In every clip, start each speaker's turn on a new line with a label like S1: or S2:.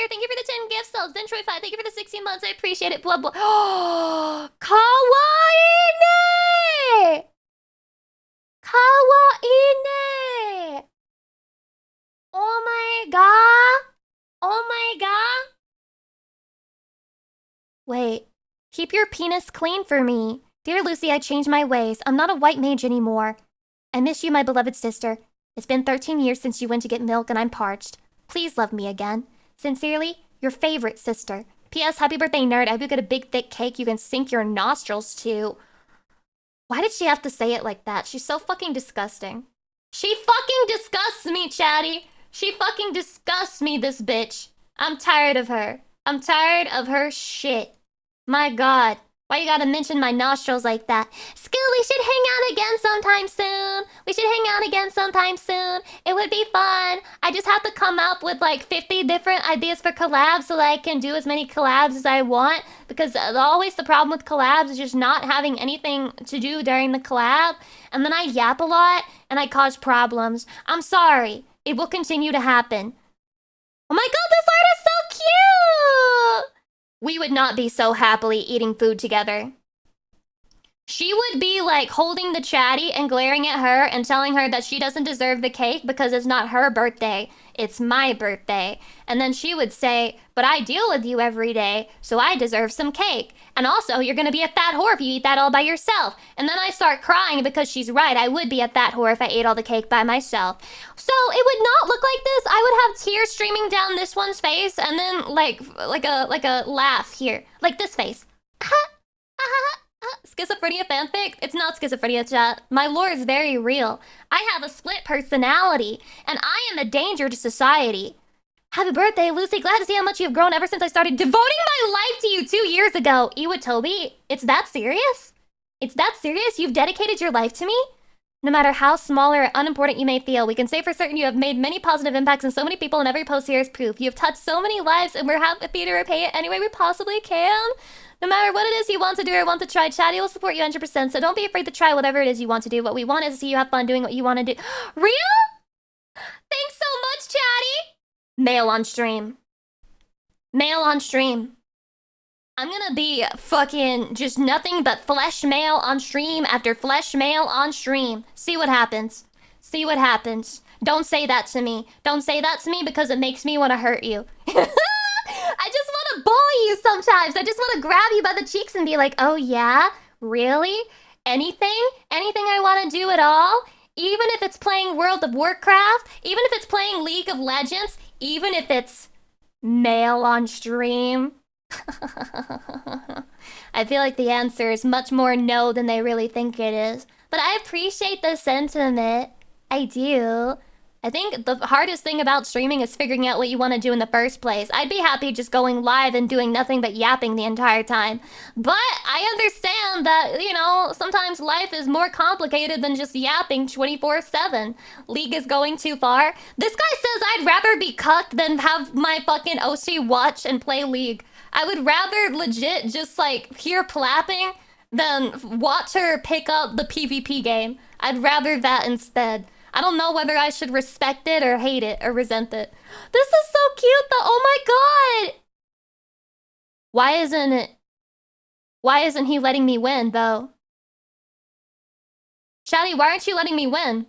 S1: Slayer, thank you for the 10 gift subs. Then Troy 5, thank you for the 16 months. I appreciate it. Blah, blah. Oh, kawaii! Kawaii! Oh my god! Oh my god! Wait. Keep your penis clean for me. Dear Lucy, I changed my ways. I'm not a white mage anymore. I miss you, my beloved sister. It's been 13 years since you went to get milk and I'm parched. Please love me again. Sincerely, your favorite sister. P.S. Happy birthday, nerd. I hope you get a big, thick cake you can sink your nostrils to. Why did she have to say it like that? She's so fucking disgusting. She fucking disgusts me, chatty. She fucking disgusts me, this bitch. I'm tired of her. I'm tired of her shit. My god. Why you gotta mention my nostrils like that? Skill, we should hang out again sometime soon. We should hang out again sometime soon. It would be fun. I just have to come up with like 50 different ideas for collabs so that I can do as many collabs as I want. Because always the problem with collabs is just not having anything to do during the collab. And then I yap a lot and I cause problems. I'm sorry. It will continue to happen. Oh my god, this art is so cute! We would not be so happily eating food together. She would be like holding the chatty and glaring at her and telling her that she doesn't deserve the cake because it's not her birthday, it's my birthday. And then she would say, but I deal with you every day, so I deserve some cake. And also, you're gonna be a fat whore if you eat that all by yourself. And then I start crying because she's right, I would be a fat whore if I ate all the cake by myself. So it would not look like this. I would have tears streaming down this one's face and then like a laugh here. Like this face. Schizophrenia fanfic? It's not schizophrenia, chat. My lore is very real. I have a split personality, and I am a danger to society. Happy birthday, Lucy. Glad to see how much you've grown ever since I started devoting my life to you 2 years ago. Iwatobi, it's that serious? It's that serious? You've dedicated your life to me? No matter how small or unimportant you may feel, we can say for certain you have made many positive impacts on so many people, and every post here is proof. You have touched so many lives, and we're happy to repay it any way we possibly can. No matter what it is you want to do or want to try, Chatty will support you 100%, so don't be afraid to try whatever it is you want to do. What we want is to see you have fun doing what you want to do. Real? Thanks so much, Chatty! Mail on stream. Mail on stream. I'm gonna be fucking just nothing but flesh mail on stream after flesh mail on stream. See what happens. See what happens. Don't say that to me. Don't say that to me because it makes me want to hurt you. I just want to bully you sometimes. I just want to grab you by the cheeks and be like, oh yeah? Really? Anything? Anything I want to do at all? Even if it's playing World of Warcraft? Even if it's playing League of Legends? Even if it's mail on stream? I feel like the answer is much more no than they really think it is. But I appreciate the sentiment. I do. I think the hardest thing about streaming is figuring out what you want to do in the first place. I'd be happy just going live and doing nothing but yapping the entire time. But I understand that, you know, sometimes life is more complicated than just yapping 24/7. League is going too far. This guy says I'd rather be cucked than have my fucking OC watch and play League. I would rather legit just like hear plapping than watch her pick up the PvP game. I'd rather that instead. I don't know whether I should respect it or hate it or resent it. This is so cute though. Oh my god! Why isn't he letting me win though? Chatty, why aren't you letting me win?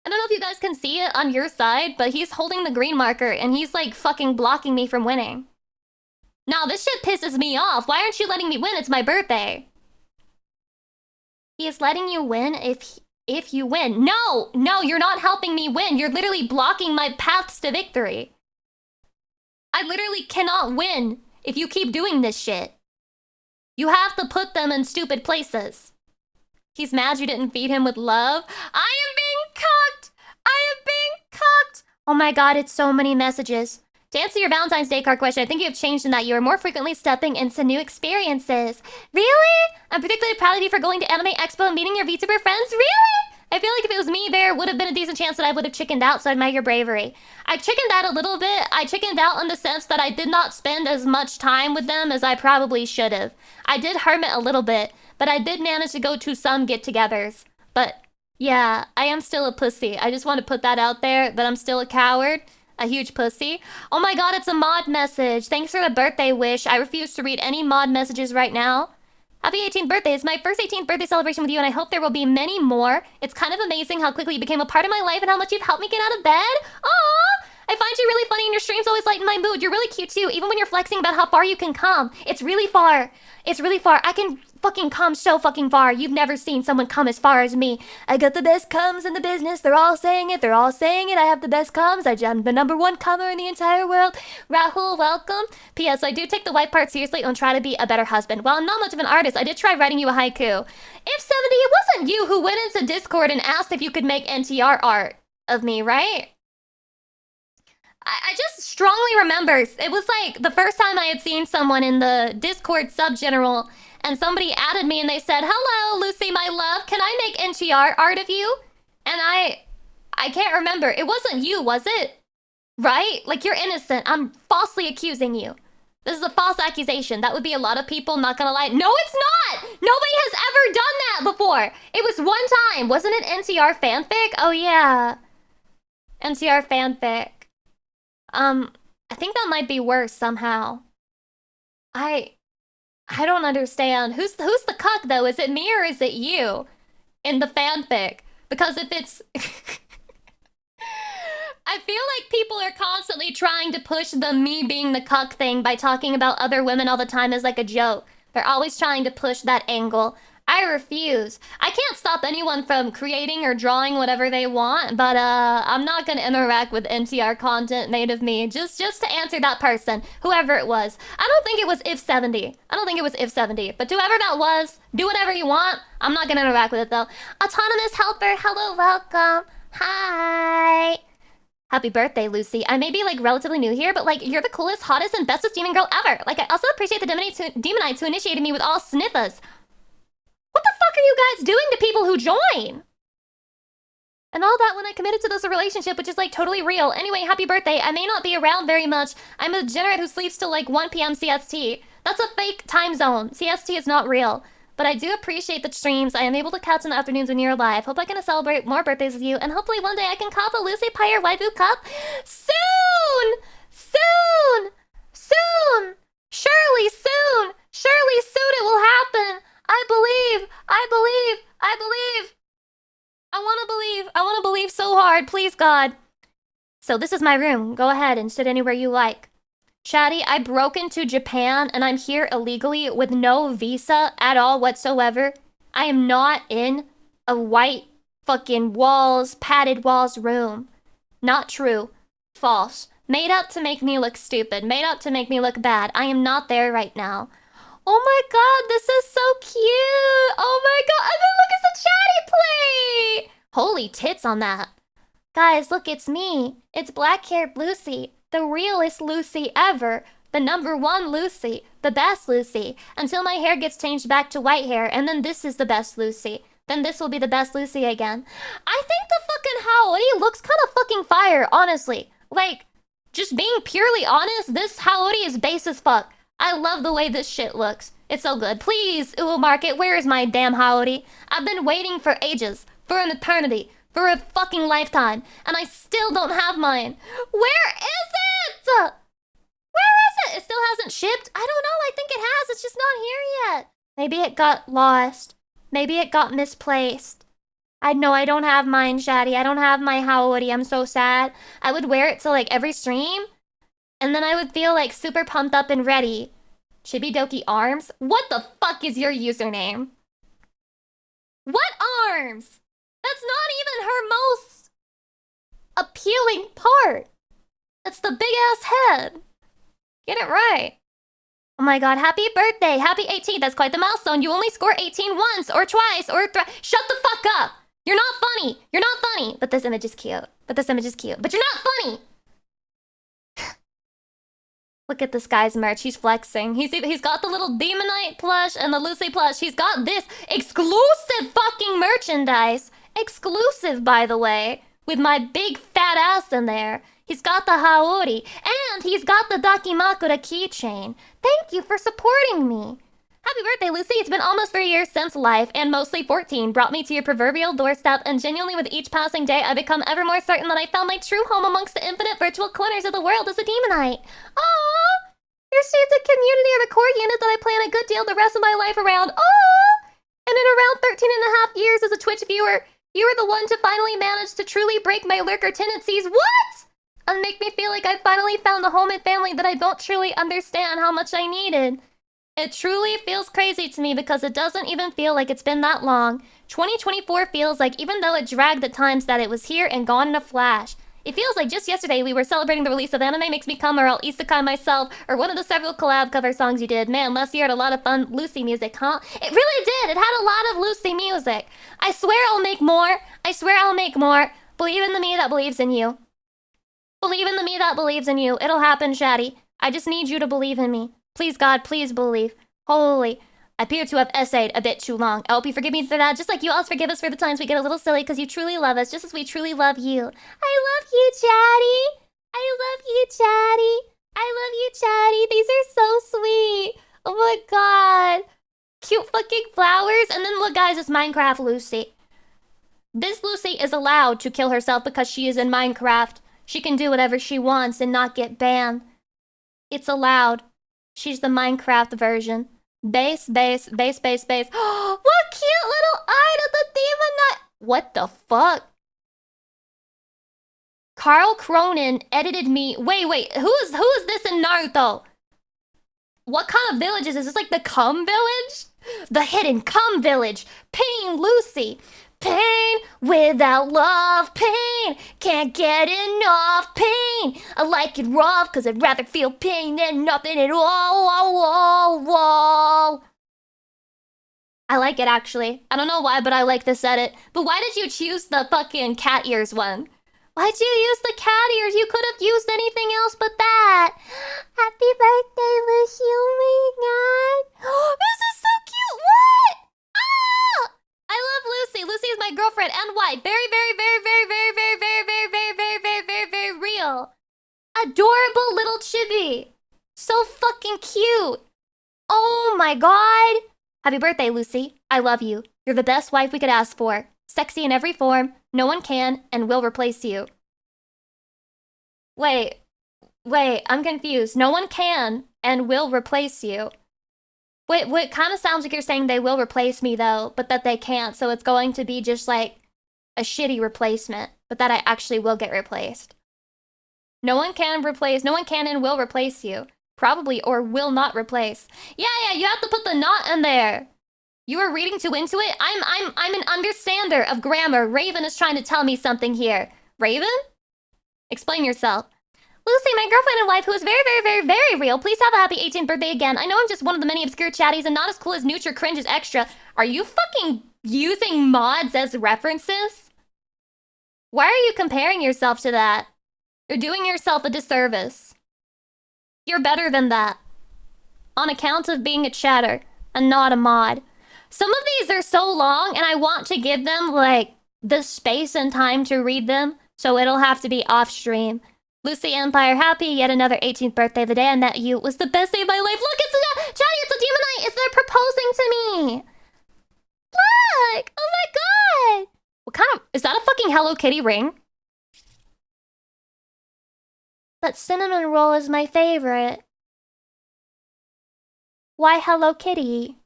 S1: I don't know if you guys can see it on your side, but he's holding the green marker and he's like fucking blocking me from winning. No, this shit pisses me off. Why aren't you letting me win? It's my birthday. He is letting you win if you win. No, you're not helping me win. You're literally blocking my paths to victory. I literally cannot win if you keep doing this shit. You have to put them in stupid places. He's mad you didn't feed him with love. I am being cucked! I am being cucked! Oh my god, it's so many messages. To answer your Valentine's Day card question, I think you have changed in that you are more frequently stepping into new experiences. Really? I'm particularly proud of you for going to Anime Expo and meeting your VTuber friends. Really? I feel like if it was me, there would have been a decent chance that I would have chickened out, so I admire your bravery. I chickened out a little bit. I chickened out in the sense that I did not spend as much time with them as I probably should have. I did hermit a little bit, but I did manage to go to some get-togethers. But yeah, I am still a pussy. I just want to put that out there, that I'm still a coward. A huge pussy. Oh my god, it's a mod message. Thanks for the birthday wish. I refuse to read any mod messages right now. Happy 18th birthday. It's my first 18th birthday celebration with you, and I hope there will be many more. It's kind of amazing how quickly you became a part of my life and how much you've helped me get out of bed. Aww! I find you really funny and your streams always lighten my mood. You're really cute too, even when you're flexing about how far you can come. It's really far. It's really far. I can fucking come so fucking far. You've never seen someone come as far as me. I got the best comes in the business. They're all saying it. They're all saying it. I have the best comes. I'm the #1 comer in the entire world. Rahul, welcome. P.S. I do take the white part seriously and try to be a better husband. While I'm not much of an artist, I did try writing you a haiku. If 70, it wasn't you who went into Discord and asked if you could make NTR art of me, right? I just strongly remember, it was like the first time I had seen someone in the Discord sub-general, and somebody added me and they said, "Hello, Lucy, my love, can I make NTR art of you?" And I can't remember. It wasn't you, was it? Right? Like, you're innocent. I'm falsely accusing you. This is a false accusation. That would be a lot of people, not gonna lie. No, it's not! Nobody has ever done that before! It was one time. Wasn't it NTR fanfic? Oh, yeah. NTR fanfic. I think that might be worse somehow. I don't understand. Who's the cuck though? Is it me or is it you in the fanfic? Because if it's I feel like people are constantly trying to push the me being the cuck thing by talking about other women all the time as like a joke. They're always trying to push that angle. I refuse. I can't stop anyone from creating or drawing whatever they want, but I'm not gonna interact with NTR content made of me. Just to answer that person, whoever it was. I don't think it was if 70. I don't think it was if 70. But whoever that was, do whatever you want. I'm not gonna interact with it though. Autonomous helper, hello, welcome. Hi. Happy birthday, Lucy. I may be like relatively new here, but like you're the coolest, hottest, and bestest demon girl ever. Like I also appreciate the demonites who initiated me with all sniffers. What the fuck are you guys doing to people who join? And all that when I committed to this relationship, which is like totally real. Anyway, happy birthday. I may not be around very much. I'm a degenerate who sleeps till like 1 p.m. CST. That's a fake time zone. CST is not real. But I do appreciate the streams. I am able to catch in the afternoons when you're alive. Hope I can celebrate more birthdays with you. And hopefully one day I can cop a Lucy Pyre waifu cup. Soon! Soon! Soon! Surely soon! Surely soon it will happen! I believe! I believe! I believe! I want to believe! I want to believe so hard! Please, God! So this is my room. Go ahead and sit anywhere you like. Chatty, I broke into Japan and I'm here illegally with no visa at all whatsoever. I am not in a white fucking walls, padded walls room. Not true. False. Made up to make me look stupid. Made up to make me look bad. I am not there right now. Oh my god, this is so cute! Oh my god, and then look, it's a Chatty play! Holy tits on that. Guys, look, it's me. It's black-haired Lucy. The realest Lucy ever. The #1 Lucy. The best Lucy. Until my hair gets changed back to white hair, and then this is the best Lucy. Then this will be the best Lucy again. I think the fucking Howdy looks kind of fucking fire, honestly. Like, just being purely honest, this Howdy is base as fuck. I love the way this shit looks. It's so good. Please, Uwu Market, where is my damn Howdy? I've been waiting for ages. For an eternity. For a fucking lifetime. And I still don't have mine. Where is it? Where is it? It still hasn't shipped? I don't know. I think it has. It's just not here yet. Maybe it got lost. Maybe it got misplaced. I know I don't have mine, Shaddy. I don't have my Howdy. I'm so sad. I would wear it to like every stream. And then I would feel like super pumped up and ready. Chibidoki Arms? What the fuck is your username? What arms? That's not even her most appealing part. It's the big ass head. Get it right. Oh my god, happy birthday. Happy 18th. That's quite the milestone. You only score 18 once or twice or shut the fuck up. You're not funny. You're not funny. But this image is cute. But you're not funny. Look at this guy's merch. He's flexing. He's got the little Demonite plush and the Lucy plush. He's got this exclusive fucking merchandise. Exclusive, by the way. With my big fat ass in there. He's got the Howdy. And he's got the Dakimakura keychain. Thank you for supporting me. Happy birthday, Lucy. It's been almost 3 years since life, and mostly 14, brought me to your proverbial doorstep, and genuinely with each passing day, I become ever more certain that I found my true home amongst the infinite virtual corners of the world as a demonite. Aww! Your students and community are the core unit that I plan a good deal the rest of my life around. Aww! And in around 13 and a half years as a Twitch viewer, you were the one to finally manage to truly break my lurker tendencies. What? And make me feel like I finally found the home and family that I don't truly understand how much I needed. It truly feels crazy to me because it doesn't even feel like it's been that long. 2024 feels like, even though it dragged at times, that it was here and gone in a flash. It feels like just yesterday we were celebrating the release of Anime Makes Me Come or El Isekai Myself, or one of the several collab cover songs you did. Man, last year had a lot of fun Lucy music, huh? It really did! It had a lot of Lucy music. I swear I'll make more. I swear I'll make more. Believe in the me that believes in you. Believe in the me that believes in you. It'll happen, Shaddy. I just need you to believe in me. Please, God, please believe. Holy, I appear to have essayed a bit too long. I hope you forgive me for that, just like you always forgive us for the times we get a little silly because you truly love us, just as we truly love you. I love you, Chatty. I love you, Chatty. I love you, Chatty. These are so sweet. Oh my god. Cute fucking flowers. And then look, guys, it's Minecraft Lucy. This Lucy is allowed to kill herself because she is in Minecraft. She can do whatever she wants and not get banned. It's allowed. She's the Minecraft version. Base. What cute little eye to the demon. What the fuck? Carl Cronin edited me. Wait. Who is this in Naruto? What kind of village is this? Is this like the Cum Village? The hidden Cum Village. Pain Lucy. Pain without love, pain, can't get enough pain. I like it rough cause I'd rather feel pain than nothing at all. I like it actually. I don't know why, but I like this edit. But why did you choose the fucking cat ears one? Why'd you use the cat ears? You could have used anything else but that. Happy birthday, Lucy. Oh my god. This is so cute. What? Ah! I love Lucy. Lucy is my girlfriend and wife. Very real. Adorable little chibi. So fucking cute. Oh my god. Happy birthday, Lucy. I love you. You're the best wife we could ask for. Sexy in every form. No one can and will replace you. Wait, I'm confused. No one can and will replace you. Wait, it kind of sounds like you're saying they will replace me, though, but that they can't, so it's going to be just, like, a shitty replacement, but that I actually will get replaced. No one can and will replace you. Probably, or will not replace. Yeah, you have to put the not in there. You are reading too into it? I'm an understander of grammar. Raven is trying to tell me something here. Raven? Explain yourself. Lucy, my girlfriend and wife, who is very real. Please have a happy 18th birthday again. I know I'm just one of the many obscure chatties and not as cool as Neutra Cringe is extra. Are you fucking using mods as references? Why are you comparing yourself to that? You're doing yourself a disservice. You're better than that. On account of being a chatter and not a mod. Some of these are so long and I want to give them, like, the space and time to read them, so it'll have to be off stream. Lucy Empire, happy yet another 18th birthday. The day I met you was the best day of my life. Look, it's a demonite. They're proposing to me. Look, oh my god. What kind of, is that a fucking Hello Kitty ring? That cinnamon roll is my favorite. Why Hello Kitty?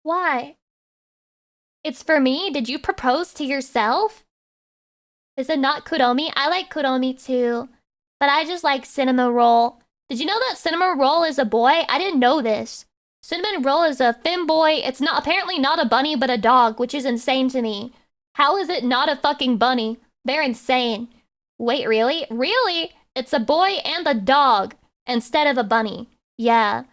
S1: Why? It's for me? Did you propose to yourself? Is it not Kuromi? I like Kuromi too. But I just like Cinnamon Roll. Did you know that Cinnamon Roll is a boy? I didn't know this. Cinnamon Roll is a femboy. It's not apparently not a bunny, but a dog, which is insane to me. How is it not a fucking bunny? They're insane. Wait, really? Really? It's a boy and a dog instead of a bunny. Yeah.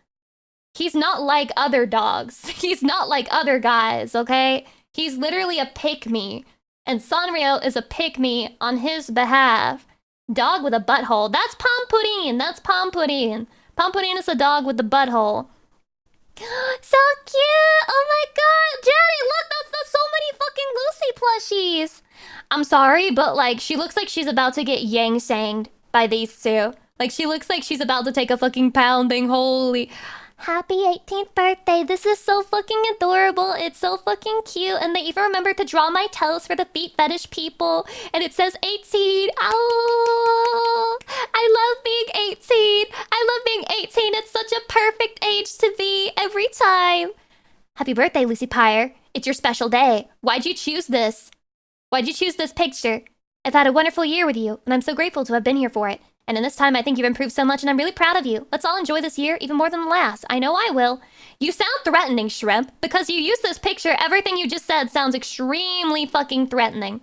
S1: He's not like other dogs. He's not like other guys, okay? He's literally a pick-me. And Sanrio is a pick-me on his behalf. Dog with a butthole. That's Pompuddin. That's Pompuddin. Pompuddin is a dog with the butthole. So cute! Oh my god! Jenny, look! That's so many fucking Lucy plushies! I'm sorry, but like, she looks like she's about to get yang-sanged by these two. Like, she looks like she's about to take a fucking pounding. Holy. Happy 18th birthday. This is so fucking adorable. It's so fucking cute. And they even remembered to draw my toes for the feet fetish people. And it says 18. Oh, I love being 18. I love being 18. It's such a perfect age to be every time. Happy birthday, Lucy Pyre. It's your special day. Why'd you choose this? Why'd you choose this picture? I've had a wonderful year with you, and I'm so grateful to have been here for it. And in this time, I think you've improved so much, and I'm really proud of you. Let's all enjoy this year even more than the last. I know I will. You sound threatening, Shrimp. Because you use this picture, everything you just said sounds extremely fucking threatening.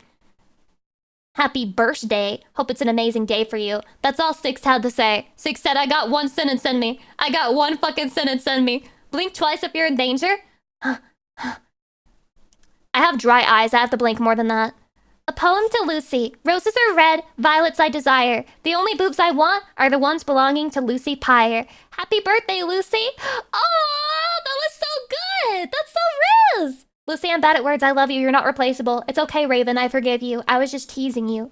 S1: Happy birthday. Hope it's an amazing day for you. That's all Six had to say. Six said, I got one sentence in me. I got one fucking sentence in me. Blink twice if you're in danger. I have dry eyes. I have to blink more than that. A poem to Lucy. Roses are red, violets I desire. The only boobs I want are the ones belonging to Lucy Pyre. Happy birthday, Lucy. Oh, that was so good. That's so riz. Lucy, I'm bad at words. I love you. You're not replaceable. It's okay, Raven. I forgive you. I was just teasing you.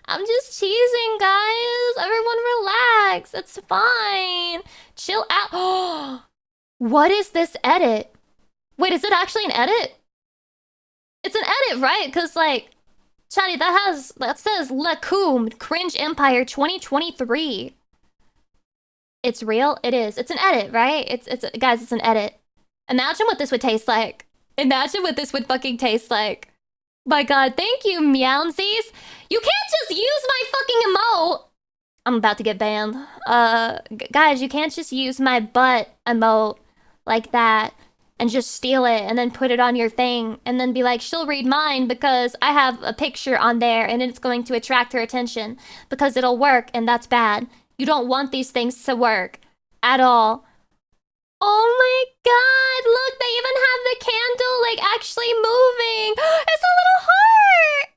S1: I'm just teasing, guys. Everyone relax. It's fine. Chill out. What is this edit? Wait, is it actually an edit? It's an edit, right? Because, like, Chatty, that says Lacombe, Cringe Empire 2023. It's real? It is. It's an edit, right? Guys, it's an edit. Imagine what this would taste like. Imagine what this would fucking taste like. My god, thank you, Meowsies. You can't just use my fucking emote. I'm about to get banned. Guys, you can't just use my butt emote like that. And just steal it and then put it on your thing and then be like, she'll read mine because I have a picture on there and it's going to attract her attention because it'll work, and that's bad. You don't want these things to work at all. Oh my god, look, they even have the candle like actually moving. It's a little heart.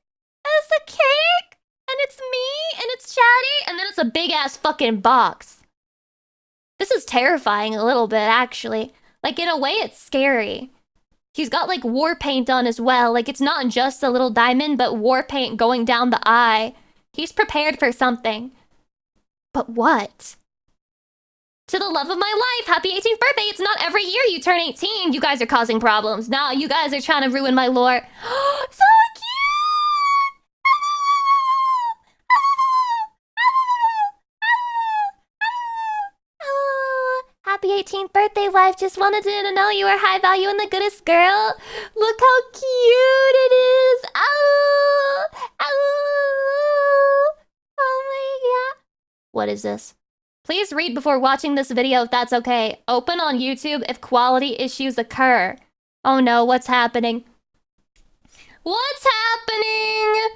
S1: It's a cake and it's me and it's Chatty and then it's a big ass fucking box. This is terrifying a little bit, actually. Like, in a way, it's scary. He's got, like, war paint on as well. Like, it's not just a little diamond, but war paint going down the eye. He's prepared for something. But what? To the love of my life, happy 18th birthday. It's not every year you turn 18. You guys are causing problems. Nah, you guys are trying to ruin my lore. So cute! Happy 18th birthday, wife. Just wanted to know you are high value and the goodest girl. Look how cute it is. Oh, oh, oh my god. What is this? Please read before watching this video if that's okay. Open on YouTube if quality issues occur. Oh no, what's happening? What's happening?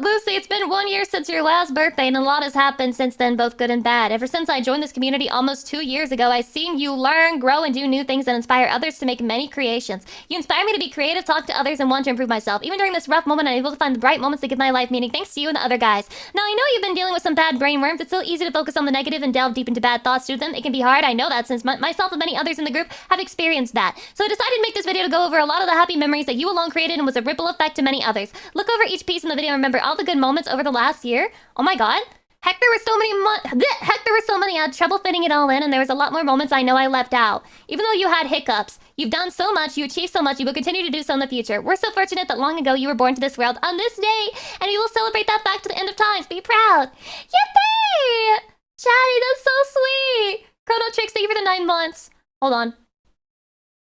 S1: Lucy, it's been 1 year since your last birthday, and a lot has happened since then, both good and bad. Ever since I joined this community almost 2 years ago, I've seen you learn, grow, and do new things and inspire others to make many creations. You inspire me to be creative, talk to others, and want to improve myself. Even during this rough moment, I'm able to find the bright moments that give my life meaning, thanks to you and the other guys. Now, I know you've been dealing with some bad brain worms. It's so easy to focus on the negative and delve deep into bad thoughts through them. It can be hard, I know that, since myself and many others in the group have experienced that. So I decided to make this video to go over a lot of the happy memories that you alone created and was a ripple effect to many others. Look over each piece in the video and remember all the good moments over the last year. Oh my god. Heck, there were so many. I had trouble fitting it all in, and there was a lot more moments I know I left out. Even though you had hiccups, you've done so much, you achieved so much, you will continue to do so in the future. We're so fortunate that long ago you were born to this world on this day, and we will celebrate that fact to the end of times. Be proud. Yippee! Chatty, that's so sweet. Chrono Tricks, thank you for the 9 months. Hold on.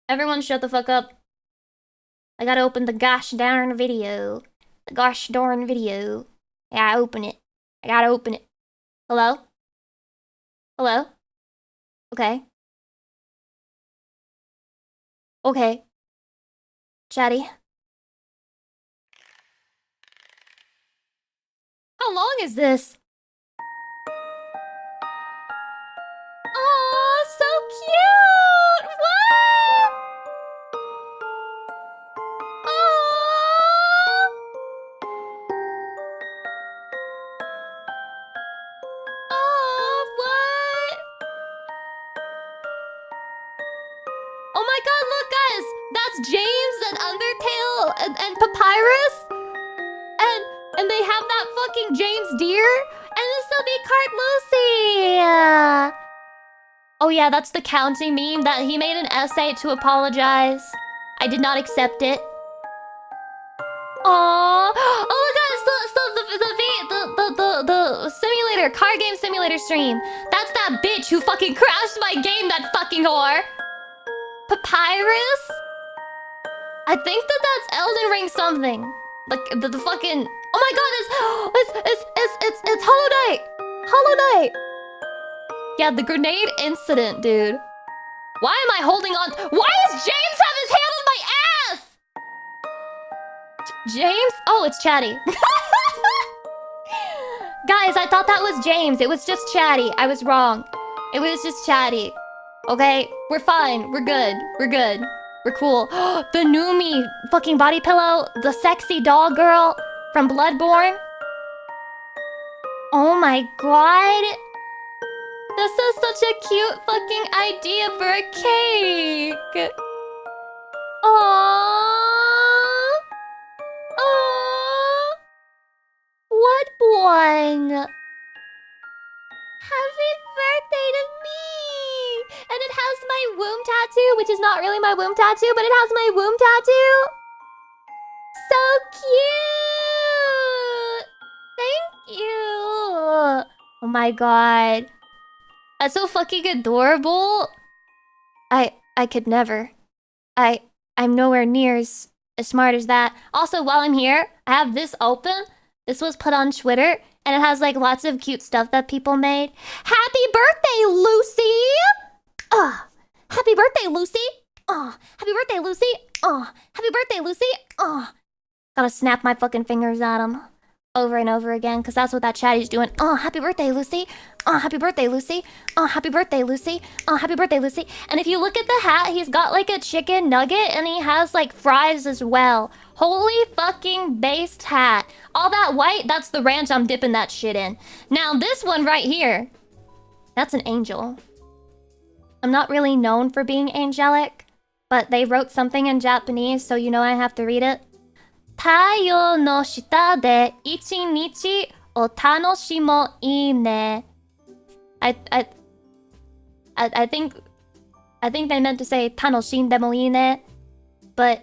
S1: Everyone shut the fuck up. I gotta open the gosh darn video. The gosh darn video. Yeah, open it. I gotta open it. Hello? Hello? Okay. Okay. Chatty. How long is this? Oh, so cute! What? Oh! Oh, what? Oh my god, look guys! That's James and Undertale and Papyrus? And they have that fucking James deer? And this will be Cart Lucy! Oh yeah, that's the counting meme that he made an essay to apologize. I did not accept it. Aww. Oh my god, the simulator, card game simulator stream. That's that bitch who fucking crashed my game, that fucking whore. Papyrus? I think that's Elden Ring something. Like the fucking... Oh my god, it's Hollow Knight! Hollow Knight! Yeah, the grenade incident, dude. Why am I holding on? Why does James have his hand on my ass? James? Oh, it's Chatty. Guys, I thought that was James. It was just Chatty. I was wrong. It was just Chatty. Okay? We're fine. We're good. We're good. We're cool. The Numi fucking body pillow. The sexy doll girl from Bloodborne. Oh my god. This is such a cute fucking idea for a cake. Aww. Aww. What one? Happy birthday to me! And it has my womb tattoo, which is not really my womb tattoo, but it has my womb tattoo. So cute! Thank you! Oh my god. That's so fucking adorable. I could never. I'm nowhere near as smart as that. Also, while I'm here, I have this open. This was put on Twitter, and it has like lots of cute stuff that people made. Happy birthday, Lucy! Happy birthday, Lucy! Happy birthday, Lucy! Happy birthday, Lucy! Gotta snap my fucking fingers at him over and over again, because that's what that chatty's doing. Happy birthday, Lucy! Happy birthday, Lucy! Happy birthday, Lucy! Happy birthday, Lucy! And if you look at the hat, he's got like a chicken nugget, and he has like fries as well. Holy fucking based hat. All that white, that's the ranch I'm dipping that shit in. Now this one right here, that's an angel. I'm not really known for being angelic, but they wrote something in Japanese, so you know I have to read it. 太陽の下で一日を楽しもいいね. I think they meant to say 楽しんでもいいね, but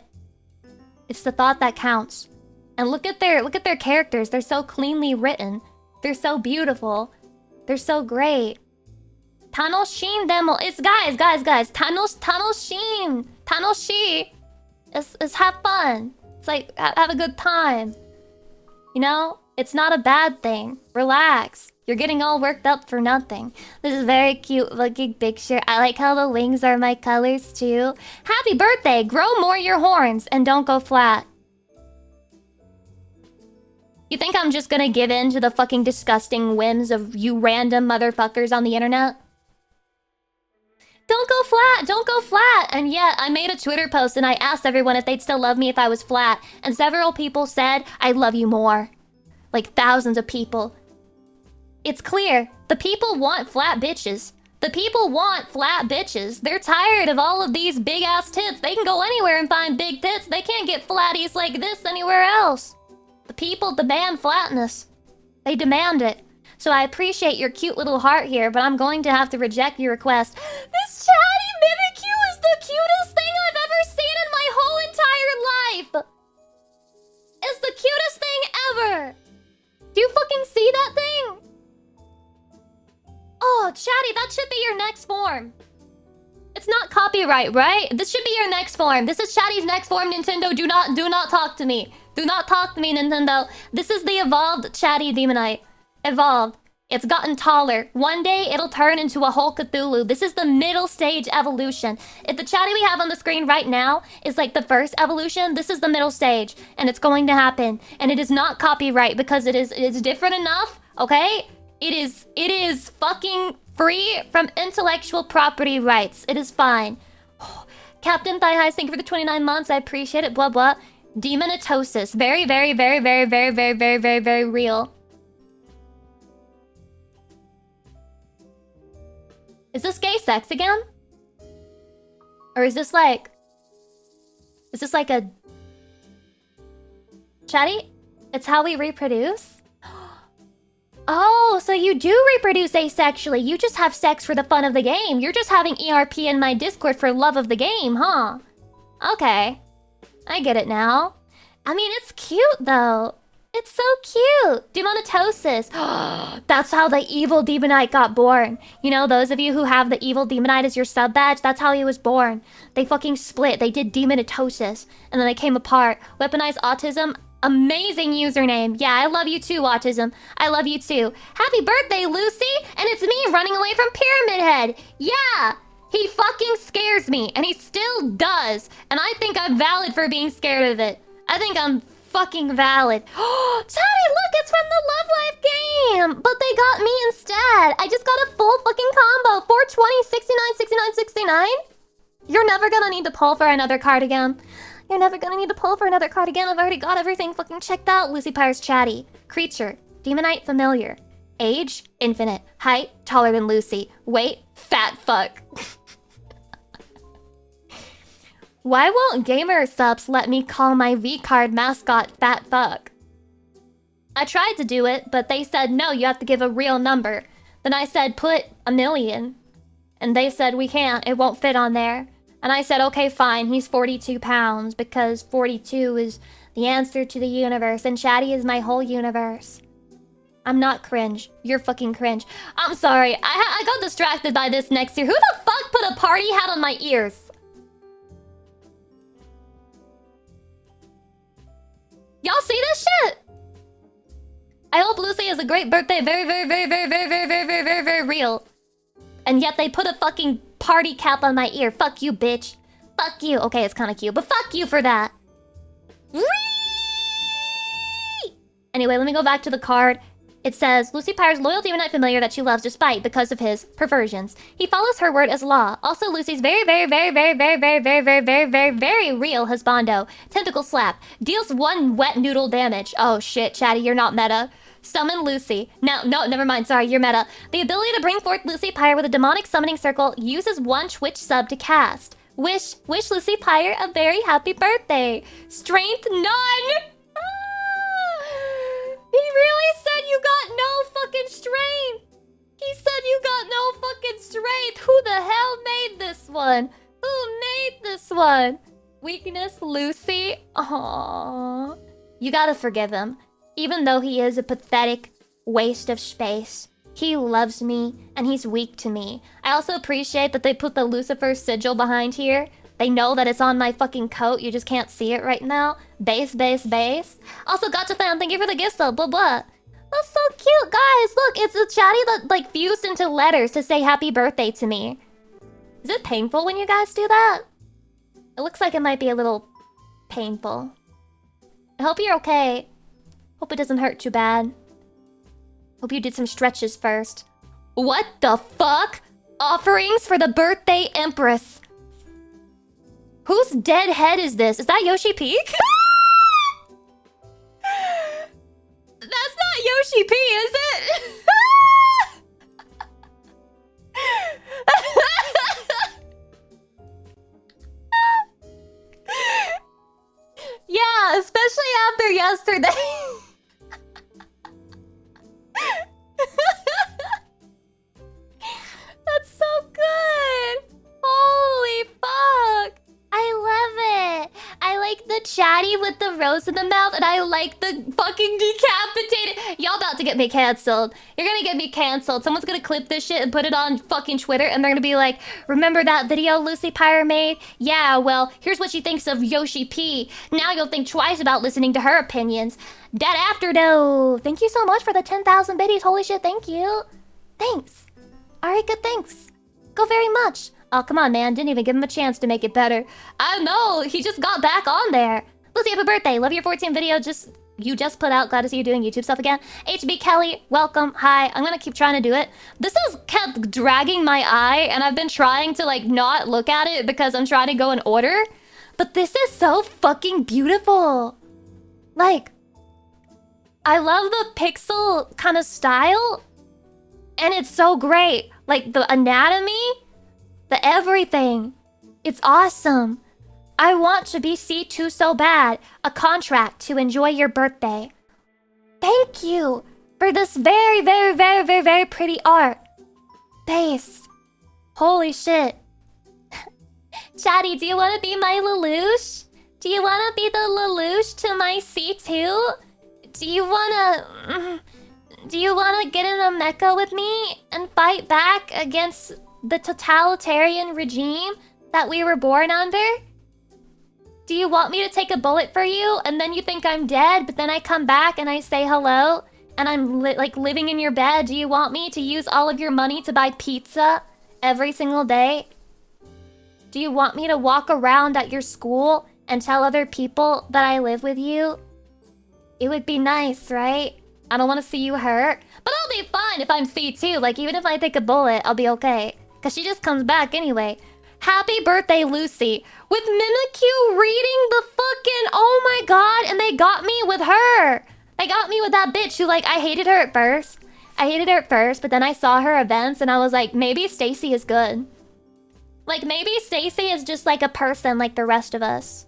S1: it's the thought that counts. And look at their characters. They're so cleanly written. They're so beautiful. They're so great. 楽しんでも, it's guys. 楽しい. It's have fun. It's like, have a good time. You know? It's not a bad thing. Relax. You're getting all worked up for nothing. This is a very cute looking picture. I like how the wings are my colors too. Happy birthday! Grow more your horns and don't go flat. You think I'm just gonna give in to the fucking disgusting whims of you random motherfuckers on the internet? Don't go flat! Don't go flat! And yet, I made a Twitter post and I asked everyone if they'd still love me if I was flat. And several people said, I love you more. Like thousands of people. It's clear. The people want flat bitches. The people want flat bitches. They're tired of all of these big-ass tits. They can go anywhere and find big tits. They can't get flatties like this anywhere else. The people demand flatness. They demand it. So I appreciate your cute little heart here, but I'm going to have to reject your request. This chatty Mimikyu is the cutest thing I've ever seen in my whole entire life. It's the cutest thing ever. Do you fucking see that thing? Oh, chatty, that should be your next form. It's not copyright, right? This should be your next form. This is Chatty's next form, Nintendo. Do not talk to me. Do not talk to me, Nintendo. This is the evolved Chatty Demonite. Evolved. It's gotten taller. One day, it'll turn into a whole Cthulhu. This is the middle stage evolution. If the Chatty we have on the screen right now is like the first evolution, this is the middle stage. And it's going to happen. And it is not copyright because it is different enough, okay? It is fucking free from intellectual property rights. It is fine. Captain Thigh Highs, thank you for the 29 months. I appreciate it. Blah, blah. Demonitosis. Very, very, very, very, very, very, very, very, very real. Is this gay sex again? Or is this like a... Chatty? It's how we reproduce? Oh, so you do reproduce asexually. You just have sex for the fun of the game. You're just having ERP in my Discord for love of the game, huh? Okay. I get it now. I mean, it's cute, though. It's so cute. Demonitosis. That's how the evil demonite got born. You know, those of you who have the evil demonite as your sub badge, that's how he was born. They fucking split. They did demonitosis. And then they came apart. Weaponized autism. Amazing username. Yeah, I love you too, Autism. I love you too. Happy birthday, Lucy! And it's me running away from Pyramid Head. Yeah! He fucking scares me, and he still does. And I think I'm valid for being scared of it. I think I'm fucking valid. Oh, Chatty, look, it's from the Love Life game! But they got me instead. I just got a full fucking combo. 420, 69, 69, 69. You're never gonna need to pull for another card again. You're never gonna need to pull for another card again. I've already got everything fucking checked out. Lucy Pyre's Chatty. Creature. Demonite familiar. Age. Infinite. Height. Taller than Lucy. Weight. Fat fuck. Why won't gamer subs let me call my V-card mascot Fat Fuck? I tried to do it, but they said no, you have to give a real number. Then I said put 1,000,000. And they said we can't, it won't fit on there. And I said, okay, fine, he's 42 pounds because 42 is the answer to the universe and Chatty is my whole universe. I'm not cringe. You're fucking cringe. I'm sorry. I got distracted by this next year. Who the fuck put a party hat on my ears? Y'all see this shit? I hope Lucy has a great birthday. Very, very, very, very, very, very, very, very, very, very real. And yet they put a fucking party cap on my ear. Fuck you, bitch. Fuck you. Okay, it's kind of cute, but fuck you for that. Anyway, let me go back to the card. It says, Lucy Pyre's loyal demonite familiar that she loves despite because of his perversions. He follows her word as law. Also, Lucy's very, very, very, very, very, very, very, very, very, very, very real husbando. Tentacle slap. Deals 1 wet noodle damage. Oh shit, Chatty, you're not meta. Summon Lucy. No, never mind. Sorry, you're meta. The ability to bring forth Lucy Pyre with a demonic summoning circle uses 1 Twitch sub to cast. Wish Lucy Pyre a very happy birthday. Strength none. He really said you got no fucking strength. He said you got no fucking strength. Who the hell made this one? Who made this one? Weakness, Lucy. Aww. You gotta forgive him. Even though he is a pathetic waste of space, he loves me and he's weak to me. I also appreciate that they put the Lucifer sigil behind here. They know that it's on my fucking coat. You just can't see it right now. Base. Also, Gotcha Fan, thank you for the gift sub, blah blah. That's so cute, guys. Look, it's a Chatty that like fused into letters to say happy birthday to me. Is it painful when you guys do that? It looks like it might be a little painful. I hope you're okay. Hope it doesn't hurt too bad. Hope you did some stretches first. What the fuck? Offerings for the birthday empress. Whose dead head is this? Is that Yoshi Peak? That's not Yoshi P, is it? Yeah, especially after yesterday. That's so good. Holy fuck. I love it. I like the Chatty with the rose in the mouth, and I like the fucking decapitated. Y'all about to get me canceled. You're gonna get me canceled. Someone's gonna clip this shit and put it on fucking Twitter, and they're gonna be like, remember that video Lucy Pyre made? Yeah, well, here's what she thinks of Yoshi P. Now you'll think twice about listening to her opinions. Dead after though. Thank you so much for the 10,000 biddies. Holy shit, thank you. Thanks. Alright, good thanks. Go very much. Oh, come on, man. Didn't even give him a chance to make it better. I know. He just got back on there. Lucy, happy birthday. Love your 14 video. You just put out. Glad to see you doing YouTube stuff again. HB Kelly, welcome. Hi. I'm gonna keep trying to do it. This has kept dragging my eye, and I've been trying to, like, not look at it because I'm trying to go in order. But this is so fucking beautiful. Like, I love the pixel kind of style. And it's so great. Like, the anatomy... the everything. It's awesome. I want to be C2 so bad. A contract to enjoy your birthday. Thank you. for this very, very, very, very, very pretty art. Base. Holy shit. Chatty, do you want to be my Lelouch? Do you want to be the Lelouch to my C2? Do you want to get in a mecha with me and fight back against the totalitarian regime that we were born under? Do you want me to take a bullet for you and then you think I'm dead, but then I come back and I say hello and I'm like living in your bed? Do you want me to use all of your money to buy pizza every single day? Do you want me to walk around at your school and tell other people that I live with you? It would be nice, right? I don't want to see you hurt, but I'll be fine if I'm C2. Like, even if I take a bullet, I'll be okay. Because she just comes back anyway. Happy birthday, Lucy. With Mimikyu reading the fucking... Oh my god, and they got me with her. They got me with that bitch who, like, I hated her at first. But then I saw her events and I was like, maybe Stacy is good. Like, maybe Stacy is just like a person like the rest of us.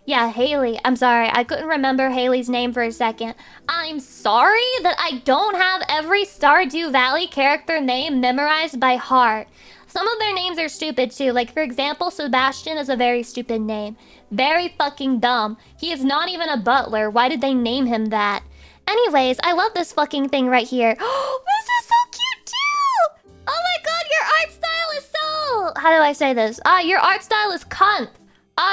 S1: Yeah, Haley. I'm sorry. I couldn't remember Haley's name for a second. I'm sorry that I don't have every Stardew Valley character name memorized by heart. Some of their names are stupid too. Like, for example, Sebastian is a very stupid name. Very fucking dumb. He is not even a butler. Why did they name him that? Anyways, I love this fucking thing right here. Oh, this is so cute too! Oh my god, your art style is so... How do I say this? Your art style is cunt.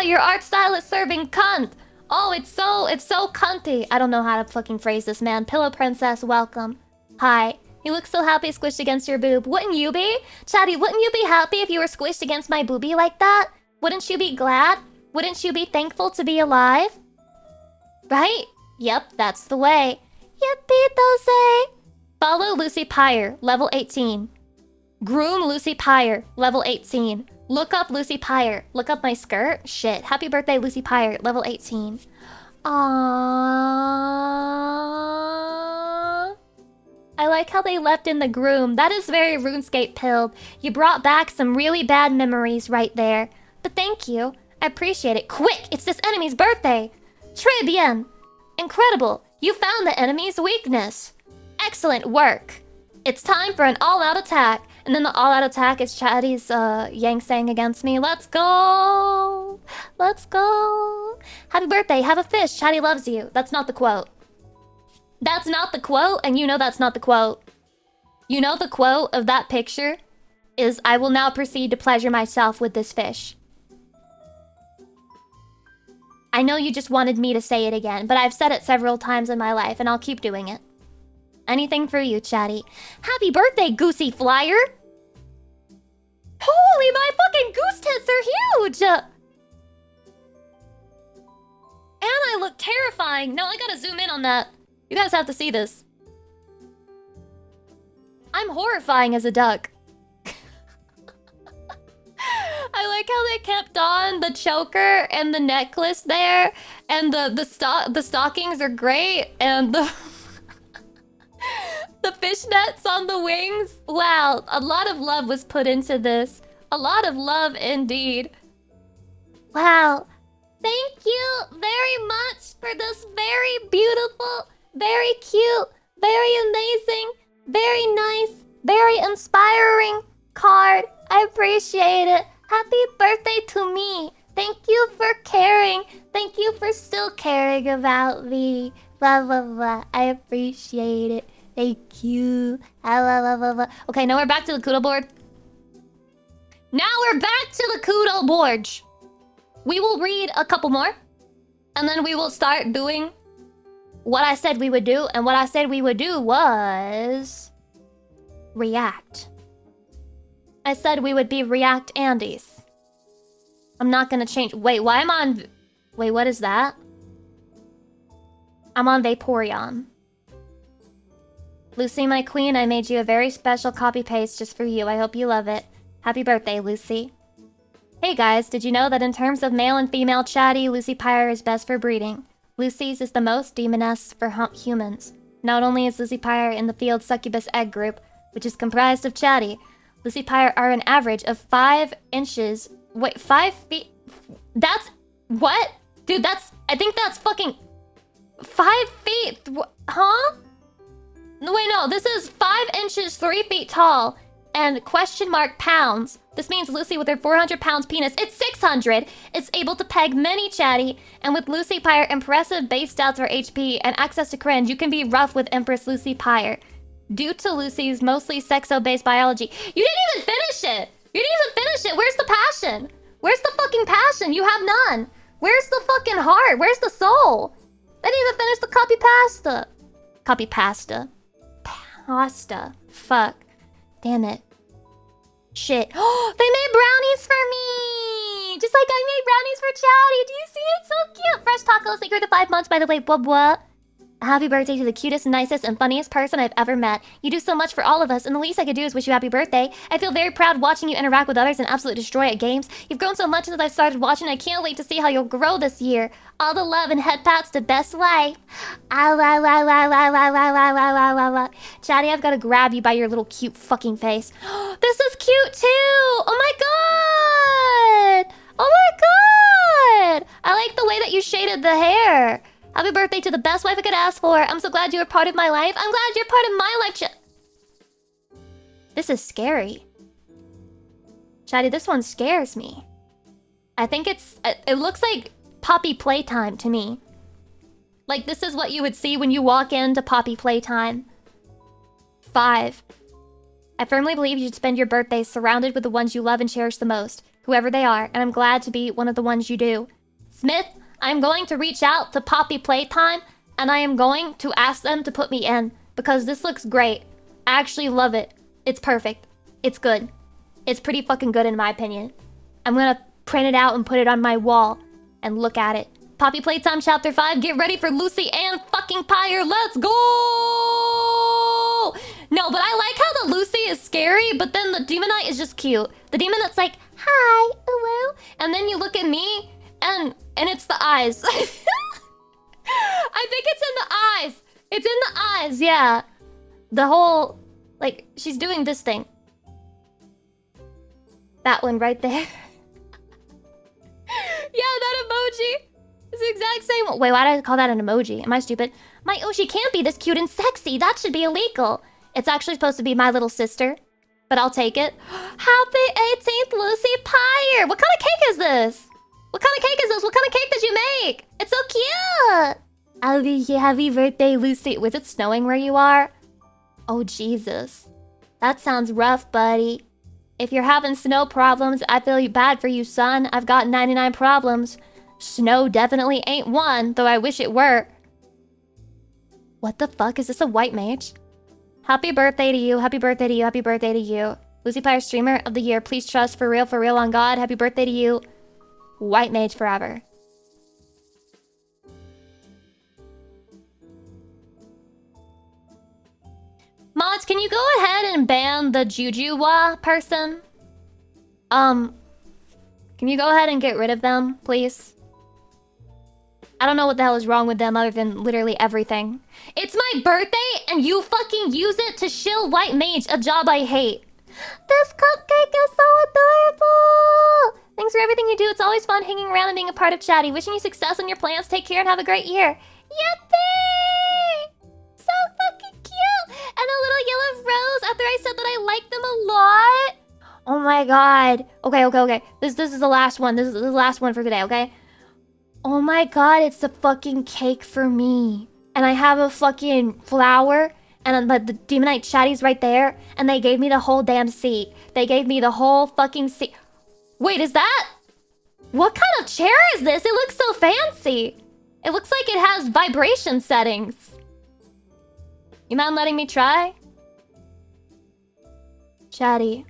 S1: Your art style is serving cunt. Oh, it's so cunty. I don't know how to fucking phrase this, man. Pillow Princess, welcome. Hi. You look so happy squished against your boob. Wouldn't you be? Chatty, wouldn't you be happy if you were squished against my boobie like that? Wouldn't you be glad? Wouldn't you be thankful to be alive? Right? Yep, that's the way. Yippee dose. Follow Lucy Pyre, level 18. Groom Lucy Pyre, level 18. Look up Lucy Pyre. Look up my skirt. Shit. Happy birthday, Lucy Pyre, level 18. Aww. I like how they left in the groom. That is very RuneScape pilled. You brought back some really bad memories right there. But thank you. I appreciate it. Quick! It's this enemy's birthday! Très bien! Incredible! You found the enemy's weakness. Excellent work. It's time for an all-out attack. And then the all-out attack is Chatty's Yang Sang against me. Let's go! Let's go! Happy birthday, have a fish. Chatty loves you. That's not the quote. That's not the quote, and you know that's not the quote. You know the quote of that picture is, I will now proceed to pleasure myself with this fish. I know you just wanted me to say it again, but I've said it several times in my life, and I'll keep doing it. Anything for you, Chatty. Happy birthday, Goosey Flyer! Holy, my fucking goose tits are huge! And I look terrifying. No, I gotta zoom in on that. You guys have to see this. I'm horrifying as a duck. I like how they kept on the choker and the necklace there, and the stockings are great, and the the fishnets on the wings. Wow, a lot of love was put into this. A lot of love indeed. Wow. Thank you very much for this very beautiful, very cute, very amazing, very nice, very inspiring card. I appreciate it. Happy birthday to me. Thank you for caring. Thank you for still caring about me. Blah, blah, blah. I appreciate it. Thank you. Blah, blah, blah, blah. Okay, now we're back to the Kudo board. Now we're back to the Kudo board. We will read a couple more. And then we will start doing what I said we would do. And what I said we would do was... react. I said we would be React Andes. I'm not gonna change... Wait, why am I on... Wait, what is that? I'm on Vaporeon. Lucy, my queen, I made you a very special copy-paste just for you. I hope you love it. Happy birthday, Lucy. Hey guys, did you know that in terms of male and female chatty, Lucy Pyre is best for breeding? Lucy's is the most demoness for humans. Not only is Lucy Pyre in the field succubus egg group, which is comprised of chatty, Lucy Pyre are an average of 5 inches... Wait, 5 feet... That's... What? Dude, that's... I think that's fucking... 5 feet... Huh? No, wait, no. This is 5 inches, 3 feet tall, and question mark pounds. This means Lucy with her 400 pounds penis, it's 600, is able to peg many chatty, and with Lucy Pyre, impressive base stats for HP and access to cringe, you can be rough with Empress Lucy Pyre. Due to Lucy's mostly sexo-based biology. You didn't even finish it! You didn't even finish it! Where's the passion? Where's the fucking passion? You have none! Where's the fucking heart? Where's the soul? They didn't even finish the copy pasta. Copy pasta. Pasta. Fuck. Damn it. Shit. Oh, they made brownies for me! Just like I made brownies for Chatty. Do you see it? So cute. Fresh tacos. Thank you for the 5 months, by the way. What? Happy birthday to the cutest, nicest, and funniest person I've ever met. You do so much for all of us, and the least I could do is wish you happy birthday. I feel very proud watching you interact with others and absolutely destroy at games. You've grown so much since I've started watching. I can't wait to see how you'll grow this year. All the love and head pats to best life. Chatty, I've got to grab you by your little cute fucking face. This is cute too! Oh my god! Oh my god! I like the way that you shaded the hair. Happy birthday to the best wife I could ask for. I'm so glad you're a part of my life. I'm glad you're part of my life. This is scary. Chatty, this one scares me. I think it looks like Poppy Playtime to me. Like this is what you would see when you walk into Poppy Playtime. 5. I firmly believe you should spend your birthday surrounded with the ones you love and cherish the most, whoever they are, and I'm glad to be one of the ones you do. Smith, I'm going to reach out to Poppy Playtime, and I am going to ask them to put me in, because this looks great. I actually love it. It's perfect. It's good. It's pretty fucking good in my opinion. I'm gonna print it out and put it on my wall, and look at it. Poppy Playtime Chapter 5, get ready for Lucy and fucking Pyre, let's go! No, but I like how the Lucy is scary, but then the Demonite is just cute. The demon that's like, hi, hello, and then you look at me, and it's the eyes. I think it's in the eyes. It's in the eyes, yeah. The whole, like, she's doing this thing. That one right there. Yeah, that emoji. It's the exact same one. Wait, why did I call that an emoji? Am I stupid? My Oshi can't be this cute and sexy. That should be illegal. It's actually supposed to be my little sister. But I'll take it. Happy 18th, Lucy Pyre. What kind of cake is this? What kind of cake is this? What kind of cake did you make? It's so cute! I'll be here. Happy birthday, Lucy. Was it snowing where you are? Oh, Jesus. That sounds rough, buddy. If you're having snow problems, I feel bad for you, son. I've got 99 problems. Snow definitely ain't one, though I wish it were. What the fuck? Is this a white mage? Happy birthday to you. Happy birthday to you. Happy birthday to you. Lucy Pyre Streamer of the Year. Please trust for real on God. Happy birthday to you. White mage forever. Mods, can you go ahead and ban the Jujuwa person? Can you go ahead and get rid of them, please? I don't know what the hell is wrong with them other than literally everything. It's my birthday and you fucking use it to shill white mage, a job I hate. This cupcake is so adorable! Thanks for everything you do. It's always fun hanging around and being a part of Chatty. Wishing you success on your plans. Take care and have a great year. Yippee! So fucking cute! And a little yellow rose after I said that I like them a lot. Oh my god. Okay. This is the last one. This is the last one for today, okay? Oh my god, it's the fucking cake for me. And I have a fucking flower. And the Demonite Chatty's right there. And they gave me the whole damn seat. They gave me the whole fucking seat. Wait, is that... What kind of chair is this? It looks so fancy. It looks like it has vibration settings. You mind letting me try? Chatty.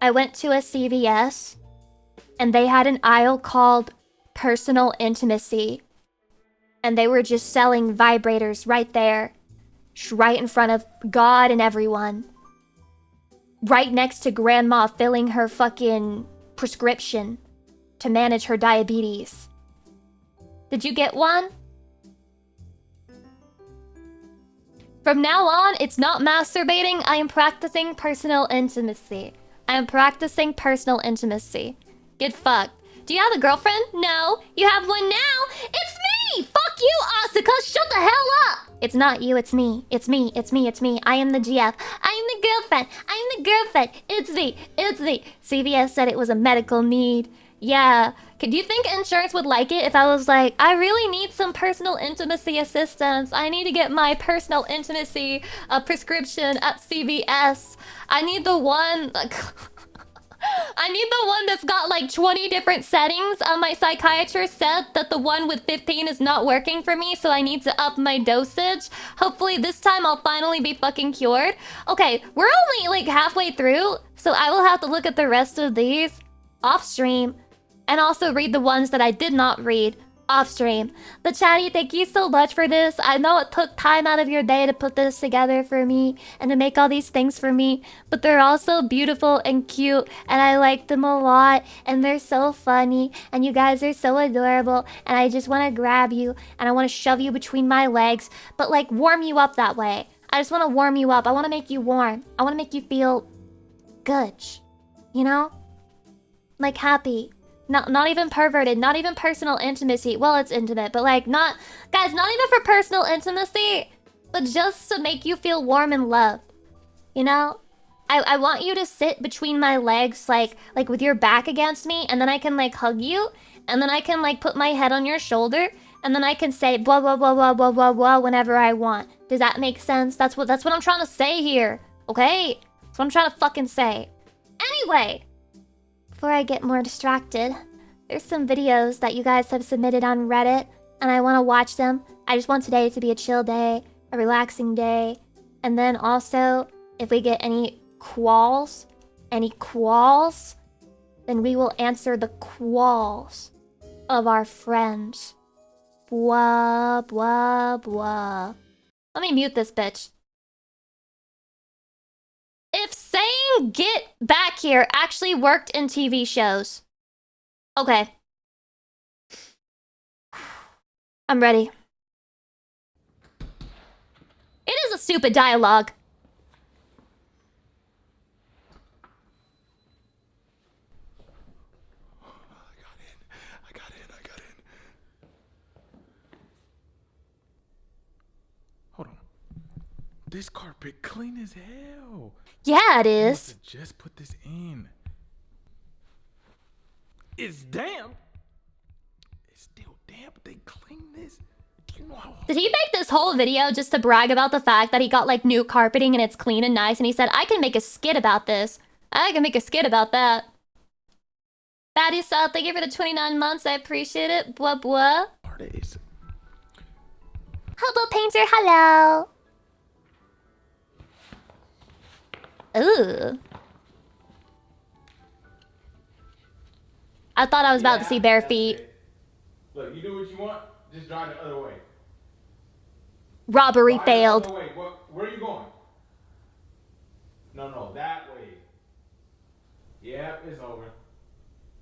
S1: I went to a CVS. And they had an aisle called Personal Intimacy. And they were just selling vibrators right there. Right in front of God and everyone. Right next to Grandma filling her fucking prescription to manage her diabetes. Did you get one? From now on, it's not masturbating. I am practicing personal intimacy. I am practicing personal intimacy. Get fucked. Do you have a girlfriend? No. You have one now? It's me! Fuck you, Asuka! Shut the hell up! It's not you, it's me. It's me, it's me, it's me. I am the GF. I am the girlfriend. I am the girlfriend. It's me. It's me. CVS said it was a medical need. Yeah. Do you think insurance would like it if I was like, I really need some personal intimacy assistance. I need to get my personal intimacy prescription at CVS. I need the one... I need the one that's got like 20 different settings. My psychiatrist said that the one with 15 is not working for me, so I need to up my dosage. Hopefully this time I'll finally be fucking cured. Okay, we're only like halfway through, so I will have to look at the rest of these off stream and also read the ones that I did not read off stream. But Chatty, thank you so much for this. I know it took time out of your day to put this together for me and to make all these things for me, but they're all so beautiful and cute, and I like them a lot, and they're so funny, and you guys are so adorable, and I just want to grab you, and I want to shove you between my legs, but like warm you up that way. I just want to warm you up. I want to make you warm. I want to make you feel good, you know? Like happy. Not even perverted, not even personal intimacy. Well, it's intimate, but like not... Guys, not even for personal intimacy, but just to make you feel warm and loved. You know? I want you to sit between my legs, like with your back against me, and then I can like hug you, and then I can like put my head on your shoulder, and then I can say blah blah blah blah blah blah blah whenever I want. Does that make sense? That's what I'm trying to say here. Okay? That's what I'm trying to fucking say. Anyway, before I get more distracted, there's some videos that you guys have submitted on Reddit, and I want to watch them. I just want today to be a chill day, a relaxing day, and then also, if we get any qualls, then we will answer the qualls of our friends. Blah, blah, blah. Let me mute this bitch. If saying "get back here" actually worked in TV shows. Okay. I'm ready. It is a stupid dialogue.
S2: I got in. Hold on. This carpet clean as hell.
S1: Yeah, it
S2: I
S1: is.
S2: must have just put this in. It's damp. It's still damp, but they clean this. Do you know how...
S1: Did he make this whole video just to brag about the fact that he got like new carpeting and it's clean and nice, and he said, I can make a skit about this. I can make a skit about that. Batty South, thank you for the 29 months. I appreciate it. Blah, blah. Hobo Painter, hello. Ooh. I thought I was about to see bare feet.
S2: Look, you do what you want. Just drive the other way.
S1: Robbery failed.
S2: The other way. Where are you going? No, that way. Yep, it's over.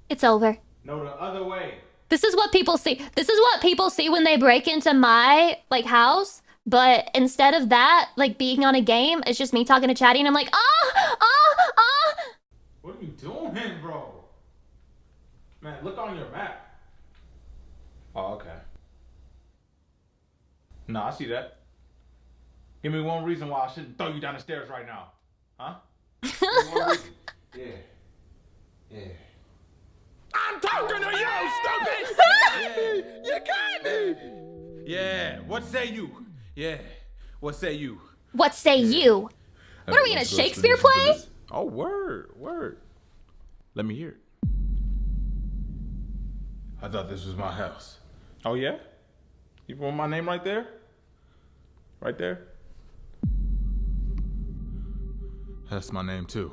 S1: It's over.
S2: No, the other way.
S1: This is what people see. This is what people see when they break into my like house. But instead of that, like being on a game, it's just me talking to Chatty, and I'm like,
S2: What are you doing, bro? Man, look on your map. Oh, okay. No, I see that. Give me one reason why I shouldn't throw you down the stairs right now. Huh? One reason. Yeah. I'm talking to you, stupid! You got me! Yeah, what say you? Yeah, what say you?
S1: What say you? What are we in a Shakespeare play?
S2: Oh, word. Let me hear it. I thought this was my house. Oh, yeah? You want my name right there? Right there? That's my name, too.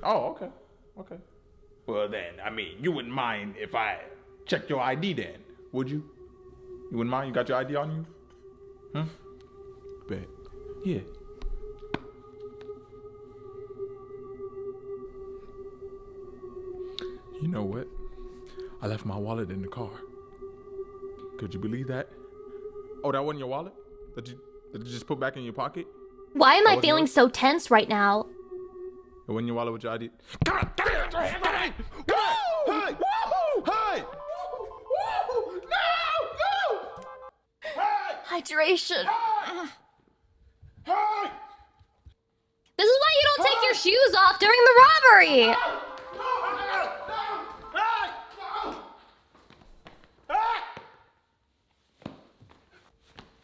S2: Oh, okay. Well, then, I mean, you wouldn't mind if I checked your ID then, would you? You wouldn't mind? You got your ID on you? Bet. Yeah. You know what? I left my wallet in the car. Could you believe that? Oh, that wasn't your wallet? That you just put back in your pocket?
S1: Why am I feeling so tense right now?
S2: It wasn't your wallet with your ID? Come on! Hey! Hey! No! Hey!
S1: Hydration.
S2: Hey!
S1: This is why you don't take your shoes off during the robbery.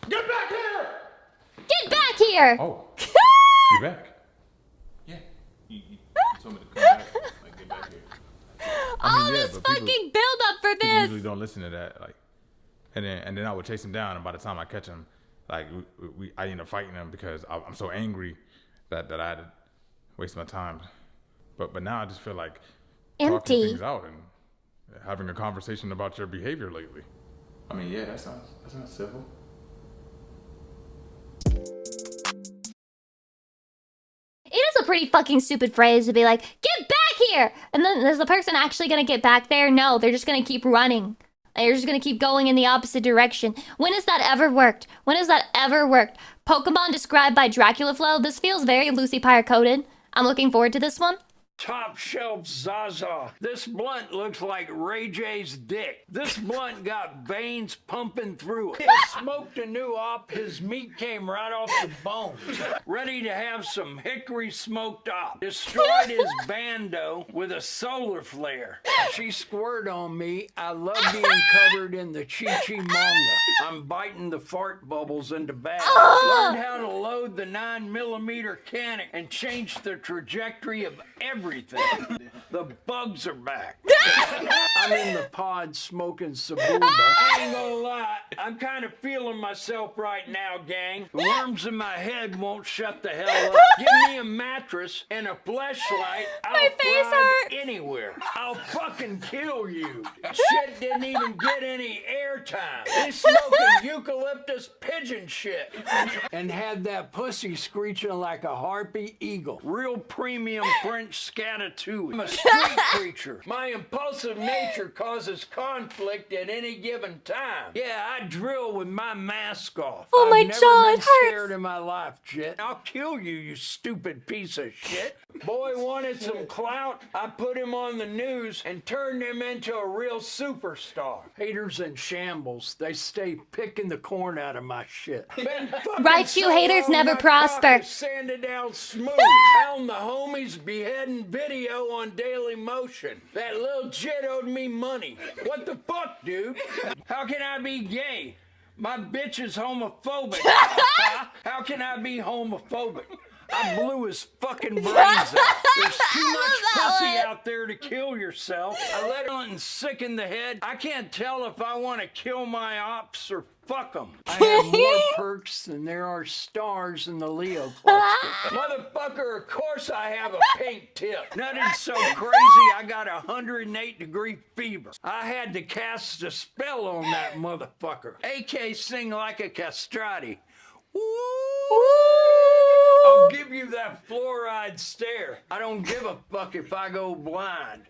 S2: Get back here!
S1: Get back here.
S2: Oh, you back? Yeah. You told me to come back. Like, get back here.
S1: All this fucking build up for
S2: People
S1: this.
S2: usually don't listen to that. Like, and then I would chase him down, and by the time I catch him, like I end up fighting him because I'm so angry that I had to waste my time. But now I just feel like talking
S1: Empty.
S2: things out and having a conversation about your behavior lately. I mean, yeah, that sounds civil.
S1: It is a pretty fucking stupid phrase to be like, get back here! And then is the person actually gonna get back there? No, they're just gonna keep running. They're just gonna keep going in the opposite direction. When has that ever worked? When has that ever worked? Pokemon described by Dracula Flow? This feels very Lucy Pyre coded. I'm looking forward to this one.
S3: Top shelf Zaza. This blunt looks like Ray J's dick. This blunt got veins pumping through it. Smoked a new op, his meat came right off the bones. Ready to have some hickory smoked op. Destroyed his bando with a solar flare. She squirted on me. I love being covered in the chi-chi manga. I'm biting the fart bubbles into bags. Learned how to load the 9mm cannon and change the trajectory of everything. The bugs are back. I'm in the pod smoking Sabuba. I ain't gonna lie, I'm kind of feeling myself right now, gang. The worms in my head won't shut the hell up. Give me a mattress and a fleshlight.
S1: My face hurts.
S3: Anywhere. I'll fucking kill you. Shit didn't even get any airtime. They smoking eucalyptus pigeon shit. And had that pussy screeching like a harpy eagle. Real premium French scatatouille. I'm a street creature. My impulsive nature causes conflict at any given time. Yeah, I drill with my mask off.
S1: Oh, my
S3: I've never
S1: jaw,
S3: been
S1: it hurts.
S3: scared in my life, Jet. I'll kill you, you stupid piece of shit. Boy wanted some clout. I put him on the news and turned him into a real superstar. Haters in shambles. They stay picking the corn out of my shit.
S1: Right, you haters never prosper.
S3: Sanded down smooth. Found the homies beheading video on Daily Motion. That little jit owed me money. What the fuck, dude? How can I be gay? My bitch is homophobic. How can I be homophobic? I blew his fucking brains out. There's too much pussy out there to kill yourself. I let her sick in the head. I can't tell if I want to kill my ops or fuck them. I have more perks than there are stars in the Leo cluster. Motherfucker, of course I have a pink tip. Nothing so crazy, I got 108-degree fever. I had to cast a spell on that motherfucker. AK sing like a castrati. Woo! I'll give you that fluoride stare. I don't give a fuck if I go blind.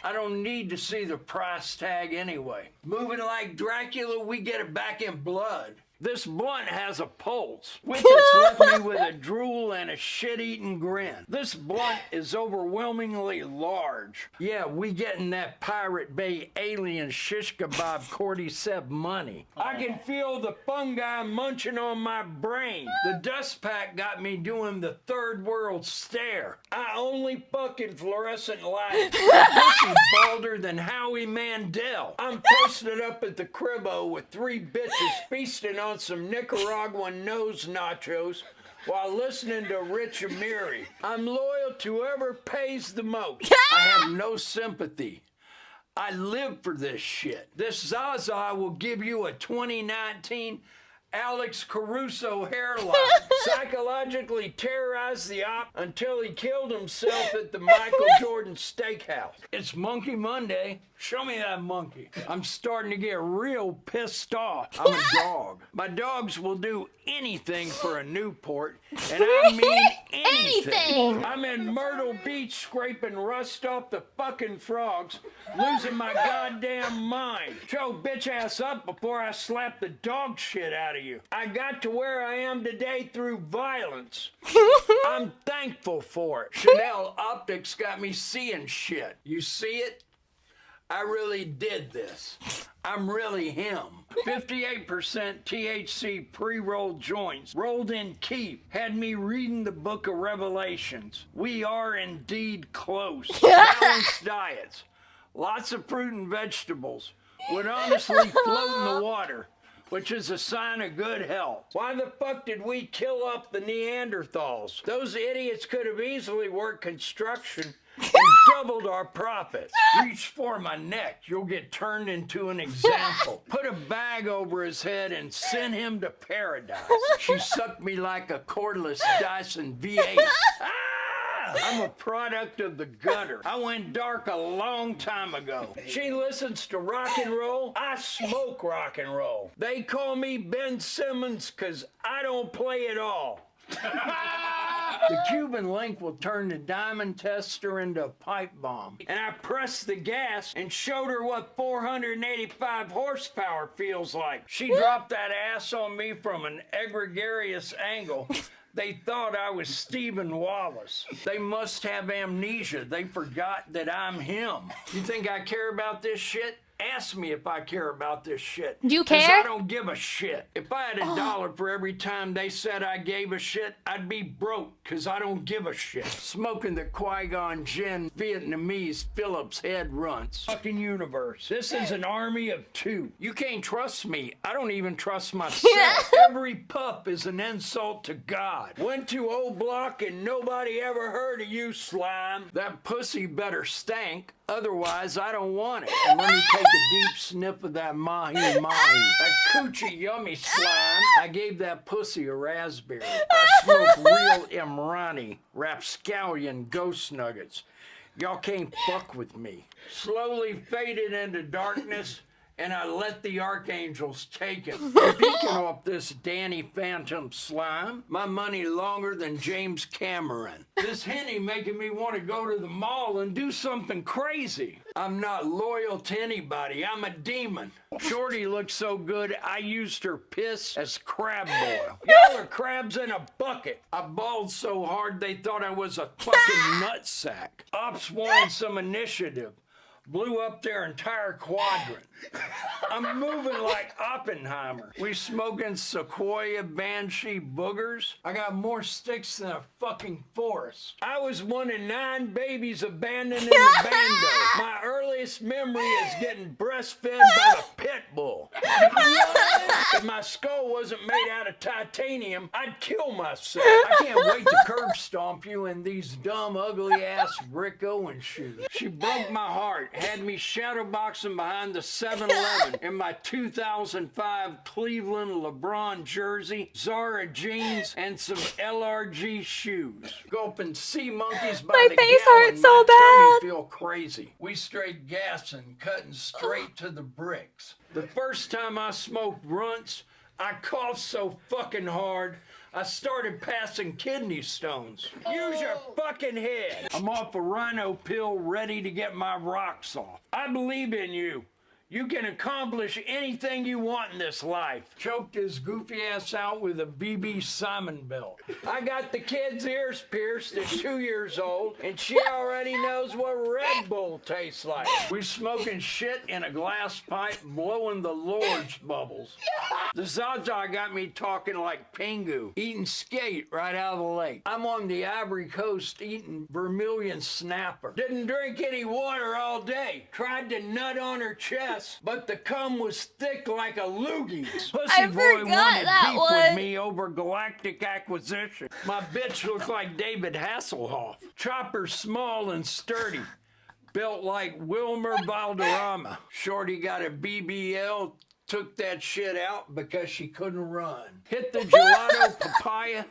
S3: I don't need to see the price tag anyway. Moving like Dracula, we get it back in blood. This blunt has a pulse, which has left me with a drool and a shit-eating grin. This blunt is overwhelmingly large. Yeah, we getting that Pirate Bay alien shish kebab cordyceps money. I can feel the fungi munching on my brain. The dust pack got me doing the third world stare. I only fucking fluorescent light. This is balder than Howie Mandel. I'm posted up at the cribbo with 3 bitches feasting on some Nicaraguan nose nachos while listening to Rich Amiri. I'm loyal to whoever pays the most. I have no sympathy. I live for this shit. This Zaza will give you a 2019 Alex Caruso hairline. Psychologically terrorized the op until he killed himself at the Michael Jordan Steakhouse. It's Monkey Monday. Show me that monkey. I'm starting to get real pissed off. I'm a dog. My dogs will do anything for a Newport, and I mean anything. I'm in Myrtle Beach scraping rust off the fucking frogs, losing my goddamn mind. Show bitch ass up before I slap the dog shit out of you. I got to where I am today through violence. I'm thankful for it. Chanel Optics got me seeing shit. You see it? I really did this. I'm really him. 58% THC pre-rolled joints, rolled in keef, had me reading the book of Revelations. We are indeed close. Balanced diets, lots of fruit and vegetables, would honestly float in the water, which is a sign of good health. Why the fuck did we kill up the Neanderthals? Those idiots could have easily worked construction and doubled our profits. Reach for my neck, you'll get turned into an example. Put a bag over his head and send him to paradise. She sucked me like a cordless Dyson V8. I'm a product of the gutter. I went dark a long time ago. She listens to rock and roll. I smoke rock and roll. They call me Ben Simmons because I don't play at all. The Cuban link will turn the diamond tester into a pipe bomb. And I pressed the gas and showed her what 485 horsepower feels like. She dropped that ass on me from an egregious angle. They thought I was Stephen Wallace. They must have amnesia. They forgot that I'm him. You think I care about this shit? Ask me if I care about this shit.
S1: You
S3: 'Cause
S1: care?
S3: I don't give a shit. If I had $1 for every time they said I gave a shit, I'd be broke, 'cause I don't give a shit. Smoking the Qui-Gon Jinn Vietnamese Phillips head runts. Fucking universe. This is an army of two. You can't trust me. I don't even trust myself. Every pup is an insult to God. Went to old block and nobody ever heard of you, slime. That pussy better stank. Otherwise, I don't want it. And let me take a deep sniff of that mahi-mahi. That coochie yummy slime. I gave that pussy a raspberry. I smoke real Imrani, rapscallion ghost nuggets. Y'all can't fuck with me. Slowly faded into darkness, and I let the archangels take him. Speaking of this Danny Phantom slime, my money longer than James Cameron. This Henny making me want to go to the mall and do something crazy. I'm not loyal to anybody. I'm a demon. Shorty looked so good, I used her piss as crab boil. Y'all are crabs in a bucket. I bawled so hard they thought I was a fucking nutsack. Ops wanted some initiative. Blew up their entire quadrant. I'm moving like Oppenheimer. We smoking Sequoia Banshee boogers. I got more sticks than a fucking forest. I was one of 9 babies abandoned in the bando. My earliest memory is getting breastfed by the pit bull. If my skull wasn't made out of titanium, I'd kill myself. I can't wait to curb stomp you in these dumb, ugly-ass Rick Owens shoes. She broke my heart, had me shadowboxing behind the 7-Eleven in my 2005 Cleveland LeBron jersey, Zara jeans, and some LRG shoes. Gulping sea monkeys by
S1: My
S3: the
S1: face
S3: gallon,
S1: hurts so
S3: my
S1: bad.
S3: tummy feel crazy. We straight gassing, cutting straight to the bricks. The first time I smoked runts, I coughed so fucking hard, I started passing kidney stones. Use your fucking head. I'm off a rhino pill, ready to get my rocks off. I believe in you. You can accomplish anything you want in this life. Choked his goofy ass out with a BB Simon belt. I got the kid's ears pierced at 2 years old, and she already knows what Red Bull tastes like. We smoking shit in a glass pipe, blowing the Lord's bubbles. The Zaza got me talking like Pingu, eating skate right out of the lake. I'm on the Ivory Coast eating vermilion snapper. Didn't drink any water all day. Tried to nut on her chest, but the cum was thick like a loogie. Pussy boy wanted
S1: that
S3: beef
S1: one.
S3: with me over galactic acquisition. My bitch looked like David Hasselhoff. Chopper small and sturdy. Built like Wilmer Valderrama. Shorty got a BBL, took that shit out because she couldn't run. Hit the gelato papaya,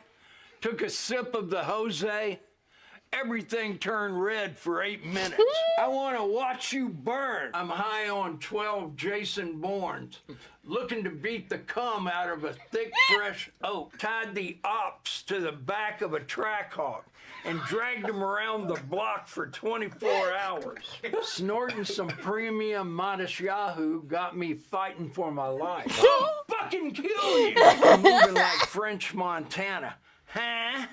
S3: took a sip of the Jose. Everything turned red for 8 minutes. I want to watch you burn. I'm high on 12 Jason Bournes, looking to beat the cum out of a thick, fresh oak. Tied the ops to the back of a Trackhawk and dragged him around the block for 24 hours. Snorting some premium Modest Yahoo got me fighting for my life. I'll fucking kill you. I'm moving like French Montana. Huh?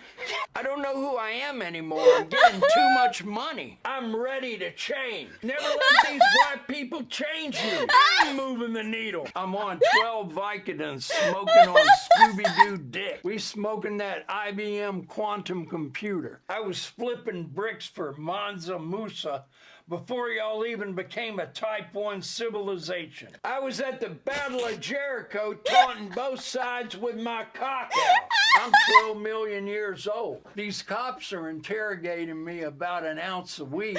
S3: I don't know who I am anymore. I'm getting too much money. I'm ready to change. Never let these white people change you. I'm moving the needle. I'm on 12 Vicodins smoking on Scooby-Doo dick. We smoking that IBM quantum computer. I was flipping bricks for Mansa Musa before y'all even became a Type 1 civilization. I was at the Battle of Jericho taunting both sides with my cock out. I'm 12 million years old. These cops are interrogating me about an ounce of weed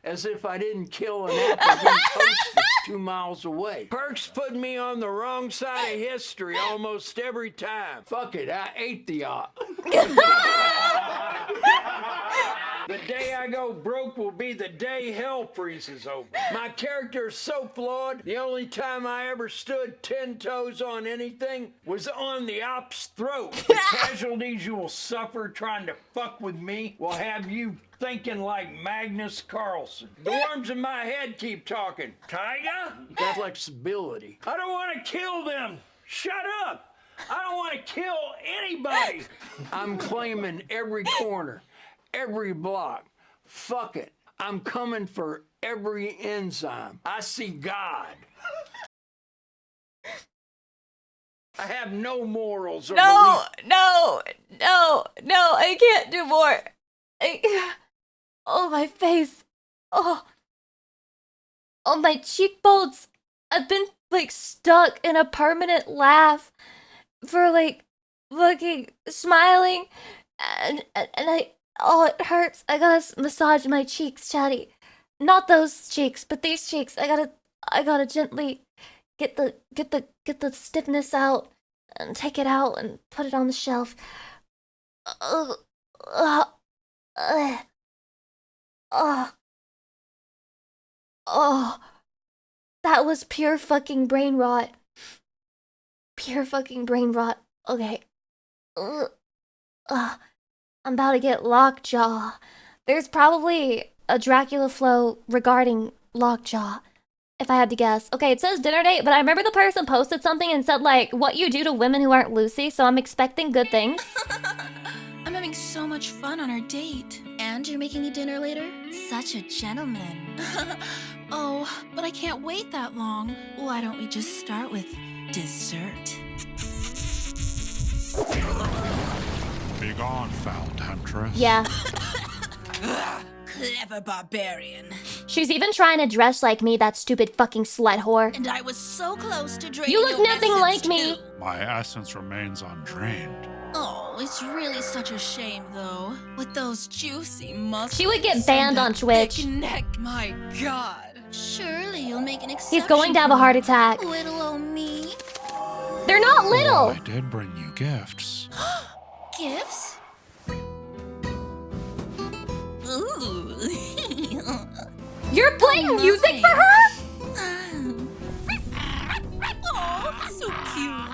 S3: as if I didn't kill an Applebee's hostess 2 miles away. Perks put me on the wrong side of history almost every time. Fuck it, I ate the op. The day I go broke will be the day hell freezes over. My character is so flawed, the only time I ever stood 10 toes on anything was on the op's throat. The casualties you will suffer trying to fuck with me will have you thinking like Magnus Carlsen. The worms in my head keep talking. Tiger? That flexibility. I don't want to kill them. Shut up. I don't want to kill anybody. I'm claiming every corner. Every block. Fuck it. I'm coming for every enzyme. I see God. I have no morals or
S1: No,
S3: belief.
S1: no, I can't do more. Oh, my face. Oh, my cheekbones. I've been, like, stuck in a permanent laugh for, like, fucking smiling. And oh, it hurts. I gotta massage my cheeks, Chatty. Not those cheeks, but these cheeks. I gotta gently get the stiffness out and take it out and put it on the shelf. Oh, that was pure fucking brain rot. Pure fucking brain rot. Okay. I'm about to get lockjaw. There's probably a Dracula flow regarding lockjaw, if I had to guess. Okay, it says dinner date, but I remember the person posted something and said, like, what you do to women who aren't Lucy, so I'm expecting good things.
S4: I'm having so much fun on our date. And you're making me dinner later? Such a gentleman. Oh, but I can't wait that long. Why don't we just start with dessert?
S5: Begone, foul temptress.
S1: Yeah.
S4: Clever barbarian.
S1: She's even trying to dress like me, that stupid fucking slut whore.
S4: And I was so close to draining
S1: You look
S4: your
S1: nothing
S4: essence,
S1: like me.
S4: too.
S5: My essence remains undrained.
S4: Oh, it's really such a shame, though. With those juicy muscles.
S1: She would get banned on Twitch.
S4: Thick neck, my God. Surely you'll make an exception.
S1: He's going to have a heart attack.
S4: Little old me.
S1: They're not little.
S5: I did bring you gifts.
S4: Gifts? Ooh.
S1: You're playing music for her?
S4: Oh, so cute.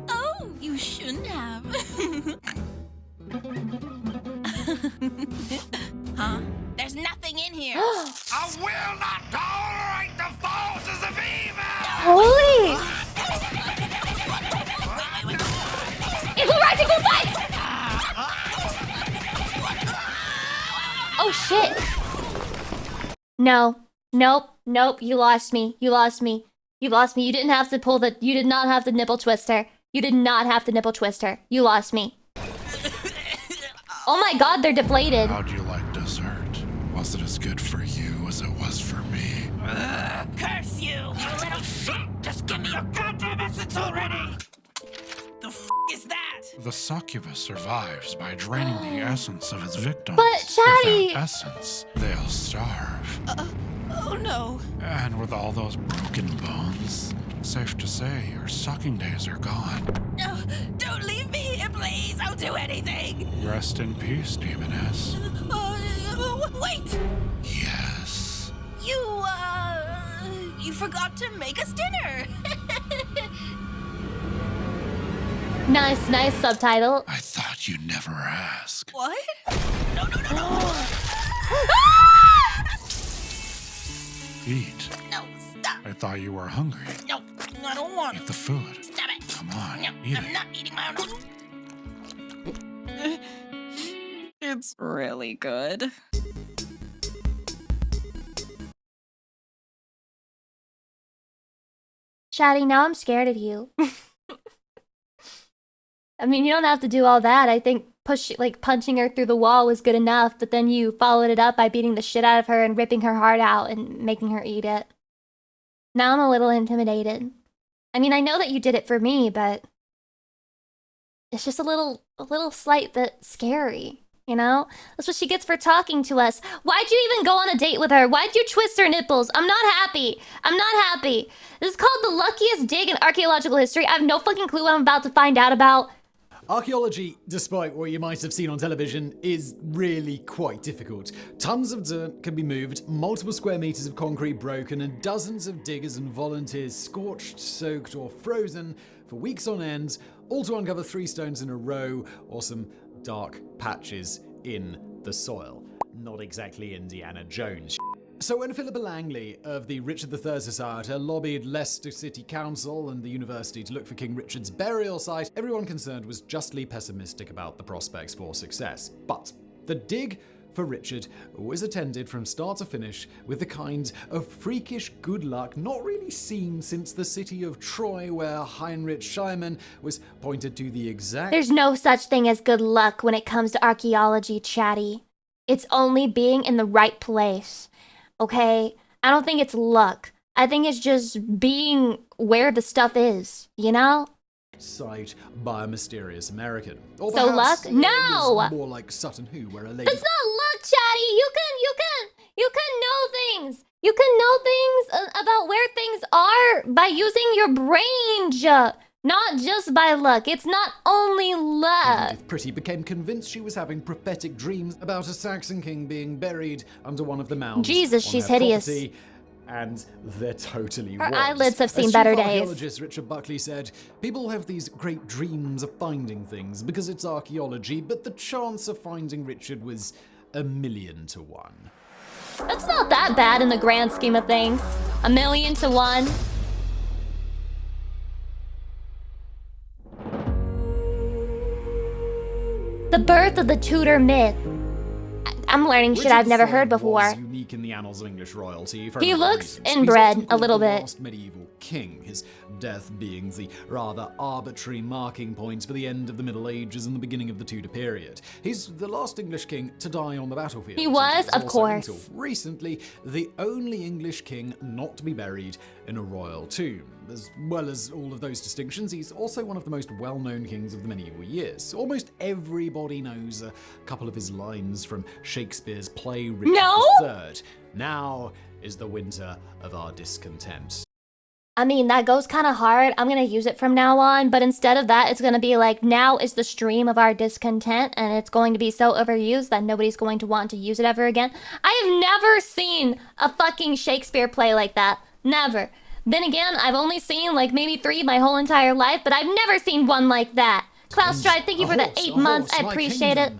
S4: Oh, you shouldn't have. Huh? There's nothing in here.
S3: I will not tolerate the forces of evil!
S1: Holy! Equal rights, equal fights! Oh shit! No. Nope. You lost me. You didn't have to pull the. You did not have the nipple twister. You lost me. Oh my god, they're deflated.
S5: How'd you like dessert? Was it as good for you as it was for me?
S3: Curse you! You little shit! Just give me your goddamn essence already! The f is that?
S5: The succubus survives by draining the essence of its victims.
S1: But, Chatty-
S5: Without essence, they'll starve.
S4: Oh no.
S5: And with all those broken bones, safe to say your sucking days are gone.
S4: No, don't leave me here, please. I'll do anything.
S5: Rest in peace, demoness.
S4: Wait.
S5: Yes.
S4: You forgot to make us dinner.
S1: Nice subtitle.
S5: I thought you'd never ask.
S4: What? No.
S5: Eat.
S4: No, stop.
S5: I thought you were hungry.
S4: No, I don't want
S5: Eat
S4: to.
S5: the food.
S4: Stop it.
S5: Come on,
S4: No,
S5: eat
S4: I'm
S5: it.
S4: not eating my own.
S6: smells really good.
S1: Chatty, now I'm scared of you. I mean, you don't have to do all that. I think punching her through the wall was good enough, but then you followed it up by beating the shit out of her and ripping her heart out and making her eat it. Now I'm a little intimidated. I mean, I know that you did it for me, but it's just a little slight bit scary, you know? That's what she gets for talking to us. Why'd you even go on a date with her? Why'd you twist her nipples? I'm not happy. I'm not happy. This is called the luckiest dig in archaeological history. I have no fucking clue what I'm about to find out about.
S7: Archaeology, despite what you might have seen on television, is really quite difficult. Tons of dirt can be moved, multiple square meters of concrete broken, and dozens of diggers and volunteers scorched, soaked, or frozen for weeks on end, all to uncover 3 stones in a row or some dark patches in the soil. Not exactly Indiana Jones. So when Philippa Langley of the Richard III Society lobbied Leicester City Council and the university to look for King Richard's burial site, everyone concerned was justly pessimistic about the prospects for success. But the dig for Richard was attended from start to finish with the kind of freakish good luck not really seen since the city of Troy, where Heinrich Schliemann was pointed to the exact...
S1: There's no such thing as good luck when it comes to archaeology, Chatty. It's only being in the right place. Okay? I don't think it's luck. I think it's just being where the stuff is, you know?
S7: Site by a mysterious American. Or
S1: So
S7: perhaps
S1: luck? No!
S7: it was more like Sutton Hoo, where a lady...
S1: That's not luck, Chatty! You can know things! You can know things about where things are by using your brain, not just by luck. It's not only luck.
S7: Edith Pretty became convinced she was having prophetic dreams about a Saxon king being buried under one of the mounds.
S1: Jesus,
S7: on
S1: she's
S7: her
S1: hideous.
S7: property, and there totally
S1: Her
S7: was.
S1: eyelids have seen
S7: As
S1: better
S7: chief
S1: days.
S7: archaeologist Richard Buckley said, people have these great dreams of finding things because it's archaeology, but the chance of finding Richard was 1,000,000 to 1.
S1: That's not that bad in the grand scheme of things. 1,000,000 to 1. The birth of the Tudor myth. I'm learning shit I've never heard before.
S7: Was unique in the annals of English royalty for
S1: He
S7: a number of
S1: looks
S7: reasons.
S1: inbred
S7: He's often
S1: a
S7: called
S1: little
S7: the
S1: bit.
S7: last medieval king, his death being the rather arbitrary marking point for the end of the Middle Ages and the beginning of the Tudor period. He's the last English king to die on the battlefield.
S1: He was,
S7: and
S1: of
S7: also,
S1: course.
S7: until recently, the only English king not to be buried in a royal tomb. As well as all of those distinctions, he's also one of the most well-known kings of the medieval years. Almost everybody knows a couple of his lines from Shakespeare's play Richard III. Now is the winter of our discontent.
S1: I mean, that goes kind of hard. I'm going to use it from now on, but instead of that, it's going to be like, now is the stream of our discontent, and it's going to be so overused that nobody's going to want to use it ever again. I have never seen a fucking Shakespeare play like that. Never. Then again, I've only seen like maybe 3 my whole entire life, but I've never seen one like that. Klaus Stride, thank you for the 8 months. I appreciate it.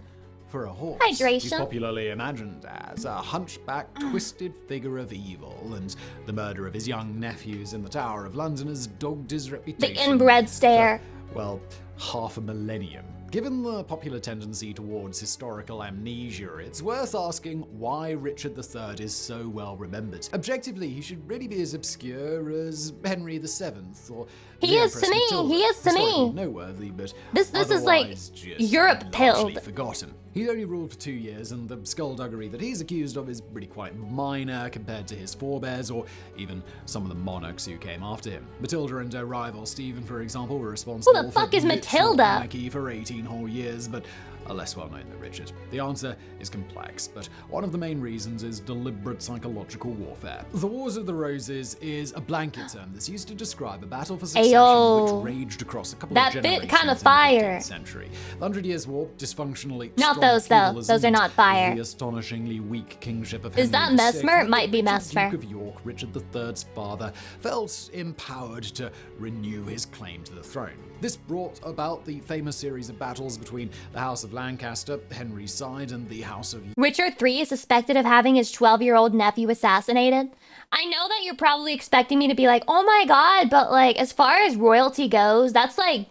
S7: For a horse.
S1: Hydration.
S7: He's popularly imagined as a hunchback, twisted figure of evil, and the murder of his young nephews in the Tower of London has dogged his reputation.
S1: The inbred stare.
S7: For, well, half a millennium. Given the popular tendency towards historical amnesia, it's worth asking why Richard III is so well remembered. Objectively, he should really be as obscure as Henry VII or
S1: He is to me. He is to me.
S7: Noteworthy, but
S1: This is like
S7: otherwise just
S1: Europe
S7: largely
S1: pilled.
S7: forgotten. He only ruled for 2 years, and the skullduggery that he's accused of is really quite minor compared to his forebears or even some of the monarchs who came after him. Matilda and her rival Stephen, for example, were responsible
S1: Who the fuck
S7: for
S1: is
S7: literal
S1: Matilda?
S7: anarchy for 18 whole years, but are less well known than Richard. The answer is complex, but one of the main reasons is deliberate psychological warfare. The Wars of the Roses is a blanket term that's used to describe a battle for succession
S1: Ayo.
S7: which raged across a couple
S1: That
S7: of
S1: bit
S7: generations
S1: kinda
S7: in the
S1: fire.
S7: 15th century. The 100 Years' War, dysfunctionally
S1: Not
S7: strong
S1: those, though.
S7: feudalism,
S1: Those are not fire.
S7: The astonishingly weak kingship of
S1: Is
S7: Henry
S1: that
S7: VI,
S1: Mesmer?
S7: and
S1: Might be
S7: the
S1: Mesmer.
S7: Duke of York, Richard III's father, felt empowered to renew his claim to the throne. This brought about the famous series of battles between the House of Lancaster, Henry's side, and the House of
S1: Richard III is suspected of having his 12-year-old nephew assassinated. I know that you're probably expecting me to be like, oh my god, but like, as far as royalty goes, that's like,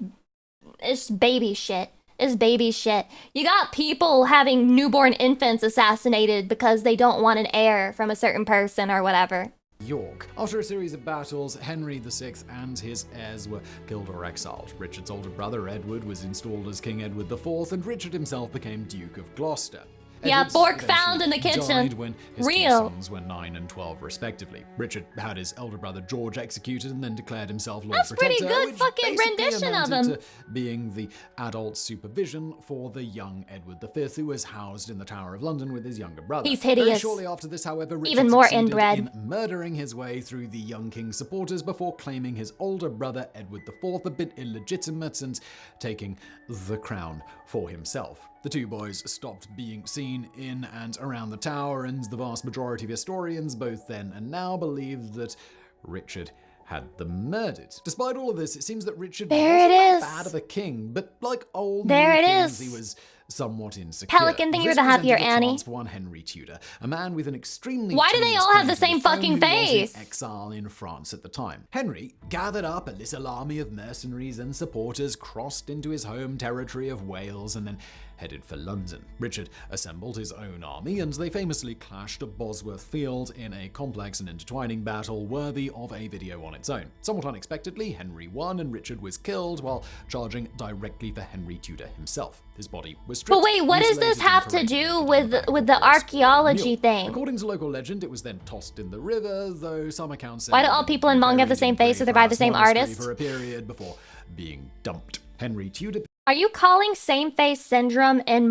S1: it's baby shit. is baby shit. You got people having newborn infants assassinated because they don't want an heir from a certain person or whatever.
S7: York. After a series of battles, Henry VI and his heirs were killed or exiled. Richard's older brother, Edward, was installed as King Edward IV, and Richard himself became Duke of Gloucester.
S1: Yeah,
S7: Edward
S1: fork
S7: eventually
S1: found in the kitchen.
S7: died when his
S1: Real.
S7: two sons were 9 and 12 respectively. Richard had his elder brother George executed and then declared himself Lord
S1: That's pretty
S7: Protector,
S1: good
S7: which
S1: fucking
S7: basically
S1: rendition of
S7: amounted
S1: him.
S7: to being the adult supervision for the young Edward V, who was housed in the Tower of London with his younger brother.
S1: He's
S7: Very
S1: hideous.
S7: shortly after this, however, Richard
S1: Even more
S7: succeeded
S1: inbred.
S7: in murdering his way through the young king's supporters before claiming his older brother Edward IV a bit illegitimate and taking the crown for himself. The two boys stopped being seen in and around the tower, and the vast majority of historians, both then and now, believe that Richard had them murdered. Despite all of this, it seems that Richard
S1: There
S7: wasn't
S1: it
S7: that
S1: is.
S7: bad of a king, but like all
S1: There
S7: new
S1: it
S7: kings,
S1: is.
S7: he was somewhat insecure.
S1: Pelican thing, you're
S7: This
S1: the happier
S7: presented a
S1: Annie.
S7: chance for one Henry Tudor, a man with an extremely
S1: Why do they
S7: tenuous
S1: all have
S7: claim
S1: the
S7: to
S1: same
S7: throne
S1: fucking
S7: who was in
S1: face?
S7: exile in France at the time. Henry gathered up a little army of mercenaries and supporters, crossed into his home territory of Wales, and then headed for London. Richard assembled his own army, and they famously clashed at Bosworth Field in a complex and intertwining battle worthy of a video on its own. Somewhat unexpectedly, Henry won, and Richard was killed while charging directly for Henry Tudor himself. His body was stripped.
S1: But wait, what does this
S7: mutilated, and
S1: have to
S7: paraded
S1: do
S7: naked on
S1: with
S7: back of
S1: the
S7: a horse
S1: archaeology
S7: mule.
S1: thing?
S7: According to local legend, it was then tossed in the river, though some accounts say
S1: Why do
S7: that
S1: all
S7: it
S1: people
S7: had
S1: in
S7: been
S1: manga have the
S7: buried
S1: same
S7: in
S1: face, or they're by the
S7: Greyfriars
S1: same
S7: Monastery
S1: artist?
S7: for a period before being dumped. Henry Tudor
S1: Are you calling same face syndrome in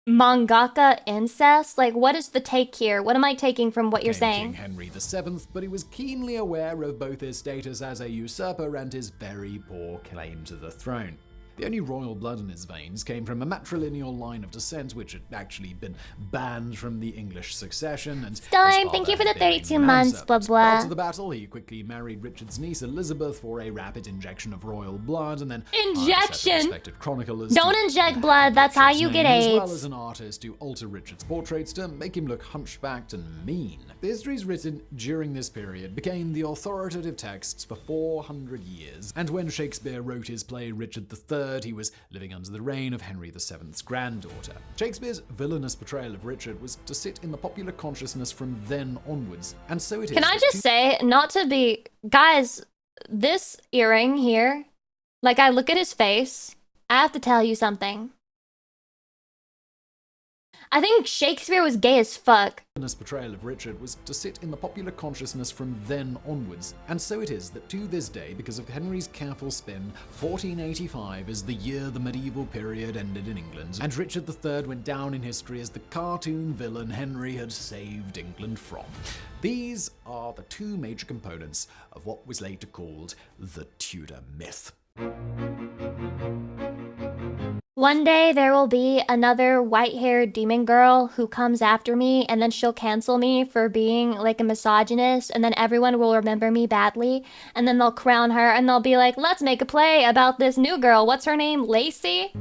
S1: mangaka incest? Like, what is the take here? What am I taking from what you're
S7: became
S1: saying?
S7: King Henry VII, but he was keenly aware of both his status as a usurper and his very poor claim to the throne. The only royal blood in his veins came from a matrilineal line of descent which had actually been banned from the English succession. And
S1: Stein, thank you for the 32 months, blah, blah.
S7: After the battle, he quickly married Richard's niece Elizabeth for a rapid injection of royal blood, and then
S1: Injection?
S7: respected chroniclers
S1: Don't
S7: to
S1: inject blood, that's how you get
S7: name, as well
S1: AIDS.
S7: as an artist to alter Richard's portraits to make him look hunchbacked and mean. The histories written during this period became the authoritative texts for 400 years, and when Shakespeare wrote his play Richard III, he was living under the reign of Henry VII's granddaughter. Shakespeare's villainous portrayal of Richard was to sit in the popular consciousness from then onwards, and so it is.
S1: Can I
S7: that
S1: just say, not to be... Guys, this earring here, like, I look at his face, I have to tell you something. I think Shakespeare was gay as fuck.
S7: villainous portrayal of Richard was to sit in the popular consciousness from then onwards, and so it is that to this day, because of Henry's careful spin, 1485 is the year the medieval period ended in England, and Richard III went down in history as the cartoon villain Henry had saved England from. These are the two major components of what was later called the Tudor myth.
S1: One day there will be another white-haired demon girl who comes after me, and then she'll cancel me for being like a misogynist, and then everyone will remember me badly, and then they'll crown her and they'll be like, let's make a play about this new girl. What's her name? Lacey?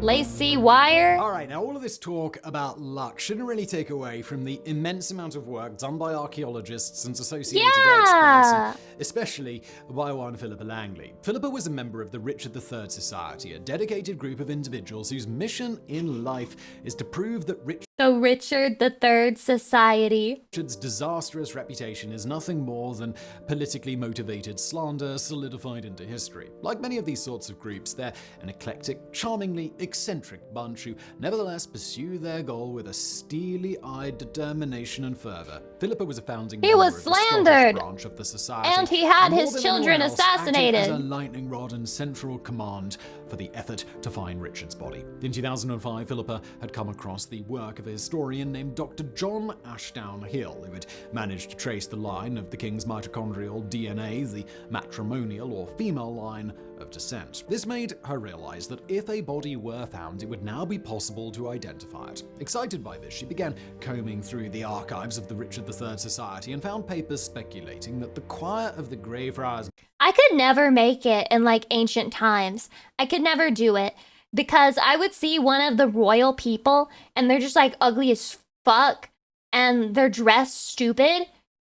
S1: Lacey Wire?
S7: Alright, now all of this talk about luck shouldn't really take away from the immense amount of work done by archaeologists and associated
S1: Yeah!
S7: experts, and especially by one Philippa Langley. Philippa was a member of the Richard III Society, a dedicated group of individuals whose mission in life is to prove that
S1: The Richard III Society.
S7: Richard's disastrous reputation is nothing more than politically motivated slander solidified into history. Like many of these sorts of groups, they're an eclectic, charmingly eccentric bunch who nevertheless pursue their goal with a steely-eyed determination and fervor. Philippa was a founding
S1: He
S7: member
S1: was
S7: of the Scottish
S1: slandered.
S7: branch of the society,
S1: And he had
S7: more
S1: his
S7: than
S1: children
S7: anyone else,
S1: assassinated.
S7: acted as a lightning rod and central command for the effort to find Richard's body. In 2005, Philippa had come across the work of a historian named Dr. John Ashdown Hill, who had managed to trace the line of the king's mitochondrial DNA, the matrimonial or female line of descent. This made her realize that if a body were found, it would now be possible to identify it. Excited by this, she began combing through the archives of the Richard III Society and found papers speculating that the choir of the Greyfriars
S1: I could never make it in like ancient times. I could never do it because I would see one of the royal people and they're just like ugly as fuck and they're dressed stupid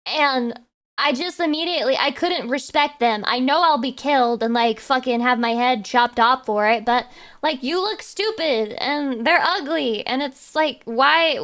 S1: and I just immediately, I couldn't respect them. I know I'll be killed and like fucking have my head chopped off for it, but like you look stupid and they're ugly and it's like, why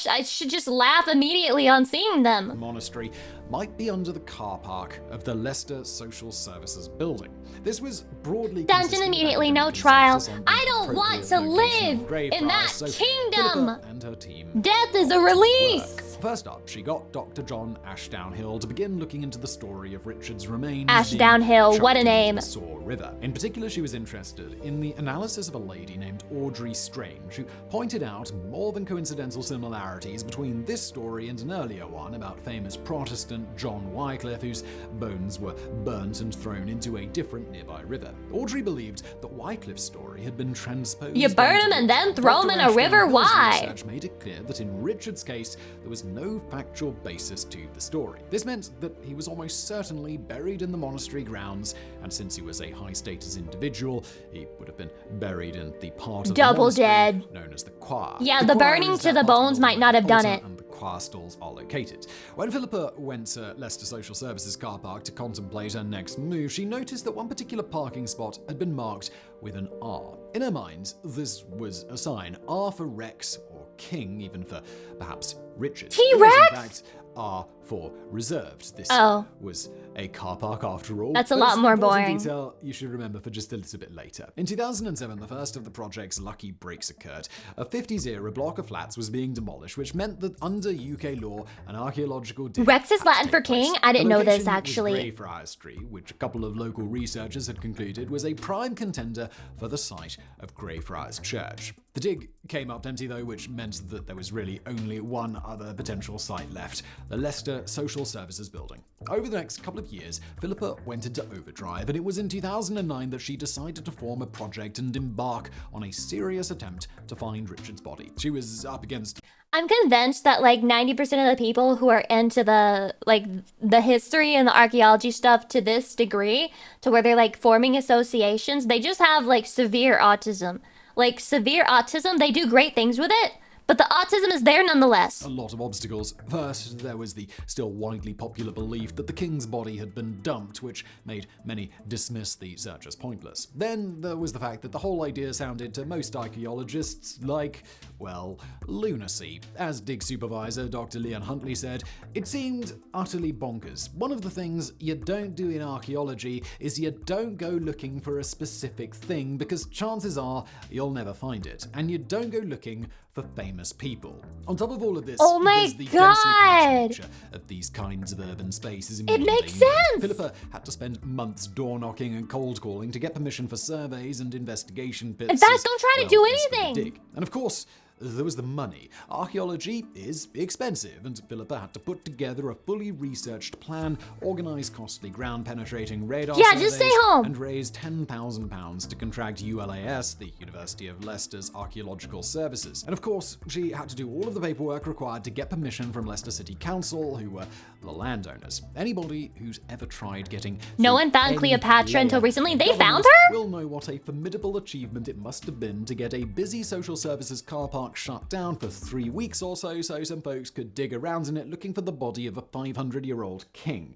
S1: I should just laugh immediately on seeing them.
S7: The monastery might be under the car park of the Leicester Social Services building. This was broadly
S1: Dungeon
S7: consistent
S1: immediately,
S7: with
S1: no
S7: consensus
S1: trial.
S7: on the
S1: I don't want to
S7: appropriate location of
S1: live
S7: Greyfriars,
S1: in that
S7: so
S1: kingdom.
S7: Philippa and her team
S1: Death is a
S7: got to
S1: release.
S7: work. First up, she got Dr. John Ashdown Hill to begin looking into the story of Richard's remains.
S1: Ashdown Hill, what a
S7: chucked into
S1: name.
S7: the Soar River. In particular, she was interested in the analysis of a lady named Audrey Strange, who pointed out more than coincidental similarities between this story and an earlier one about famous Protestant John Wycliffe, whose bones were burnt and thrown into a different nearby river. Audrey believed that Wycliffe's story had been transposed.
S1: You burn
S7: onto
S1: him and then
S7: Dr.
S1: throw him in a
S7: Ashdown
S1: river?
S7: Hill's
S1: Why?
S7: research made it clear that in Richard's case, there was no factual basis to the story. This meant that he was almost certainly buried in the monastery grounds, and since he was a high-status individual, he would have been buried in the part of
S1: Double
S7: the monastery
S1: dead.
S7: known as the choir.
S1: Yeah, the
S7: choir
S1: burning
S7: is
S1: to
S7: that
S1: the
S7: part of
S1: bones
S7: the
S1: might not have done
S7: altar
S1: it.
S7: and the choir stalls are located. When Philippa went to Leicester Social Services car park to contemplate her next move, she noticed that one particular parking spot had been marked with an R. In her mind, this was a sign. R for Rex or King, even for perhaps Richard.
S1: T-Rex?
S7: It was, in fact, R for reserved. This
S1: Oh.
S7: was a car park after all.
S1: That's a
S7: But
S1: lot
S7: it's an
S1: more
S7: important
S1: boring.
S7: detail you should remember for just a little bit later. In 2007, the first of the project's lucky breaks occurred. A 50s-era block of flats was being demolished, which meant that under UK law, an archaeological dig
S1: Rex is
S7: had to
S1: Latin
S7: take
S1: for
S7: place.
S1: king? I didn't
S7: The
S1: know this,
S7: location was
S1: actually.
S7: Greyfriars Street, which a couple of local researchers had concluded was a prime contender for the site of Greyfriars Church. The dig came up empty though, which meant that there was really only one other potential site left, the Leicester Social Services building. Over the next couple of years, Philippa went into overdrive, and it was in 2009 that she decided to form a project and embark on a serious attempt to find Richard's body. She was up against
S1: I'm convinced that like 90% of the people who are into the history and the archaeology stuff to this degree, to where they're like forming associations, they just have like severe autism. Like severe autism, they do great things with it, but the autism is there nonetheless.
S7: a lot of obstacles. First, there was the still widely popular belief that the king's body had been dumped, which made many dismiss the search as pointless. Then there was the fact that the whole idea sounded to most archaeologists like, well, lunacy. As dig supervisor Dr. Leon Huntley said, it seemed utterly bonkers. One of the things you don't do in archaeology is you don't go looking for a specific thing, because chances are you'll never find it, and you don't go looking for famous people. On top of all of this,
S1: Oh my
S7: there's the densely packed
S1: God!
S7: nature of these kinds of urban spaces.
S1: It makes
S7: immediately.
S1: sense!
S7: Philippa had to spend months door knocking and cold calling to get permission for surveys and investigation bits.
S1: In fact,
S7: as
S1: don't try to
S7: well
S1: do
S7: as for the
S1: anything.
S7: dig. And of course, there was the money. Archaeology is expensive, and Philippa had to put together a fully researched plan, organize costly ground-penetrating radar
S1: Yeah, just stay
S7: surveys,
S1: home.
S7: and raise £10,000 to contract ULAS, the University of Leicester's Archaeological Services. And of course, she had to do all of the paperwork required to get permission from Leicester City Council, who were the landowners. Anybody who's ever tried getting
S1: No
S7: through
S1: one found
S7: any
S1: Cleopatra
S7: layer
S1: until
S7: of
S1: recently. They
S7: government
S1: found her?
S7: will know what a formidable achievement it must have been to get a busy social services car park shut down for 3 weeks or so some folks could dig around in it looking for the body of a 500-year-old king.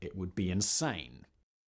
S7: It would be insane.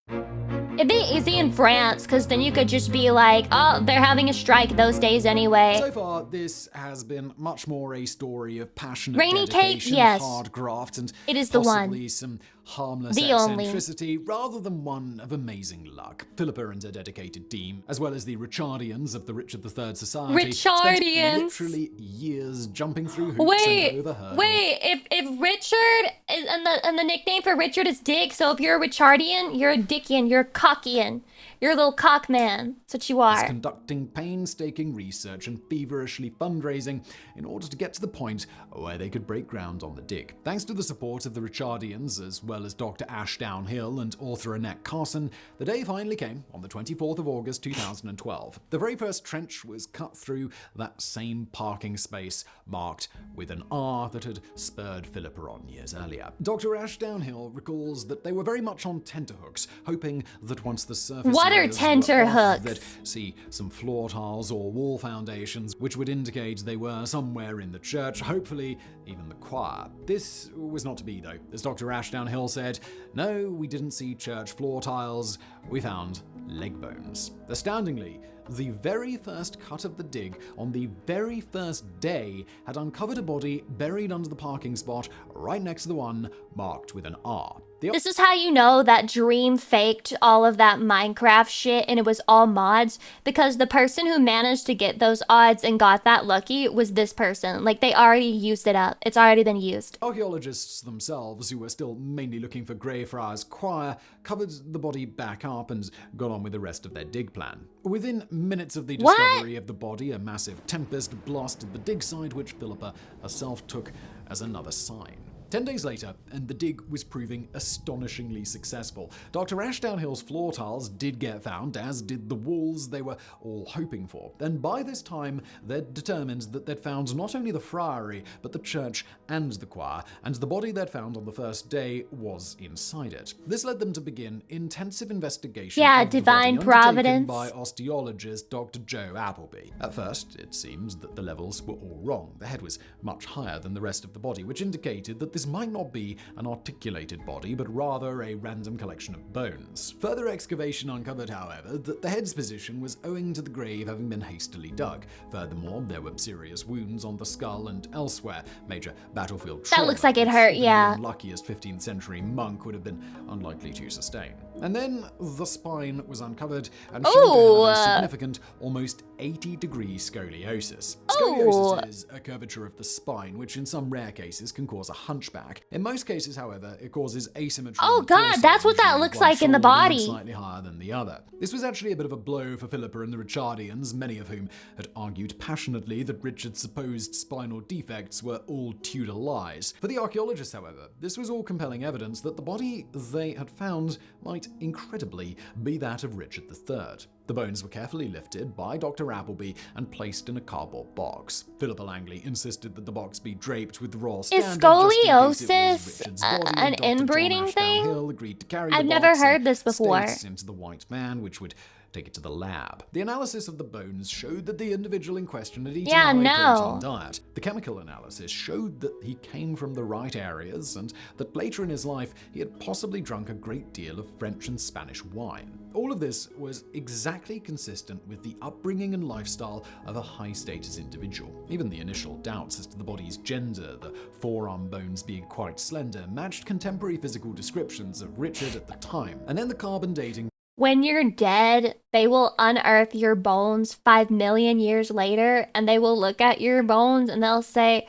S1: It'd be easy in France, because then you could just be like, oh, they're having a strike those days anyway.
S7: So far, this has been much more a story of passionate
S1: Rainy Cake,
S7: dedication,
S1: yes.
S7: hard graft, and
S1: It is the one.
S7: possibly some harmless
S1: The only.
S7: eccentricity, rather than one of amazing luck. Philippa and her dedicated team, as well as the Richardians of the Richard III Society, spent
S1: Richardians?
S7: literally years jumping through hoops and over hurdles.
S1: Wait, if Richard is, and the nickname for Richard is Dick, so if you're a Richardian, you're a Dickian, you're a Cockian. You're a little cock man. That's what you
S7: is
S1: are.
S7: conducting painstaking research and feverishly fundraising in order to get to the point where they could break ground on the dig. Thanks to the support of the Richardians, as well as Dr. Ashdown Hill and author Annette Carson, the day finally came on the 24th of August 2012. The very first trench was cut through that same parking space marked with an R that had spurred Philippa on years earlier. Dr. Ashdown Hill recalls that they were very much on tenterhooks, hoping that once the surface
S1: What are
S7: layers were
S1: tenterhooks?
S7: off, they'd see some floor tiles or wall foundations, which would indicate they were somewhere in the church, hopefully even the choir. This was not to be, though, as Dr. Ashdown Hill panel said, "No, we didn't see church floor tiles, we found leg bones." Astoundingly, the very first cut of the dig on the very first day had uncovered a body buried under the parking spot right next to the one marked with an R.
S1: This is how you know that Dream faked all of that Minecraft shit and it was all mods, because the person who managed to get those odds and got that lucky was this person. Like, they already used it up. It's already been used.
S7: Archaeologists themselves, who were still mainly looking for Greyfriars Choir, covered the body back up and got on with the rest of their dig plan. Within minutes of the discovery of the body, a massive tempest blasted the dig site, which Philippa herself took as another sign. 10 days later, and the dig was proving astonishingly successful. Dr. Ashdown-Hill's floor tiles did get found, as did the walls they were all hoping for. And by this time, they'd determined that they'd found not only the friary, but the church and the choir, and the body they'd found on the first day was inside it. This led them to begin intensive investigation of the
S1: divine
S7: body
S1: providence.
S7: by osteologist Dr. Joe Appleby. At first, it seems that the levels were all wrong. The head was much higher than the rest of the body, which indicated that this might not be an articulated body, but rather a random collection of bones. Further excavation uncovered, however, that the head's position was owing to the grave having been hastily dug. Furthermore, there were serious wounds on the skull and elsewhere, major battlefield trauma.
S1: That looks like it hurt,
S7: even
S1: yeah.
S7: the unluckiest 15th century monk would have been unlikely to sustain. And then the spine was uncovered and showed to have a significant, almost 80-degree scoliosis. Scoliosis is a curvature of the spine, which in some rare cases can cause a hunchback. In most cases, however, it causes asymmetry.
S1: Oh
S7: in the
S1: god,
S7: torso,
S1: that's what that
S7: usually
S1: looks
S7: one
S1: like in the
S7: shoulder being
S1: body.
S7: slightly higher than the other. This was actually a bit of a blow for Philippa and the Richardians, many of whom had argued passionately that Richard's supposed spinal defects were all Tudor lies. For the archaeologists, however, this was all compelling evidence that the body they had found might incredibly be that of Richard III. The bones were carefully lifted by Dr. Appleby and placed in a cardboard box. Philippa Langley insisted that the box be draped with the royal standard.
S1: Scoliosis an inbreeding thing?
S7: Agreed to carry
S1: I've
S7: the
S1: never
S7: box
S1: heard
S7: and
S1: this before.
S7: stakes into the white man, which would take it to the lab. The analysis of the bones showed that the individual in question had eaten a high-protein diet. The chemical analysis showed that he came from the right areas and that later in his life he had possibly drunk a great deal of French and Spanish wine. All of this was exactly consistent with the upbringing and lifestyle of a high-status individual. Even the initial doubts as to the body's gender, the forearm bones being quite slender, matched contemporary physical descriptions of Richard at the time. And then the carbon dating.
S1: When you're dead, they will unearth your bones 5 million years later, and they will look at your bones and they'll say,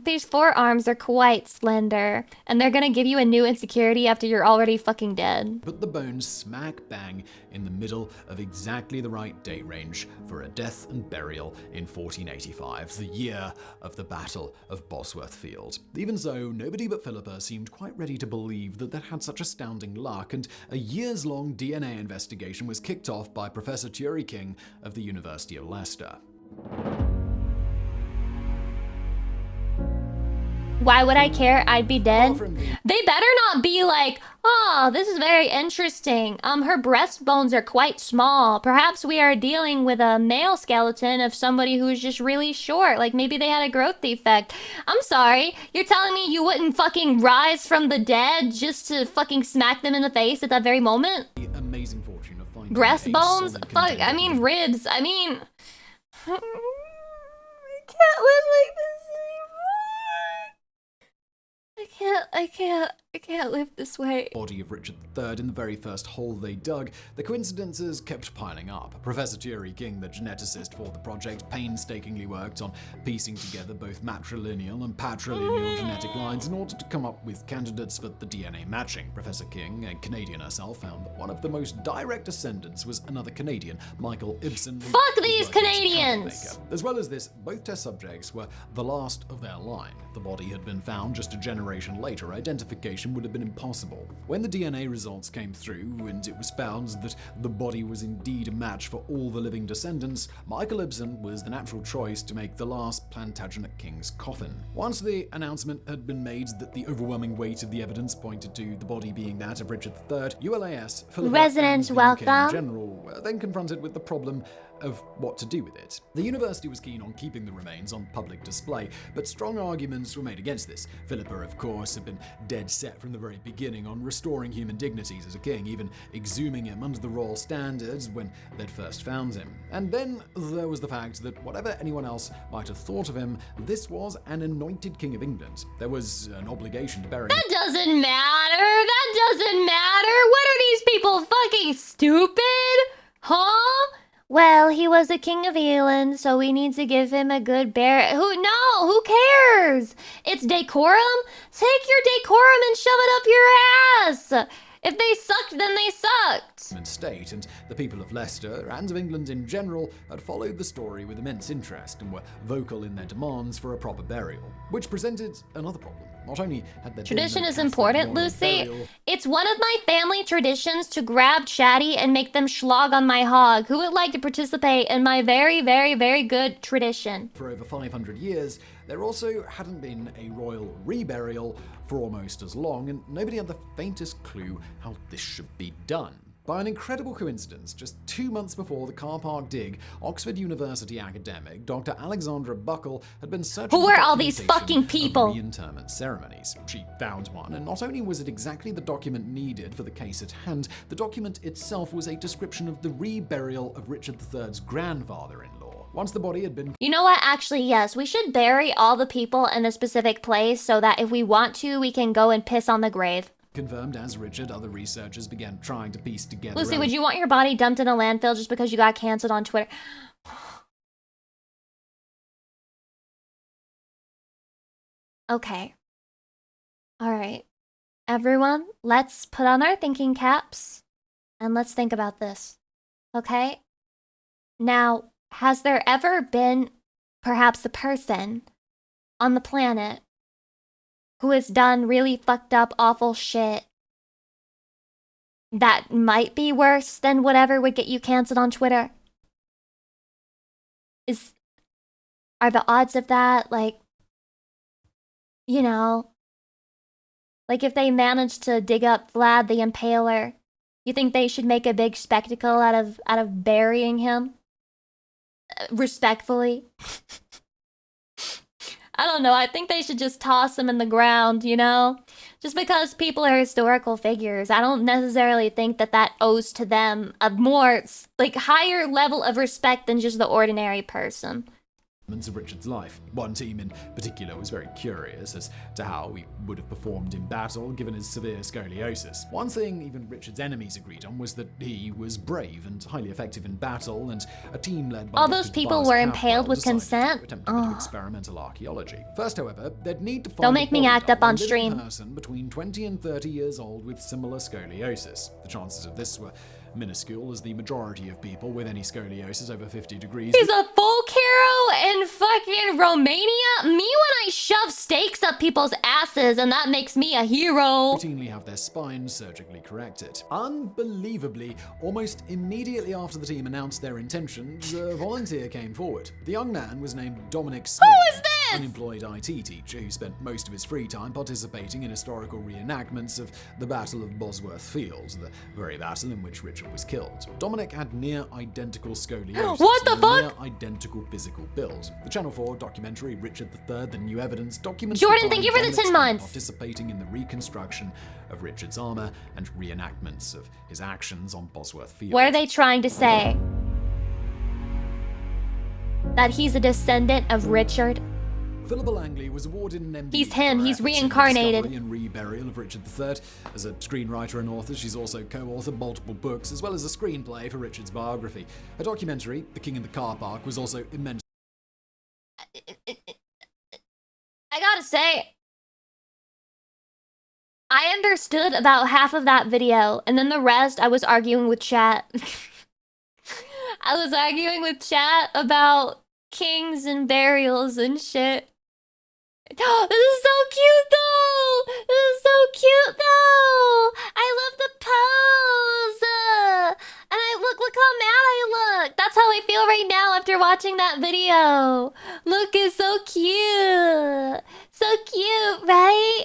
S1: these forearms are quite slender. And they're gonna give you a new insecurity after you're already fucking dead.
S7: Put the bones smack bang in the middle of exactly the right date range for a death and burial in 1485, the year of the Battle of Bosworth Field. Even so, nobody but Philippa seemed quite ready to believe that they'd had such astounding luck, and a years-long DNA investigation was kicked off by Professor Thierry King of the University of Leicester.
S1: Why would I care? I'd be dead.
S7: From the
S1: They better not be like, oh, this is very interesting. Her breastbones are quite small. Perhaps we are dealing with a male skeleton of somebody who's just really short. Like maybe they had a growth defect. I'm sorry. You're telling me you wouldn't fucking rise from the dead just to fucking smack them in the face at that very moment?
S7: amazing fortune of finding
S1: Breastbones?
S7: a solid
S1: Fuck, I
S7: container
S1: mean ribs. I mean... I can't live like this anymore. I can't live this way.
S7: body of Richard III in the very first hole they dug, the coincidences kept piling up. Professor Thierry King, the geneticist for the project, painstakingly worked on piecing together both matrilineal and patrilineal genetic lines in order to come up with candidates for the DNA matching. Professor King, a Canadian herself, found that one of the most direct descendants was another Canadian, Michael Ibsen. who
S1: Fuck
S7: was
S1: these
S7: working as a
S1: Canadians!
S7: cabinet maker. As well as this, both test subjects were the last of their line. The body had been found just a generation later. Identification would have been impossible. When the DNA results came through and it was found that the body was indeed a match for all the living descendants, Michael Ibsen was the natural choice to make the last Plantagenet king's coffin. Once the announcement had been made that the overwhelming weight of the evidence pointed to the body being that of Richard III, ULAS, Philippa,
S1: Residents
S7: and the UK in
S1: welcome.
S7: general were then confronted with the problem of what to do with it. The university was keen on keeping the remains on public display, but strong arguments were made against this. Philippa, of course, had been dead set from the very beginning on restoring human dignities as a king, even exhuming him under the royal standards when they'd first found him. And then there was the fact that whatever anyone else might have thought of him, this was an anointed king of England. There was an obligation to bury him.
S1: That doesn't matter. That doesn't matter. What are these people, fucking stupid? Huh? Well, he was the king of England, so we need to give him a good who cares? It's decorum? Take your decorum and shove it up your ass. If they sucked, then they sucked.
S7: State, and the people of Leicester and of England in general had followed the story with immense interest and were vocal in their demands for a proper burial, which presented another problem. Not only had there
S1: Tradition
S7: been no
S1: is
S7: Catholic
S1: important,
S7: royal
S1: Lucy.
S7: burial
S1: It's one of my family traditions to grab Chatty and make them schlog on my hog. Who would like to participate in my very, very, very good tradition?
S7: for over 500 years, there also hadn't been a royal reburial for almost as long, and nobody had the faintest clue how this should be done. By an incredible coincidence, just 2 months before the car park dig, Oxford University academic Dr. Alexandra Buckle had been searching
S1: Who
S7: for
S1: are all these
S7: documentation
S1: fucking
S7: of
S1: people?
S7: reinterment ceremonies. She found one, and not only was it exactly the document needed for the case at hand, the document itself was a description of the reburial of Richard III's grandfather-in-law. Once the body had been
S1: You know what? Actually, yes. We should bury all the people in a specific place so that if we want to, we can go and piss on the grave.
S7: confirmed as Richard, other researchers began trying to piece together.
S1: Lucy, would you want your body dumped in a landfill just because you got canceled on Twitter? Okay. Alright. Everyone, let's put on our thinking caps and let's think about this. Okay? Now, has there ever been perhaps a person on the planet who has done really fucked up, awful shit that might be worse than whatever would get you canceled on Twitter? Are the odds of that, like, you know, like if they managed to dig up Vlad the Impaler, you think they should make a big spectacle out of burying him? Respectfully. I don't know, I think they should just toss him in the ground, you know? Just because people are historical figures, I don't necessarily think that owes to them a more, like, higher level of respect than just the ordinary person.
S7: Of Richard's life. One team in particular was very curious as to how he would have performed in battle given his severe scoliosis. One thing even Richard's enemies agreed on was that he was brave and highly effective in battle, and a team led by
S1: All
S7: Dr.
S1: those people
S7: Tobias
S1: were
S7: Cowell
S1: impaled with
S7: decided
S1: consent?
S7: to attempt a bit of experimental archaeology. First, however, they'd need to find
S1: Don't make
S7: a
S1: me
S7: body
S1: act up
S7: double,
S1: on
S7: a living
S1: stream.
S7: person between 20 and 30 years old with similar scoliosis. The chances of this were minuscule, as the majority of people with any scoliosis over 50 degrees
S1: He's a folk hero in fucking Romania? Me when I shove stakes up people's asses and that makes me a hero.
S7: routinely have their spines surgically corrected. Unbelievably, almost immediately after the team announced their intentions, a volunteer came forward. The young man was named Dominic Smith,
S1: is this?
S7: an employed IT teacher who spent most of his free time participating in historical reenactments of the Battle of Bosworth Fields, the very battle in which Richard was killed. Dominic had near identical scoliosis.
S1: What the
S7: and a
S1: fuck?
S7: near identical physical build. The Channel 4 documentary Richard III: The New Evidence documents
S1: Jordan,
S7: the
S1: thank you
S7: time
S1: for the
S7: Dominic's
S1: 10
S7: been
S1: months.
S7: participating in the reconstruction of Richard's armor and reenactments of his actions on Bosworth Field.
S1: What are they trying to say? That he's a descendant of Richard?
S7: Philippa Langley was awarded an MBE.
S1: He's him,
S7: for
S1: he's
S7: efforts in the
S1: reincarnated.
S7: discovery and reburial of Richard III. As a screenwriter and author, she's also co-authored multiple books, as well as a screenplay for Richard's biography. Her documentary, The King in the Car Park, was also immensely
S1: I gotta say, I understood about half of that video, and then the rest I was arguing with chat. I was arguing with chat about kings and burials and shit. This is so cute though! This is so cute though! I love the pose! And look how mad I look! That's how I feel right now after watching that video. Look, it's so cute! So so cute, right?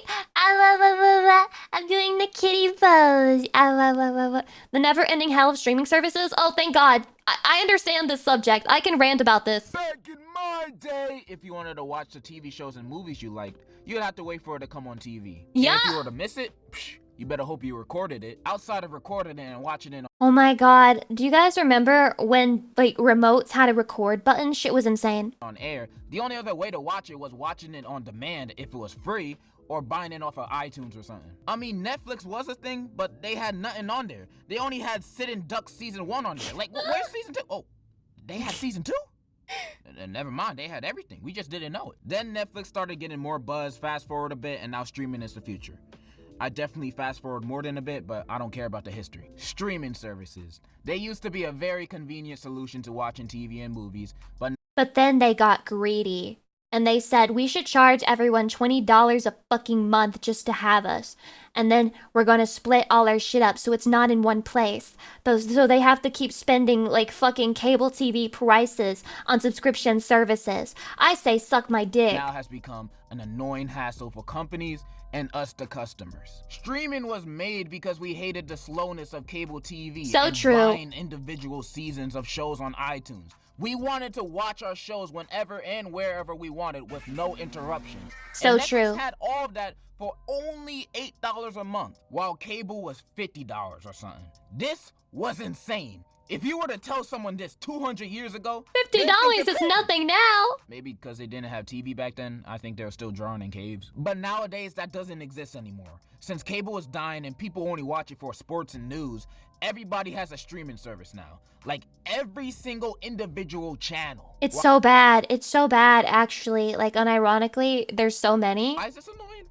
S1: I'm doing the kitty pose. The never-ending hell of streaming services? Oh, thank God. I understand this subject. I can rant about this.
S6: Back in my day, if you wanted to watch the TV shows and movies you liked, you'd have to wait for it to come on TV.
S1: Yeah.
S6: And if you were to miss it, you better hope you recorded it. Outside of recording it and watching it
S1: Oh my God. Do you guys remember when, like, remotes had a record button? Shit was insane.
S6: on air, the only other way to watch it was watching it on demand if it was free, or buying it off of iTunes or something. I mean, Netflix was a thing, but they had nothing on there. They only had Sitting Ducks season 1 on there. Like, where's season 2? Oh, they had season 2? Never mind, they had everything. We just didn't know it. Then Netflix started getting more buzz, fast forward a bit, and now streaming is the future. I definitely fast forward more than a bit, but I don't care about the history. Streaming services. They used to be a very convenient solution to watching TV and movies,
S1: But then they got greedy. And they said, we should charge everyone $20 a fucking month just to have us. And then we're gonna split all our shit up so it's not in one place. So they have to keep spending like fucking cable TV prices on subscription services. I say suck my dick.
S6: now has become an annoying hassle for companies and us the customers. Streaming was made because we hated the slowness of cable TV
S1: So
S6: and
S1: true.
S6: buying individual seasons of shows on iTunes. We wanted to watch our shows whenever and wherever we wanted with no interruptions.
S1: So
S6: and Netflix
S1: true.
S6: had all of that for only $8 a month, while cable was $50 or something. This was insane. If you were to tell someone this 200 years ago,
S1: $50
S6: they'd think you're
S1: is
S6: crazy.
S1: nothing now.
S6: Maybe because they didn't have TV back then, I think they were still drawing in caves. But nowadays, that doesn't exist anymore. Since cable is dying and people only watch it for sports and news, everybody has a streaming service now. Like every single individual channel.
S1: It's so bad. It's so bad, actually. Like, unironically, there's so many.
S6: Why is this annoying?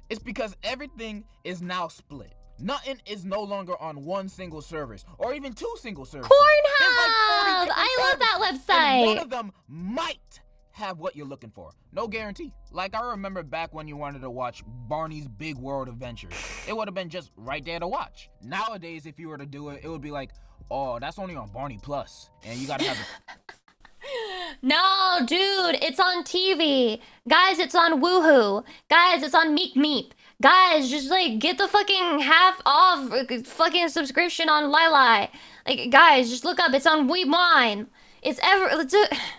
S6: It's because everything is now split. Nothing is no longer on one single service, or even 2 single services. There's like 40
S1: Pornhub!
S6: different
S1: I love that
S6: services, and one
S1: website.
S6: of them might have what you're looking for. No guarantee. Like, I remember back when you wanted to watch Barney's Big World Adventures. It would have been just right there to watch. Nowadays, if you were to do it, it would be like, oh, that's only on Barney Plus, and you gotta have it.
S1: No, dude, it's on TV. Guys, it's on Woohoo. Guys, it's on Meek Meep. Guys, just like get the fucking half off fucking subscription on Lili. Like, guys, just look up. It's on WeMine.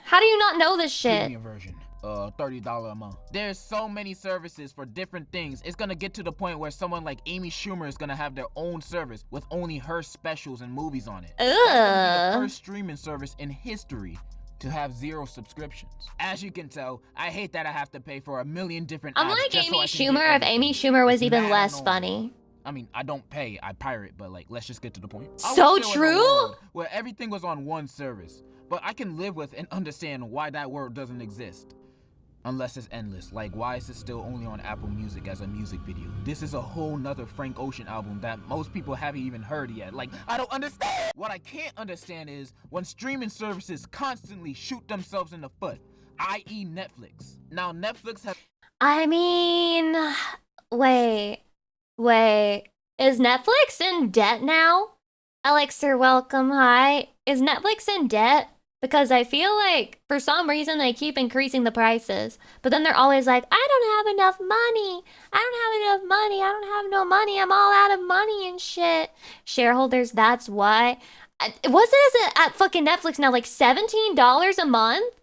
S1: How do you not know this shit?
S6: Premium version. $30 a month. There's so many services for different things. It's gonna get to the point where someone like Amy Schumer is gonna have their own service with only her specials and movies on it. That's gonna be the first streaming service in history to have 0 subscriptions. As you can tell, I hate that I have to pay for a million different
S1: I'm
S6: apps
S1: like
S6: just so
S1: Amy
S6: I can get
S1: Schumer if
S6: everything.
S1: Amy Schumer was
S6: It's
S1: even
S6: mad
S1: less
S6: annoying.
S1: funny.
S6: I mean, I don't pay, I pirate, but like, let's just get to the point. I
S1: So
S6: wish there was a
S1: true?
S6: world where everything was on one service, but I can live with and understand why that world doesn't exist. Unless it's endless. Like, why is it still only on Apple Music as a music video? This is a whole nother Frank Ocean album that most people haven't even heard yet. Like, I don't understand! What I can't understand is when streaming services constantly shoot themselves in the foot, i.e. Netflix. Now, Netflix has...
S1: I mean, wait. Is Netflix in debt now? Elixir, welcome, hi. Is Netflix in debt? Because I feel like, for some reason, they keep increasing the prices. But then they're always like, I don't have enough money. I don't have no money. I'm all out of money and shit. Shareholders, that's why. Wasn't it at fucking Netflix now like $17 a month?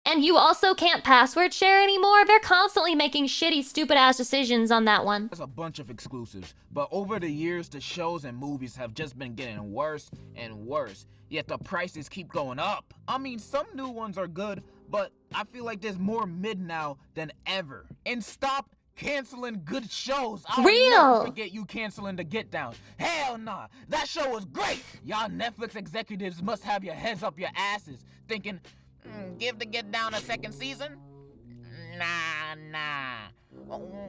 S1: And you also can't password share anymore? They're constantly making shitty, stupid-ass decisions on that one.
S6: There's a bunch of exclusives, but over the years, the shows and movies have just been getting worse and worse, yet the prices keep going up. I mean, some new ones are good, but I feel like there's more mid now than ever. And stop canceling good shows. I'll never forget you canceling The Get Down. Hell nah, that show was great. Y'all Netflix executives must have your heads up your asses, thinking, give The Get Down a second season? Nah.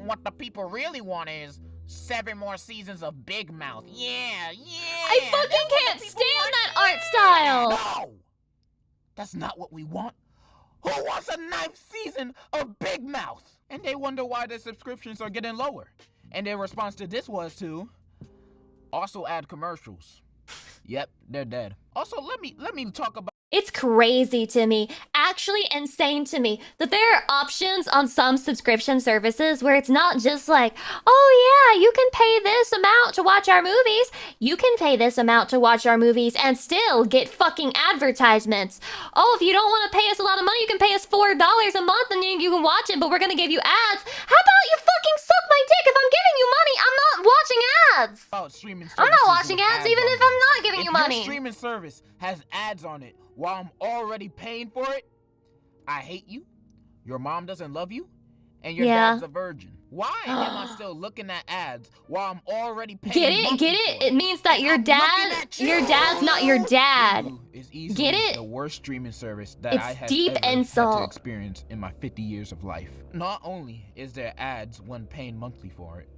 S6: What the people really want is 7 more seasons of Big Mouth. Yeah.
S1: I fucking can't stand that art style.
S6: No! That's not what we want. Who wants a 9th season of Big Mouth? And they wonder why their subscriptions are getting lower. And their response to this was to also add commercials. Yep, they're dead. Also, let me talk about
S1: It's crazy to me, actually insane to me, that there are options on some subscription services where it's not just like, oh yeah, you can pay this amount to watch our movies. You can pay this amount to watch our movies and still get fucking advertisements. Oh, if you don't want to pay us a lot of money, you can pay us $4 a month and you can watch it, but we're gonna give you ads. How about you fucking suck my dick? If I'm giving you money, I'm not watching ads.
S6: About streaming
S1: I'm not
S6: services
S1: watching
S6: with
S1: ads even
S6: on
S1: if
S6: them.
S1: I'm not giving
S6: If
S1: you
S6: your
S1: money.
S6: streaming service has ads on it while I'm already paying for it, I hate you, your mom doesn't love you, and your
S1: Yeah.
S6: dad's a virgin. Why am I still looking at ads while I'm already paying
S1: Get it?
S6: monthly
S1: Get it?
S6: for
S1: It means that your
S6: I'm
S1: dad,
S6: looking at you.
S1: your dad's not your dad.
S6: Hulu is easily
S1: Get it?
S6: the worst streaming service that
S1: It's
S6: I have
S1: deep
S6: ever had to
S1: insult.
S6: experience in my 50 years of life. Not only is there ads when paying monthly for it,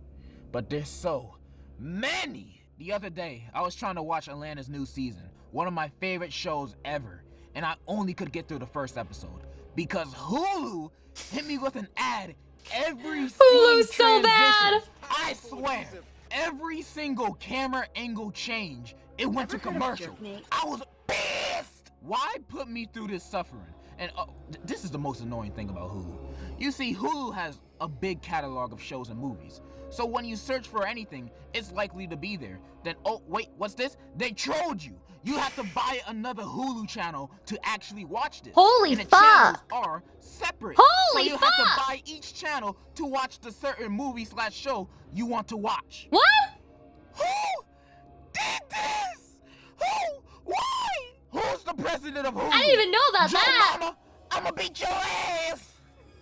S6: but there's so many. The other day, I was trying to watch Atlanta's new season, one of my favorite shows ever, and I only could get through the first episode because Hulu hit me with an ad every
S1: Hulu's
S6: scene
S1: so
S6: transition.
S1: bad.
S6: I swear, every single camera angle change, it went to commercial. I was pissed. Why put me through this suffering? And this is the most annoying thing about Hulu. You see, Hulu has a big catalog of shows and movies. So when you search for anything, it's likely to be there. Then, oh, wait, what's this? They trolled you. You have to buy another Hulu channel to actually watch this.
S1: Holy
S6: and the
S1: fuck.
S6: channels are separate.
S1: Holy
S6: so you have to
S1: fuck.
S6: buy each channel to watch the certain movie/show you want to watch.
S1: What?
S6: Who did this? Who? Why? Who's the president of Hulu?
S1: I didn't even know about
S6: Joe
S1: that.
S6: Mama, I'ma beat your ass.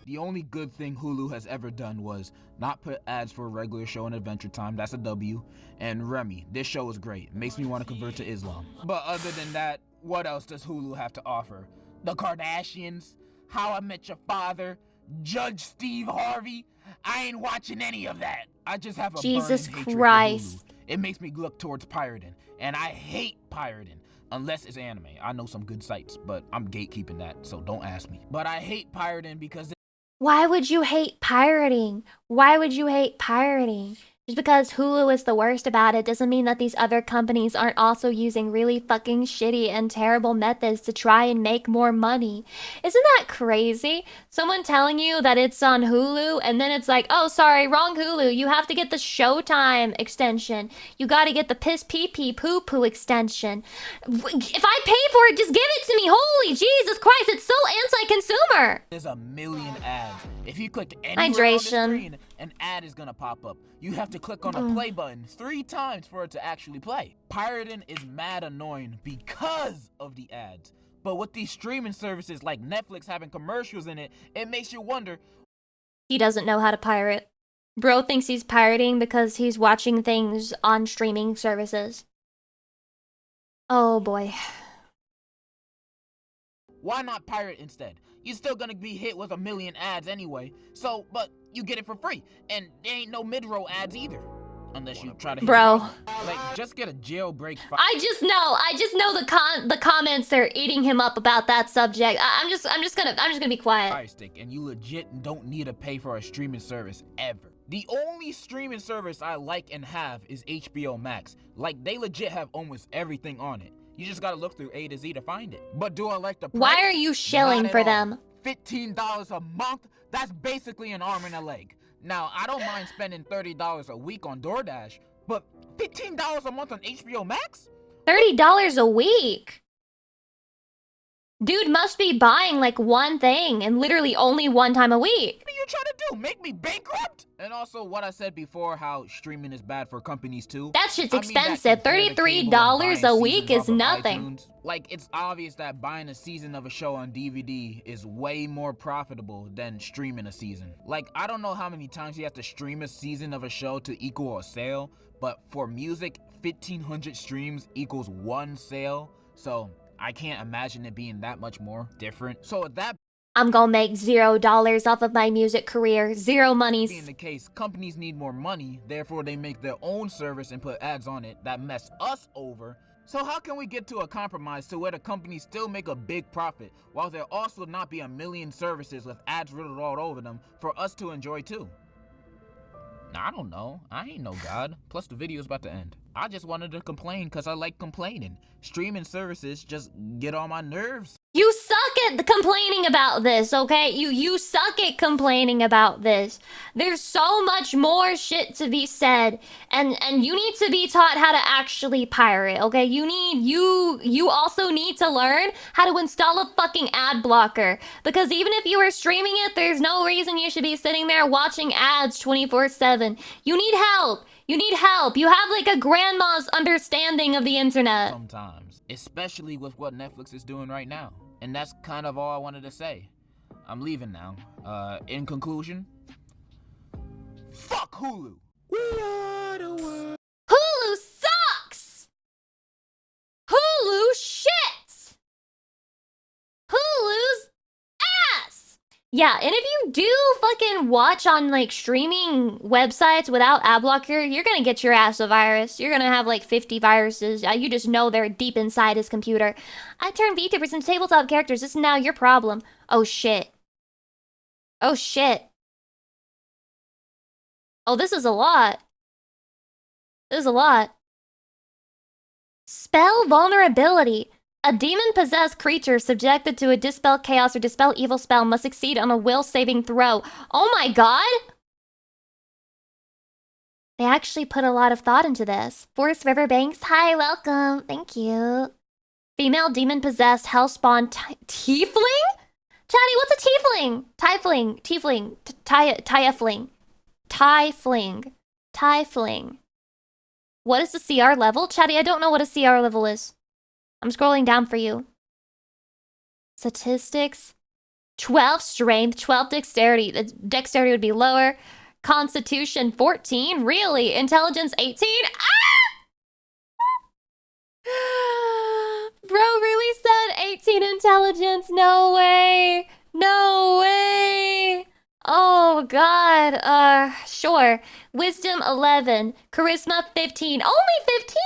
S6: The only good thing Hulu has ever done was not put ads for a regular show on Adventure Time. That's a W. And Remy, this show is great. Makes me want to convert to Islam. But other than that, what else does Hulu have to offer? The Kardashians, How I Met Your Father, Judge Steve Harvey. I ain't watching any of that. I just have a
S1: Jesus
S6: burning hatred for
S1: Christ.
S6: Hulu. It makes me look towards pirating, and I hate pirating. Unless it's anime. I know some good sites, but I'm gatekeeping that, so don't ask me. But I hate pirating because
S1: Why would you hate pirating? Why would you hate pirating? Just because Hulu is the worst about it doesn't mean that these other companies aren't also using really fucking shitty and terrible methods to try and make more money. Isn't that crazy? Someone telling you that it's on Hulu and then it's like, oh, sorry, wrong Hulu. You have to get the Showtime extension. You gotta get the piss pee pee poo poo extension. If I pay for it, just give it to me. Holy Jesus Christ, it's so anti-consumer.
S6: there's a million ads. If you click anywhere on the
S1: Hydration.
S6: screen, an ad is gonna pop up. You have to click on the play button 3 times for it to actually play. Pirating is mad annoying because of the ads. But with these streaming services like Netflix having commercials in it, it makes you wonder,
S1: He doesn't know how to pirate. Bro thinks he's pirating because he's watching things on streaming services. Oh boy.
S6: why not pirate instead? You're still gonna be hit with a million ads anyway. So, but you get it for free. And there ain't no mid-roll ads either. Unless you try to hit
S1: Bro.
S6: it. Like, just get a jailbreak
S1: I just know the comments are eating him up about that subject. I'm just gonna be quiet.
S6: Fire Stick, and you legit don't need to pay for a streaming service ever. The only streaming service I like and have is HBO Max. Like, they legit have almost everything on it. You just gotta look through A to Z to find it. But do I like the price?
S1: Why are you shilling
S6: Not at
S1: for
S6: all.
S1: them?
S6: $15 a month? That's basically an arm and a leg. Now, I don't mind spending $30 a week on DoorDash, but $15 a month on HBO Max?
S1: $30 a week. Dude must be buying like one thing and literally only one time a week.
S6: What are you trying to do? Make me bankrupt? And also what I said before, how streaming is bad for companies too.
S1: That shit's
S6: I mean, that
S1: expensive.
S6: compare the cable and
S1: $33 a
S6: buying
S1: week
S6: seasons
S1: is
S6: off of
S1: nothing.
S6: iTunes. Like, it's obvious that buying a season of a show on DVD is way more profitable than streaming a season. Like, I don't know how many times you have to stream a season of a show to equal a sale, but for music, 1,500 streams equals 1 sale. So I can't imagine it being that much more different. So with that
S1: I'm gonna make $0 off of my music career. Zero
S6: being
S1: monies.
S6: the case, companies need more money, therefore they make their own service and put ads on it that mess us over. So how can we get to a compromise to where the companies still make a big profit, while there also not be a million services with ads riddled all over them for us to enjoy too? I don't know. I ain't no god. Plus the video's about to end. I just wanted to complain because I like complaining. Streaming services just get on my nerves.
S1: You suck at complaining about this, okay? You suck at complaining about this. There's so much more shit to be said, and you need to be taught how to actually pirate, okay? You also need to learn how to install a fucking ad blocker, because even if you are streaming it, there's no reason you should be sitting there watching ads 24/7. You need help. You need help. You have like a grandma's understanding of the internet.
S6: Sometimes, especially with what Netflix is doing right now. And that's kind of all I wanted to say. I'm leaving now. In conclusion, fuck Hulu. We are the world.
S1: Hulu sucks! Hulu shits! Hulu's ass! Yeah, and if you do fucking watch on like streaming websites without ad blocker, you're gonna get your ass a virus. You're gonna have like 50 viruses. You just know they're deep inside his computer. I turned VTubers into tabletop characters. This is now your problem. Oh shit. Oh shit. Oh, this is a lot. This is a lot. Spell vulnerability. A demon-possessed creature subjected to a Dispel Chaos or Dispel Evil spell must succeed on a will saving throw. Oh my god! They actually put a lot of thought into this. Forest Riverbanks, hi, welcome. Thank you. Female demon-possessed hellspawn tiefling? Chatty, what's a tiefling? Tiefling. Tiefling. What is the CR level? Chatty, I don't know what a CR level is. I'm scrolling down for you. Statistics. 12 strength, 12 dexterity. The dexterity would be lower. Constitution 14? Really? Intelligence 18? Ah! Bro really said 18 intelligence. No way. No way. Oh god. Sure. Wisdom 11. Charisma 15. Only 15?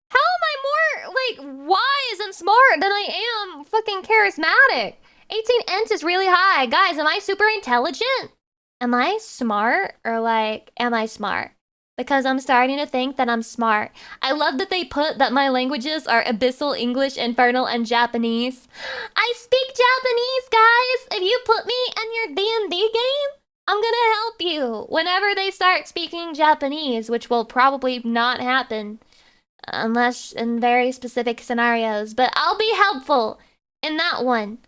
S1: How am I more, like, wise and smart than I am fucking charismatic? 18 int is really high. Guys, am I super intelligent? Am I smart? Or, like, am I smart? Because I'm starting to think that I'm smart. I love that they put that my languages are Abyssal, English, Infernal, and Japanese. I speak Japanese, guys! If you put me in your D&D game, I'm gonna help you whenever they start speaking Japanese, which will probably not happen. Unless in very specific scenarios, but I'll be helpful in that one.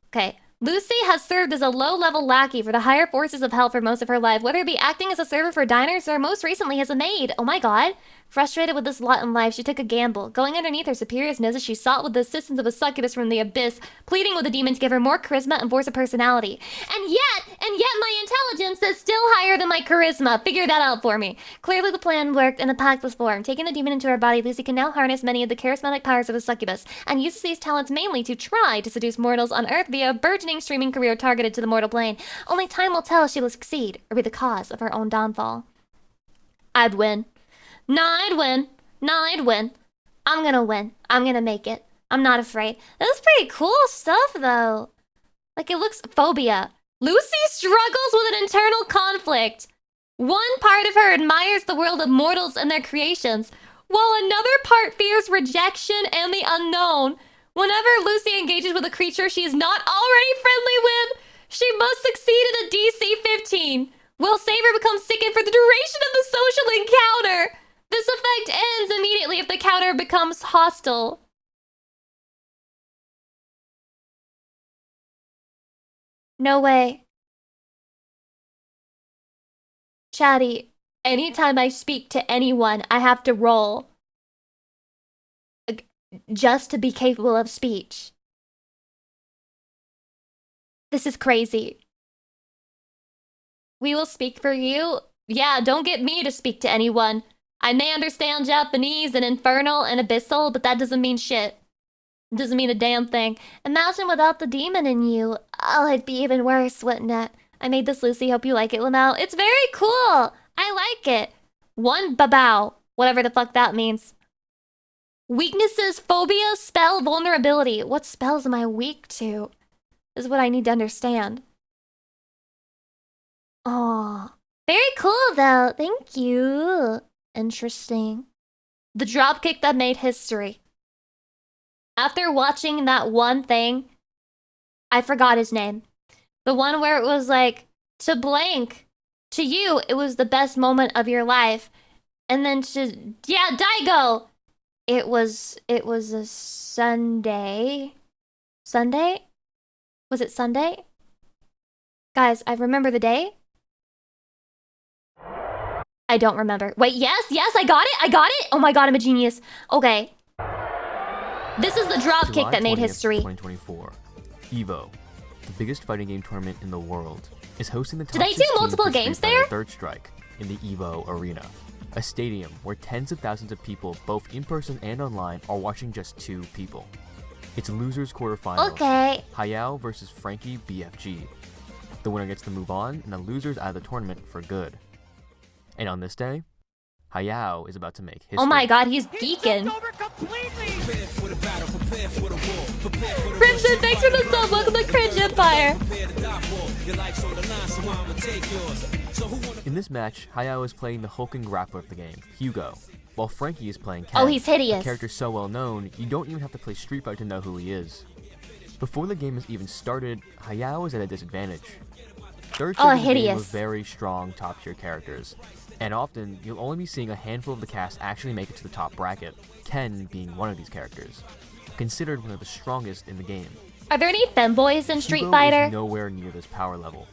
S1: Okay. Lucy has served as a low-level lackey for the higher forces of hell for most of her life, whether it be acting as a server for diners or most recently as a maid. Oh my god. Frustrated with this lot in life, she took a gamble. Going underneath her superior's noses, she sought with the assistance of a succubus from the abyss, pleading with the demon to give her more charisma and force of personality. And yet my intelligence is still higher than my charisma. Figure that out for me. Clearly the plan worked and the pact was formed. Taking the demon into her body, Lucy can now harness many of the charismatic powers of a succubus, and uses these talents mainly to try to seduce mortals on Earth via a burgeoning streaming career targeted to the mortal plane. Only time will tell if she will succeed, or be the cause of her own downfall. I'd win. I'd win. I'm gonna win. I'm gonna make it. I'm not afraid. That's pretty cool stuff, though. Like, it looks... Phobia. Lucy struggles with an internal conflict. One part of her admires the world of mortals and their creations, while another part fears rejection and the unknown. Whenever Lucy engages with a creature she is not already friendly with, she must succeed at a DC 15. Will Saber becomes sickened for the duration of the social encounter. This effect ends immediately if the counter becomes hostile. No way. Chatty, anytime I speak to anyone, I have to roll. Just to be capable of speech. This is crazy. We will speak for you. Yeah, don't get me to speak to anyone. I may understand Japanese and Infernal and Abyssal, but that doesn't mean shit. It doesn't mean a damn thing. Imagine without the demon in you. Oh, it'd be even worse, wouldn't it? I made this, Lucy. Hope you like it, Lamel. It's very cool. I like it. One babao. Whatever the fuck that means. Weaknesses, phobia, spell, vulnerability. What spells am I weak to? This is what I need to understand. Oh, very cool, though. Thank you. Interesting. The dropkick that made history. After watching that one thing, I forgot his name. The one where it was like, to blank, to you, it was the best moment of your life. And then to, yeah, Daigo! It was a Sunday. Sunday? Was it Sunday? Guys, I remember the day. I don't remember. Wait, yes, I got it! Oh my god, I'm a genius. Okay. This is the dropkick that made history.
S8: 2024. EVO, the biggest fighting game tournament in the world, is hosting the top
S1: Did they do
S8: 16
S1: multiple
S8: for Street
S1: games
S8: Fighter
S1: there?
S8: Third Strike in the EVO Arena, a stadium where tens of thousands of people, both in person and online, are watching just 2 people. It's losers quarterfinals.
S1: Okay.
S8: Hayao versus Frankie BFG. The winner gets to move on, and the losers out of the tournament for good. And on this day, Hayao is about to make history.
S1: Oh my god, he's geeking. Crimson, thanks for the sub. Welcome to Cringe Empire.
S8: In this match, Hayao is playing the hulking grappler of the game, Hugo, while Frankie is playing Ken.
S1: Oh, he's hideous.
S8: A character so well known, you don't even have to play Street Fighter to know who he is. Before the game has even started, Hayao is at a disadvantage. Third Strike is a game with very strong top-tier characters, and often you'll only be seeing a handful of the cast actually make it to the top bracket, Ken being one of these characters, considered one of the strongest in the game.
S1: Are there any femboys in Street
S8: Hugo
S1: Fighter?
S8: Is nowhere near this power level.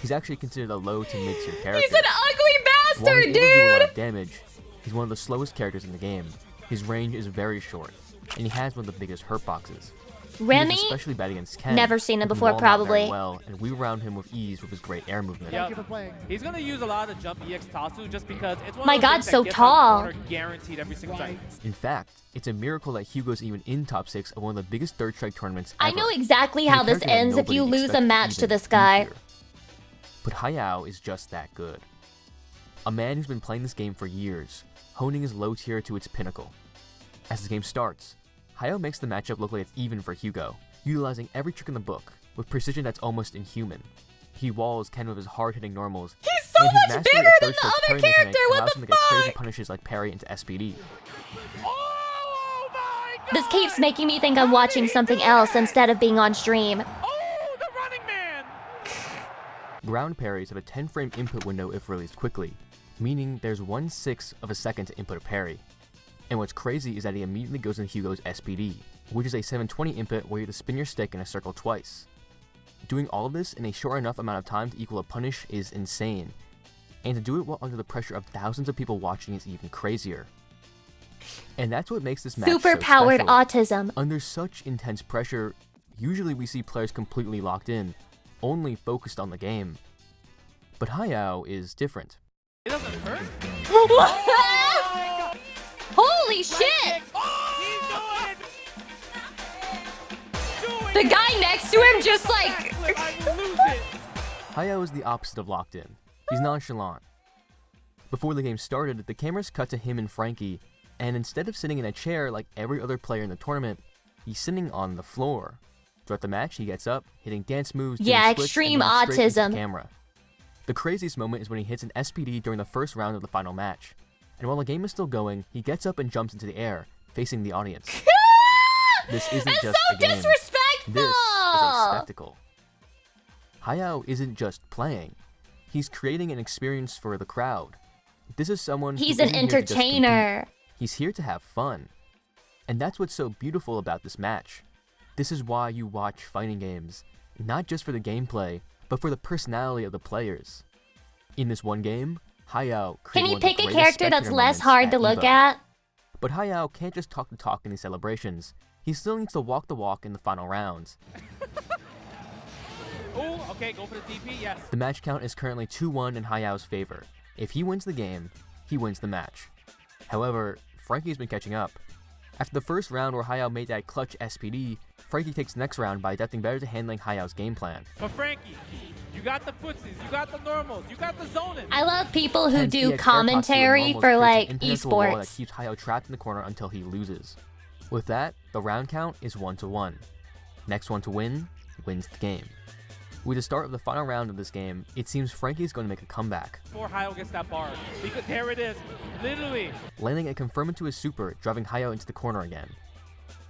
S8: He's actually considered a low to mid-tier character.
S1: He's an ugly bastard,
S8: While he's able to do a lot
S1: dude!
S8: of damage, he's one of the slowest characters in the game. His range is very short, and he has one of the biggest hurt boxes.
S1: Remy?
S8: He's especially bad against Ken.
S1: Never seen him
S8: who can
S1: before,
S8: wall mount very
S1: probably.
S8: well, and we round him with ease with his great air movement.
S9: Yep. He's gonna use a lot of the jump EX Tatsu just because it's one
S1: My
S9: of those
S1: god,
S9: things that
S1: so
S9: gets
S1: tall.
S9: corner guaranteed every single time.
S8: In fact, it's a miracle that Hugo's even in top 6 of one of the biggest Third Strike tournaments
S1: I
S8: ever.
S1: know exactly
S8: He's a
S1: how this
S8: character that
S1: ends if
S8: nobody
S1: you lose a
S8: expected
S1: match to
S8: even
S1: this
S8: be
S1: guy.
S8: here. But Hayao is just that good. A man who's been playing this game for years, honing his low tier to its pinnacle. As the game starts, Hayao makes the matchup look like it's even for Hugo, utilizing every trick in the book, with precision that's almost inhuman. He walls Ken with his hard-hitting normals,
S1: He's so
S8: and his
S1: much
S8: mastery
S1: bigger
S8: of
S1: than
S8: Third
S1: the
S8: Strike's
S1: other
S8: parry mechanic
S1: character, what
S8: allows
S1: the
S8: him to get crazy
S1: fuck?
S8: punishes like parry into SPD.
S9: Oh my god!
S1: This keeps making me think I'm watching something else instead of being on stream.
S9: Oh, the running man!
S8: Ground parries have a 10-frame input window if released quickly, meaning there's 1/6 of a second to input a parry. And what's crazy is that he immediately goes into Hugo's SPD, which is a 720 input where you have to spin your stick in a circle twice. Doing all of this in a short enough amount of time to equal a punish is insane, and to do it while under the pressure of thousands of people watching is even crazier. And that's what makes this match
S1: Super
S8: so
S1: powered
S8: special.
S1: autism.
S8: Under such intense pressure, usually we see players completely locked in, only focused on the game. But Hayao is different.
S9: It doesn't hurt.
S1: Holy shit!
S9: Oh,
S1: The guy next to him just like...
S9: I will lose it.
S8: Hayao is the opposite of locked in. He's nonchalant. Before the game started, the cameras cut to him and Frankie, and instead of sitting in a chair like every other player in the tournament, he's sitting on the floor. Throughout the match, he gets up, hitting dance moves, doing
S1: Yeah,
S8: splits,
S1: extreme
S8: and going straight into
S1: autism.
S8: the camera. The craziest moment is when he hits an SPD during the first round of the final match. And while the game is still going, he gets up and jumps into the air, facing the audience. This isn't
S1: That's
S8: just
S1: so
S8: a game.
S1: disrespectful!
S8: This is a spectacle. Hayao isn't just playing. He's creating an experience for the crowd. This is someone who
S1: He's an
S8: isn't here to just compete.
S1: entertainer.
S8: He's here to have fun. And that's what's so beautiful about this match. This is why you watch fighting games, not just for the gameplay, but for the personality of the players. In this one game, Hayao
S1: Can
S8: created
S1: you
S8: one of the
S1: pick a
S8: greatest
S1: character that's
S8: spectator
S1: less
S8: moments
S1: hard to
S8: at
S1: look
S8: EVO.
S1: at?
S8: But Hayao can't just talk the talk in these celebrations. He still needs to walk the walk in the final rounds.
S9: Oh, okay, go for the DP, yes.
S8: The match count is currently 2-1 in Hayao's favor. If he wins the game, he wins the match. However, Frankie's been catching up. After the first round where Hayao made that clutch SPD, Frankie takes the next round by adapting better to handling Hayao's game plan.
S9: But Frankie, you got the footsies, you got the normals, you got the zoning.
S1: I love people who
S8: Ken's
S1: do
S8: EX
S1: commentary
S8: air
S1: for
S8: posture
S1: like
S8: creates an impenetrable wall that
S1: esports.
S8: keeps Hayao trapped in the corner until he loses. With that, the round count is 1-1. Next one to win wins the game. With the start of the final round of this game, it seems Frankie is going to make a comeback.
S9: Before Hayao gets that bar. Because there it is. Literally.
S8: Landing a confirm into his super, driving Hayao into the corner again.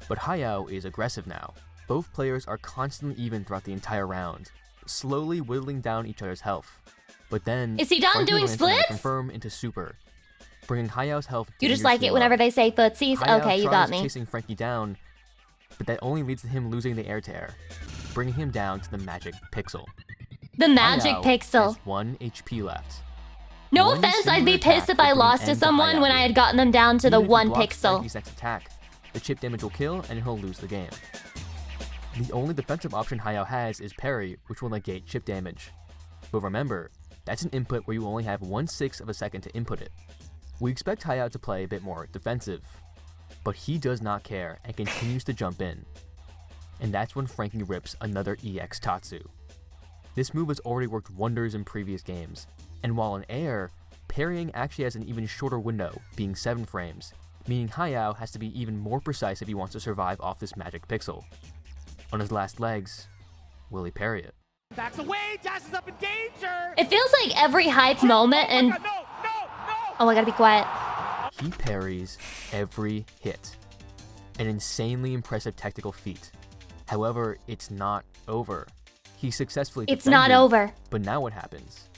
S8: But Hayao is aggressive now. Both players are constantly even throughout the entire round, slowly whittling down each other's health. But then,
S1: Is he done
S8: Frankie
S1: doing
S8: lands another
S1: splits?
S8: confirm into super, bringing Hayao's health
S1: You just
S8: dangerously
S1: like it whenever
S8: low.
S1: they say footsies?
S8: Hayao
S1: Okay, you
S8: tries
S1: got me.
S8: chasing Frankie down, but that only leads to him losing the air to air, bringing him down to the magic pixel.
S1: The magic
S8: Hayao
S1: pixel.
S8: has 1 HP left.
S1: No
S8: One
S1: offense, I'd
S8: singular
S1: be pissed
S8: attack
S1: if I
S8: will put an
S1: lost to
S8: end to
S1: someone
S8: Hayao
S1: when I
S8: here.
S1: had gotten them down to the
S8: Even if he
S1: 1
S8: blocks
S1: pixel.
S8: Frankie's next attack, the chip damage will kill and he'll lose the game. The only defensive option Hayao has is parry, which will negate chip damage. But remember, that's an input where you only have 1/6 of a second to input it. We expect Hayao to play a bit more defensive, but he does not care and continues to jump in. And that's when Frankie rips another EX Tatsu. This move has already worked wonders in previous games, and while in air, parrying actually has an even shorter window, being 7 frames, meaning Hayao has to be even more precise if he wants to survive off this magic pixel. On his last legs, will he parry it?
S9: Backs away. Dash is up in danger.
S1: It feels like every hype moment and...
S9: No, no, no.
S1: Oh, I gotta be quiet.
S8: He parries every hit. An insanely impressive tactical feat. However, it's not over. He successfully
S1: It's not
S8: defended,
S1: over.
S8: But now what happens?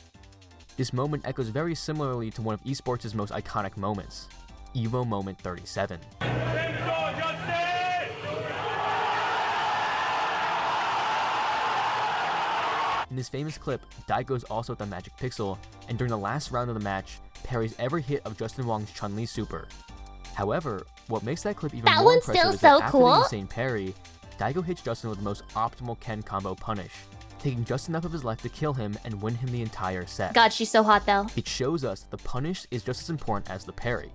S8: This moment echoes very similarly to one of esports' most iconic moments, Evo Moment 37. In this famous clip, Daigo's also at the magic pixel, and during the last round of the match, parries every hit of Justin Wong's Chun-Li super. However, what makes that clip even
S1: That
S8: more
S1: one's
S8: impressive
S1: still
S8: is that
S1: so
S8: after
S1: cool.
S8: the insane parry, Daigo hits Justin with the most optimal Ken combo punish, taking just enough of his life to kill him and win him the entire set.
S1: God, she's so hot though.
S8: It shows us that the punish is just as important as the parry.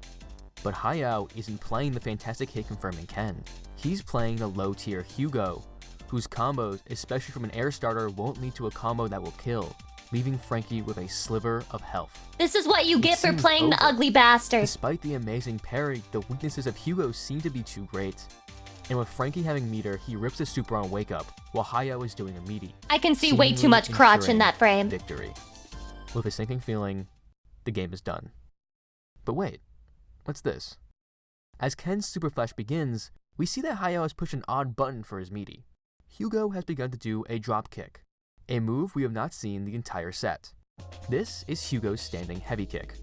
S8: But Hayao isn't playing the fantastic hit confirming Ken. He's playing the low tier Hugo, whose combos, especially from an air starter, won't lead to a combo that will kill, leaving Frankie with a sliver of health.
S1: This is what you
S8: It
S1: get for
S8: seems
S1: playing the
S8: over.
S1: ugly bastard.
S8: Despite the amazing parry, the weaknesses of Hugo seem to be too great. And with Frankie having meter, he rips a super on Wake Up, while Hayao is doing a meaty.
S1: I can see way too
S8: seemingly
S1: much crotch in
S8: ensuring
S1: that frame.
S8: Victory. With a sinking feeling, the game is done. But wait, what's this? As Ken's Super Flash begins, we see that Hayao has pushed an odd button for his meaty. Hugo has begun to do a drop kick, a move we have not seen the entire set. This is Hugo's standing heavy kick.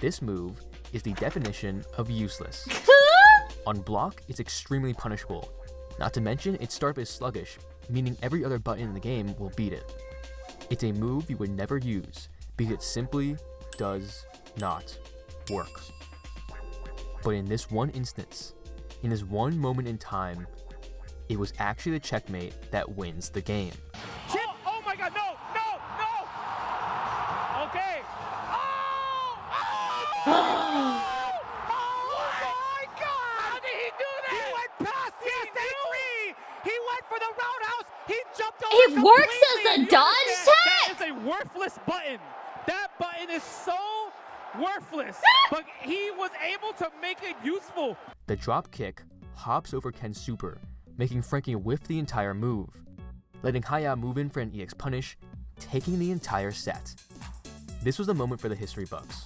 S8: This move is the definition of useless. On block, it's extremely punishable. Not to mention, its startup is sluggish, meaning every other button in the game will beat it. It's a move you would never use, because it simply does not work. But in this one instance, in this one moment in time, it was actually the checkmate that wins the game.
S9: Chip. Oh my God. No, no, no. Okay. Oh my God. How did he do that? He went past the SA3. He went for the roundhouse. He jumped over.
S1: It works as
S9: completely.
S1: a dodge
S9: That
S1: tag?
S9: is a worthless button. That button is so worthless. But he was able to make it useful.
S8: The drop kick hops over Ken's super, making Frankie whiff the entire move, letting Hayao move in for an EX punish, taking the entire set. This was a moment for the history buffs.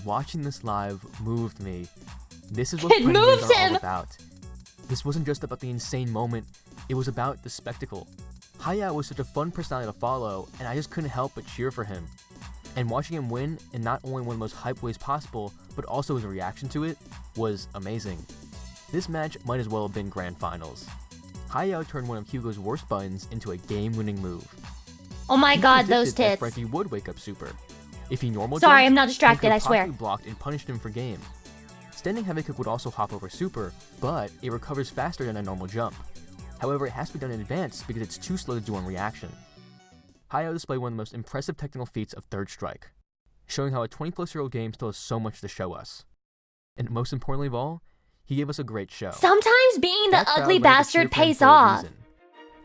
S8: Watching this live moved me. This is what
S1: It
S8: friendly
S1: moved
S8: games are
S1: him!
S8: all about. This wasn't just about the insane moment, it was about the spectacle. Hayao was such a fun personality to follow, and I just couldn't help but cheer for him. And watching him win in not only one of the most hype ways possible, but also his reaction to it, was amazing. This match might as well have been grand finals. Hayao turned one of Hugo's worst buttons into a game-winning move.
S1: Oh my
S8: He
S1: God, those
S8: predicted that
S1: tits.
S8: Frankie would wake up super. If he normal
S1: Sorry,
S8: jumped,
S1: I'm not distracted,
S8: Ken could
S1: I swear.
S8: possibly blocked and punished him for game. Standing heavy kick would also hop over super, but it recovers faster than a normal jump. However, it has to be done in advance because it's too slow to do on reaction. Hayao displayed one of the most impressive technical feats of Third Strike, showing how a 20-plus-year-old game still has so much to show us. And most importantly of all, he gave us a great show.
S1: Sometimes being the
S8: That crowd
S1: ugly
S8: ready to cheer
S1: bastard
S8: for him
S1: pays
S8: for a
S1: off.
S8: reason.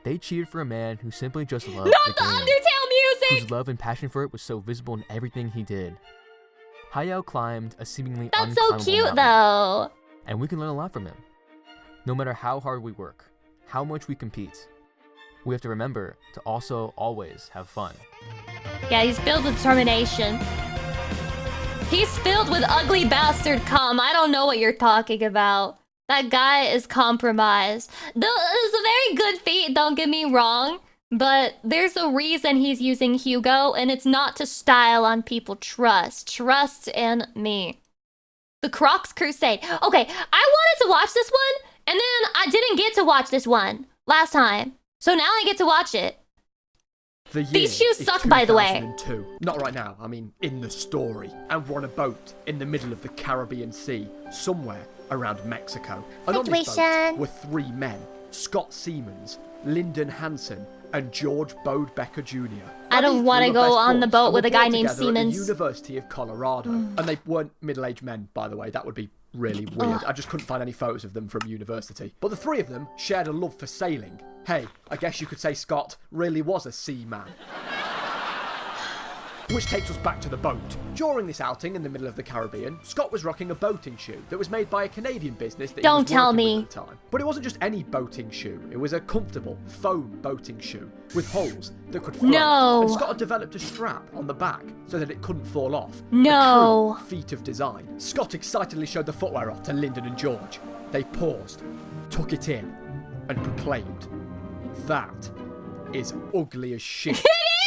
S8: They cheered for a man who simply just loved
S1: Not
S8: the
S1: the
S8: game,
S1: Undertale music!
S8: whose love and passion for it was so visible in everything he did. Hayao climbed a seemingly
S1: That's so
S8: unclimbable
S1: cute
S8: mountain,
S1: though.
S8: and we can learn a lot from him. No matter how hard we work, how much we compete, we have to remember to also always have fun.
S1: Yeah, he's filled with determination. He's filled with ugly bastard cum. I don't know what you're talking about. That guy is compromised. It's a very good feat, don't get me wrong. But there's a reason he's using Hugo, and it's not to style on people. Trust in me. The Crocs Crusade. Okay, I wanted to watch this one, and then I didn't get to watch this one last time. So now I get to watch it.
S10: The year
S1: These shoes
S10: is
S1: suck, by the way.
S10: 2002. Not right now, I mean in the story. And we're on a boat in the middle of the Caribbean Sea, somewhere around Mexico. And on this boat were 3 men, Scott Siemens, Lyndon Hansen, and George Bodebecker Jr.
S1: I don't want to go on the boat with a guy named
S10: At the
S1: Siemens.
S10: University of Colorado. And they weren't middle-aged men, by the way. That would be really weird. I just couldn't find any photos of them from university. But the 3 of them shared a love for sailing. Hey, I guess you could say Scott really was a seaman. Which takes us back to the boat. During this outing in the middle of the Caribbean, Scott was rocking a boating shoe that was made by a Canadian business that he was working with at the time. But it wasn't just any boating shoe. It was a comfortable foam boating shoe with holes that could float.
S1: No.
S10: And Scott had developed a strap on the back so that it couldn't fall off.
S1: No.
S10: A true feat of design. Scott excitedly showed the footwear off to Lyndon and George. They paused, took it in, and proclaimed, "That is ugly as shit.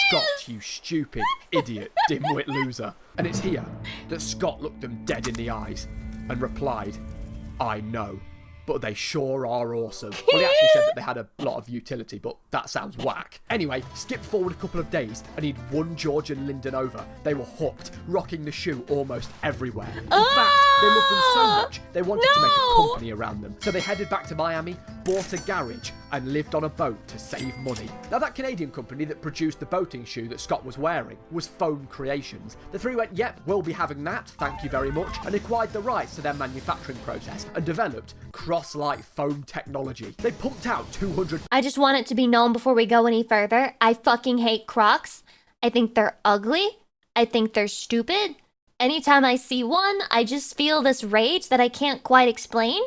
S10: Scott, you stupid, idiot, dimwit loser." And it's here that Scott looked them dead in the eyes and replied, "I know, but they sure are awesome." Well, he actually said that they had a lot of utility, but that sounds whack. Anyway, skip forward a couple of days and he'd won George and Lyndon over. They were hooked, rocking the shoe almost everywhere. In fact, they loved them so much, they wanted to make a company around them. So they headed back to Miami, bought a garage, and lived on a boat to save money. Now, that Canadian company that produced the boating shoe that Scott was wearing was Foam Creations. The 3 went, "Yep, we'll be having that, thank you very much," and acquired the rights to their manufacturing process and developed Cross-Light foam technology. They pumped out 200...
S1: I just want it to be known before we go any further. I fucking hate Crocs. I think they're ugly. I think they're stupid. Anytime I see one, I just feel this rage that I can't quite explain.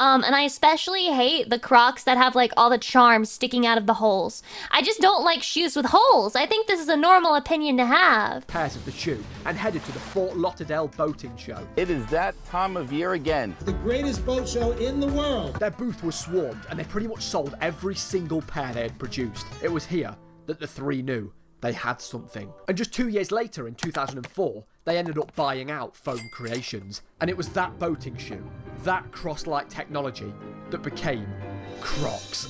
S1: And I especially hate the Crocs that have like all the charms sticking out of the holes. I just don't like shoes with holes. I think this is a normal opinion to have.
S10: ...pairs of the shoe and headed to the Fort Lauderdale Boating Show.
S11: It is that time of year again.
S12: The greatest boat show in the world.
S10: Their booth was swarmed and they pretty much sold every single pair they had produced. It was here that the 3 knew they had something. And just 2 years later, in 2004, they ended up buying out Foam Creations. And it was that boating shoe, that Cross-Light technology, that became Crocs.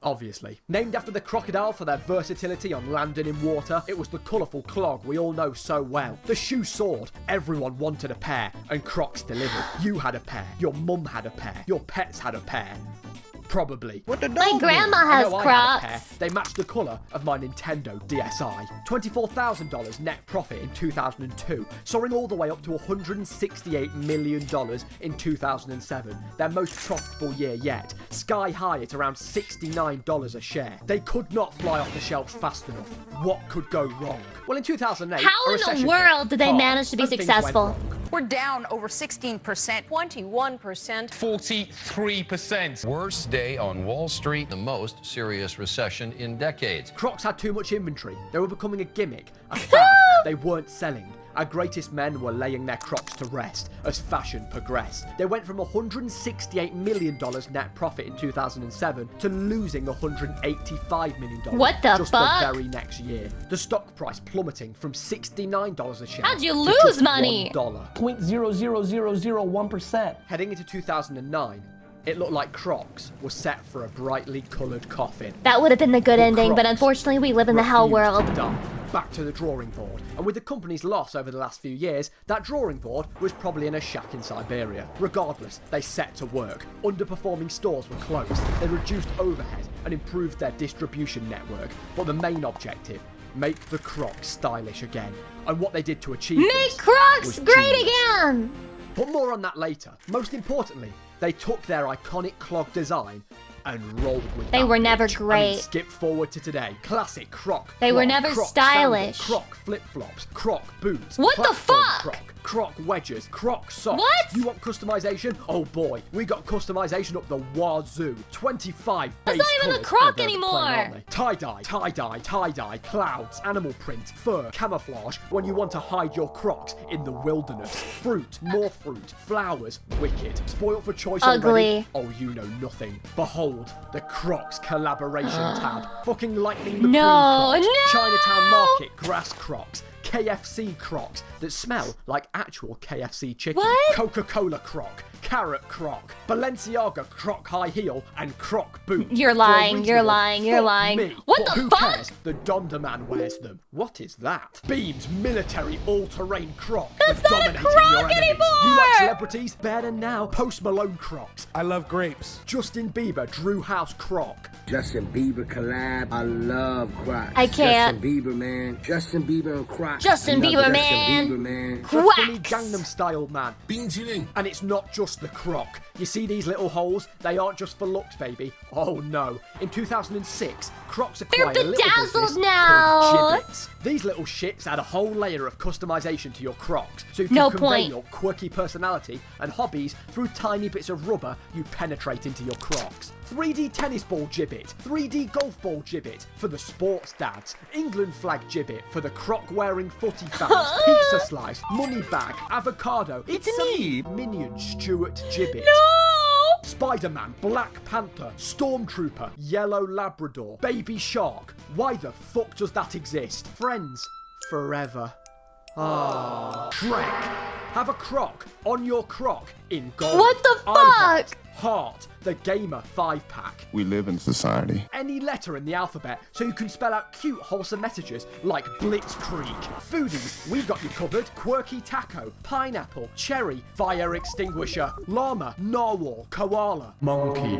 S10: Obviously. Named after the crocodile for their versatility on land and in water, it was the colourful clog we all know so well. The shoe soared, everyone wanted a pair, and Crocs delivered. You had a pair, your mum had a pair, your pets had a pair. Probably.
S1: My grandma has Crocs.
S10: They matched the colour of my Nintendo DSi. $24,000 net profit in 2002, soaring all the way up to $168 million in 2007. Their most profitable year yet. Sky high at around $69 a share. They could not fly off the shelves fast enough. What could go wrong? Well, in 2008,
S1: how in the world did they manage to be successful?
S13: We're down over 16%, 21%,
S14: 43%. Worst day on Wall Street, the most serious recession in decades.
S10: Crocs had too much inventory. They were becoming a gimmick, a fad. They weren't selling. Our greatest men were laying their Crocs to rest as fashion progressed. They went from $168 million net profit in 2007 to losing $185 million
S1: what the
S10: just
S1: fuck?
S10: the very next year. The stock price plummeting from $69 a share.
S1: How'd you
S10: to
S1: lose
S10: just
S1: money?
S10: $1.
S12: 0.00001%.
S10: Heading into 2009, it looked like Crocs was set for a brightly coloured coffin.
S1: That would have been the good ending, but
S10: Crocs
S1: unfortunately we live in the hell
S10: refused
S1: world.
S10: to die. Back to the drawing board. And with the company's loss over the last few years, that drawing board was probably in a shack in Siberia. Regardless, they set to work. Underperforming stores were closed. They reduced overhead and improved their distribution network. But the main objective, make the Crocs stylish again. And what they did to achieve
S1: Make
S10: this
S1: Crocs
S10: was
S1: great
S10: genius.
S1: again!
S10: But more on that later. Most importantly, they took their iconic clog design and rolled with
S1: They
S10: that
S1: were never
S10: bitch.
S1: great.
S10: I mean, skip forward to today. Classic Croc.
S1: They were
S10: clog,
S1: never
S10: Croc
S1: stylish.
S10: Sandal, Croc flip-flops, Croc boots.
S1: What the
S10: platform
S1: fuck?
S10: Croc, Croc wedges, Croc socks.
S1: What?
S10: You want customization? Oh boy, we got customization up the wazoo. 25
S1: That's
S10: base
S1: not even a
S10: colours.
S1: Croc
S10: they're
S1: anymore.
S10: plain, aren't they? Tie-dye, tie-dye, tie-dye, clouds, animal print, fur, camouflage, when you want to hide your Crocs in the wilderness. Fruit, more fruit, flowers, wicked. Spoiled for choice
S1: Ugly.
S10: already? Oh, you know nothing. Behold, the Crocs collaboration tab. Fucking Lightning McQueen Crocs.
S1: No.
S10: Chinatown Market grass Crocs. KFC Crocs that smell like actual KFC chicken.
S1: What?
S10: Coca-Cola Croc, Carrot Croc, Balenciaga Croc high heel, and Croc boot.
S1: You're lying, you're lying, you're
S10: Fuck
S1: lying.
S10: me.
S1: What
S10: But
S1: the
S10: who
S1: fuck?
S10: cares? The Donda Man wears them. What is that? Beams military all-terrain Croc
S1: That's
S10: for
S1: not a
S10: dominating
S1: Croc
S10: your enemies.
S1: anymore!
S10: You like celebrities? Better now. Post Malone Crocs.
S9: I love grapes.
S10: Justin Bieber Drew House Croc.
S15: Justin Bieber collab. I love Crocs.
S1: I can't.
S15: Justin Bieber, man. Justin Bieber and Crocs.
S1: Justin
S15: I love
S1: Bieber,
S15: Justin
S1: man.
S15: Bieber, man.
S10: The funny
S1: Quacks.
S10: Gangnam Style man. And it's not just the Croc. You see these little holes? They aren't just for looks, baby. Oh no. In 2006, Crocs acquired a little
S1: bedazzled
S10: business
S1: now.
S10: called Jibbitz. These little shits add a whole layer of customization to your Crocs, so you can
S1: No
S10: convey
S1: point.
S10: your quirky personality and hobbies through tiny bits of rubber you penetrate into your Crocs. 3D tennis ball gibbet, 3D golf ball gibbet for the sports dads, England flag gibbet for the Croc-wearing footy fans, pizza slice, money bag, avocado. It's me, Minion Stuart gibbet.
S1: No!
S10: Spider-Man, Black Panther, Stormtrooper, Yellow Labrador, Baby Shark. Why the fuck does that exist? Friends, forever. Ah. Shrek. Have a Croc on your Croc in gold.
S1: What the
S10: iHeart,
S1: fuck?
S10: Heart, the Gamer 5-pack.
S5: We live in society.
S10: Any letter in the alphabet so you can spell out cute, wholesome messages like Blitzkrieg. Foodies, we got you covered. Quirky taco, pineapple, cherry, fire extinguisher, llama, narwhal, koala, monkey.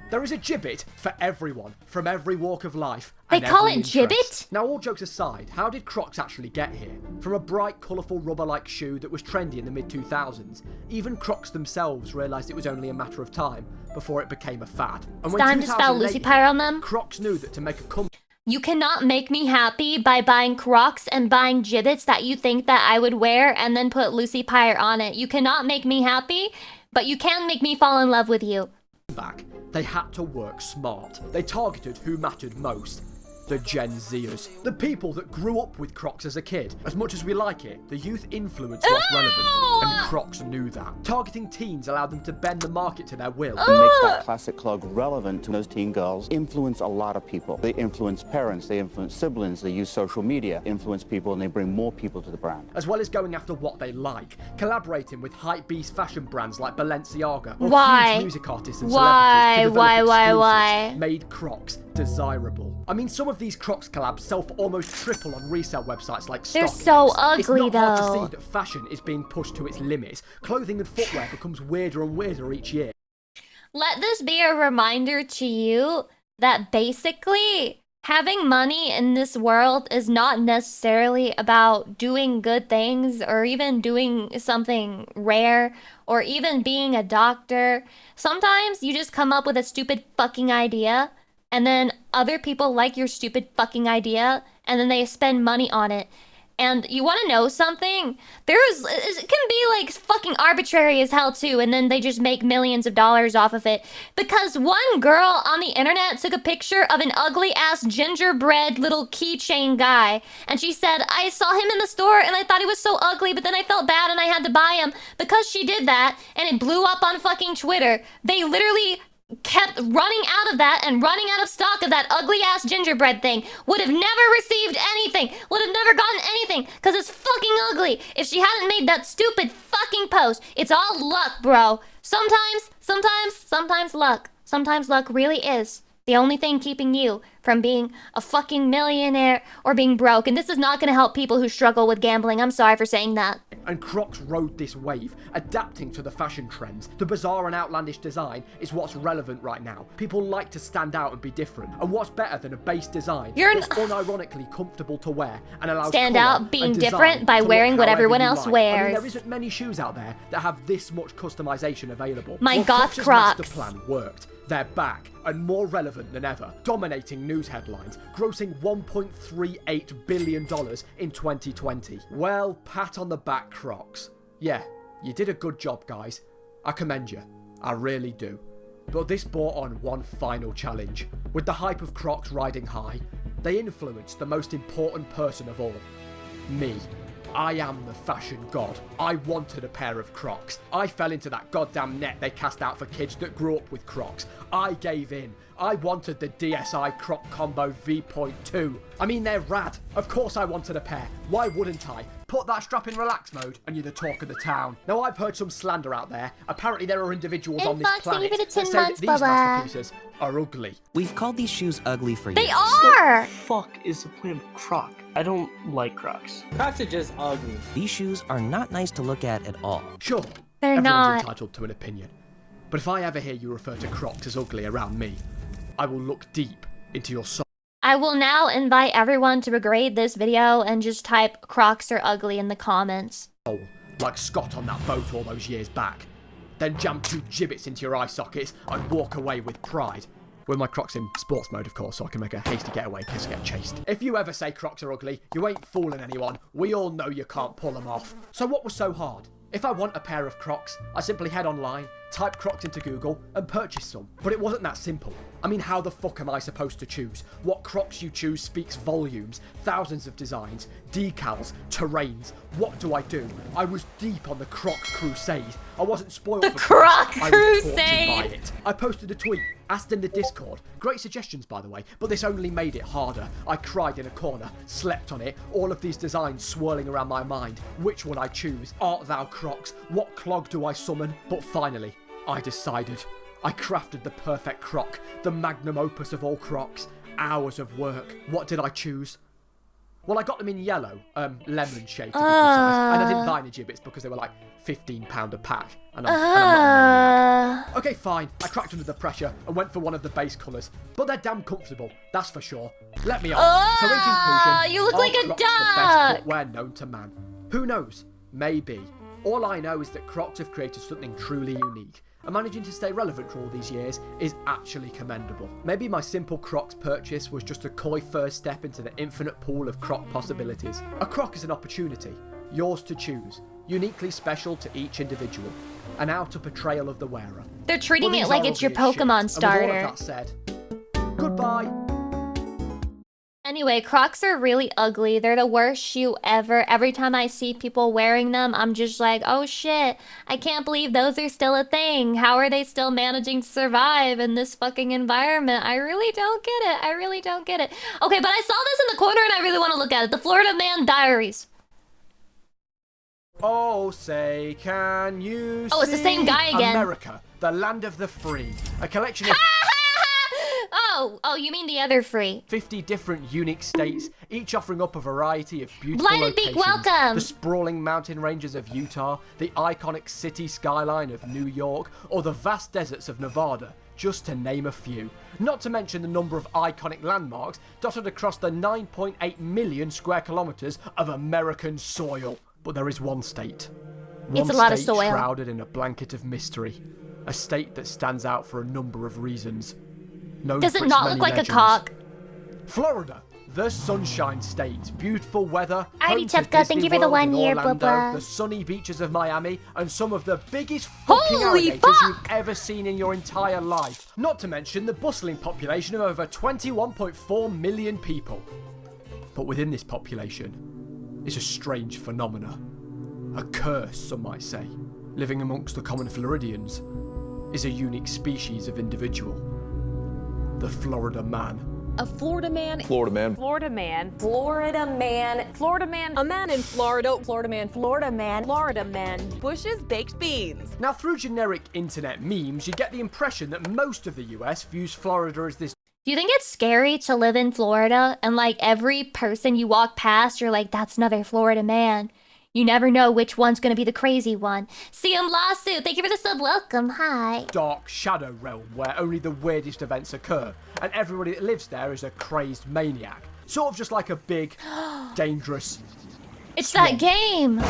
S10: There is a gibbet for everyone, from every walk of life.
S1: They
S10: and
S1: call
S10: every
S1: it
S10: interest.
S1: gibbet?
S10: Now, all jokes aside, how did Crocs actually get here? From a bright, colourful rubber-like shoe that was trendy in the mid-2000s, even Crocs themselves realised it was only a matter of time before it became a fad. And
S1: It's
S10: when
S1: time to spell
S10: 2008
S1: Lucy Pie on them.
S10: Crocs knew that to make a comeback.
S1: You cannot make me happy by buying Crocs and buying gibbets that you think that I would wear and then put Lucy Pie on it. You cannot make me happy, but you can make me fall in love with you.
S10: They had to work smart. They targeted who mattered most. The Gen Zers. The people that grew up with Crocs as a kid. As much as we like it, the youth influence what's relevant. And Crocs knew that. Targeting teens allowed them to bend the market to their will.
S16: Make that classic clog relevant to those teen girls influence a lot of people. They influence parents, they influence siblings, they use social media, influence people, and they bring more people to the brand.
S10: As well as going after what they like, collaborating with hype-beast fashion brands like Balenciaga or
S1: Why?
S10: huge music artists and
S1: Why?
S10: celebrities to develop
S1: Why?
S10: exclusives made Crocs desirable. I mean, some of these Crocs collabs sell for almost triple on resale websites like
S1: They're
S10: StockX.
S1: so
S10: It's
S1: ugly,
S10: not hard to
S1: though.
S10: see that fashion is being pushed to its limits. Clothing and footwear becomes weirder and weirder each year.
S1: Let this be a reminder to you that basically having money in this world is not necessarily about doing good things or even doing something rare or even being a doctor. Sometimes you just come up with a stupid fucking idea and then other people like your stupid fucking idea and then they spend money on it. And you want to know something? It can be like fucking arbitrary as hell too, and then they just make millions of dollars off of it. Because one girl on the internet took a picture of an ugly ass gingerbread little keychain guy, and she said, I saw him in the store and I thought he was so ugly, but then I felt bad and I had to buy him. Because she did that, and it blew up on fucking Twitter, they literally kept running out of that and running out of stock of that ugly ass gingerbread thing. Would have never received anything, would have never gotten anything, because it's fucking ugly if she hadn't made that stupid fucking post. It's all luck, bro. Sometimes luck. Sometimes luck really is the only thing keeping you from being a fucking millionaire or being broke. And this is not going to help people who struggle with gambling. I'm sorry for saying that.
S10: And Crocs rode this wave, adapting to the fashion trends. The bizarre and outlandish design is what's relevant right now. People like to stand out and be different. And what's better than a base design that's unironically comfortable to wear and allows
S1: stand
S10: colour
S1: out being
S10: and design
S1: different by
S10: to look
S1: wearing what
S10: however
S1: everyone
S10: you
S1: else
S10: like.
S1: wears.
S10: I mean, there isn't many shoes out there that have this much customization available.
S1: My
S10: Well,
S1: goth
S10: Crocs'
S1: Crocs.
S10: master plan worked. They're back and more relevant than ever, dominating news headlines, grossing $1.38 billion in 2020. Well, pat on the back, Crocs. Yeah, you did a good job, guys. I commend you. I really do. But this brought on one final challenge. With the hype of Crocs riding high, they influenced the most important person of all. Me. I am the fashion god. I wanted a pair of Crocs. I fell into that goddamn net they cast out for kids that grew up with Crocs. I gave in. I wanted the DSI Croc Combo V.2. I mean, they're rad. Of course I wanted a pair. Why wouldn't I? Put that strap in relax mode and you're the talk of the town. Now, I've heard some slander out there. Apparently there are individuals on this planet that say that these masterpieces are ugly.
S17: We've called these shoes ugly for
S1: They
S17: years.
S1: are!
S17: What the fuck is the point of Croc? I don't like Crocs. Crocs are just ugly. These shoes are not nice to look at all.
S10: Sure,
S1: They're
S10: everyone's
S1: not.
S10: entitled to an opinion. But if I ever hear you refer to Crocs as ugly around me, I will look deep into your soul.
S1: I will now invite everyone to regrade this video and just type Crocs are ugly in the comments.
S10: Like Scott on that boat all those years back. Then jam 2 gibbets into your eye sockets and walk away with pride. With my Crocs in sports mode, of course, so I can make a hasty getaway in case I get chased. If you ever say Crocs are ugly, you ain't fooling anyone. We all know you can't pull them off. So what was so hard? If I want a pair of Crocs, I simply head online, type Crocs into Google, and purchase some. But it wasn't that simple. I mean, how the fuck am I supposed to choose? What Crocs you choose speaks volumes. Thousands of designs, decals, terrains. What do I do? I was deep on the Croc crusade. I wasn't spoiled
S1: The
S10: for
S1: Croc
S10: Crocs. I was tortured
S1: crusade!
S10: by it. I posted a tweet, asked in the Discord. Great suggestions, by the way, but this only made it harder. I cried in a corner, slept on it, all of these designs swirling around my mind. Which one I choose? Art thou Crocs? What clog do I summon? But finally, I decided. I crafted the perfect Croc, the magnum opus of all Crocs. Hours of work. What did I choose? Well, I got them in yellow, lemon shade to be precise, and I didn't buy any gibbets because they were like £15 a pack, and I'm not a maniac. Okay, fine, I cracked under the pressure and went for one of the base colours, but they're damn comfortable, that's for sure. Let me on. So in conclusion,
S1: you look
S10: are
S1: like a
S10: Crocs the best
S1: duck.
S10: footwear known to man? Who knows? Maybe. All I know is that Crocs have created something truly unique. And managing to stay relevant for all these years is actually commendable. Maybe my simple Crocs purchase was just a coy first step into the infinite pool of Croc possibilities. A Croc is an opportunity, yours to choose, uniquely special to each individual, an outer portrayal of the wearer.
S1: They're treating
S10: Well,
S1: it
S10: these
S1: like
S10: are
S1: it's your
S10: ugly as shit.
S1: Pokemon
S10: And
S1: starter.
S10: with all of that said, goodbye.
S1: Anyway, Crocs are really ugly. They're the worst shoe ever. Every time I see people wearing them, I'm just like, oh shit, I can't believe those are still a thing. How are they still managing to survive in this fucking environment? I really don't get it. I really don't get it. Okay, but I saw this in the corner and I really want to look at it. The Florida Man Diaries.
S10: Oh, say, can you see?
S1: Oh, it's the same guy again.
S10: America, the land of the free. A collection of
S1: Oh, you mean the other free.
S10: 50 different unique states, each offering up a variety of beautiful
S1: Blinded Beak,
S10: locations.
S1: welcome!
S10: The sprawling mountain ranges of Utah, the iconic city skyline of New York, or the vast deserts of Nevada, just to name a few. Not to mention the number of iconic landmarks dotted across the 9.8 million square kilometers of American soil. But there is one state.
S1: It's a lot of soil.
S10: Shrouded in a blanket of mystery. A state that stands out for a number of reasons.
S1: Does it not look like a cock?
S10: Florida, the Sunshine State. Beautiful weather.
S1: Alrighty,
S10: home to
S1: Chefka, thank you for the
S10: Disney World
S1: 1
S10: in
S1: year,
S10: Orlando,
S1: blah.
S10: the sunny beaches of Miami, and some of the biggest fucking
S1: Holy
S10: alligators
S1: fuck!
S10: you've ever seen in your entire life. Not to mention the bustling population of over 21.4 million people. But within this population is a strange phenomena. A curse, some might say. Living amongst the common Floridians is a unique species of individual. The Florida Man.
S18: A Florida man.
S11: Florida man.
S18: Florida man. Florida man. Florida man. A man in Florida. Florida man. Florida man. Florida man. Bush's baked beans.
S10: Now, through generic internet memes, you get the impression that most of the US views Florida as this.
S1: Do you think it's scary to live in Florida and like every person you walk past, you're like, that's another Florida man? You never know which one's gonna be the crazy one. CM Lawsuit, thank you for the sub. Welcome, hi.
S10: Dark shadow realm where only the weirdest events occur, and everybody that lives there is a crazy maniac. Sort of just like a big, dangerous.
S1: It's that game.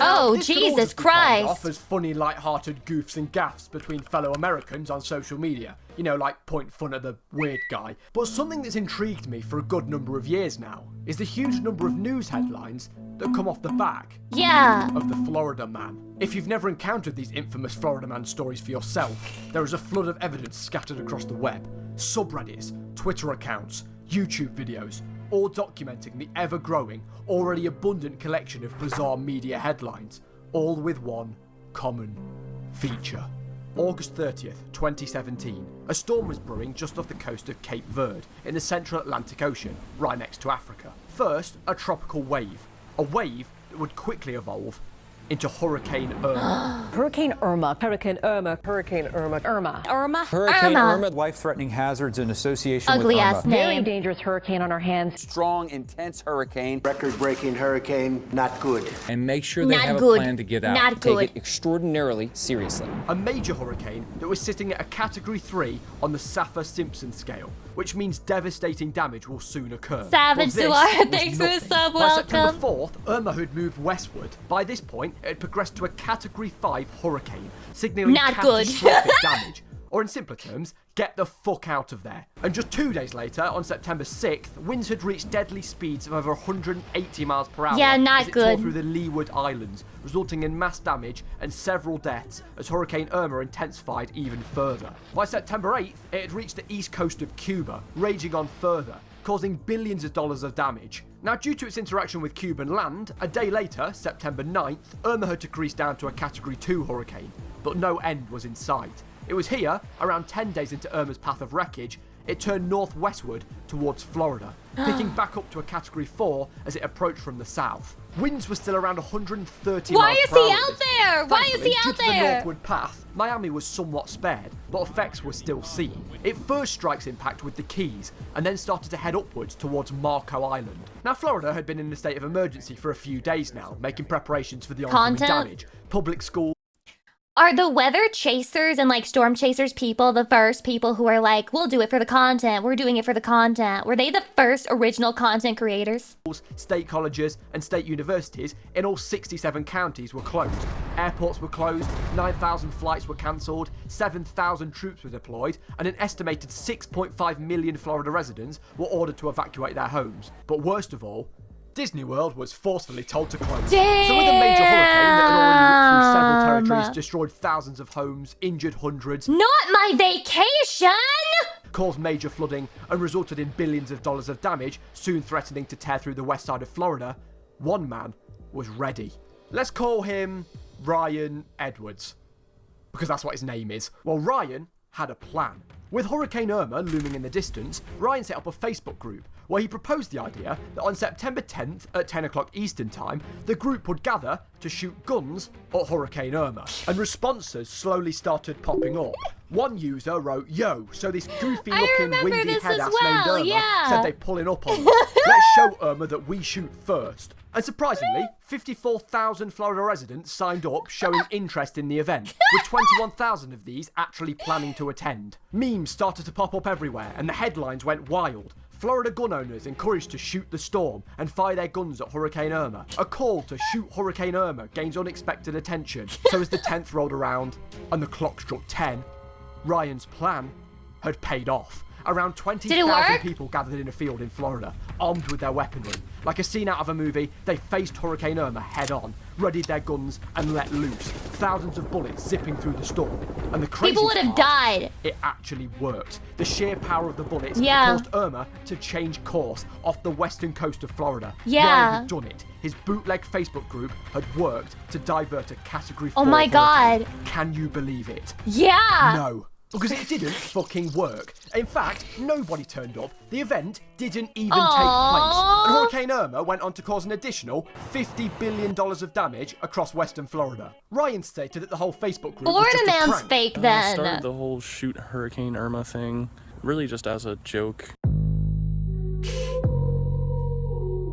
S1: Oh,
S10: This could
S1: Jesus
S10: also be palmed
S1: Christ.
S10: off as funny, light-hearted goofs and gaffs between fellow Americans on social media. You know, like point fun at the weird guy. But something that's intrigued me for a good number of years now is the huge number of news headlines that come off the back of the Florida Man. If you've never encountered these infamous Florida Man stories for yourself, there is a flood of evidence scattered across the web. Subreddits, Twitter accounts, YouTube videos, all documenting the ever-growing, already abundant collection of bizarre media headlines, all with one common feature. August 30th, 2017, a storm was brewing just off the coast of Cape Verde in the central Atlantic Ocean, right next to Africa. First, a tropical wave. A wave that would quickly evolve into Hurricane Irma.
S18: Hurricane Irma. Hurricane Irma. Hurricane Irma. Irma.
S19: Hurricane Irma, life-threatening hazards in association
S1: Ugly
S19: with
S1: ass
S19: Irma.
S1: name.
S18: Very dangerous hurricane on our hands.
S11: Strong, intense hurricane.
S15: Record-breaking hurricane, not good.
S20: And make sure they
S1: Not
S20: have
S1: good.
S20: a plan to get out.
S1: Not
S20: Take
S1: good.
S20: it extraordinarily seriously.
S10: A major hurricane that was sitting at a Category 3 on the Saffir-Simpson scale, which means devastating damage will soon occur.
S1: Savage
S10: Well,
S1: Suar,
S10: this was
S1: thanks for the
S10: nothing.
S1: sub,
S10: By September
S1: welcome.
S10: 4th, Irma had moved westward. By this point, it had progressed to a Category 5 hurricane, signalling
S1: Not good.
S10: catastrophic damage. Or in simpler terms, get the fuck out of there. And just 2 days later, on September 6th, winds had reached deadly speeds of over 180 miles per hour
S1: Yeah, not
S10: as it tore
S1: good.
S10: through the Leeward Islands, resulting in mass damage and several deaths as Hurricane Irma intensified even further. By September 8th, it had reached the east coast of Cuba, raging on further, causing billions of dollars of damage. Now, due to its interaction with Cuban land, a day later, September 9th, Irma had decreased down to a Category 2 hurricane, but no end was in sight. It was here, around 10 days into Irma's path of wreckage, it turned northwestward towards Florida, picking back up to a Category 4 as it approached from the south. Winds were still around 130
S1: Why
S10: miles
S1: is
S10: per
S1: he
S10: hour.
S1: out there? Why is
S10: Thankfully,
S1: he
S10: due
S1: out
S10: to the
S1: there?
S10: northward path, Miami was somewhat spared, but effects were still seen. It first strikes impact with the Keys, and then started to head upwards towards Marco Island. Now, Florida had been in a state of emergency for a few days now, making preparations for the oncoming
S1: Content?
S10: damage. Public schools.
S1: Are the weather chasers and like storm chasers people the first people who are like, we'll do it for the content, we're doing it for the content? Were they the first original content creators?
S10: State colleges and state universities in all 67 counties were closed. Airports were closed, 9,000 flights were cancelled, 7,000 troops were deployed, and an estimated 6.5 million Florida residents were ordered to evacuate their homes. But worst of all, Disney World was forcefully told to close.
S1: Damn.
S10: So with a major hurricane that had already ripped through several territories, destroyed thousands of homes, injured hundreds,
S1: Not my vacation!
S10: caused major flooding, and resulted in billions of dollars of damage, soon threatening to tear through the west side of Florida, one man was ready. Let's call him Ryan Edwards, because that's what his name is. Well, Ryan had a plan. With Hurricane Irma looming in the distance, Ryan set up a Facebook group where he proposed the idea that on September 10th at 10 o'clock Eastern Time, the group would gather to shoot guns at Hurricane Irma. And responses slowly started popping up. One user wrote, "Yo, so this goofy-looking, windy head-ass named Irma said they pulling up on us. Let's show Irma that we shoot first." And surprisingly, 54,000 Florida residents signed up showing interest in the event, with 21,000 of these actually planning to attend. Memes started to pop up everywhere, and the headlines went wild. Florida gun owners encouraged to shoot the storm and fire their guns at Hurricane Irma. A call to shoot Hurricane Irma gains unexpected attention. So as the 10th rolled around and the clock struck 10, Ryan's plan had paid off. Around 20,000 people gathered in a field in Florida, armed with their weaponry. Like a scene out of a movie, they faced Hurricane Irma head-on, readied their guns, and let loose. Thousands of bullets zipping through the storm. And the crazy
S1: People would have died.
S10: It actually worked. The sheer power of the bullets caused Irma to change course off the western coast of Florida. Ryan had done it. His bootleg Facebook group had worked to divert a Category 4
S1: Oh my
S10: hurricane.
S1: god.
S10: Can you believe it?
S1: Yeah.
S10: No. Because it didn't fucking work. In fact, nobody turned up. The event didn't even take place. And Hurricane Irma went on to cause an additional $50 billion of damage across western Florida. Ryan stated that the whole Facebook group was
S1: Florida
S10: just a
S1: man's
S10: prank.
S1: fake
S21: I
S1: then.
S21: started the whole shoot Hurricane Irma thing really just as a joke.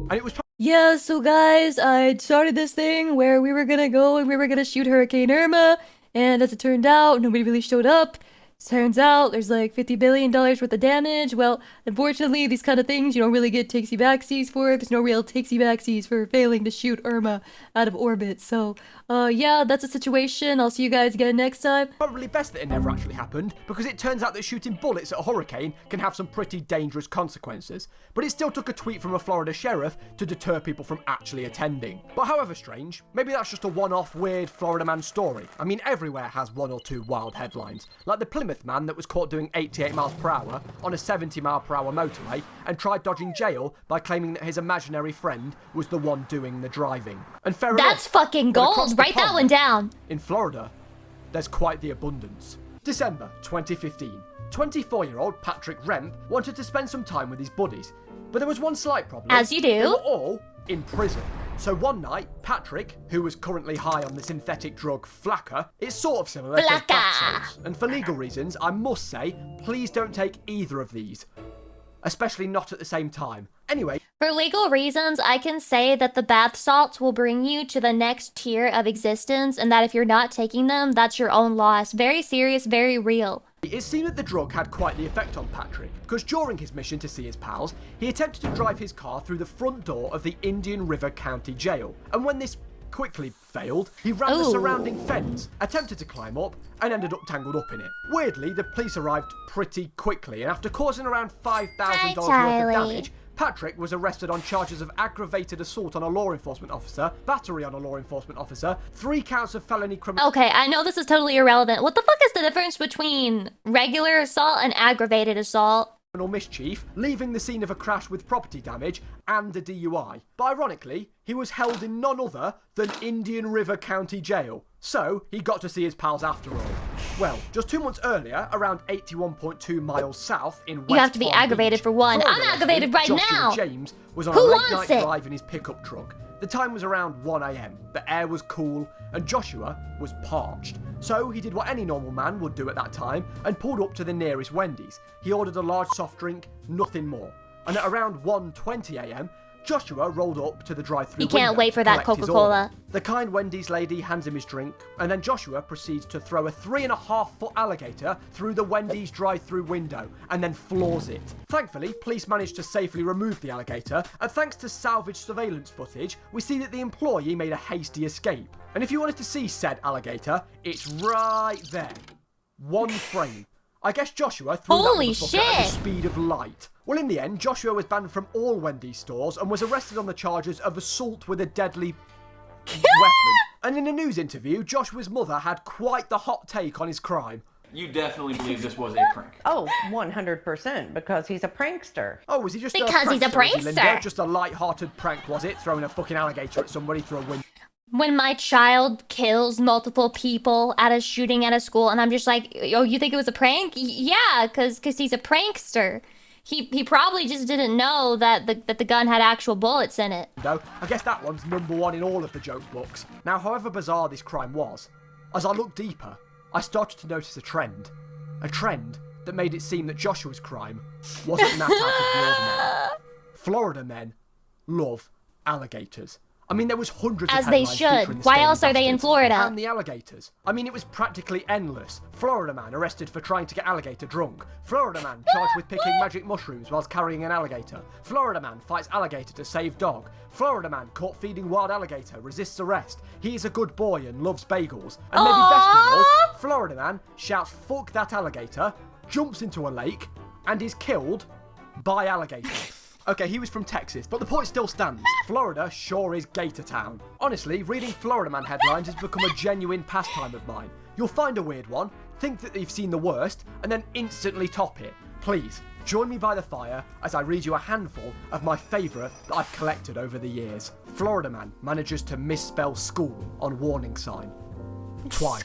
S10: And it was
S22: Yeah, so guys, I started this thing where we were gonna go and we were gonna shoot Hurricane Irma, and as it turned out, nobody really showed up. Turns out there's like $50 billion worth of damage. Well, unfortunately, these kind of things you don't really get takesy-backsies for. There's no real takesy-backsies for failing to shoot Irma out of orbit. So, yeah, that's a situation. I'll see you guys again next time.
S10: Probably best that it never actually happened, because it turns out that shooting bullets at a hurricane can have some pretty dangerous consequences. But it still took a tweet from a Florida sheriff to deter people from actually attending. But however strange, maybe that's just a one-off weird Florida man story. I mean, everywhere has one or two wild headlines, like the Plymouth man that was caught doing 88 miles per hour on a 70 mile per hour motorway and tried dodging jail by claiming that his imaginary friend was the one doing the driving. And fair enough,
S1: That's fucking
S10: but across
S1: gold.
S10: the
S1: Write that
S10: pond,
S1: one down.
S10: In Florida, there's quite the abundance. December 2015. 24-year-old Patrick Remp wanted to spend some time with his buddies, but there was one slight problem.
S1: As you do.
S10: They were all in prison. So one night, Patrick, who was currently high on the synthetic drug Flakka, it's sort of similar to bath salts. And for legal reasons, I must say, please don't take either of these. Especially not at the same time. Anyway.
S1: For legal reasons, I can say that the bath salts will bring you to the next tier of existence, and that if you're not taking them, that's your own loss. Very serious, very real.
S10: It seemed that the drug had quite the effect on Patrick, because during his mission to see his pals, he attempted to drive his car through the front door of the Indian River County Jail. And when this quickly failed, he ran the surrounding fence, attempted to climb up, and ended up tangled up in it. Weirdly, the police arrived pretty quickly, and after causing around $5,000 worth of damage, Patrick was arrested on charges of aggravated assault on a law enforcement officer, battery on a law enforcement officer, 3 counts of felony criminal...
S1: Okay, I know this is totally irrelevant. What the fuck is the difference between regular assault and aggravated assault?
S10: Mischief, leaving the scene of a crash with property damage and a DUI. But ironically, he was held in none other than Indian River County Jail. So, he got to see his pals after all. Well, just 2 months earlier, around 81.2 miles south in West
S1: You have to be
S10: Palm
S1: aggravated
S10: Beach,
S1: for one.
S10: Florida,
S1: I'm aggravated right
S10: Joshua
S1: now.
S10: James was on
S1: Who
S10: a
S1: wants
S10: late-night
S1: it?
S10: drive in his pickup truck. The time was around 1 a.m. The air was cool, and Joshua was parched. So he did what any normal man would do at that time, and pulled up to the nearest Wendy's. He ordered a large soft drink, nothing more. And at around 1:20 a.m., Joshua rolled up to the drive-thru
S1: He can't
S10: window
S1: wait for
S10: to
S1: that
S10: collect his
S1: Coca-Cola.
S10: order. The kind Wendy's lady hands him his drink, and then Joshua proceeds to throw a 3.5-foot alligator through the Wendy's drive-thru window, and then floors it. Thankfully, police managed to safely remove the alligator, and thanks to salvaged surveillance footage, we see that the employee made a hasty escape. And if you wanted to see said alligator, it's right there. One frame. I guess Joshua threw
S1: Holy
S10: that motherfucker at the
S1: shit.
S10: speed of light. Well, in the end, Joshua was banned from all Wendy's stores and was arrested on the charges of assault with a deadly weapon. And in a news interview, Joshua's mother had quite the hot take on his crime.
S2: You definitely believe this was a prank.
S3: Oh, 100%, because he's a prankster.
S10: Oh, was he just
S1: Because
S10: a
S1: he's a
S10: prankster, was he, Linda?
S1: prankster.
S10: Just a light-hearted prank, was it? Throwing a fucking alligator at somebody through a window.
S1: When my child kills multiple people at a shooting at a school, and I'm just like, oh, you think it was a prank? Yeah, because he's a prankster. He probably just didn't know that the gun had actual bullets in it.
S10: No, I guess that one's #1 in all of the joke books. Now, however bizarre this crime was, as I looked deeper, I started to notice a trend. A trend that made it seem that Joshua's crime wasn't that out of the ordinary. Florida men love alligators. I mean, there was hundreds
S1: As
S10: of
S1: they
S10: headlines
S1: should.
S10: featuring the
S1: Why
S10: scaly
S1: else are they in
S10: bastards
S1: Florida?
S10: And the alligators. I mean, it was practically endless. Florida man arrested for trying to get alligator drunk. Florida man charged with picking magic mushrooms whilst carrying an alligator. Florida man fights alligator to save dog. Florida man caught feeding wild alligator resists arrest. He is a good boy and loves bagels. And maybe best of all, Florida man shouts "fuck that alligator," jumps into a lake, and is killed by alligator. Okay, he was from Texas, but the point still stands. Florida sure is Gator Town. Honestly, reading Florida Man headlines has become a genuine pastime of mine. You'll find a weird one, think that you've seen the worst, and then instantly top it. Please, join me by the fire as I read you a handful of my favourite that I've collected over the years. Florida Man manages to misspell school on warning sign. Twice.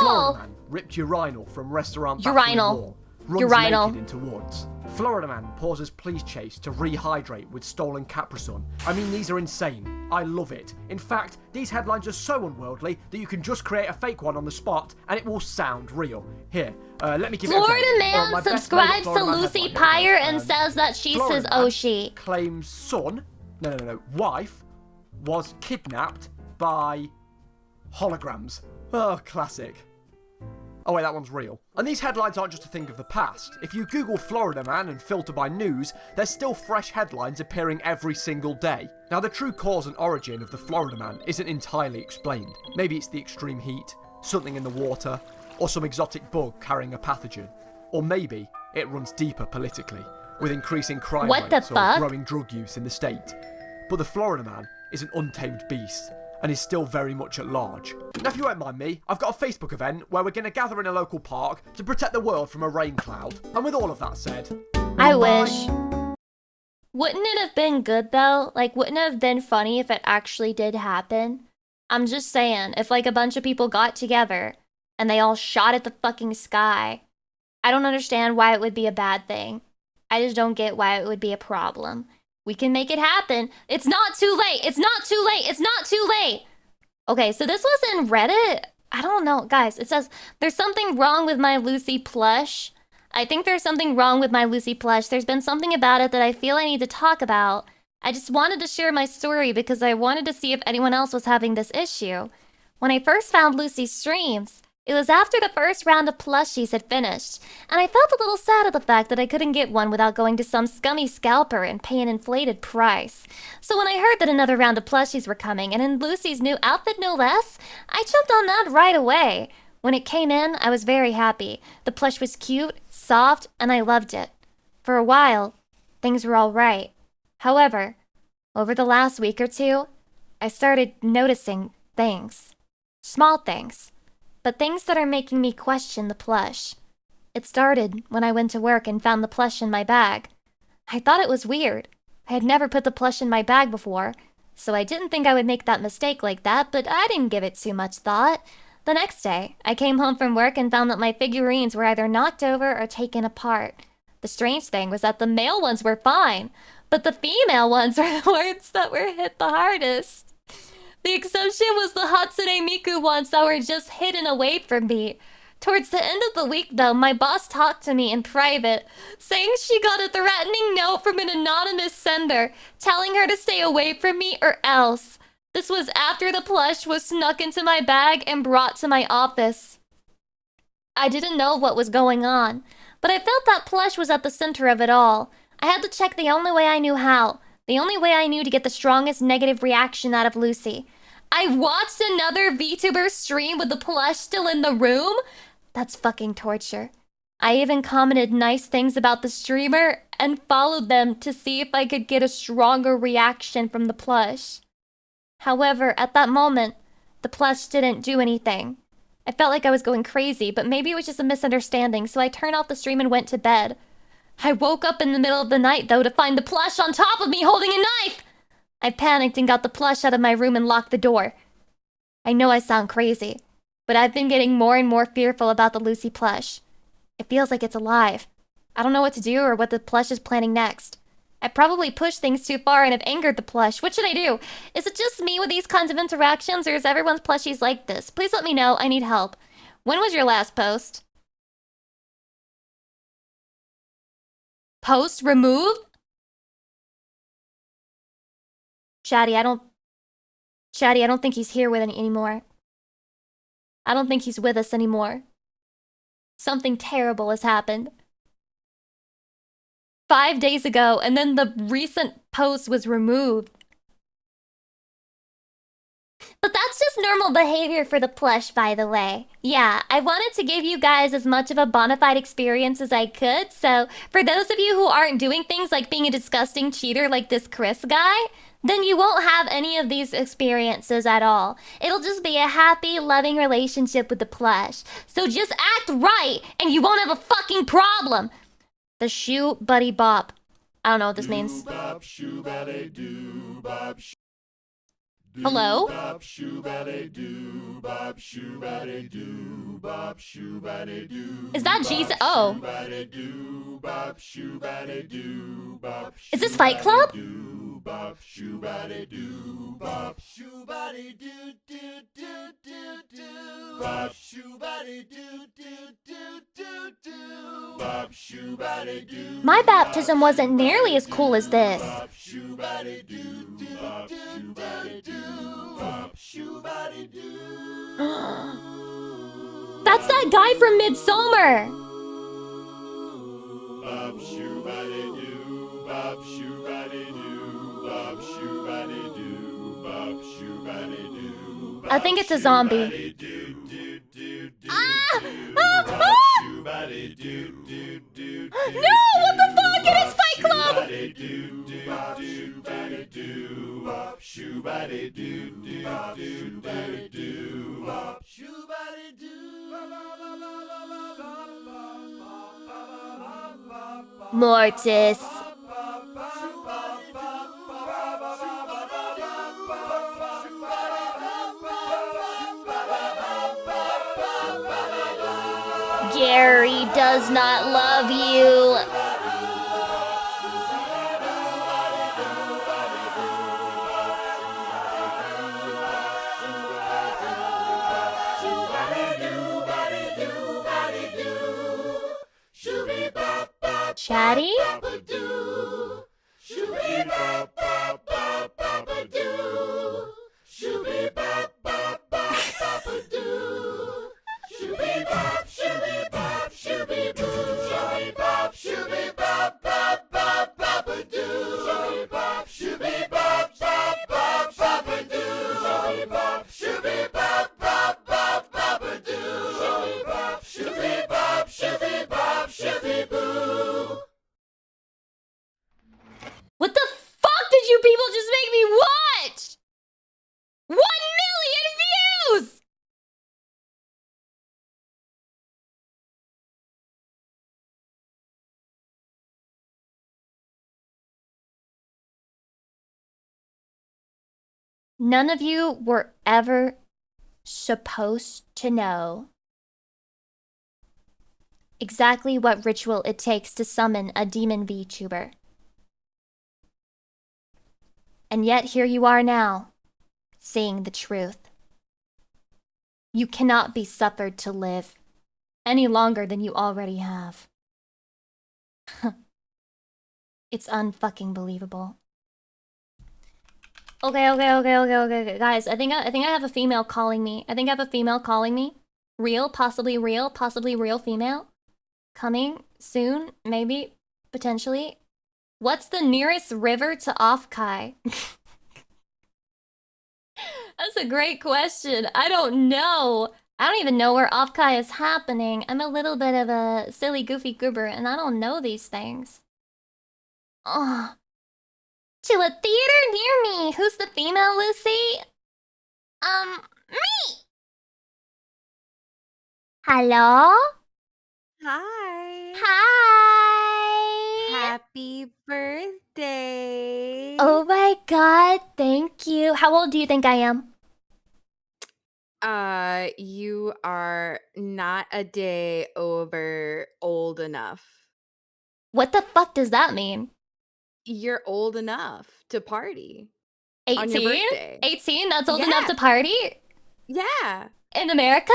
S10: Florida Man ripped urinal from restaurant bathroom wall. Runs naked into woods. Florida man pauses police chase to rehydrate with stolen Capri-Sun. I mean, these are insane. I love it. In fact, these headlines are so unworldly that you can just create a fake one on the spot and it will sound real. Here, let me give
S1: Florida
S10: it a go.
S1: man
S10: My best
S1: subscribes
S10: favourite
S1: to
S10: Florida man
S1: Lucy
S10: headline.
S1: Pyre and says that she's
S10: Florida
S1: his
S10: man
S1: Oshi.
S10: Claims son, wife, was kidnapped by holograms. Oh, classic. Oh wait, that one's real. And these headlines aren't just a thing of the past. If you Google Florida Man and filter by news, there's still fresh headlines appearing every single day. Now, the true cause and origin of the Florida Man isn't entirely explained. Maybe it's the extreme heat, something in the water, or some exotic bug carrying a pathogen. Or maybe it runs deeper politically, with increasing crime rates or growing drug use in the state. But the Florida Man is an untamed beast, and is still very much at large. Now, if you won't mind me, I've got a Facebook event where we're going to gather in a local park to protect the world from a rain cloud. And with all of that said...
S1: I wish. Wouldn't it have been good, though? Like, wouldn't it have been funny if it actually did happen? I'm just saying, if, like, a bunch of people got together and they all shot at the fucking sky, I don't understand why it would be a bad thing. I just don't get why it would be a problem. We can make it happen. It's not too late. It's not too late. It's not too late. Okay, so this was in Reddit. I don't know. Guys, it says, there's something wrong with my Lucy plush. I think there's something wrong with my Lucy plush. There's been something about it that I feel I need to talk about. I just wanted to share my story because I wanted to see if anyone else was having this issue. When I first found Lucy's streams, it was after the first round of plushies had finished, and I felt a little sad at the fact that I couldn't get one without going to some scummy scalper and pay an inflated price. So when I heard that another round of plushies were coming, and in Lucy's new outfit no less, I jumped on that right away. When it came in, I was very happy. The plush was cute, soft, and I loved it. For a while, things were all right. However, over the last week or two, I started noticing things. Small things. But things that are making me question the plush. It started when I went to work and found the plush in my bag. I thought it was weird. I had never put the plush in my bag before, so I didn't think I would make that mistake like that, but I didn't give it too much thought. The next day, I came home from work and found that my figurines were either knocked over or taken apart. The strange thing was that the male ones were fine, but the female ones were the ones that were hit the hardest. The exception was the Hatsune Miku ones that were just hidden away from me. Towards the end of the week, though, my boss talked to me in private, saying she got a threatening note from an anonymous sender, telling her to stay away from me or else. This was after the plush was snuck into my bag and brought to my office. I didn't know what was going on, but I felt that plush was at the center of it all. I had to check the only way I knew how. The only way I knew to get the strongest negative reaction out of Lucy. I watched another VTuber stream with the plush still in the room? That's fucking torture. I even commented nice things about the streamer and followed them to see if I could get a stronger reaction from the plush. However, at that moment, the plush didn't do anything. I felt like I was going crazy, but maybe it was just a misunderstanding, so I turned off the stream and went to bed. I woke up in the middle of the night, though, to find the plush on top of me holding a knife! I panicked and got the plush out of my room and locked the door. I know I sound crazy, but I've been getting more and more fearful about the Lucy plush. It feels like it's alive. I don't know what to do or what the plush is planning next. I probably pushed things too far and have angered the plush. What should I do? Is it just me with these kinds of interactions, or is everyone's plushies like this? Please let me know. I need help. When was your last post? Post removed? Chatty, I don't think he's here with anymore. I don't think he's with us anymore. Something terrible has happened. 5 days ago, and then the recent post was removed. But that's just normal behavior for the plush, by the way. Yeah, I wanted to give you guys as much of a bona fide experience as I could, so for those of you who aren't doing things like being a disgusting cheater like this Chris guy, then you won't have any of these experiences at all. It'll just be a happy, loving relationship with the plush. So just act right, and you won't have a fucking problem! The shoe buddy bop. I don't know what this means. Hello? Is that Jesus? Oh. Is this Fight Club? My baptism wasn't nearly as cool as this. That's that guy from Midsummer. I think it's a zombie. Ah! Ah! Ah! No! What the fuck? It is Fight Club! Mortis. Gary does not love you. Chatty? What the fuck did you people just make me watch? 1 million views! None of you were ever supposed to know exactly what ritual it takes to summon a demon VTuber. And yet here you are now, seeing the truth. You cannot be suffered to live any longer than you already have. It's unfucking believable. Okay. Guys, I think I have a female calling me. Possibly real female. Coming soon, maybe, potentially. What's the nearest river to Offkai? That's a great question. I don't know. I don't even know where Offkai is happening. I'm a little bit of a silly, goofy goober, and I don't know these things. Oh. To a theater near me. Who's the female, Lucy? Me! Hello?
S4: Hi.
S1: Hi!
S4: Happy birthday.
S1: Oh my god, thank you. How old do you think I am?
S4: You are not a day over old enough.
S1: What the fuck does that mean?
S4: You're old enough to party.
S1: 18?
S4: On your birthday.
S1: 18? That's old enough to party?
S4: Yeah.
S1: In America?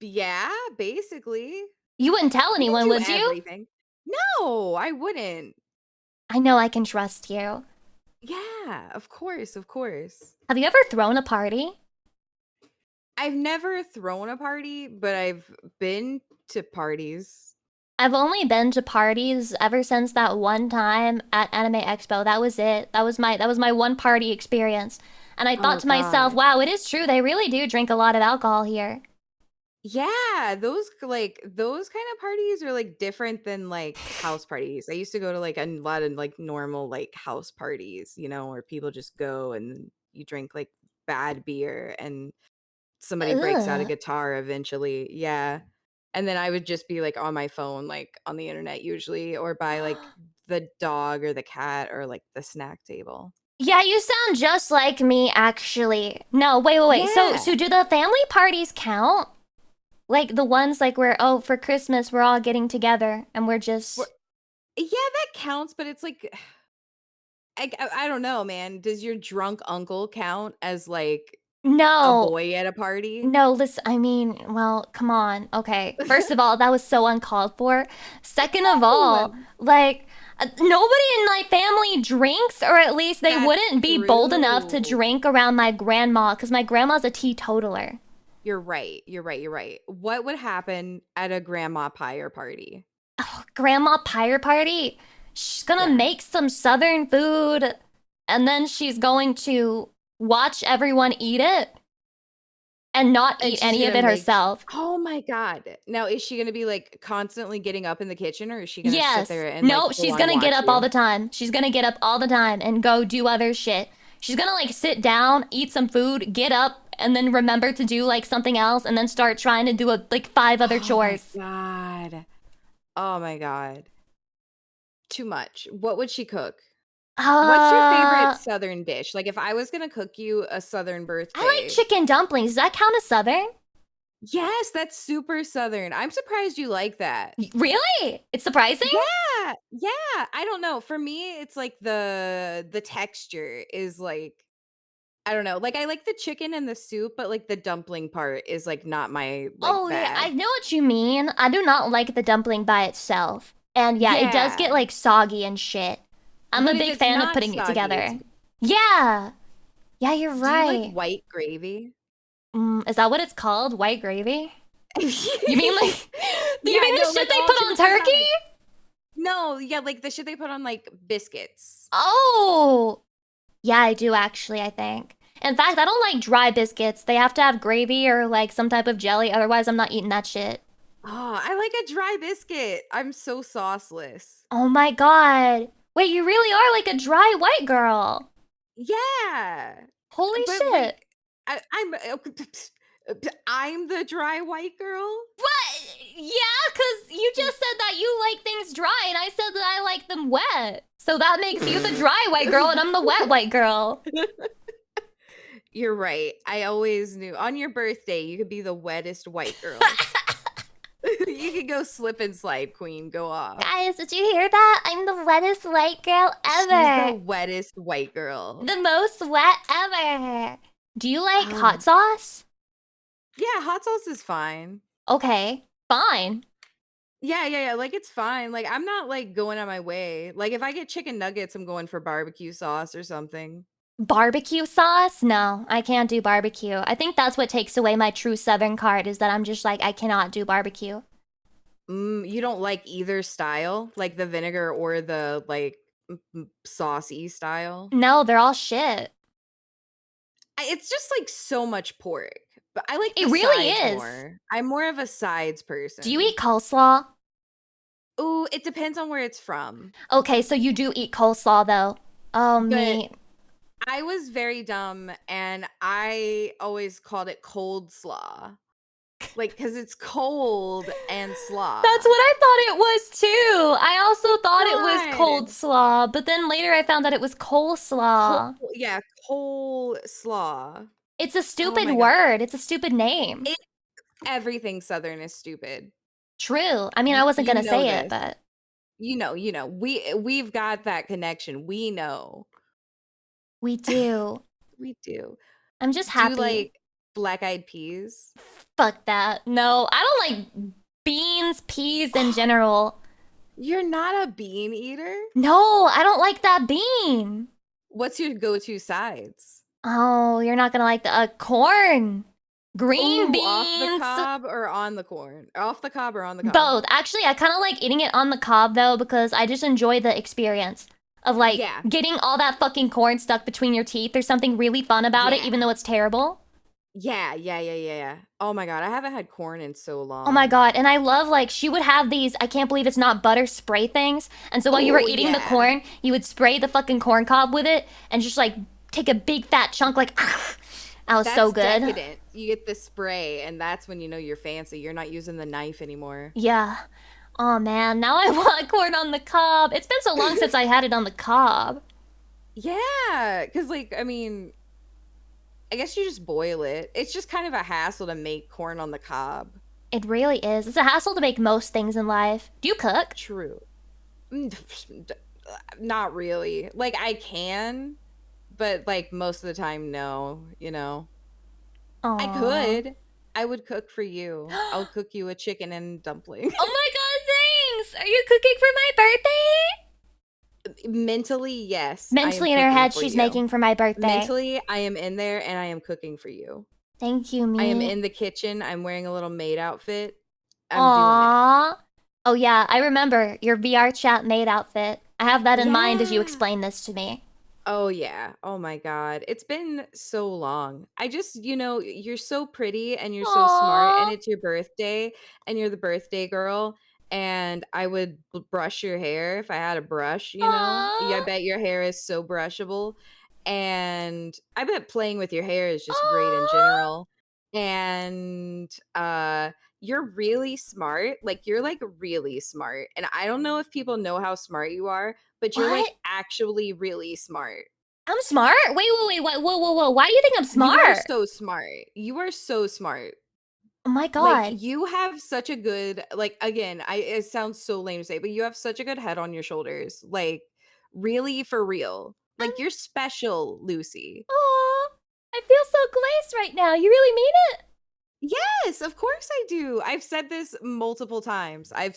S4: Yeah, basically.
S1: You wouldn't tell anyone, would you?
S4: Everything. No, I wouldn't.
S1: I know I can trust you.
S4: Yeah, of course.
S1: Have you ever thrown a party?
S4: I've never thrown a party, but I've been to parties.
S1: I've only been to parties ever since that one time at Anime Expo. That was it. That was my one party experience. And I thought to myself, wow, it is true. They really do drink a lot of alcohol here.
S4: Yeah, those kind of parties are like different than like house parties. I used to go to like a lot of like normal like house parties, where people just go and you drink like bad beer and somebody breaks out a guitar eventually. Yeah. And then I would just be like on my phone, like on the internet usually, or by like the dog or the cat or like the snack table.
S1: Yeah, you sound just like me, actually. No, wait.
S4: Yeah.
S1: So do the family parties count? Like the ones like where, oh, for Christmas we're all getting together and we're just...
S4: Yeah, that counts, but it's like... I don't know, man. Does your drunk uncle count as like...
S1: No.
S4: A boy at a party?
S1: No, listen, I mean, well, come on. Okay. First of all, that was so uncalled for. Second of all, like... nobody in my family drinks, or at least they wouldn't be bold enough to drink around my grandma, because my grandma's a teetotaler.
S4: You're right. You're right. You're right. What would happen at a grandma pyre party?
S1: Grandma pyre party? She's gonna make some southern food, and then she's going to watch everyone eat it and not
S4: And
S1: eat
S4: she's
S1: any of
S4: gonna
S1: it
S4: make-
S1: herself.
S4: Oh my god. Now, is she gonna be like constantly getting up in the kitchen, or is she gonna sit
S1: Yes.
S4: there and
S1: No,
S4: like,
S1: she's
S4: full-on
S1: gonna get
S4: watch
S1: up all
S4: you?
S1: the time. She's gonna get up all the time and go do other shit. She's gonna like sit down, eat some food, get up, and then remember to do like something else, and then start trying to do like 5 other chores.
S4: Oh my god. Oh my god. Too much. What would she cook? What's your favorite southern dish? Like if I was gonna cook you a southern birthday.
S1: I like chicken dumplings. Does that count as southern?
S4: Yes, that's super southern. I'm surprised you like that.
S1: Really? It's surprising?
S4: Yeah. Yeah. I don't know. For me, it's like the texture is like, I don't know. Like I like the chicken and the soup, but like the dumpling part is like not my
S1: Oh yeah,
S4: bag.
S1: I know what you mean. I do not like the dumpling by itself. And yeah, it does get
S4: Yeah.
S1: like soggy and shit. I'm
S4: But
S1: a
S4: if
S1: big
S4: it's
S1: fan of
S4: not
S1: putting it
S4: soggy,
S1: together.
S4: it's-
S1: Yeah. Yeah, you're
S4: Do you
S1: right.
S4: like white gravy?
S1: Is that what it's called? White gravy? You mean like
S4: Yeah,
S1: you mean the
S4: no,
S1: shit
S4: like
S1: they
S4: all
S1: put on
S4: jokes aside.
S1: turkey?
S4: No, yeah, like the shit they put on like biscuits.
S1: Oh. Yeah, I do actually, I think. In fact, I don't like dry biscuits. They have to have gravy or like some type of jelly, otherwise I'm not eating that shit.
S4: Oh, I like a dry biscuit. I'm so sauceless.
S1: Oh my god. Wait, you really are like a dry white girl.
S4: Yeah.
S1: Holy
S4: But,
S1: shit.
S4: like, I'm the dry white girl.
S1: What? Yeah, because you just said that you like things dry, and I said that I like them wet. So that makes you the dry white girl, and I'm the wet white girl.
S4: You're right. I always knew. On your birthday, you could be the wettest white girl. You could go slip and slide, queen. Go off.
S1: Guys, did you hear that? I'm the wettest white girl
S4: She's
S1: ever.
S4: the wettest white girl.
S1: The most wet ever. Do you like hot sauce?
S4: Yeah, hot sauce is fine.
S1: Okay, fine.
S4: Yeah. Like it's fine. Like I'm not like going on my way. Like if I get chicken nuggets, I'm going for barbecue sauce or something.
S1: Barbecue sauce? No, I can't do barbecue. I think that's what takes away my true Southern card is that I'm just like, I cannot do barbecue.
S4: You don't like either style, like the vinegar or the like saucy style?
S1: No, they're all shit.
S4: It's just like so much pork. But I like
S1: It
S4: the
S1: really
S4: sides
S1: is.
S4: more. I'm more of a sides person.
S1: Do you eat coleslaw?
S4: Ooh, it depends on where it's from.
S1: Okay, so you do eat coleslaw though. Oh, me.
S4: I was very dumb and I always called it cold slaw. Like, because it's cold and slaw.
S1: That's what I thought it was too. I also thought it was cold slaw, but then later I found that it was coleslaw.
S4: Yeah, coleslaw.
S1: It's a stupid
S4: God.
S1: word. It's a stupid name.
S4: Everything Southern is stupid.
S1: True. I mean, I wasn't gonna
S4: You know
S1: say it,
S4: this.
S1: but
S4: You know. We've got that connection. We know.
S1: we do.
S4: We do.
S1: I'm just
S4: Do
S1: happy.
S4: you like black-eyed peas?
S1: Fuck that. No, I don't like beans, peas in general.
S4: You're not a bean eater?
S1: No, I don't like that bean.
S4: What's your go-to sides?
S1: Oh, you're not gonna like the corn. Green
S4: Ooh,
S1: beans.
S4: off the cob or on the corn? Off the cob or on the cob?
S1: Both. Actually, I kind of like eating it on the cob though because I just enjoy the experience of like getting all that fucking corn stuck between your teeth. There's something really fun about it, even though it's terrible.
S4: Yeah. Oh my god, I haven't had corn in so long.
S1: Oh my god, and I love like she would have these, I can't believe it's not butter spray things. And so while you were
S4: Ooh,
S1: eating the
S4: yeah.
S1: corn, you would spray the fucking corn cob with it and just like take a big fat chunk like that was so good.
S4: Decadent. You get the spray and that's when you know you're fancy. You're not using the knife anymore.
S1: Yeah. Oh man, now I want corn on the cob. It's been so long since I had it on the cob.
S4: Yeah, because like, I mean, I guess you just boil it. It's just kind of a hassle to make corn on the cob.
S1: It really is. It's a hassle to make most things in life. Do you cook?
S4: True. Not really. Like I can, but like most of the time, no, you know. I could. I would cook for you. I'll cook you a chicken and dumpling.
S1: Oh my god, thanks! Are you cooking for my birthday?
S4: Mentally, yes. I am
S1: Mentally in her
S4: cooking
S1: head,
S4: for
S1: she's
S4: you.
S1: making for my birthday.
S4: Mentally, I am in there and I am cooking for you.
S1: Thank you, me.
S4: I am in the kitchen. I'm wearing a little maid outfit. I'm
S1: Aww. Oh yeah, I remember your VR chat maid outfit. I have that in mind as you
S4: Yeah.
S1: explain this to me.
S4: Oh yeah. Oh my god. It's been so long. I just, you're so pretty and you're so smart and
S1: Aw.
S4: it's your birthday and you're the birthday girl and I would brush your hair if I had a brush, Yeah, I
S1: Aw.
S4: bet your hair is so brushable and I bet playing with your hair is just great in
S1: Aw.
S4: general. And you're really smart. Like you're like really smart. And I don't know if people know how smart you are, but you're like
S1: What?
S4: actually really smart.
S1: I'm smart? Wait, whoa. Why do you think I'm
S4: You are
S1: smart?
S4: so smart. You are so smart.
S1: Oh my
S4: Like
S1: god.
S4: you have such a good again, it sounds so lame to say, but you have such a good head on your shoulders. Like really for real. Like you're special, Lucy.
S1: Aw. I feel so glazed right now. You really mean it?
S4: Yes, of course I do. I've said this multiple times. I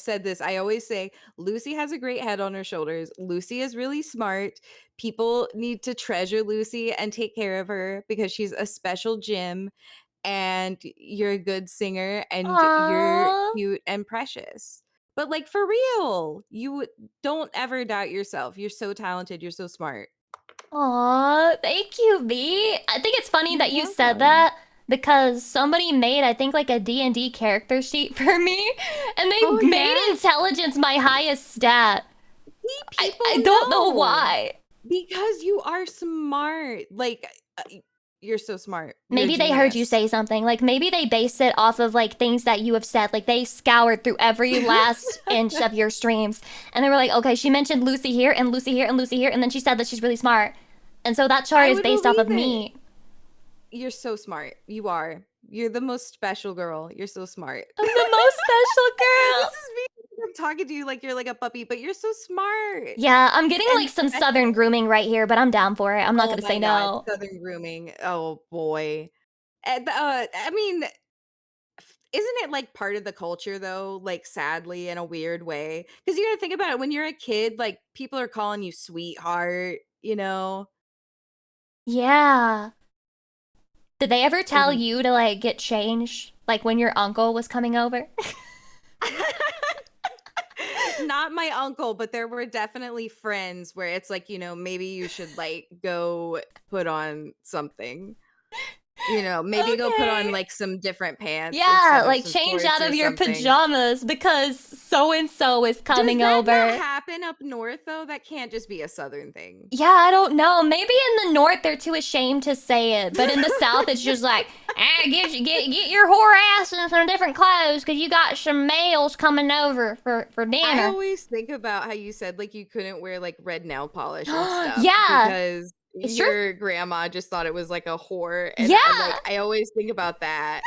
S4: always say Lucy has a great head on her shoulders. Lucy is really smart. People need to treasure Lucy and take care of her because she's a special gem and you're a good singer and you're
S1: Aw.
S4: cute and precious. But like for real, you don't ever doubt yourself. You're so talented, you're so smart.
S1: Aw, thank you, V. I think it's funny
S4: You're
S1: that you said
S4: welcome.
S1: that because somebody made, I think, like a D&D character sheet for me, and they
S4: Oh,
S1: made
S4: yeah?
S1: intelligence my highest stat.
S4: See, people
S1: I don't know
S4: know.
S1: why.
S4: Because you are smart. Like, you're so smart. You're a
S1: Maybe they heard you
S4: genius.
S1: say something. Like, maybe they base it off of, like, things that you have said. Like, they scoured through every last inch of your streams. And they were like, okay, she mentioned Lucy here, and Lucy here, and Lucy here, and then she said that she's really smart. And so that chart
S4: I
S1: is
S4: would
S1: based off of
S4: believe
S1: me.
S4: You're so smart. You are. You're the most special girl. You're so smart.
S1: I'm the most special girl.
S4: This is me. I'm talking to you like you're like a puppy, but you're so smart.
S1: Yeah, I'm getting
S4: And
S1: like some
S4: special.
S1: southern grooming right here, but I'm down for it. I'm not
S4: Oh
S1: gonna
S4: my
S1: say
S4: God,
S1: no.
S4: Southern grooming. Oh boy. And, I mean, isn't it like part of the culture though? Like sadly in a weird way. Because you gotta think about it, when you're a kid, like people are calling you sweetheart,
S1: Yeah. Did they ever tell
S4: And
S1: you to like get changed? Like when your uncle was coming over?
S4: not my uncle, but there were definitely friends where it's like, maybe you should like go put on something. Maybe go put on
S1: Okay.
S4: like some different pants
S1: Yeah,
S4: instead of
S1: like
S4: some
S1: change
S4: shorts
S1: out
S4: or
S1: of your
S4: something.
S1: pajamas because so and so is coming
S4: Does that
S1: over.
S4: not happen up north though? That can't just be a southern thing.
S1: Yeah, I don't know. Maybe in the north they're too ashamed to say it, but in the south it's just like, get your whore ass in some different clothes because you got some males coming over for dinner.
S4: I always think about how you said like you couldn't wear like red nail polish and stuff.
S1: Yeah,
S4: Because
S1: it's
S4: your grandma just thought it was like a whore. And
S1: Yeah.
S4: I always think about that.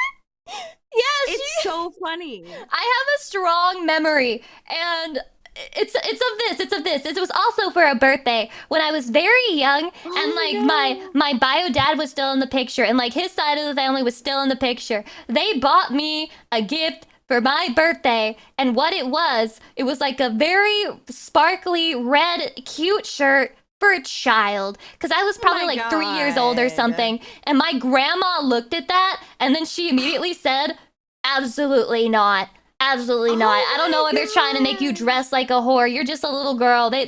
S1: Yeah,
S4: It's so funny.
S1: I have a strong memory, and it's of this. It was also for a birthday when I was very young, and like my bio dad was still in the picture, and like his side of the family was still in the picture. They bought me a gift for my birthday, and what it was like a very sparkly red cute shirt for a child, because I was probably like 3 years old or something, and my grandma looked at that and then she immediately said, absolutely not. Absolutely not. I don't know why they're trying to make you dress like a whore. You're just a little girl. They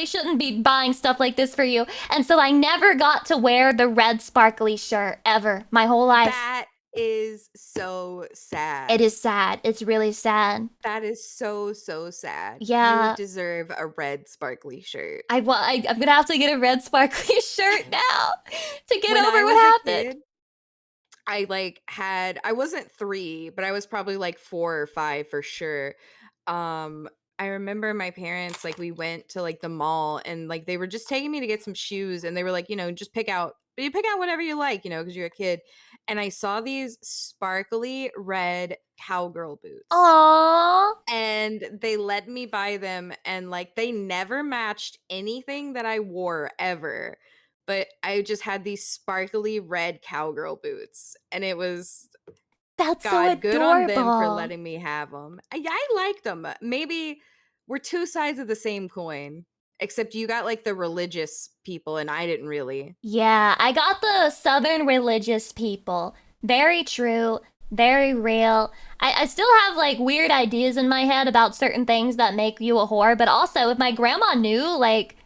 S1: shouldn't be buying stuff like this for you. And so I never got to wear the red sparkly shirt ever my whole life.
S4: That is so sad.
S1: It is sad. It's really sad.
S4: That is so sad.
S1: Yeah.
S4: You deserve a red sparkly shirt.
S1: I'm gonna have to get a red sparkly shirt now to get
S4: When
S1: over
S4: I
S1: what
S4: was a
S1: happened.
S4: kid, I wasn't 3, but I was probably like 4 or 5 for sure. I remember my parents, like we went to like the mall and like they were just taking me to get some shoes and they were like, just pick out whatever you like, because you're a kid. And I saw these sparkly red cowgirl boots.
S1: Aww.
S4: And they let me buy them and like they never matched anything that I wore ever. But I just had these sparkly red cowgirl boots and it was
S1: That's so
S4: God, good on them for
S1: adorable.
S4: letting me have them. I liked them. Maybe we're two sides of the same coin, except you got like the religious people and I didn't really.
S1: Yeah, I got the southern religious people. Very true. Very real. I still have like weird ideas in my head about certain things that make you a whore, but also if my grandma knew like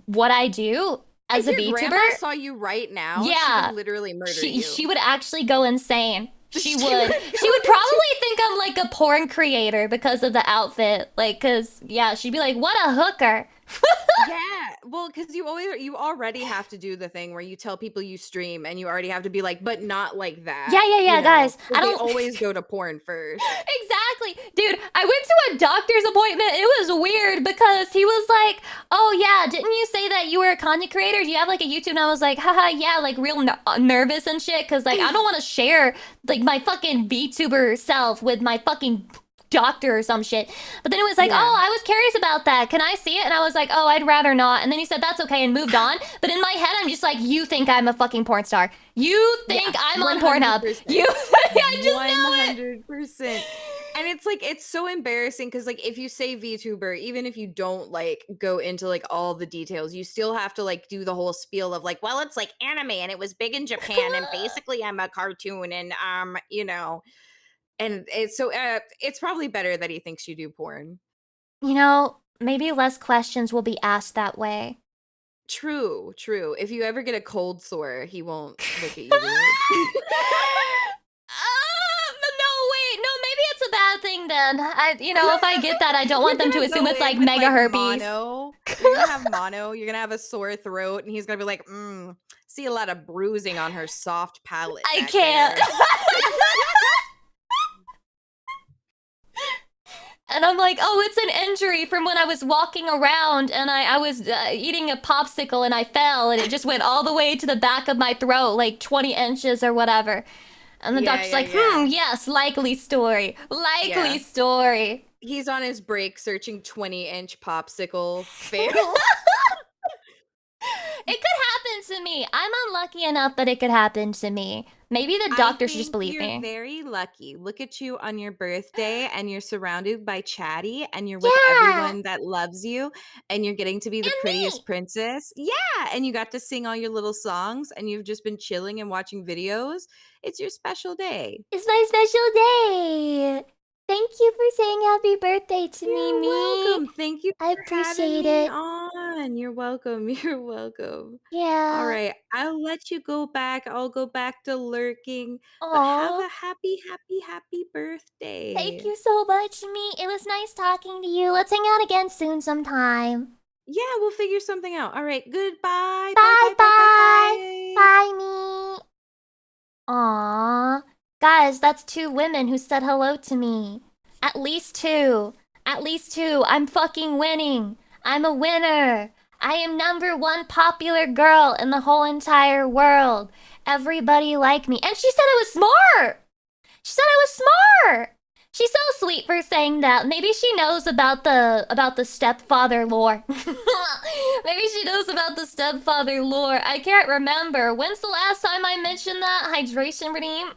S1: what I do as a
S4: If your grandma
S1: VTuber,
S4: saw you right now, she
S1: yeah,
S4: would literally murder you.
S1: she would actually go insane. She would.
S4: would
S1: She would probably think I'm like a porn creator because of the outfit. Like, cause yeah, she'd be like, "What a hooker."
S4: Yeah, well, because you already have to do the thing where you tell people you stream, and you already have to be like, but not like that.
S1: Yeah, guys. I don't
S4: always go to porn first.
S1: Exactly. Dude, I went to a doctor's appointment. It was weird because he was like, "Oh yeah, didn't you say that you were a content creator? Do you have like a YouTube?" And I was like, "Haha, yeah," like real nervous and shit cuz like I don't want to share like my fucking VTuber self with my fucking doctor or some shit. But then it was like, "Oh, I was curious about that. Can I see it?" And I was like, "Oh, I'd rather not." And then he said, "That's okay," and moved on. But in my head, I'm just like, "You think I'm a fucking porn star. You think I'm on Pornhub. You I just know it."
S4: 100%. And it's like, it's so embarrassing because like if you say VTuber, even if you don't like go into like all the details, you still have to like do the whole spiel of like, well, it's like anime and it was big in Japan and basically I'm a cartoon and you know, and it's so it's probably better that he thinks you do porn.
S1: You know, maybe less questions will be asked that way.
S4: True. If you ever get a cold sore, he won't look at you weird.
S1: Maybe it's a bad thing then. If I get that, I don't want them to assume it's like mega herpes.
S4: Mono. You're gonna have mono. You're gonna have a sore throat, and he's gonna be like, see a lot of bruising on her soft palate.
S1: I can't. And I'm like, "Oh, it's an injury from when I was walking around and I was eating a popsicle and I fell and it just went all the way to the back of my throat, like 20 inches or whatever." And the doctor's like, yes, likely story. Likely story.
S4: He's on his break searching 20-inch popsicle fail.
S1: It could happen to me. I'm unlucky enough that it could happen to me. Maybe the doctor should just believe me.
S4: You're very lucky. Look at you on your birthday and you're surrounded by chatty and you're with everyone that loves you and you're getting to be the prettiest princess. Yeah, and you got to sing all your little songs and you've just been chilling and watching videos. It's your special day.
S1: It's my special day. Thank you for saying happy birthday to me.
S4: You're welcome. Thank you.
S1: I appreciate it.
S4: On. You're welcome. You're welcome.
S1: Yeah.
S4: All right. I'll let you go back. I'll go back to lurking.
S1: Aww.
S4: But have a happy birthday.
S1: Thank you so much, me. It was nice talking to you. Let's hang out again soon sometime.
S4: Yeah, we'll figure something out. All right. Goodbye.
S1: Bye.
S4: Bye.
S1: Bye, me. Aww. Guys, that's 2 women who said hello to me. At least 2. At least 2. I'm fucking winning. I'm a winner. I am #1 popular girl in the whole entire world. Everybody liked me. And she said I was smart. She said I was smart. She's so sweet for saying that. Maybe she knows about the stepfather lore. Maybe she knows about the stepfather lore. I can't remember. When's the last time I mentioned that? Hydration redeem?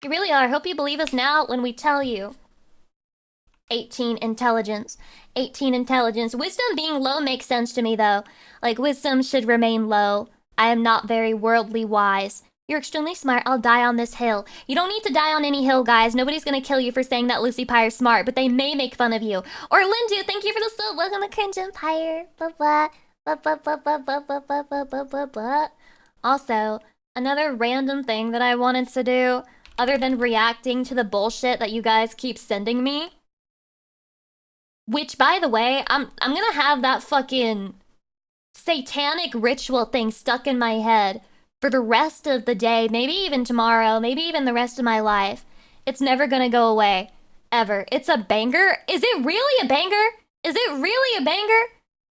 S1: You really are. I hope you believe us now when we tell you. 18 intelligence. 18 intelligence. Wisdom being low makes sense to me, though. Like, wisdom should remain low. I am not very worldly wise. You're extremely smart. I'll die on this hill. You don't need to die on any hill, guys. Nobody's gonna kill you for saying that Lucy Pyre's smart, but they may make fun of you. Or Lindu, thank you for the sub. Welcome to Cringe Empire. Blah blah. Blah blah blah blah blah blah blah blah blah blah blah. Also, another random thing that I wanted to do, other than reacting to the bullshit that you guys keep sending me. Which, by the way, I'm gonna have that fucking satanic ritual thing stuck in my head for the rest of the day, maybe even tomorrow, maybe even the rest of my life. It's never gonna go away. Ever. It's a banger? Is it really a banger? Is it really a banger?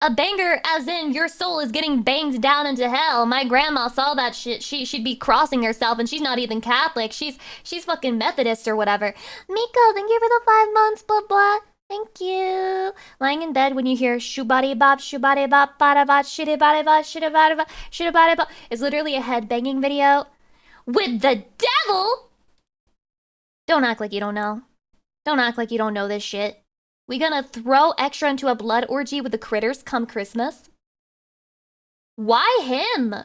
S1: A banger as in your soul is getting banged down into hell. My grandma saw that shit. She'd be crossing herself and she's not even Catholic. She's fucking Methodist or whatever. Miko, thank you for the 5 months, blah blah. Thank you. Lying in bed when you hear shubari bop, bada bop, shitty bada bop, shitty bada bop, shitty bada bop is literally a head banging video with the devil. Don't act like you don't know. Don't act like you don't know this shit. We gonna throw extra into a blood orgy with the critters come Christmas? Why him?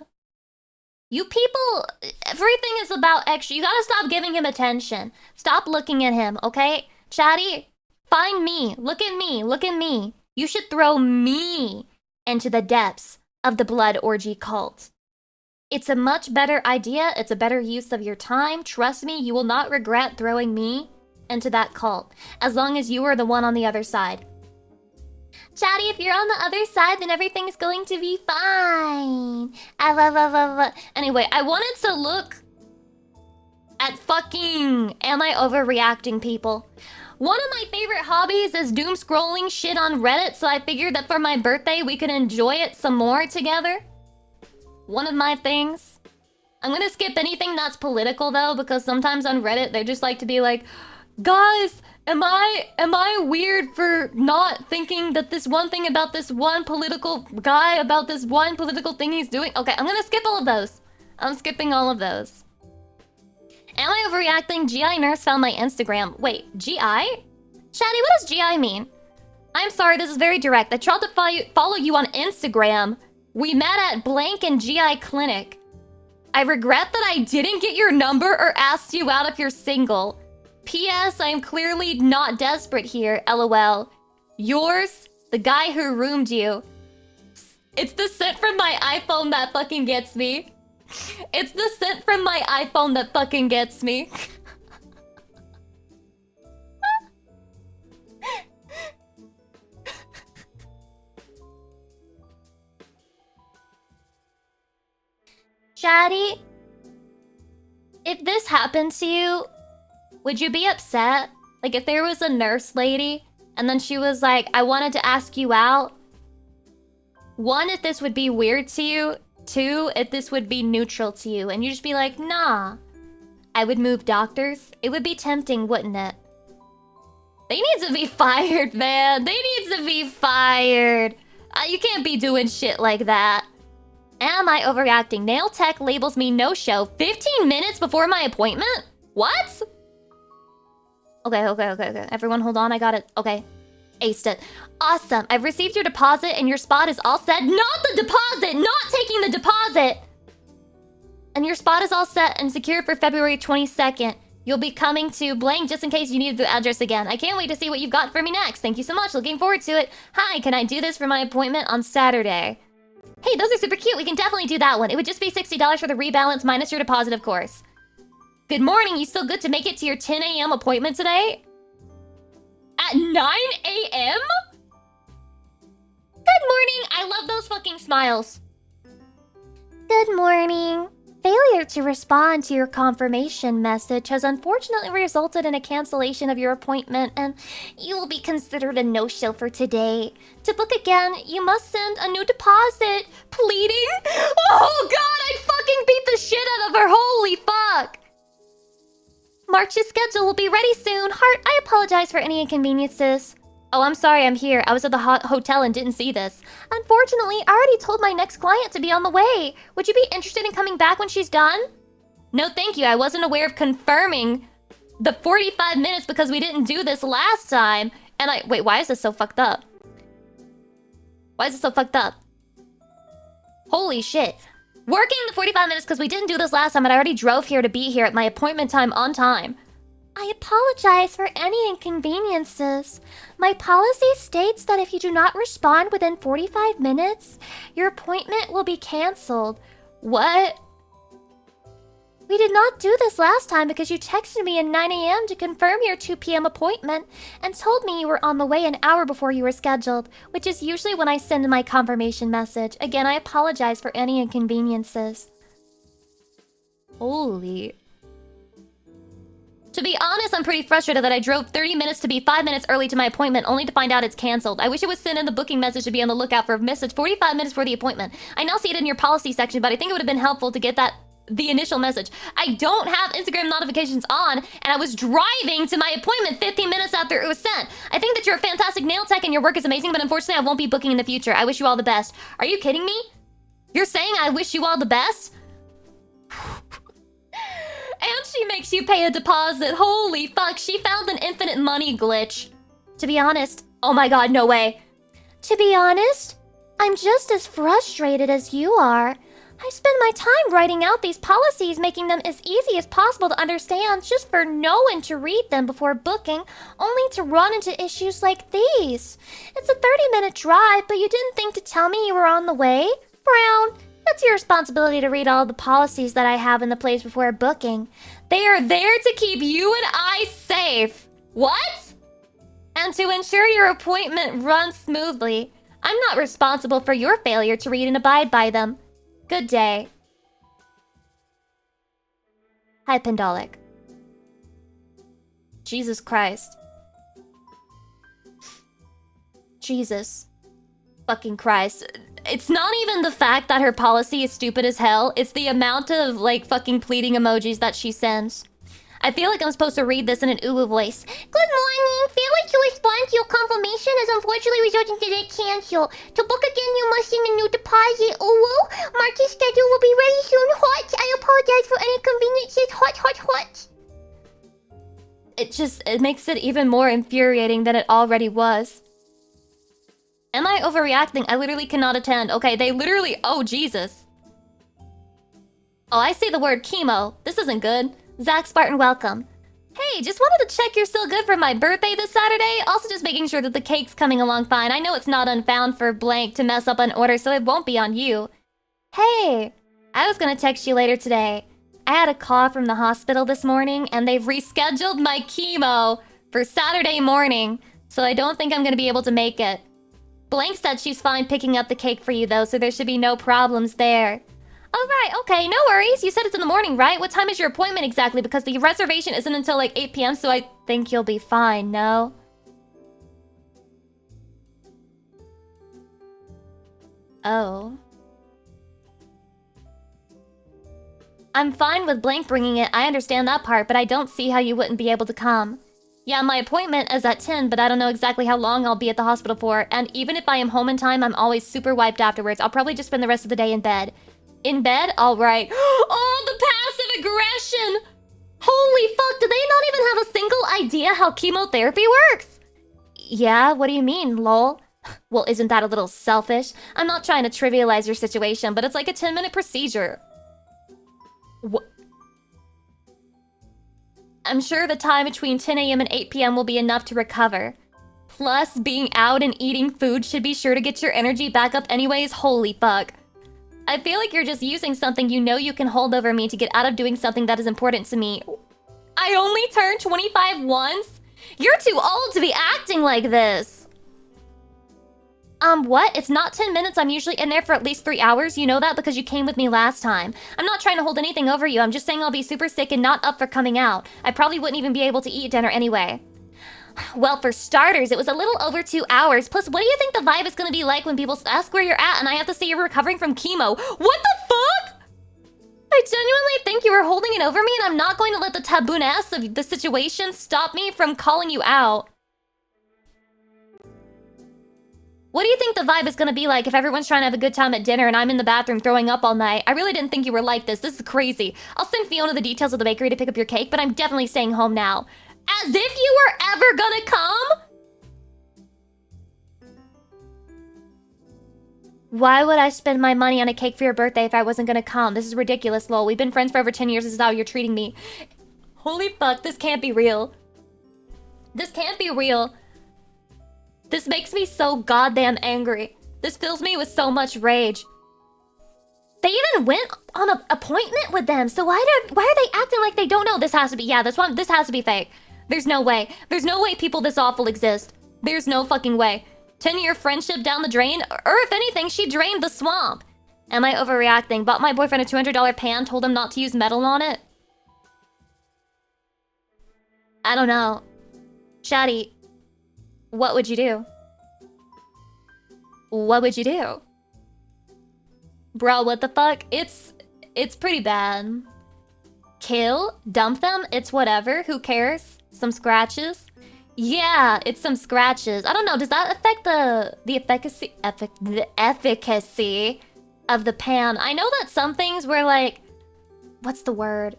S1: You people, everything is about extra. You gotta stop giving him attention. Stop looking at him, okay? Chatty, find me. Look at me. Look at me. You should throw me into the depths of the blood orgy cult. It's a much better idea. It's a better use of your time. Trust me, you will not regret throwing me into that cult. As long as you are the one on the other side. Chatty, if you're on the other side, then everything's going to be fine. Anyway, I wanted to look at fucking am I overreacting people. One of my favorite hobbies is doom scrolling shit on Reddit, so I figured that for my birthday we could enjoy it some more together. One of my things. I'm gonna skip anything that's political though, because sometimes on Reddit they just like to be like, guys, am I weird for not thinking that this one thing about this one political guy, about this one political thing he's doing? Okay, I'm gonna skip all of those. I'm skipping all of those. Am I overreacting? GI nurse found my Instagram. Wait, GI? Chatty, what does GI mean? I'm sorry, this is very direct. I tried to follow you on Instagram. We met at blank and GI clinic. I regret that I didn't get your number or asked you out if you're single. P.S. I'm clearly not desperate here, LOL. Yours, the guy who roomed you. It's the scent from my iPhone that fucking gets me. It's the scent from my iPhone that fucking gets me. Chatty, if this happened to you, would you be upset? Like if there was a nurse lady and then she was like, I wanted to ask you out. One, if this would be weird to you. Two, if this would be neutral to you. And you just be like, nah. I would move doctors. It would be tempting, wouldn't it? They need to be fired, man. They need to be fired. You can't be doing shit like that. Am I overreacting? Nail tech labels me no-show 15 minutes before my appointment? What? Okay. Everyone hold on, I got it. Okay. Aced it. Awesome. I've received your deposit and your spot is all set. Not the deposit! Not taking the deposit! And your spot is all set and secured for February 22nd. You'll be coming to blank just in case you need the address again. I can't wait to see what you've got for me next. Thank you so much. Looking forward to it. Hi, can I do this for my appointment on Saturday? Hey, those are super cute. We can definitely do that one. It would just be $60 for the rebalance minus your deposit, of course. Good morning. You still good to make it to your 10 a.m. appointment today? At 9 a.m.? Good morning. I love those fucking smiles. Good morning. Failure to respond to your confirmation message has unfortunately resulted in a cancellation of your appointment, and you will be considered a no-show for today. To book again, you must send a new deposit. Pleading? Oh god, I'd fucking beat the shit out of her. Holy fuck. March's schedule will be ready soon. Heart, I apologize for any inconveniences. Oh, I'm sorry, I'm here. I was at the hotel and didn't see this. Unfortunately, I already told my next client to be on the way. Would you be interested in coming back when she's done? No, thank you. I wasn't aware of confirming the 45 minutes because we didn't do this last time. And wait, why is this so fucked up? Why is it so fucked up? Holy shit. Working the 45 minutes because we didn't do this last time and I already drove here to be here at my appointment time on time. I apologize for any inconveniences. My policy states that if you do not respond within 45 minutes, your appointment will be canceled. What? We did not do this last time because you texted me at 9 a.m. to confirm your 2 p.m. appointment and told me you were on the way an hour before you were scheduled, which is usually when I send my confirmation message. Again, I apologize for any inconveniences. Holy... To be honest, I'm pretty frustrated that I drove 30 minutes to be 5 minutes early to my appointment only to find out it's canceled. I wish it was sent in the booking message to be on the lookout for a message 45 minutes for the appointment. I now see it in your policy section, but I think it would have been helpful to get the initial message. I don't have Instagram notifications on, and I was driving to my appointment 15 minutes after it was sent. I think that you're a fantastic nail tech and your work is amazing, but unfortunately I won't be booking in the future. I wish you all the best. Are you kidding me? You're saying I wish you all the best? And she makes you pay a deposit. Holy fuck, she found an infinite money glitch. To be honest, oh my god, no way. To be honest, I'm just as frustrated as you are. I spend my time writing out these policies, making them as easy as possible to understand, just for no one to read them before booking, only to run into issues like these. It's a 30-minute drive, but you didn't think to tell me you were on the way? Brown, that's your responsibility to read all the policies that I have in the place before booking. They are there to keep you and I safe. What? And to ensure your appointment runs smoothly. I'm not responsible for your failure to read and abide by them. Good day. Hi, Pendolic. Jesus Christ. Jesus. Fucking Christ. It's not even the fact that her policy is stupid as hell. It's the amount of, like, fucking pleading emojis that she sends. I feel like I'm supposed to read this in an uwu voice. Good morning. Failure to respond to your confirmation has unfortunately resulted in a cancel. To book again, you must send a new deposit. Uwu, March's schedule will be ready soon. Hot. I apologize for any inconveniences. Hot, hot, hot. It makes it even more infuriating than it already was. Am I overreacting? I literally cannot attend. Okay, they literally... Oh, Jesus. Oh, I say the word chemo. This isn't good. Zach Spartan, welcome. Hey, just wanted to check you're still good for my birthday this Saturday. Also just making sure that the cake's coming along fine. I know it's not unfound for blank to mess up an order, so it won't be on you. Hey, I was gonna text you later today. I had a call from the hospital this morning, and they've rescheduled my chemo for Saturday morning, so I don't think I'm gonna be able to make it. Blank said she's fine picking up the cake for you, though, so there should be no problems there. Alright, okay, no worries. You said it's in the morning, right? What time is your appointment exactly? Because the reservation isn't until like 8 p.m., so I think you'll be fine, no? Oh. I'm fine with Blank bringing it. I understand that part, but I don't see how you wouldn't be able to come. Yeah, my appointment is at 10, but I don't know exactly how long I'll be at the hospital for. And even if I am home in time, I'm always super wiped afterwards. I'll probably just spend the rest of the day in bed. In bed? Alright. Oh, the passive aggression! Holy fuck, do they not even have a single idea how chemotherapy works? Yeah, what do you mean, lol? Well, isn't that a little selfish? I'm not trying to trivialize your situation, but it's like a 10-minute procedure. What? I'm sure the time between 10 a.m. and 8 p.m. will be enough to recover. Plus, being out and eating food should be sure to get your energy back up anyways. Holy fuck. I feel like you're just using something you know you can hold over me to get out of doing something that is important to me. I only turned 25 once? You're too old to be acting like this. What? It's not 10 minutes. I'm usually in there for at least 3 hours. You know that because you came with me last time. I'm not trying to hold anything over you. I'm just saying I'll be super sick and not up for coming out. I probably wouldn't even be able to eat dinner anyway. Well, for starters, it was a little over 2 hours. Plus, what do you think the vibe is going to be like when people ask where you're at and I have to say you're recovering from chemo? What the fuck? I genuinely think you were holding it over me and I'm not going to let the tabooness of the situation stop me from calling you out. What do you think the vibe is going to be like if everyone's trying to have a good time at dinner and I'm in the bathroom throwing up all night? I really didn't think you were like this. This is crazy. I'll send Fiona the details of the bakery to pick up your cake, but I'm definitely staying home now. As if you were ever gonna come? Why would I spend my money on a cake for your birthday if I wasn't gonna come? This is ridiculous, lol. We've been friends for over 10 years. This is how you're treating me. Holy fuck, this can't be real. This can't be real. This makes me so goddamn angry. This fills me with so much rage. They even went on an appointment with them, so why are they acting like they don't know? This has to be, yeah, this has to be fake. There's no way. There's no way people this awful exist. There's no fucking way. 10-year friendship down the drain, or if anything, she drained the swamp. Am I overreacting? Bought my boyfriend a $200 pan, told him not to use metal on it? I don't know. Chatty, what would you do? What would you do? Bro, what the fuck? It's pretty bad. Kill? Dump them? It's whatever. Who cares? Some scratches? Yeah, it's some scratches. I don't know. Does that affect the efficacy of the pan? I know that some things were like... What's the word?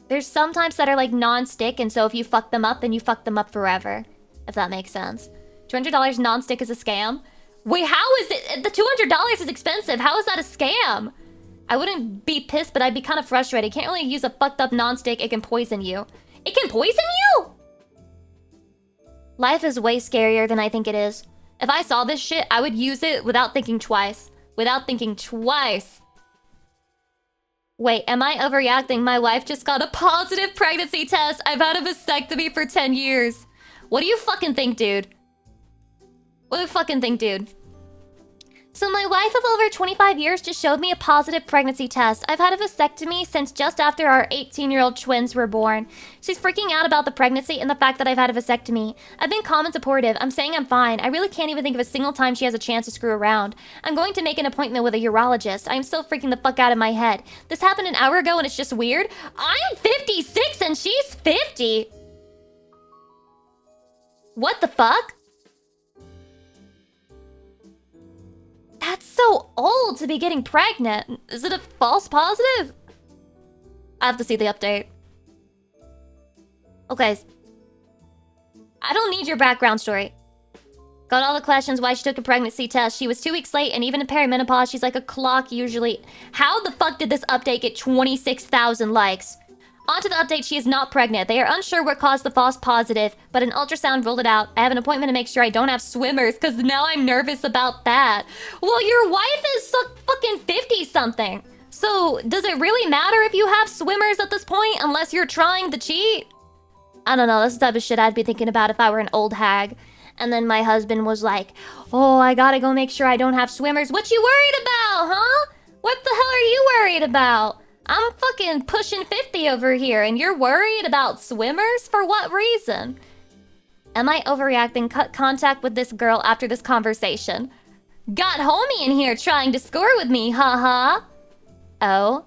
S1: There's some types that are like non-stick, and so if you fuck them up, then you fuck them up forever. If that makes sense. $200 non-stick is a scam? Wait, how is it? The $200 is expensive. How is that a scam? I wouldn't be pissed, but I'd be kind of frustrated. Can't really use a fucked up non-stick. It can poison you. It can poison you?! Life is way scarier than I think it is. If I saw this shit, I would use it without thinking twice. Without thinking twice. Wait, am I overreacting? My wife just got a positive pregnancy test. I've had a vasectomy for 10 years. What do you fucking think, dude? What do you fucking think, dude? So my wife of over 25 years just showed me a positive pregnancy test. I've had a vasectomy since just after our 18-year-old twins were born. She's freaking out about the pregnancy and the fact that I've had a vasectomy. I've been calm and supportive. I'm saying I'm fine. I really can't even think of a single time she has a chance to screw around. I'm going to make an appointment with a urologist. I am still freaking the fuck out of my head. This happened an hour ago and it's just weird. I'm 56 and she's 50. What the fuck? That's so old to be getting pregnant. Is it a false positive? I have to see the update. Okay. I don't need your background story. Got all the questions why she took a pregnancy test. She was 2 weeks late and even in perimenopause, she's like a clock usually. How the fuck did this update get 26,000 likes? On to the update, she is not pregnant. They are unsure what caused the false positive, but an ultrasound ruled it out. I have an appointment to make sure I don't have swimmers, because now I'm nervous about that. Well, your wife is fucking 50-something. So, does it really matter if you have swimmers at this point, unless you're trying to cheat? I don't know, that's the type of shit I'd be thinking about if I were an old hag. And then my husband was like, oh, I gotta go make sure I don't have swimmers. What you worried about, huh? What the hell are you worried about? I'm fucking pushing 50 over here, and you're worried about swimmers? For what reason? Am I overreacting? Cut contact with this girl after this conversation. Got homie in here trying to score with me, haha. Oh?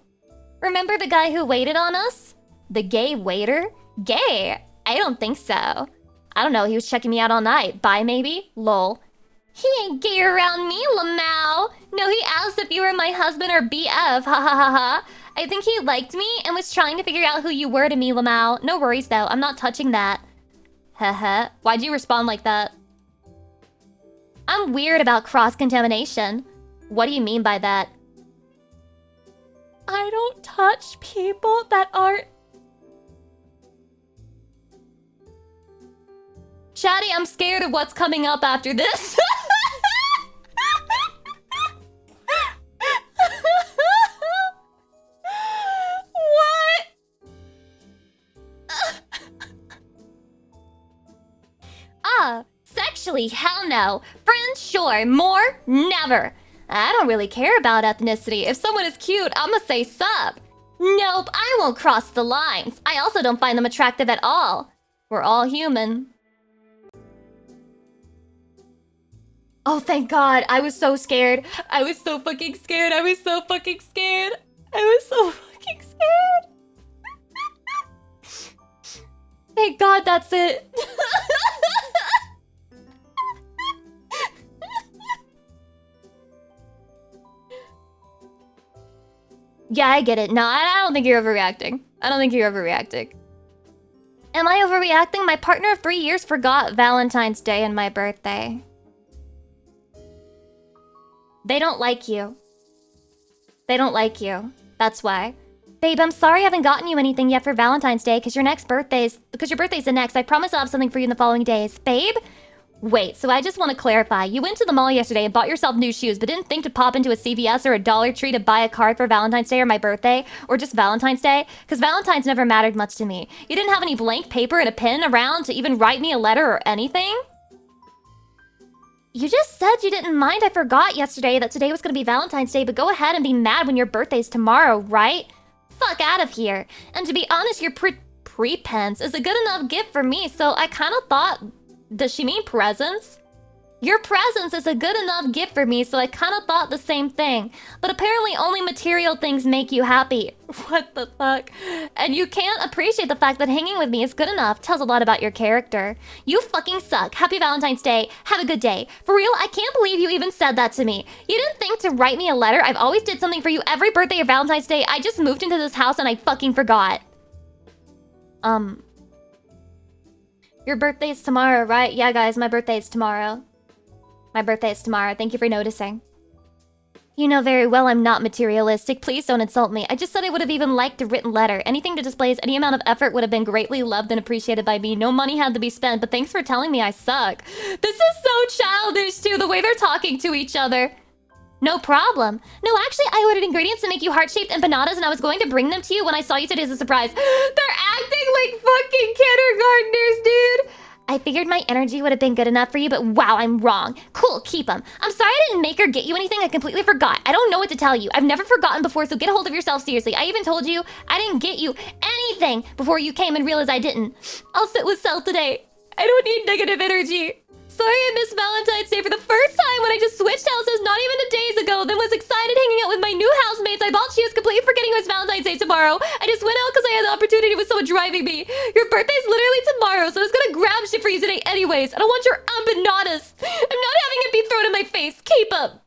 S1: Remember the guy who waited on us? The gay waiter? Gay? I don't think so. I don't know, he was checking me out all night. Bye, maybe? Lol. He ain't gay around me, Lamau. No, he asked if you were my husband or BF, ha ha ha ha. I think he liked me and was trying to figure out who you were to me, Lamau. No worries, though. I'm not touching that. Haha. Why'd you respond like that? I'm weird about cross-contamination. What do you mean by that? I don't touch people that aren't... Chatty, I'm scared of what's coming up after this. What? Sexually, hell no. Friends, sure. More? Never. I don't really care about ethnicity. If someone is cute, I'ma say sup. Nope, I won't cross the lines. I also don't find them attractive at all. We're all human. Oh, thank God. I was so scared. I was so fucking scared. I was so fucking scared. I was so fucking scared. Thank God that's it. Yeah, I get it. No, I don't think you're overreacting. I don't think you're overreacting. Am I overreacting? My partner of 3 years forgot Valentine's Day and my birthday. They don't like you. They don't like you. That's why. Babe, I'm sorry I haven't gotten you anything yet for Valentine's Day because your birthday's the next. I promise I'll have something for you in the following days. Babe? Wait, so I just want to clarify. You went to the mall yesterday and bought yourself new shoes, but didn't think to pop into a CVS or a Dollar Tree to buy a card for Valentine's Day or my birthday? Or just Valentine's Day? Because Valentine's never mattered much to me. You didn't have any blank paper and a pen around to even write me a letter or anything? You just said you didn't mind I forgot yesterday that today was going to be Valentine's Day, but go ahead and be mad when your birthday's tomorrow, right? Fuck out of here. And to be honest, your pretense is a good enough gift for me, so I kind of thought... Does she mean presents? Your presence is a good enough gift for me, so I kind of thought the same thing. But apparently only material things make you happy. What the fuck? And you can't appreciate the fact that hanging with me is good enough. Tells a lot about your character. You fucking suck. Happy Valentine's Day. Have a good day. For real, I can't believe you even said that to me. You didn't think to write me a letter? I've always did something for you every birthday or Valentine's Day. I just moved into this house and I fucking forgot. Your birthday's tomorrow, right? Yeah, guys, my birthday's tomorrow. My birthday's tomorrow. Thank you for noticing. You know very well I'm not materialistic. Please don't insult me. I just said I would have even liked a written letter. Anything that displays any amount of effort would have been greatly loved and appreciated by me. No money had to be spent, but thanks for telling me I suck. This is so childish, too, the way they're talking to each other. No problem. No, actually, I ordered ingredients to make you heart-shaped empanadas, and I was going to bring them to you when I saw you today as a surprise. They're acting like fucking kindergartners, dude. I figured my energy would have been good enough for you, but wow, I'm wrong. Cool, keep them. I'm sorry I didn't make her get you anything. I completely forgot. I don't know what to tell you. I've never forgotten before, so get a hold of yourself seriously. I even told you I didn't get you anything before you came and realized I didn't. I'll sit with Sel today. I don't need negative energy. Sorry I missed Valentine's Day for the first time when I just switched houses not even a days ago, then was excited hanging out with my new housemates. I thought she was completely forgetting it was Valentine's Day tomorrow. I just went out because I had the opportunity with someone driving me. Your birthday's literally tomorrow, so I was gonna grab shit for you today anyways. I don't want your empanadas. I'm not having it be thrown in my face. Keep up.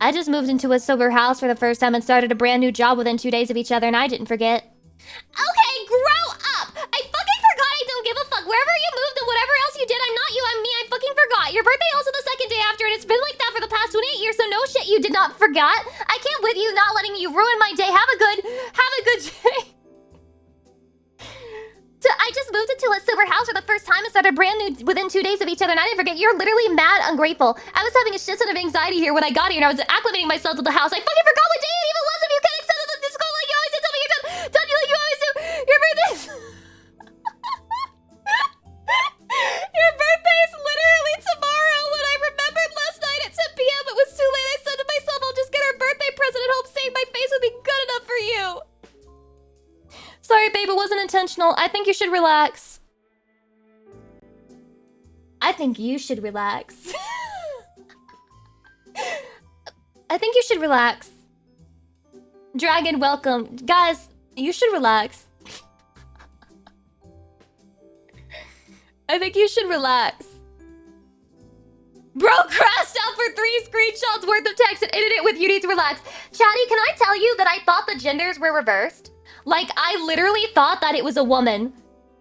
S1: I just moved into a sober house for the first time and started a brand new job within 2 days of each other, and I didn't forget. Okay, grow up! I fucking forgot I don't give a fuck. Wherever you moved and whatever else you did, I'm not you, I'm me. I fucking forgot. Your birthday also the second day after, and it's been like that for the past 28 years, so no shit, you did not forget. I can't with you not letting you ruin my day. Have a good day. I just moved into a sober house for the first time and started brand new within 2 days of each other, and I didn't forget. You're literally mad ungrateful. I was having a shit ton of anxiety here when I got here, and I was acclimating myself to the house. I fucking forgot what day it even was. If you can't accept it, just go like you always do. Tell me you're done. Done you like you always do. Your birthday. Your birthday is literally tomorrow. When I remembered last night at 10 p.m., it was too late. I said to myself, I'll just get her birthday present and hope seeing my face would be good enough for you. Sorry, babe, it wasn't intentional. I think you should relax. I think you should relax. I think you should relax. Dragon, welcome. Guys, you should relax. I think you should relax. Bro crashed out for 3 screenshots worth of text and ended it with you need to relax. Chatty, can I tell you that I thought the genders were reversed? Like, I literally thought that it was a woman.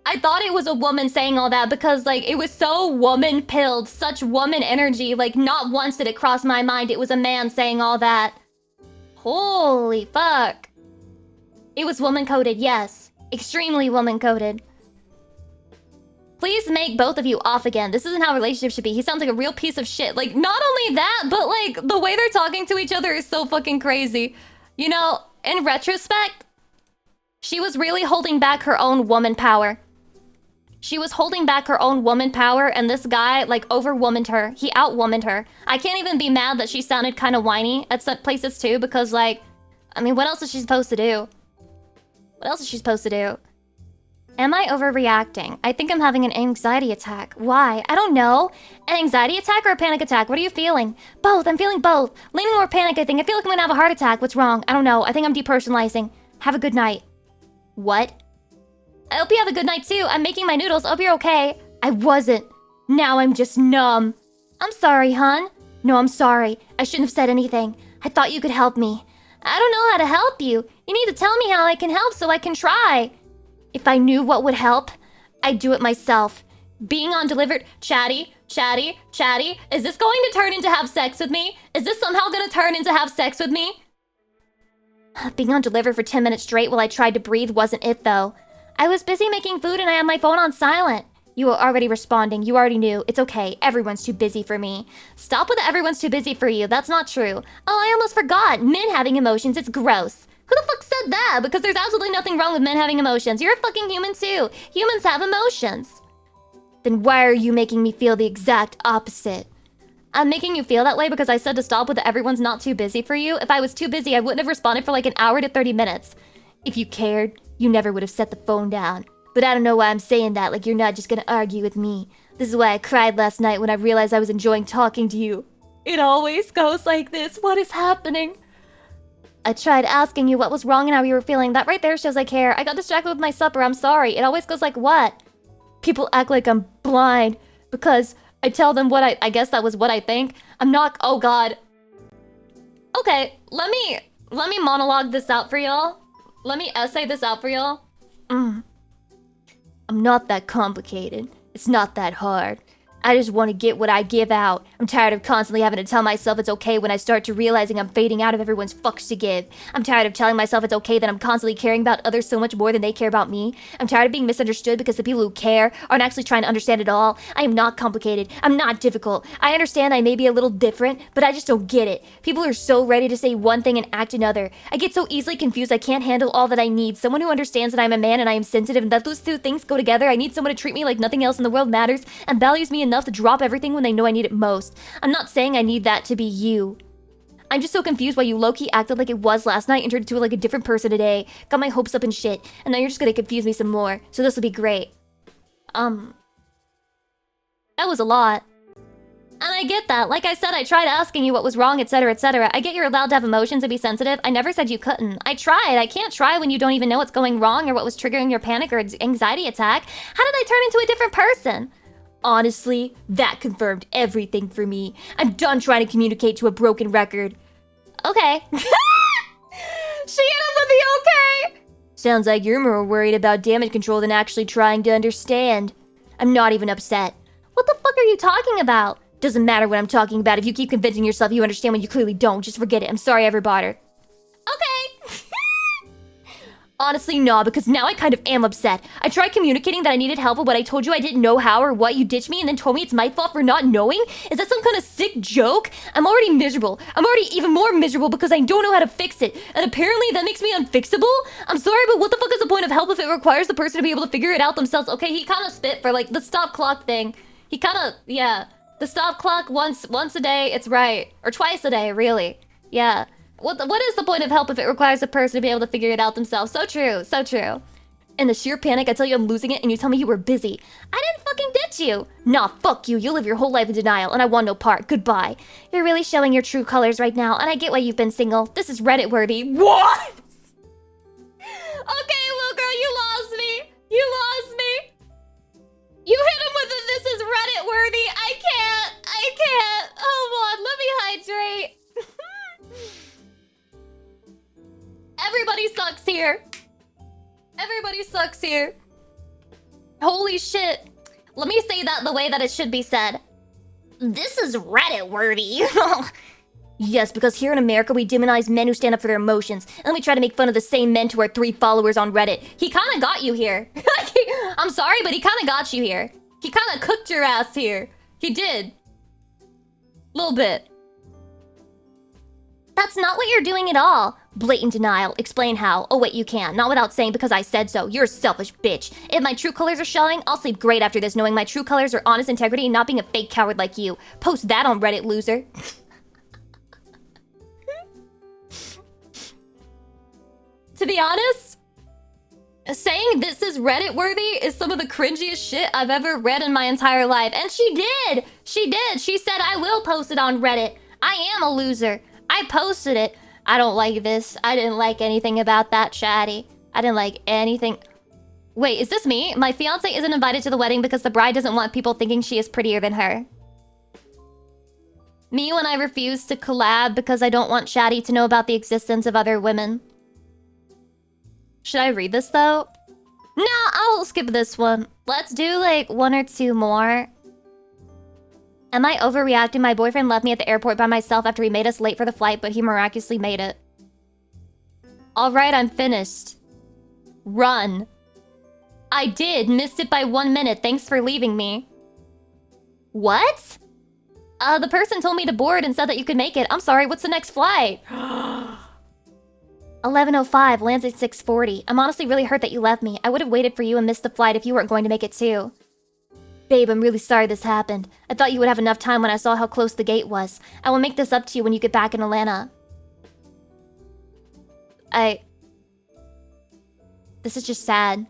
S1: I thought it was a woman saying all that because, like, it was so woman-pilled, such woman energy. Like, not once did it cross my mind it was a man saying all that. Holy fuck. It was woman-coded, yes. Extremely woman-coded. Please make both of you off again. This isn't how relationships should be. He sounds like a real piece of shit. Like, not only that, but, like, the way they're talking to each other is so fucking crazy. You know, in retrospect, she was really holding back her own woman power. She was holding back her own woman power, and this guy, like, overwomaned her. He outwomaned her. I can't even be mad that she sounded kind of whiny at some places, too, because, like, I mean, what else is she supposed to do? What else is she supposed to do? Am I overreacting? I think I'm having an anxiety attack. Why? I don't know. An anxiety attack or a panic attack? What are you feeling? Both. I'm feeling both. Leaning more panic, I think. I feel like I'm gonna have a heart attack. What's wrong? I don't know. I think I'm depersonalizing. Have a good night. What? I hope you have a good night too. I'm making my noodles. I hope you're okay. I wasn't. Now I'm just numb. I'm sorry, hon. No, I'm sorry. I shouldn't have said anything. I thought you could help me. I don't know how to help you. You need to tell me how I can help so I can try. If I knew what would help, I'd do it myself. Being undelivered... Chatty. Is this going to turn into have sex with me? Is this somehow gonna turn into have sex with me? Being undelivered for 10 minutes straight while I tried to breathe wasn't it, though. I was busy making food and I had my phone on silent. You were already responding. You already knew. It's okay. Everyone's too busy for me. Stop with the everyone's too busy for you. That's not true. Oh, I almost forgot. Men having emotions. It's gross. Who the fuck said that? Because there's absolutely nothing wrong with men having emotions. You're a fucking human too. Humans have emotions. Then why are you making me feel the exact opposite? I'm making you feel that way because I said to stop with the everyone's not too busy for you. If I was too busy, I wouldn't have responded for like an hour to 30 minutes. If you cared, you never would have set the phone down. But I don't know why I'm saying that, like you're not just gonna argue with me. This is why I cried last night when I realized I was enjoying talking to you. It always goes like this. What is happening? I tried asking you what was wrong and how you were feeling. That right there shows I care. I got distracted with my supper. I'm sorry. It always goes like what? People act like I'm blind because I tell them what I guess that was what I think. I'm not... Oh, God. Okay, let me monologue this out for y'all. Let me essay this out for y'all. I'm not that complicated. It's not that hard. I just want to get what I give out. I'm tired of constantly having to tell myself it's okay when I start to realizing I'm fading out of everyone's fucks to give. I'm tired of telling myself it's okay that I'm constantly caring about others so much more than they care about me. I'm tired of being misunderstood because the people who care aren't actually trying to understand it all. I am not complicated. I'm not difficult. I understand I may be a little different, but I just don't get it. People are so ready to say one thing and act another. I get so easily confused I can't handle all that I need. Someone who understands that I'm a man and I am sensitive and that those two things go together. I need someone to treat me like nothing else in the world matters and values me enough to drop everything when they know I need it most. I'm not saying I need that to be you. I'm just so confused why you low-key acted like it was last night and turned into like a different person today. Got my hopes up and shit, and now you're just gonna confuse me some more. So this will be great. That was a lot. And I get that. Like I said, I tried asking you what was wrong, etc., etc. I get you're allowed to have emotions and be sensitive. I never said you couldn't. I tried. I can't try when you don't even know what's going wrong or what was triggering your panic or anxiety attack. How did I turn into a different person? Honestly, that confirmed everything for me. I'm done trying to communicate to a broken record. Okay. She ended up with the okay. Sounds like you're more worried about damage control than actually trying to understand. I'm not even upset. What the fuck are you talking about? Doesn't matter what I'm talking about. If you keep convincing yourself you understand when you clearly don't, just forget it. I'm sorry, everybody. Okay. Honestly, no, because now I kind of am upset. I tried communicating that I needed help, but when I told you I didn't know how or what, you ditched me and then told me it's my fault for not knowing? Is that some kind of sick joke? I'm already miserable. I'm already even more miserable because I don't know how to fix it. And apparently that makes me unfixable? I'm sorry, but what the fuck is the point of help if it requires the person to be able to figure it out themselves? Okay, he kind of spit for like the stop clock thing. He kind of, yeah. The stop clock once a day, it's right. Or twice a day, really. Yeah. What is the point of help if it requires a person to be able to figure it out themselves? So true, so true. In the sheer panic, I tell you I'm losing it and you tell me you were busy. I didn't fucking ditch you. Nah, fuck you. You live your whole life in denial and I want no part. Goodbye. You're really showing your true colors right now and I get why you've been single. This is Reddit worthy. What? Okay, little girl, you lost me. You lost me. You hit him with a this is Reddit worthy. I can't. Hold on, let me hydrate. Everybody sucks here. Everybody sucks here. Holy shit. Let me say that the way that it should be said. This is Reddit worthy. Yes, because here in America, we demonize men who stand up for their emotions. And we try to make fun of the same men to our 3 followers on Reddit. He kind of got you here. I'm sorry, but he kind of got you here. He kind of cooked your ass here. He did. Little bit. That's not what you're doing at all. Blatant denial. Explain how. Oh wait, you can. Not without saying because I said so. You're a selfish bitch. If my true colors are showing, I'll sleep great after this knowing my true colors are honest integrity and not being a fake coward like you. Post that on Reddit, loser. To be honest, saying this is Reddit worthy is some of the cringiest shit I've ever read in my entire life. And she did. She did. She said I will post it on Reddit. I am a loser. I posted it. I don't like this. I didn't like anything about that, chatty. I didn't like anything. Wait, is this me? My fiance isn't invited to the wedding because the bride doesn't want people thinking she is prettier than her. Me when I refuse to collab because I don't want chatty to know about the existence of other women. Should I read this though? No, I'll skip this one. Let's do like 1 or 2 more. Am I overreacting? My boyfriend left me at the airport by myself after he made us late for the flight, but he miraculously made it. Alright, I'm finished. Run. I did. Missed it by 1 minute. Thanks for leaving me. What? The person told me to board and said that you could make it. I'm sorry, what's the next flight? 11:05, lands at 6:40. I'm honestly really hurt that you left me. I would have waited for you and missed the flight if you weren't going to make it too. Babe, I'm really sorry this happened. I thought you would have enough time when I saw how close the gate was. I will make this up to you when you get back in Atlanta. This is just sad.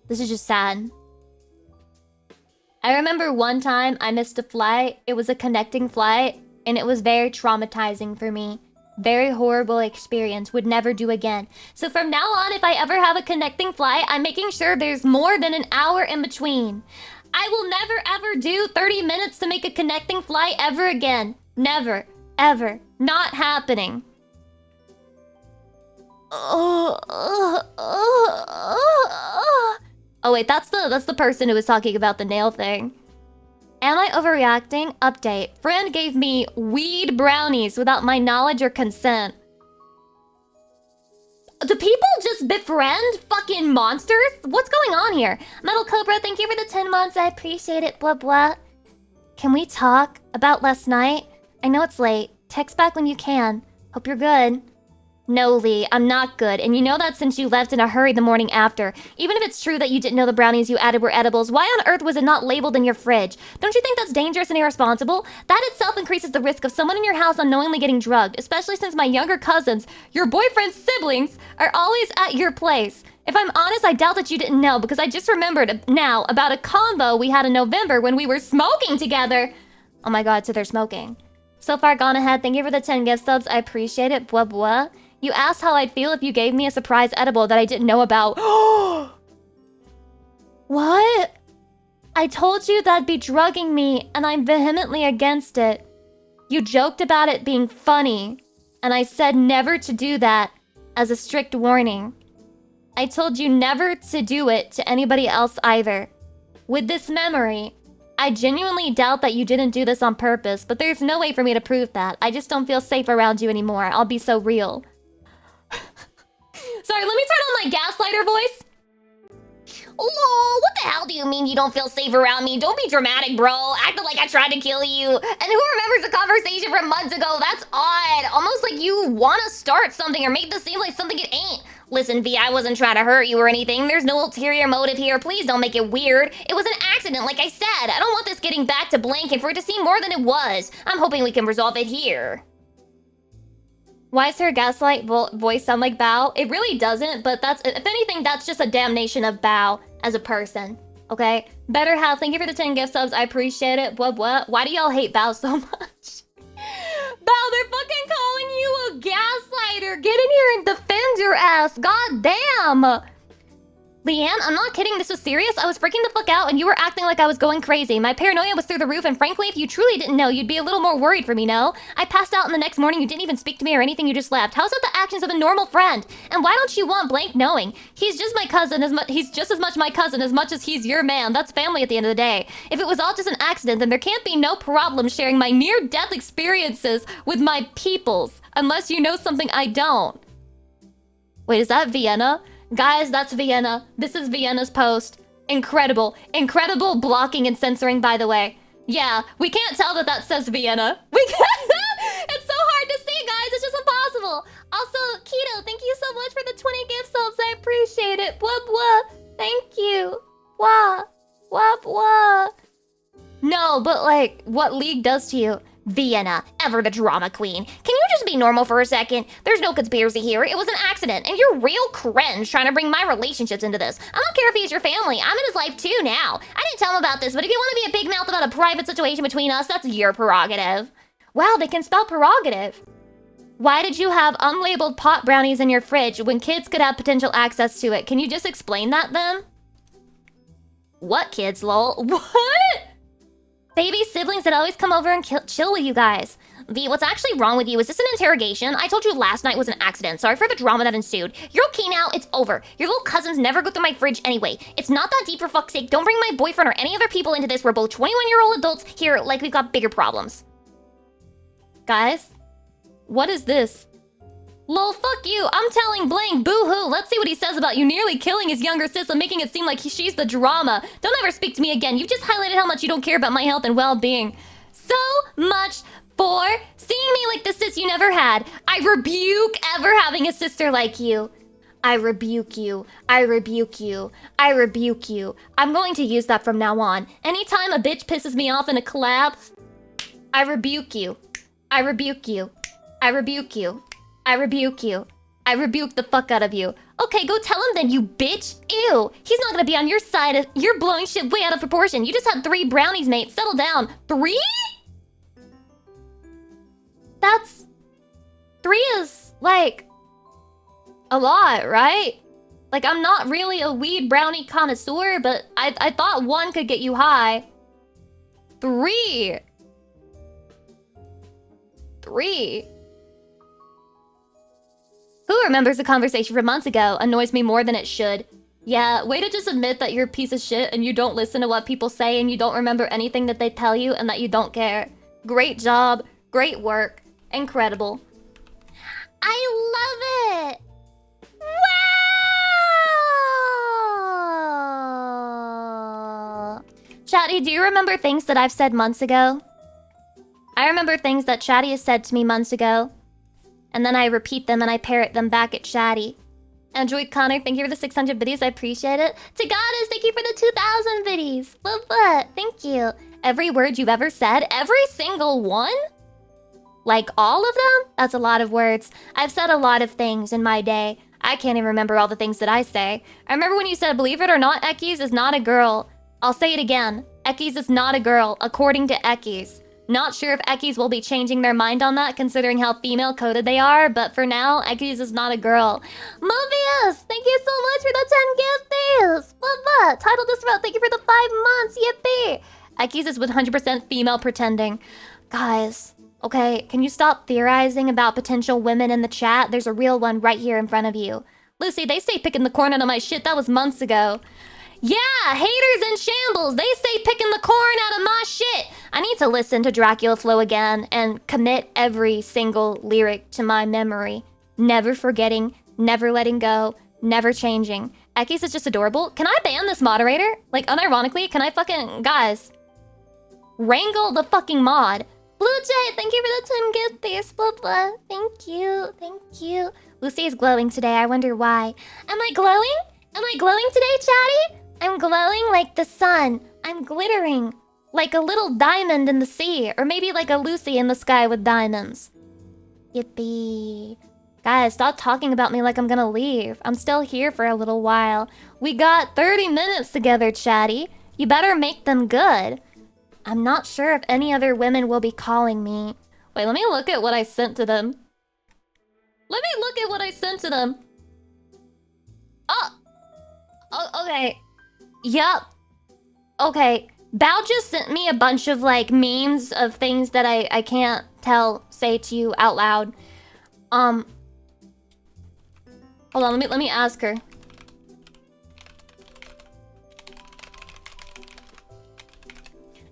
S1: This is just sad. I remember one time I missed a flight. It was a connecting flight, and it was very traumatizing for me. Very horrible experience. Would never do again. So from now on, if I ever have a connecting flight, I'm making sure there's more than an hour in between. I will never ever do 30 minutes to make a connecting flight ever again. Never. Ever. Not happening. Oh wait, that's the person who was talking about the nail thing. Am I overreacting? Update. Friend gave me weed brownies without my knowledge or consent. Do people just befriend fucking monsters? What's going on here? Metal Cobra, thank you for the 10 months. I appreciate it. Blah, blah. Can we talk about last night? I know it's late. Text back when you can. Hope you're good. No, Lee, I'm not good. And you know that since you left in a hurry the morning after. Even if it's true that you didn't know the brownies you added were edibles, why on earth was it not labeled in your fridge? Don't you think that's dangerous and irresponsible? That itself increases the risk of someone in your house unknowingly getting drugged, especially since my younger cousins, your boyfriend's siblings, are always at your place. If I'm honest, I doubt that you didn't know, because I just remembered now about a convo we had in November when we were smoking together. Oh my god, so they're smoking. So far gone ahead, thank you for the 10 gift subs, I appreciate it, blah blah. You asked how I'd feel if you gave me a surprise edible that I didn't know about. What? I told you that'd be drugging me, and I'm vehemently against it. You joked about it being funny, and I said never to do that as a strict warning. I told you never to do it to anybody else either. With this memory, I genuinely doubt that you didn't do this on purpose, but there's no way for me to prove that. I just don't feel safe around you anymore. I'll be so real. Sorry, let me turn on my gaslighter voice. Lol, what the hell do you mean you don't feel safe around me? Don't be dramatic, bro. Acting like I tried to kill you. And who remembers a conversation from months ago? That's odd. Almost like you want to start something or make this seem like something it ain't. Listen, V, I wasn't trying to hurt you or anything. There's no ulterior motive here. Please don't make it weird. It was an accident, like I said. I don't want this getting back to blank and for it to seem more than it was. I'm hoping we can resolve it here. Why does her gaslight voice sound like Bao? It really doesn't, but that's, if anything, that's just a damnation of Bao as a person, okay? Better Half, thank you for the 10 gift subs, I appreciate it. What? Why do y'all hate Bao so much? Bao, they're fucking calling you a gaslighter! Get in here and defend your ass, god damn! Leanne, I'm not kidding, this was serious. I was freaking the fuck out and you were acting like I was going crazy. My paranoia was through the roof and frankly, if you truly didn't know, you'd be a little more worried for me, no? I passed out and the next morning you didn't even speak to me or anything, you just left. How's that the actions of a normal friend? And why don't you want blank knowing? He's just my cousin, he's just as much my cousin as much as he's your man. That's family at the end of the day. If it was all just an accident, then there can't be no problem sharing my near-death experiences with my peoples. Unless you know something I don't. Wait, is that Vienna? Guys, that's Vienna. This is Vienna's post. Incredible. Incredible blocking and censoring, by the way. Yeah, we can't tell that that says Vienna. We can't. It's so hard to see, guys. It's just impossible. Also, Keto, thank you so much for the 20 gift subs. I appreciate it. Blah, blah. Thank you. Wah. Wah, wah. No, but like, what League does to you. Vienna, ever the drama queen. Can you just be normal for a second? There's no conspiracy here. It was an accident, and you're real cringe trying to bring my relationships into this. I don't care if he's your family. I'm in his life too now. I didn't tell him about this, but if you want to be a big mouth about a private situation between us, that's your prerogative. Wow, they can spell prerogative. Why did you have unlabeled pot brownies in your fridge when kids could have potential access to it? Can you just explain that then? What kids, lol? What? Baby siblings that always come over and chill with you guys. V, what's actually wrong with you? Is this an interrogation? I told you last night was an accident. Sorry for the drama that ensued. You're okay now. It's over. Your little cousins never go through my fridge anyway. It's not that deep for fuck's sake. Don't bring my boyfriend or any other people into this. We're both 21-year-old adults here like we've got bigger problems. Guys, what is this? Lol, fuck you. I'm telling Blank, boo-hoo. Let's see what he says about you nearly killing his younger sis and making it seem like she's the drama. Don't ever speak to me again. You've just highlighted how much you don't care about my health and well-being. So much for seeing me like the sis you never had. I rebuke ever having a sister like you. I rebuke you. I rebuke you. I rebuke you. I'm going to use that from now on. Anytime a bitch pisses me off in a collab, I rebuke you. I rebuke you. I rebuke you. I rebuke you. I rebuke the fuck out of you. Okay, go tell him then, you bitch. Ew. He's not gonna be on your side. You're blowing shit way out of proportion. You just had 3 brownies, mate. Settle down. 3? That's... 3 is, like... a lot, right? Like, I'm not really a weed brownie connoisseur, but I thought 1 could get you high. 3. 3. Who remembers the conversation from months ago? Annoys me more than it should. Yeah, way to just admit that you're a piece of shit and you don't listen to what people say and you don't remember anything that they tell you and that you don't care. Great job. Great work. Incredible. I love it! Wow! Chatty, do you remember things that I've said months ago? I remember things that Chatty has said to me months ago. And then I repeat them and I parrot them back at Chatty. Android Connor, thank you for the 600 biddies. I appreciate it. To Goddess, thank you for the 2,000 biddies. What? Thank you. Every word you've ever said? Every single one? Like all of them? That's a lot of words. I've said a lot of things in my day. I can't even remember all the things that I say. I remember when you said, believe it or not, Ekis is not a girl. I'll say it again. Ekis is not a girl, according to Ekis. Not sure if Ekis will be changing their mind on that, considering how female-coded they are, but for now, Ekis is not a girl. Mobius, thank you so much for the 10 gifties! What? Title this route, thank you for the 5 months, yippee! Ekis is 100% female pretending. Guys, okay, can you stop theorizing about potential women in the chat? There's a real one right here in front of you. Lucy, they say picking the corn out of my shit, that was months ago. Yeah, haters in shambles. They say picking the corn out of my shit. I need to listen to Dracula Flow again and commit every single lyric to my memory. Never forgetting, never letting go, never changing. Ekis is just adorable. Can I ban this moderator? Like, unironically, can I fucking... Guys. Wrangle the fucking mod. Blue Jay, thank you for the 10 gifties. Blah, blah. Thank you. Thank you. Lucy is glowing today. I wonder why. Am I glowing? Am I glowing today, Chatty? I'm glowing like the sun. I'm glittering. Like a little diamond in the sea. Or maybe like a Lucy in the sky with diamonds. Yippee. Guys, stop talking about me like I'm gonna leave. I'm still here for a little while. We got 30 minutes together, Chatty. You better make them good. I'm not sure if any other women will be calling me. Wait, let me look at what I sent to them. Let me look at what I sent to them. Oh, okay. Yup. Okay. Bao just sent me a bunch of, like, memes of things that I can't say to you out loud. Hold on, let me ask her.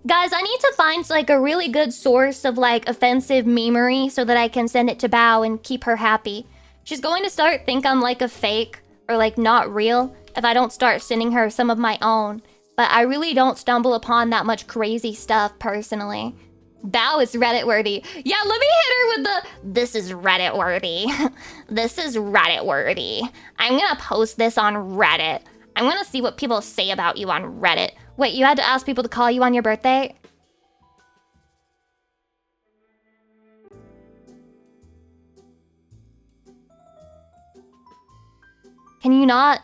S1: Guys, I need to find, like, a really good source of, like, offensive memery so that I can send it to Bao and keep her happy. She's going to think I'm, like, a fake or, like, not real if I don't start sending her some of my own. But I really don't stumble upon that much crazy stuff, personally. Bao is Reddit-worthy. Yeah, let me hit her with the, this is Reddit-worthy. This is Reddit-worthy. I'm gonna post this on Reddit. I'm gonna see what people say about you on Reddit. Wait, you had to ask people to call you on your birthday? Can you not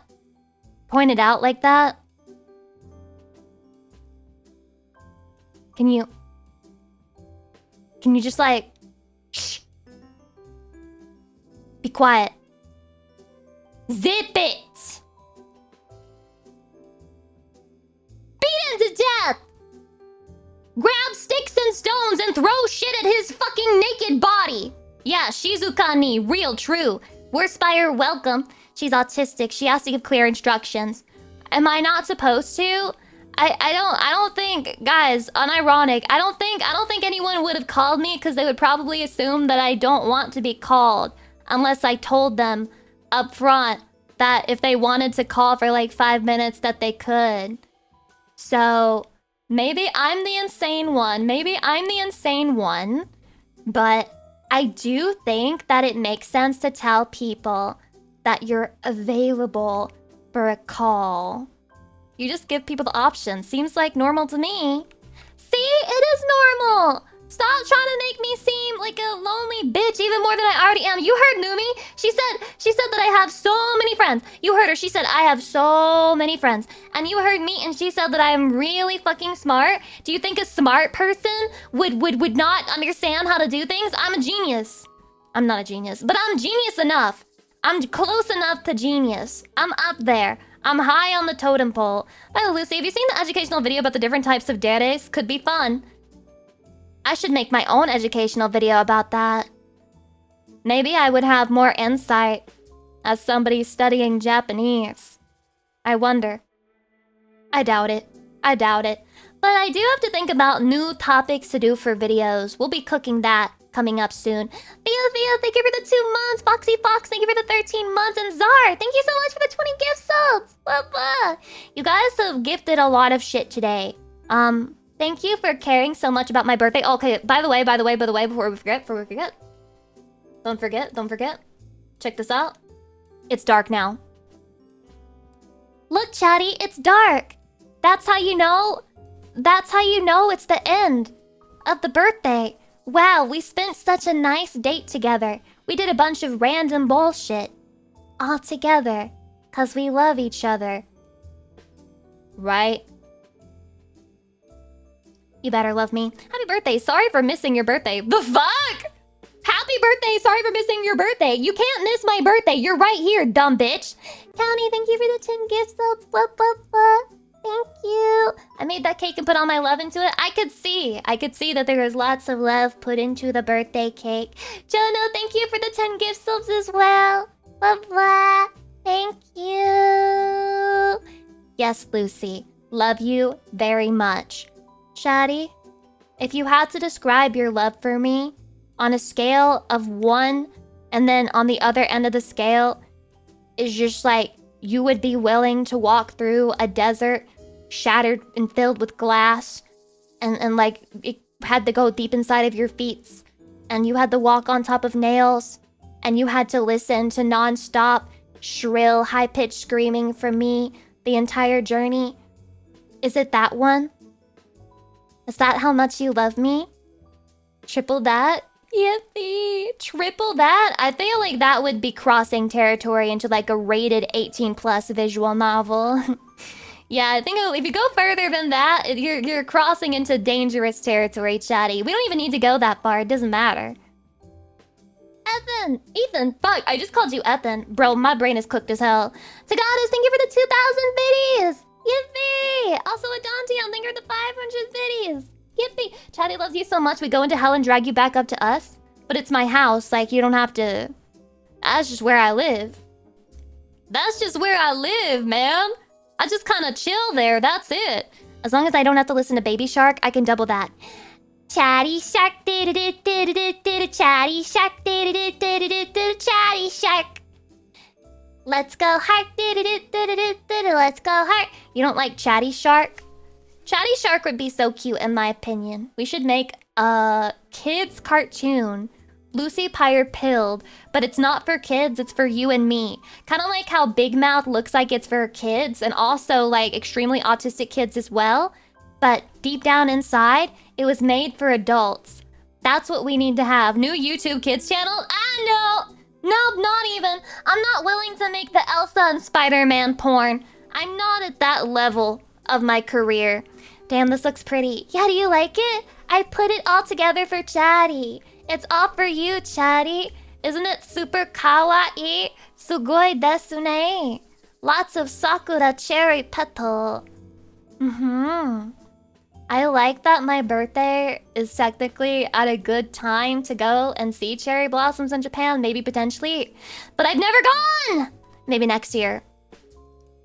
S1: point it out like that? Can you just like, shh. Be quiet. Zip it. Beat him to death. Grab sticks and stones and throw shit at his fucking naked body. Yeah, Shizuka-ni, real true. Worst buyer, welcome. She's autistic. She has to give clear instructions. Am I not supposed to? I don't think, guys, unironic, I don't think anyone would have called me because they would probably assume that I don't want to be called unless I told them up front that if they wanted to call for like 5 minutes that they could. So maybe I'm the insane one. But I do think that it makes sense to tell people that you're available for a call. You just give people the option. Seems like normal to me. See? It is normal. Stop trying to make me seem like a lonely bitch even more than I already am. You heard Numi? She said that I have so many friends. You heard her. She said I have so many friends. And you heard me and she said that I am really fucking smart. Do you think a smart person would not understand how to do things? I'm a genius. I'm not a genius, but I'm genius enough. I'm close enough to genius. I'm up there. I'm high on the totem pole. By the way, Lucy, have you seen the educational video about the different types of deres? Could be fun. I should make my own educational video about that. Maybe I would have more insight as somebody studying Japanese. I wonder. I doubt it. I doubt it. But I do have to think about new topics to do for videos. We'll be cooking that coming up soon. Theo, thank you for the 2 months. Foxy Fox, thank you for the 13 months. And Zar, thank you so much for the 20 gift subs. Blah, blah. You guys have gifted a lot of shit today. Thank you for caring so much about my birthday. Okay, by the way, before we forget. Don't forget. Check this out. It's dark now. Look, Chatty, it's dark. That's how you know it's the end of the birthday. Wow, we spent such a nice date together. We did a bunch of random bullshit. All together. 'Cause we love each other. Right? You better love me. Happy birthday. Sorry for missing your birthday. The fuck? Happy birthday. Sorry for missing your birthday. You can't miss my birthday. You're right here, dumb bitch. County, thank you for the 10 gift subs. Blah, blah, blah. Thank you. I made that cake and put all my love into it. I could see that there was lots of love put into the birthday cake. Jono, thank you for the 10 gift subs as well. Blah, blah. Thank you. Yes, Lucy. Love you very much. Shaddy, if you had to describe your love for me on a scale of 1, and then on the other end of the scale is just like you would be willing to walk through a desert shattered and filled with glass, and like it had to go deep inside of your feet, and you had to walk on top of nails, and you had to listen to non-stop shrill high-pitched screaming from me the entire journey. Is it that one? Is that how much you love me? Triple that? Yippee! Triple that? I feel like that would be crossing territory into like a rated 18+ visual novel. Yeah, I think if you go further than that, you're crossing into dangerous territory, Chatty. We don't even need to go that far. It doesn't matter. Ethan, fuck, I just called you Ethan. Bro, my brain is cooked as hell. Tagadas, thank you for the 2,000 biddies! Yippee! Also, Adantium, thank you for the 500 biddies! Yippee! Chatty loves you so much, we go into hell and drag you back up to us. But it's my house, like, you don't have to... That's just where I live. That's just where I live, man! I just kinda chill there, that's it. As long as I don't have to listen to Baby Shark, I can double that. Chatty Shark, Chatty Shark, Chatty Shark. Let's go heart, let's go heart. You don't like Chatty Shark? Chatty Shark would be so cute in my opinion. We should make a kids cartoon. Lucy Pyre pilled, but it's not for kids, it's for you and me. Kind of like how Big Mouth looks like it's for kids and also like extremely autistic kids as well. But deep down inside, it was made for adults. That's what we need to have. New YouTube Kids channel? Nope, not even. I'm not willing to make the Elsa and Spider-Man porn. I'm not at that level of my career. Damn, this looks pretty. Yeah, do you like it? I put it all together for Chatty. It's all for you, Chatty. Isn't it super kawaii? Sugoi desu ne. Lots of sakura cherry petal. I like that my birthday is technically at a good time to go and see cherry blossoms in Japan, maybe potentially. But I've never gone! Maybe next year.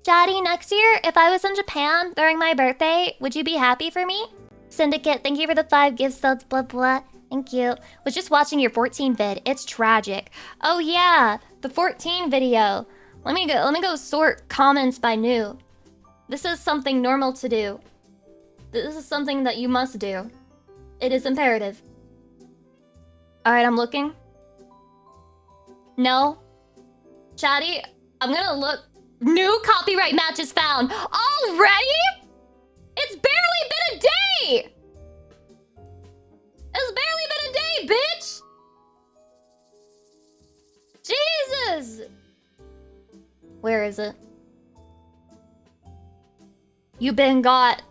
S1: Chatty, next year, if I was in Japan during my birthday, would you be happy for me? Syndicate, thank you for the 5 gift subs, blah blah. Thank you. Was just watching your 14 vid. It's tragic. Oh yeah, the 14 video. Let me go sort comments by new. This is something normal to do. This is something that you must do. It is imperative. Alright, I'm looking. No. Chatty, I'm gonna look. New copyright matches found. Already? It's barely been a day! It's barely been a day, bitch! Jesus! Where is it? You've been got...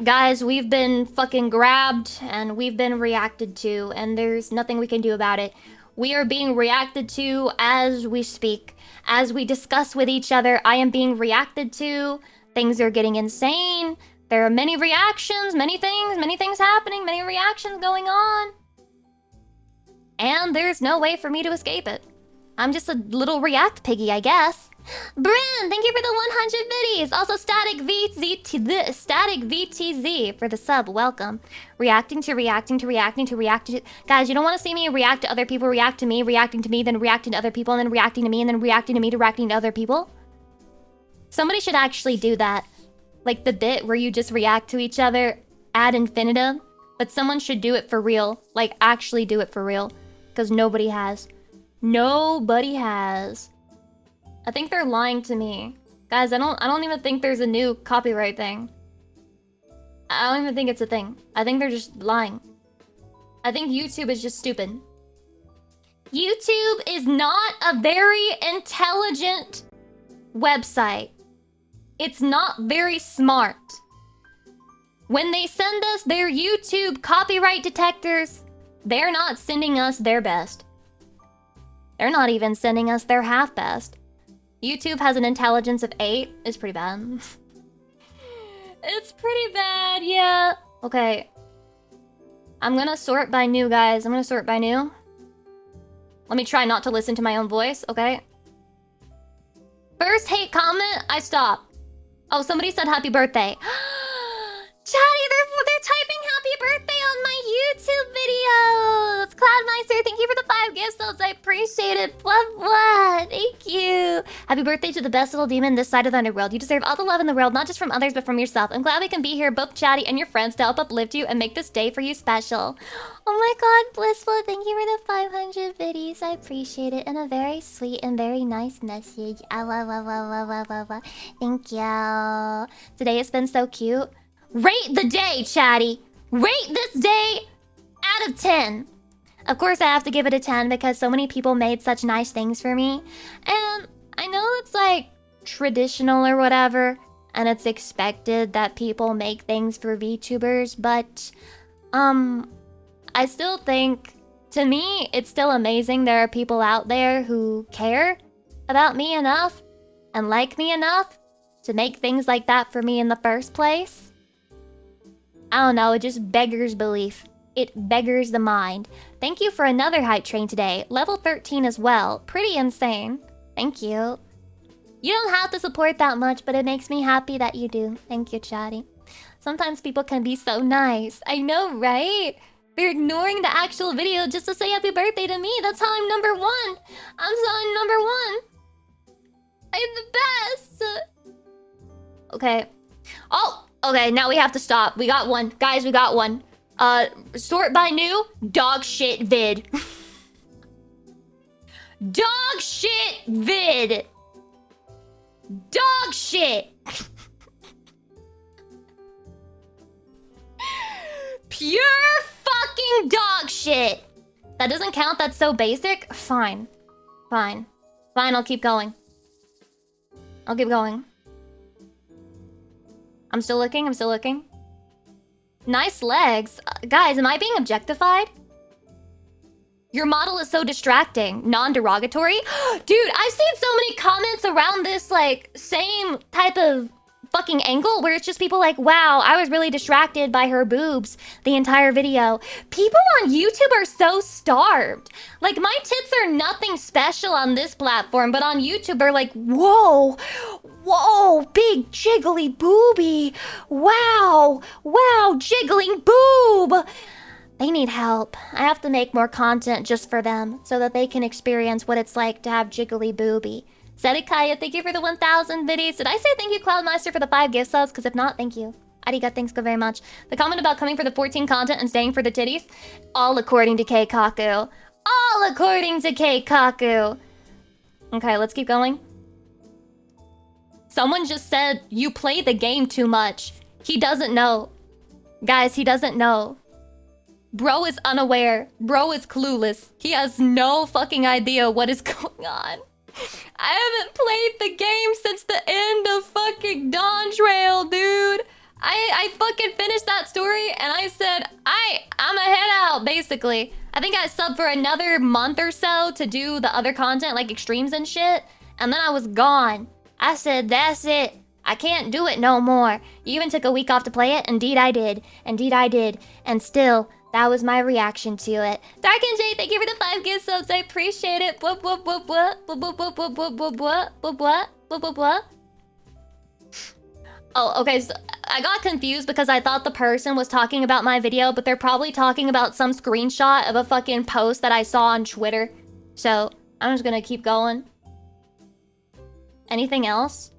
S1: Guys, we've been fucking grabbed and we've been reacted to, and there's nothing we can do about it. We are being reacted to as we speak. As we discuss with each other, I am being reacted to. Things are getting insane. There are many reactions, many things happening, many reactions going on. And there's no way for me to escape it. I'm just a little react piggy, I guess. Bryn, thank you for the 100 biddies. Also, Static VTZ for the sub. Welcome. Reacting to. Guys, you don't want to see me react to other people, reacting to me, then reacting to other people, and then reacting to me, and then reacting to me to reacting to other people? Somebody should actually do that. Like the bit where you just react to each other ad infinitum. But someone should do it for real. Like, actually do it for real. Because nobody has. Nobody has. I think they're lying to me. Guys, I don't even think there's a new copyright thing. I don't even think it's a thing. I think they're just lying. I think YouTube is just stupid. YouTube is not a very intelligent website. It's not very smart. When they send us their YouTube copyright detectors, they're not sending us their best. They're not even sending us their half best. YouTube has an intelligence of 8. It's pretty bad. It's pretty bad, yeah. Okay. I'm gonna sort by new, guys. I'm gonna sort by new. Let me try not to listen to my own voice, okay? First hate comment, I stop. Oh, somebody said happy birthday. Chatty, they're typing happy birthday on my YouTube videos. Cloudmeister, thank you for the 5 gift subs. I appreciate it. Blah. Thank you. Happy birthday to the best little demon this side of the underworld. You deserve all the love in the world, not just from others, but from yourself. I'm glad we can be here, both Chatty and your friends, to help uplift you and make this day for you special. Oh my god, Blissful, thank you for the 500 biddies. I appreciate it. And a very sweet and very nice message. Thank you. Today has been so cute. Rate the day, Chatty. Rate this day out of 10. Of course, I have to give it a 10 because so many people made such nice things for me. And I know it's like traditional or whatever, and it's expected that people make things for VTubers, but I still think, to me, it's still amazing there are people out there who care about me enough and like me enough to make things like that for me in the first place. I don't know, it just beggars belief. It beggars the mind. Thank you for another hype train today. Level 13 as well. Pretty insane. Thank you. You don't have to support that much, but it makes me happy that you do. Thank you, Chatty. Sometimes people can be so nice. I know, right? They're ignoring the actual video just to say happy birthday to me. That's how I'm number 1. I'm number 1. I'm the best. Okay. Oh! Okay, now we have to stop. We got one. Guys, we got one. Sort by new. Dog shit vid. Dog shit vid. Dog shit. Pure fucking dog shit. That doesn't count. That's so basic. Fine. Fine. Fine, I'll keep going. I'll keep going. I'm still looking. Nice legs. Guys, am I being objectified? Your model is so distracting. Non-derogatory? Dude, I've seen so many comments around this, like, same type of fucking angle where it's just people like, wow, I was really distracted by her boobs the entire video. People on YouTube are so starved. Like, my tits are nothing special on this platform, but on YouTube they're like, whoa, big jiggly boobie. Wow, jiggling boob. They need help. I have to make more content just for them so that they can experience what it's like to have jiggly boobie. Zedekaya, thank you for the 1,000 biddies. Did I say thank you, Cloudmeister, for the 5 gift subs? Because if not, thank you. Ariga, thanks very much. The comment about coming for the 14 content and staying for the titties? All according to Keikaku. All according to Keikaku. Okay, let's keep going. Someone just said, you play the game too much. He doesn't know. Guys, he doesn't know. Bro is unaware. Bro is clueless. He has no fucking idea what is going on. I haven't played the game since the end of fucking Dawn Trail, dude. I fucking finished that story and I said, I'm a head out, basically. I think I subbed for another month or so to do the other content, like extremes and shit. And then I was gone. I said, that's it. I can't do it no more. You even took a week off to play it? Indeed I did. Indeed I did. And still, That was my reaction to it. Dark and Jay, thank you for the 5 gift subs. I appreciate it. What? Oh, okay, so I got confused because I thought the person was talking about my video, but they're probably talking about some screenshot of a fucking post that I saw on Twitter. So, I'm just gonna keep going. Anything else?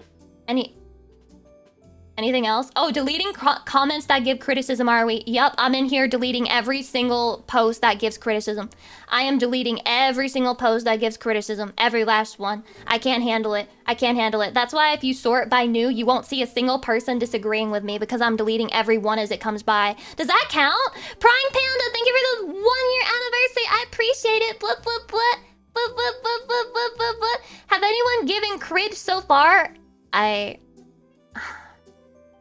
S1: Anything else? Oh, deleting comments that give criticism, are we? Yup, I'm in here deleting every single post that gives criticism. I am deleting every single post that gives criticism. Every last one. I can't handle it. I can't handle it. That's why if you sort by new, you won't see a single person disagreeing with me because I'm deleting every one as it comes by. Does that count? Prime Panda, thank you for the 1-year anniversary. I appreciate it. Blah, blah, blah. Blah, blah, blah, blah, blah, blah, blah. Have anyone given crit so far? I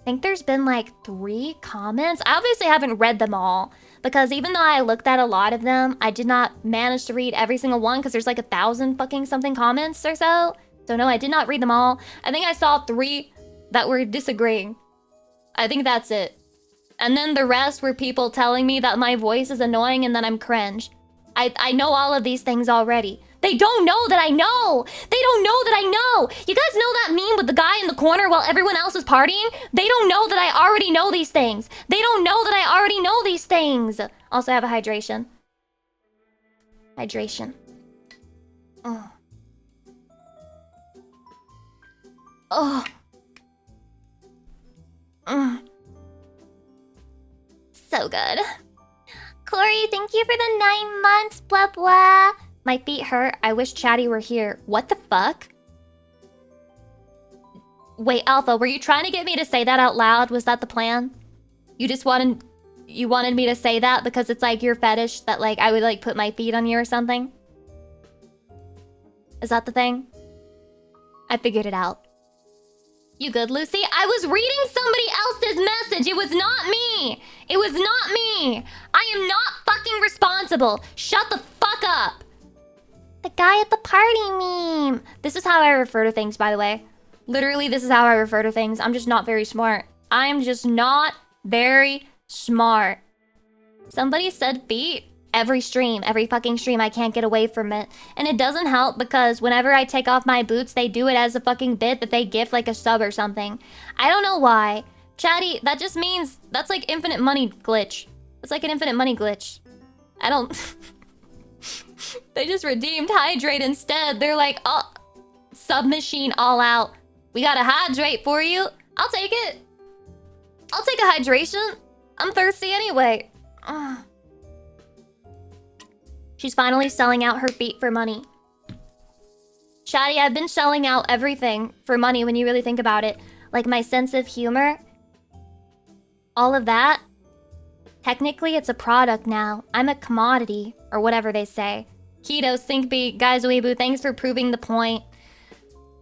S1: think there's been like 3 comments. I obviously haven't read them all because even though I looked at a lot of them, I did not manage to read every single one because there's like 1,000 fucking something comments or so. So no, I did not read them all. I think I saw 3 that were disagreeing. I think that's it. And then the rest were people telling me that my voice is annoying and that I'm cringe. I know all of these things already. They don't know that I know. They don't know that I know. You guys know that meme with the guy in the corner while everyone else is partying? They don't know that I already know these things. They don't know that I already know these things. Also, I have a hydration. Hydration. Oh. Oh. So good. Corey, thank you for the 9 months, blah blah. My feet hurt. I wish Chatty were here. What the fuck? Wait, Alpha, were you trying to get me to say that out loud? Was that the plan? You wanted me to say that because it's like your fetish that like I would like put my feet on you or something? Is that the thing? I figured it out. You good, Lucy? I was reading somebody else's message. It was not me. It was not me. I am not fucking responsible. Shut the fuck up. The guy at the party meme. This is how I refer to things, by the way. Literally, this is how I refer to things. I'm just not very smart. I'm just not very smart. Somebody said feet. Every stream, every fucking stream, I can't get away from it. And it doesn't help because whenever I take off my boots, they do it as a fucking bit that they gift like a sub or something. I don't know why. Chatty, that just means that's like infinite money glitch. It's like an infinite money glitch. I don't... They just redeemed hydrate instead. They're like, oh, submachine all out. We gotta hydrate for you. I'll take it. I'll take a hydration. I'm thirsty anyway. Ugh. She's finally selling out her feet for money. Chatty, I've been selling out everything for money when you really think about it. Like my sense of humor. All of that. Technically, it's a product now. I'm a commodity, or whatever they say. Keto, Syncbee, Guys Weeaboo, thanks for proving the point.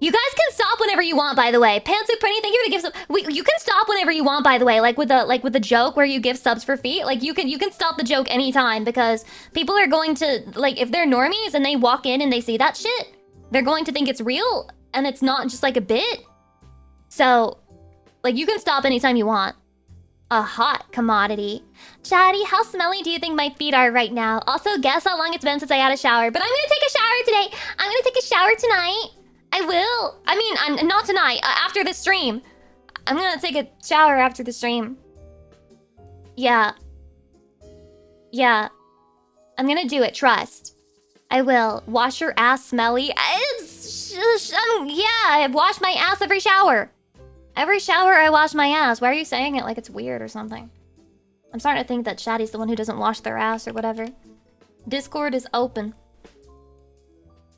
S1: You guys can stop whenever you want, by the way. Pantsu Prinny, thank you for the gifts. You can stop whenever you want, by the way. Like with the joke where you give subs for feet. Like you can stop the joke anytime because people are going to like if they're normies and they walk in and they see that shit, they're going to think it's real and it's not just like a bit. So, like you can stop anytime you want. A hot commodity. Chatty, how smelly do you think my feet are right now? Also, guess how long it's been since I had a shower. But I'm gonna take a shower today. I'm gonna take a shower tonight. I will. I mean, I'm not tonight. After the stream. I'm gonna take a shower after the stream. Yeah. Yeah. I'm gonna do it. Trust. I will. Wash your ass smelly. Yeah, I wash my ass every shower. Every shower I wash my ass. Why are you saying it like it's weird or something? I'm starting to think that Chatty's the one who doesn't wash their ass or whatever. Discord is open.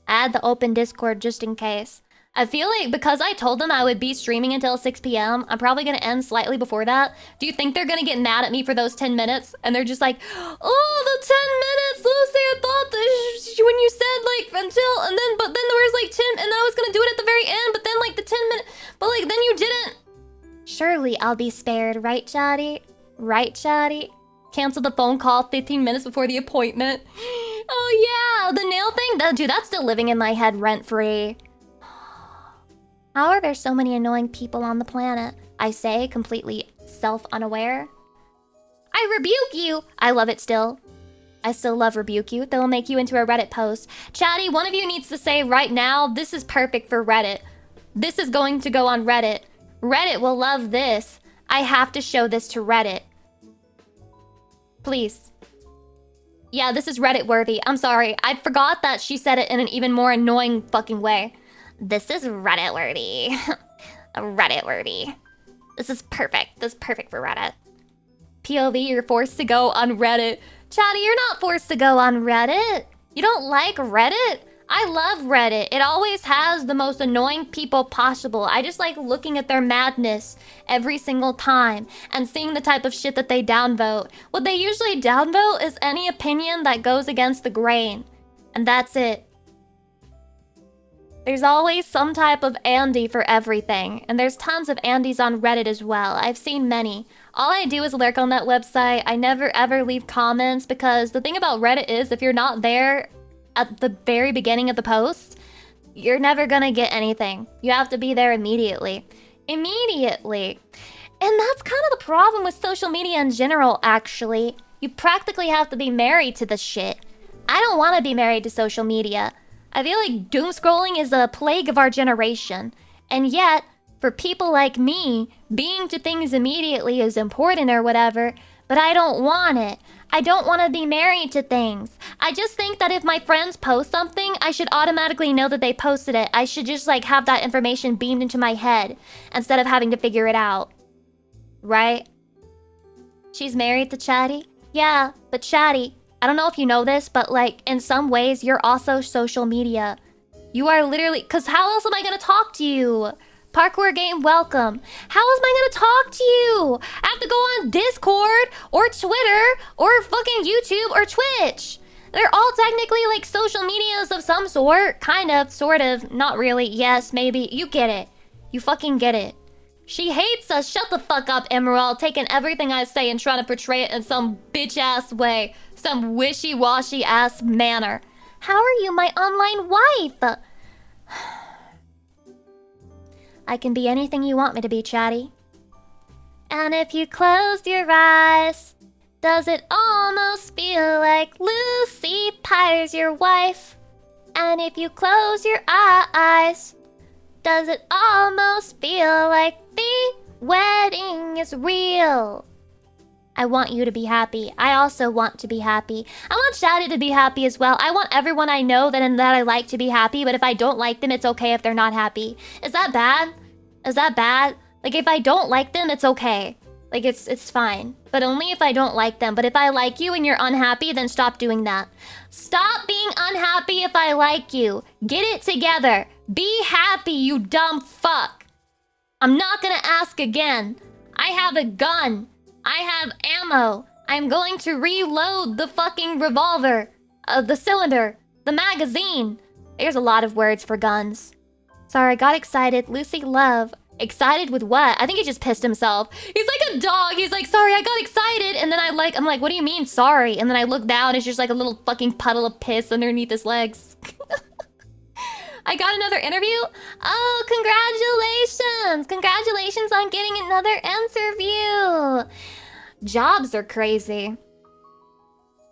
S1: Add the open Discord just in case. I feel like because I told them I would be streaming until 6 p.m., I'm probably going to end slightly before that. Do you think they're going to get mad at me for those 10 minutes? And they're just like, oh, the 10 minutes, Lucy, I thought that when you said like until, and then, but then there was like 10, and then I was going to do it at the very end, but then like the 10 minutes, but like then you didn't. Surely I'll be spared, right, Chatty? Right, Chatty? Cancel the phone call 15 minutes before the appointment. Oh yeah, the nail thing? Dude, that's still living in my head rent-free. How are there so many annoying people on the planet? I say, completely self-unaware. I I rebuke you. I love it still. I still love rebuke you. They'll make you into a Reddit post. Chatty, one of you needs to say right now, this is perfect for Reddit. This is going to go on Reddit. Reddit will love this. I have to show this to Reddit. Please. Yeah, this is Reddit worthy. I'm sorry. I forgot that she said it in an even more annoying fucking way. This is Reddit worthy. Reddit worthy. This is perfect. This is perfect for Reddit. POV, you're forced to go on Reddit. Chatty, you're not forced to go on Reddit. You don't like Reddit? I love Reddit. It always has the most annoying people possible. I just like looking at their madness every single time and seeing the type of shit that they downvote. What they usually downvote is any opinion that goes against the grain. And that's it. There's always some type of Andy for everything, and there's tons of Andys on Reddit as well. I've seen many. All I do is lurk on that website. I never ever leave comments because the thing about Reddit is if you're not there at the very beginning of the post, you're never gonna get anything. You have to be there immediately. Immediately. And that's kind of the problem with social media in general, actually. You practically have to be married to this shit. I don't want to be married to social media. I feel like doom scrolling is a plague of our generation. And yet, for people like me, being to things immediately is important or whatever, but I don't want it. I don't want to be married to things. I just think that if my friends post something, I should automatically know that they posted it. I should just like have that information beamed into my head instead of having to figure it out. Right? She's married to Chatty? Yeah, but Chatty, I don't know if you know this, but like in some ways you're also social media. You are literally, cause how else am I gonna talk to you? Parkour game, welcome. How am I gonna talk to you? I have to go on Discord or Twitter or fucking YouTube or Twitch. They're all technically like social medias of some sort. Kind of, sort of, not really, yes, maybe. You get it. You fucking get it. She hates us. Shut the fuck up, Emerald. Taking everything I say and trying to portray it in some bitch-ass way. Some wishy-washy-ass manner. How are you my online wife? I can be anything you want me to be, Chatty. And if you closed your eyes, does it almost feel like Lucy Pyre's your wife? And if you close your eyes, does it almost feel like the wedding is real? I want you to be happy. I also want to be happy. I want Chatty to be happy as well. I want everyone I know that I like to be happy, but if I don't like them, it's okay if they're not happy. Is that bad? Is that bad? Like, if I don't like them, it's okay. Like, it's fine. But only if I don't like them. But if I like you and you're unhappy, then stop doing that. Stop being unhappy if I like you. Get it together. Be happy, you dumb fuck. I'm not gonna ask again. I have a gun. I have ammo. I'm going to reload the fucking revolver. The cylinder. The magazine. There's a lot of words for guns. Sorry, I got excited. Lucy Love. Excited with what? I think he just pissed himself. He's like a dog. He's like, sorry, I got excited. And then I'm like, what do you mean, sorry? And then I look down, it's just like a little fucking puddle of piss underneath his legs. I got another interview? Oh, congratulations! Congratulations on getting another interview! Jobs are crazy.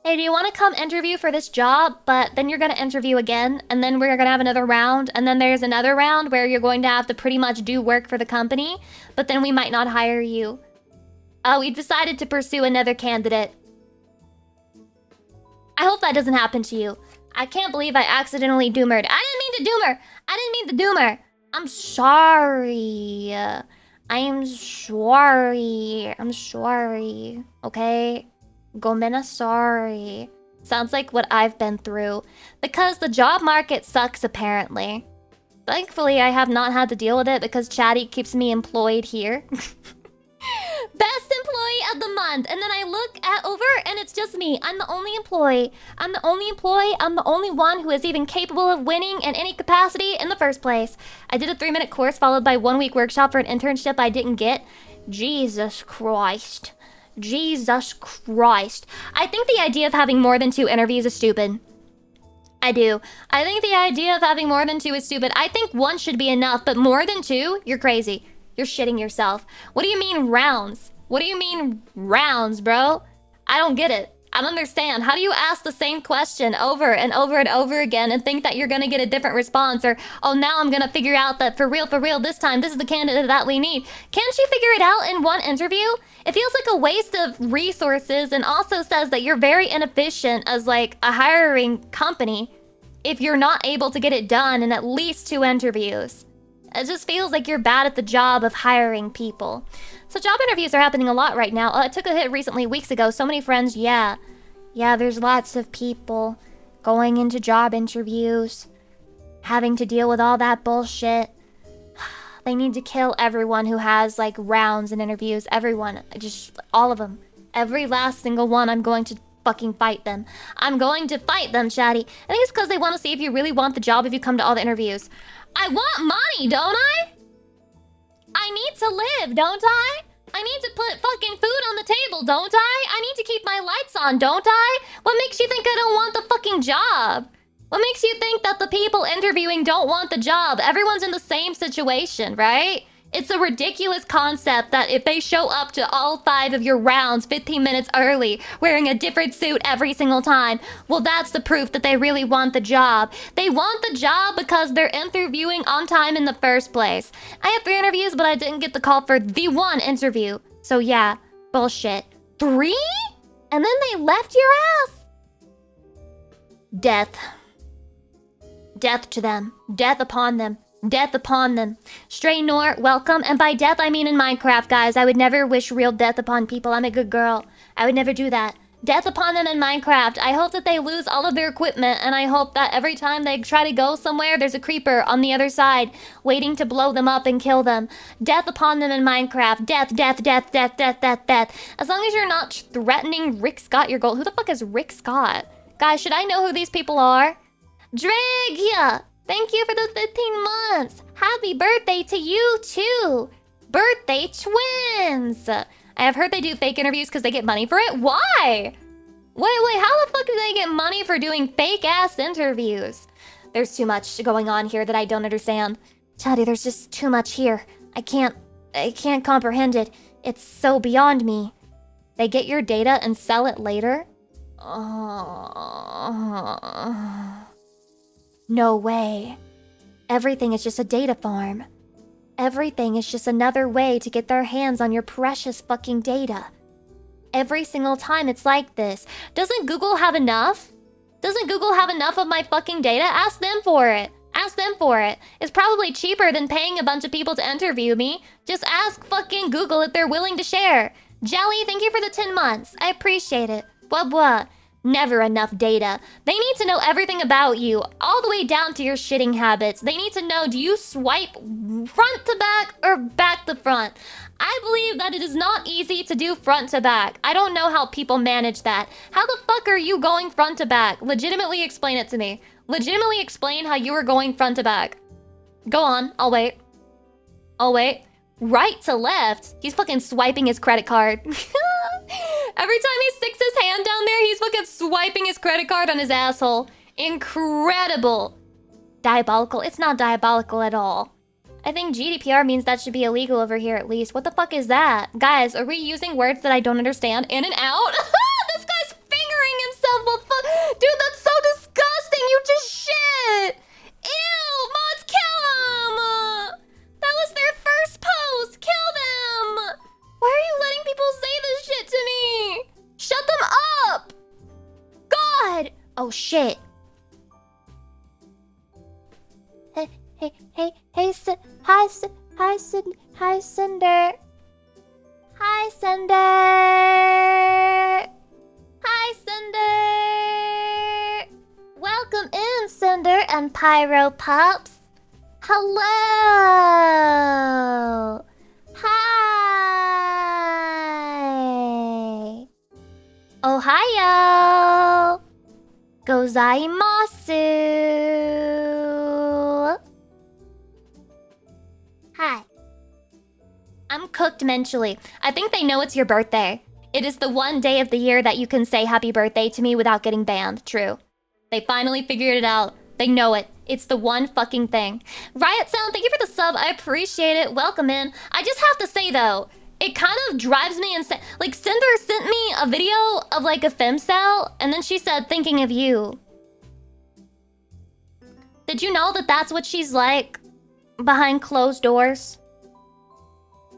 S1: Hey, do you want to come interview for this job? But then you're going to interview again, and then we're going to have another round, and then there's another round where you're going to have to pretty much do work for the company, but then we might not hire you. We've decided to pursue another candidate. I hope that doesn't happen to you. I can't believe I accidentally doomered. I didn't mean to doomer! I didn't mean to doomer! I'm sorry. I'm sorry. I'm sorry. Okay? Gomena sorry. Sounds like what I've been through. Because the job market sucks, apparently. Thankfully, I have not had to deal with it because Chatty keeps me employed here. Best employee of the month. And then I look over and it's just me. I'm the only employee. I'm the only employee. I'm the only one who is even capable of winning in any capacity in the first place. I did a 3-minute course followed by 1-week workshop for an internship I didn't get. Jesus Christ. Jesus Christ. I think the idea of having more than 2 interviews is stupid. I do. I think the idea of having more than 2 is stupid. I think 1 should be enough, but more than 2? You're crazy. You're shitting yourself. What do you mean rounds? What do you mean rounds, bro? I don't get it. I don't understand. How do you ask the same question over and over and over again and think that you're gonna get a different response? Or, oh, now I'm gonna figure out that for real, this time, this is the candidate that we need. Can't you figure it out in one interview? It feels like a waste of resources and also says that you're very inefficient as like a hiring company if you're not able to get it done in at least 2 interviews. It just feels like you're bad at the job of hiring people. So job interviews are happening a lot right now. I took a hit recently, weeks ago. So many friends, yeah, there's lots of people going into job interviews, having to deal with all that bullshit. They need to kill everyone who has, like, rounds and interviews. Everyone. Just all of them. Every last single one. I'm going to fucking fight them. I'm going to fight them, chatty. I think it's because they want to see if you really want the job if you come to all the interviews. I want money, don't I? I need to live, don't I? I need to put fucking food on the table, don't I? I need to keep my lights on, don't I? What makes you think I don't want the fucking job? What makes you think that the people interviewing don't want the job? Everyone's in the same situation, right? It's a ridiculous concept that if they show up to all 5 of your rounds 15 minutes early, wearing a different suit every single time, well, that's the proof that they really want the job. They want the job because they're interviewing on time in the first place. I had 3 interviews, but I didn't get the call for the 1 interview. So yeah, bullshit. 3? And then they left your ass? Death. Death to them. Death upon them. Death upon them. Stray Nor, welcome. And by death, I mean in Minecraft, guys. I would never wish real death upon people. I'm a good girl. I would never do that. Death upon them in Minecraft. I hope that they lose all of their equipment, and I hope that every time they try to go somewhere, there's a creeper on the other side waiting to blow them up and kill them. Death upon them in Minecraft. Death, death, death, death, death, death, death. As long as you're not threatening Rick Scott, your goal. Who the fuck is Rick Scott? Guys, should I know who these people are? Dragia! Thank you for the 15 months. Happy birthday to you, too. Birthday twins. I have heard they do fake interviews because they get money for it. Why? Wait, how the fuck do they get money for doing fake-ass interviews? There's too much going on here that I don't understand. Chatty, there's just too much here. I can't comprehend it. It's so beyond me. They get your data and sell it later? No way. Everything is just a data farm. Everything is just another way to get their hands on your precious fucking data. Every single time it's like this. Doesn't Google have enough? Doesn't Google have enough of my fucking data? Ask them for it. Ask them for it. It's probably cheaper than paying a bunch of people to interview me. Just ask fucking Google if they're willing to share. Jelly, thank you for the 10 months. I appreciate it. Blah, blah. Never enough data. They need to know everything about you, all the way down to your shitting habits. They need to know, do you swipe front to back or back to front? I believe that it is not easy to do front to back. I don't know how people manage that. How the fuck are you going front to back? Legitimately explain it to me. Legitimately explain how you are going front to back. Go on, I'll wait. I'll wait. Right to left? He's fucking swiping his credit card. Every time he sticks his hand down there, he's fucking swiping his credit card on his asshole. Incredible. Diabolical. It's not diabolical at all. I think GDPR means that should be illegal over here at least. What the fuck is that? Guys, are we using words that I don't understand? In and out? This guy's fingering himself. Well, dude, that's so disgusting. You just shit. Ew, mods, kill him. That was their first post. Kill them. Why are you letting people say this shit to me? Shut them up. God. Oh, shit. Hey, hi, Cinder. Hi, Cinder. Hi, Cinder. Welcome in, Cinder and Pyro Pups. Hello. Hi. Ohio. Gozaimasu. Hi. I'm cooked mentally. I think they know it's your birthday. It is the one day of the year that you can say happy birthday to me without getting banned. True. They finally figured it out. They know it. It's the one fucking thing. Riot Sound, thank you for the sub. I appreciate it. Welcome in. I just have to say, though, it kind of drives me insane. Like, Cinder sent me a video of like a femcel, and then she said, thinking of you. Did you know that that's what she's like behind closed doors?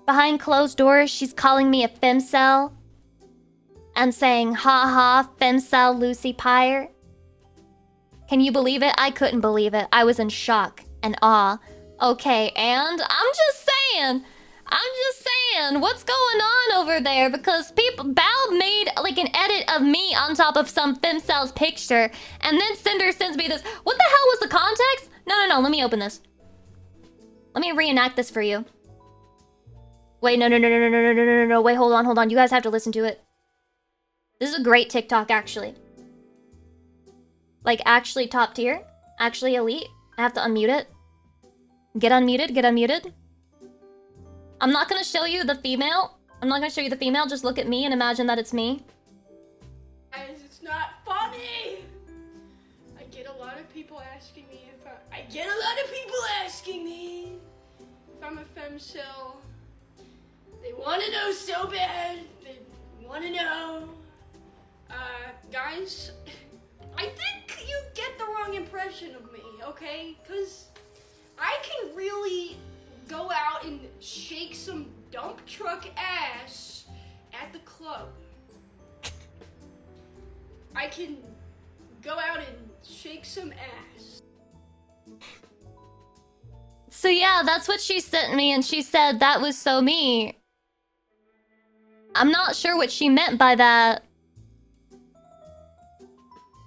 S1: Behind closed doors, she's calling me a femcel and saying, ha ha, femcel Lucy Pyre. Can you believe it? I couldn't believe it. I was in shock and awe. Okay, and I'm just saying, what's going on over there? Because Bao made like an edit of me on top of some femcel's picture, and then Cinder sends me this. What the hell was the context? No, let me open this. Let me reenact this for you. Wait, no, wait, hold on. You guys have to listen to it. This is a great TikTok, actually. Like, actually top tier. Actually elite. I have to unmute it. Get unmuted. I'm not gonna show you the female. Just look at me and imagine that it's me.
S6: Guys, it's not funny. I get a lot of people asking me if I'm a femcel. They want to know so bad. They want to know. Guys, I think you get the wrong impression of me, okay? Because I can really go out and shake some dump truck ass at the club. I can go out and shake some ass.
S1: So yeah, that's what she sent me, and she said that was so me. I'm not sure what she meant by that.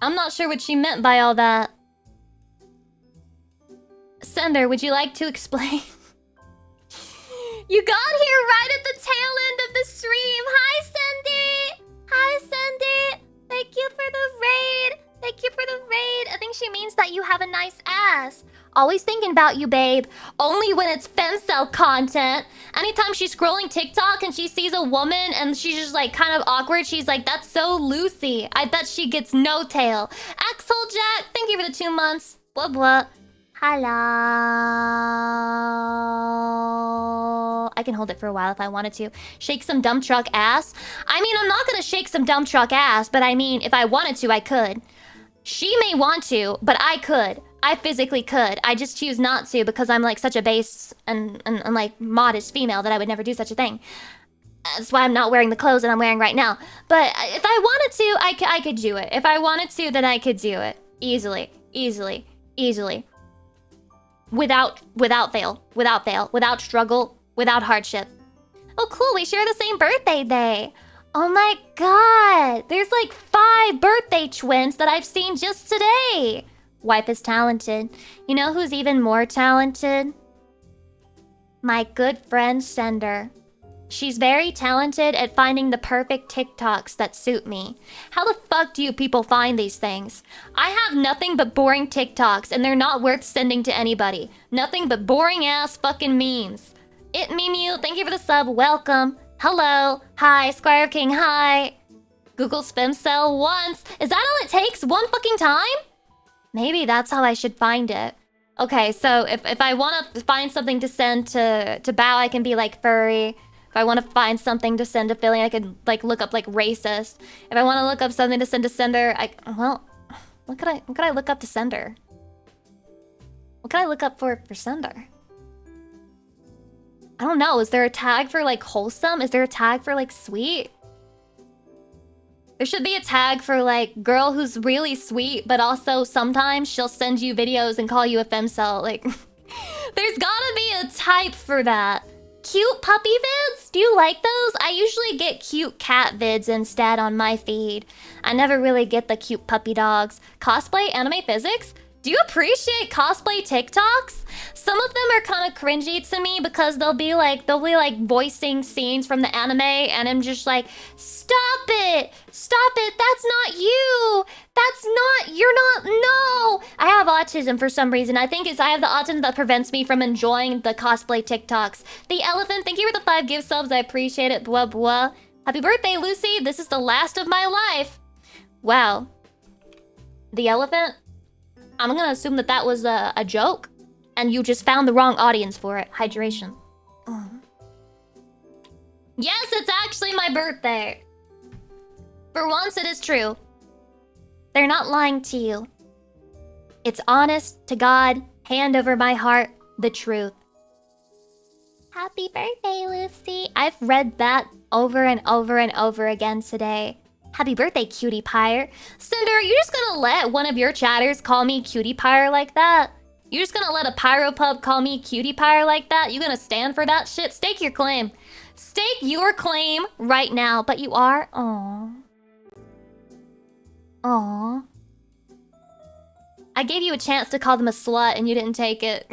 S1: I'm not sure what she meant by all that. Cinder, would you like to explain? You got here right at the tail end of the stream. Hi, Cindy. Thank you for the raid. I think she means that you have a nice ass. Always thinking about you, babe. Only when it's femcel content. Anytime she's scrolling TikTok and she sees a woman and she's just like kind of awkward, she's like, that's so Lucy. I bet she gets no tail. Axel Jack, thank you for the 2 months. Blah, blah. Hello. I can hold it for a while if I wanted to. Shake some dump truck ass. I mean, I'm not gonna shake some dump truck ass, but I mean, if I wanted to, I could. She may want to, but I could. I physically could. I just choose not to because I'm like such a base and like modest female that I would never do such a thing. That's why I'm not wearing the clothes that I'm wearing right now. But if I wanted to, I could do it. If I wanted to, then I could do it. Easily. Without fail. Without struggle. Without hardship. Oh, cool. We share the same birthday day. Oh my god. There's like 5 birthday twins that I've seen just today. Wife is talented. You know who's even more talented? My good friend Cinder. She's very talented at finding the perfect TikToks that suit me. How the fuck do you people find these things? I have nothing but boring TikToks, and they're not worth sending to anybody. Nothing but boring ass fucking memes. It Mimiu, thank you for the sub. Welcome. Hello. Hi. Squire King, hi. Google femcel once. Is that all it takes? One fucking time? Maybe that's how I should find it. Okay, so if I want to find something to send to Bao, I can be like furry. If I want to find something to send to Philly, I can like look up like racist. If I want to look up something to send to Cinder, what could I look up to Cinder? What can I look up for Cinder? I don't know. Is there a tag for like wholesome? Is there a tag for like sweet? There should be a tag for like girl who's really sweet, but also sometimes she'll send you videos and call you a femcel. Like, there's gotta be a type for that. Cute puppy vids? Do you like those? I usually get cute cat vids instead on my feed. I never really get the cute puppy dogs. Cosplay anime physics? Do you appreciate cosplay TikToks? Some of them are kind of cringy to me because they'll be like voicing scenes from the anime, and I'm just like, stop it, that's not you, no. I have autism for some reason. I think I have the autism that prevents me from enjoying the cosplay TikToks. The Elephant, thank you for the 5 gift subs, I appreciate it, blah blah. Happy birthday, Lucy, this is the last of my life. Wow. The Elephant? I'm gonna assume that was a joke, and you just found the wrong audience for it. Hydration. Yes, it's actually my birthday. For once, it is true. They're not lying to you. It's honest to God, hand over my heart, the truth. Happy birthday, Lucy. I've read that over and over and over again today. Happy birthday, cutie pie. Cinder, are you just gonna let one of your chatters call me cutie pie like that? You just gonna let a pyropub call me cutie pie like that? You gonna stand for that shit? Stake your claim. Stake your claim right now. But you are? Aww. Aww. I gave you a chance to call them a slut and you didn't take it.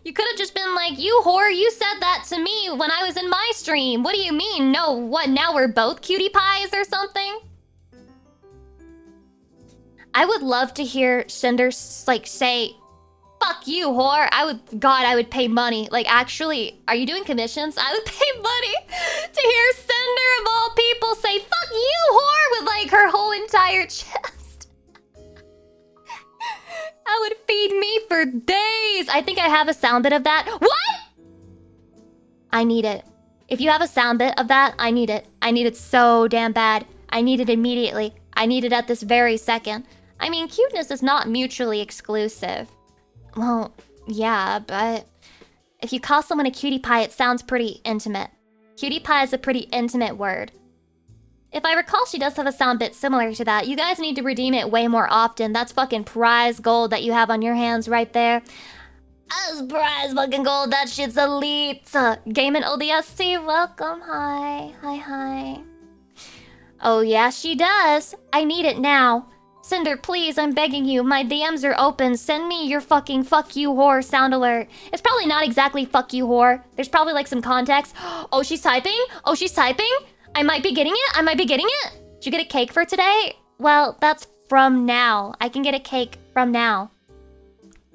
S1: You could have just been like, you whore, you said that to me when I was in my stream. What do you mean? No, what, now we're both cutie pies or something? I would love to hear Cinder, like, say, fuck you, whore. I would pay money. Like, actually, are you doing commissions? I would pay money to hear Cinder, of all people, say, fuck you, whore, with, like, her whole entire chest. That would feed me for days. I think I have a sound bit of that. What? I need it. If you have a sound bit of that, I need it. I need it so damn bad. I need it immediately. I need it at this very second. I mean, cuteness is not mutually exclusive. Well, yeah, but if you call someone a cutie pie, it sounds pretty intimate. Cutie pie is a pretty intimate word. If I recall, she does have a sound bit similar to that. You guys need to redeem it way more often. That's fucking prize gold that you have on your hands right there. That's prize fucking gold. That shit's elite. Game and ODST, welcome. Hi. Hi. Oh, yeah, she does. I need it now. Cinder, please, I'm begging you. My DMs are open. Send me your fucking fuck you whore sound alert. It's probably not exactly fuck you whore. There's probably like some context. Oh, she's typing? Oh, she's typing? I might be getting it. Did you get a cake for today? Well, that's from now. I can get a cake from now.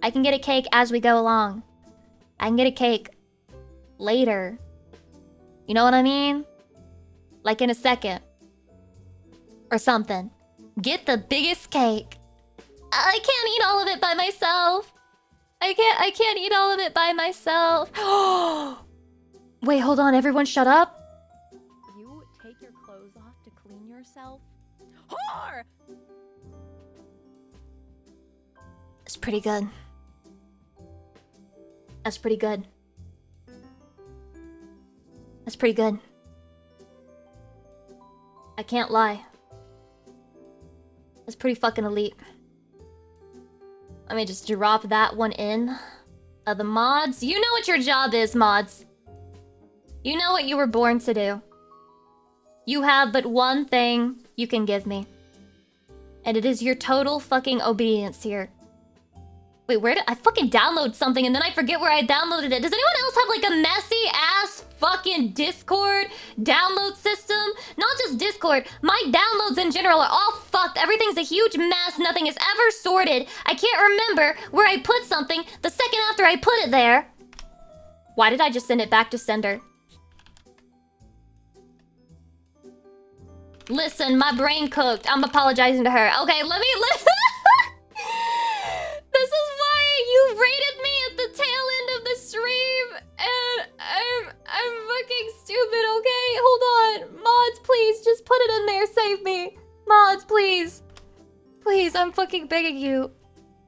S1: I can get a cake as we go along. I can get a cake later. You know what I mean? Like in a second. Or something. Get the biggest cake. I can't eat all of it by myself. I can't eat all of it by myself. Wait, hold on. Everyone shut up.
S18: Take your clothes off to clean yourself. Whore!
S1: It's pretty good. That's pretty good. That's pretty good. I can't lie. That's pretty fucking elite. Let me just drop that one in. The mods. You know what your job is, mods. You know what you were born to do. You have but one thing you can give me. And it is your total fucking obedience here. Wait, where did I fucking download something and then I forget where I downloaded it? Does anyone else have like a messy ass fucking Discord download system? Not just Discord, my downloads in general are all fucked. Everything's a huge mess. Nothing is ever sorted. I can't remember where I put something the second after I put it there. Why did I just send it back to sender? Listen, my brain cooked. I'm apologizing to her. Okay, let me... This is why you rated me at the tail end of the stream. And I'm fucking stupid, okay? Hold on. Mods, please, just put it in there. Save me. Mods, please. Please, I'm fucking begging you.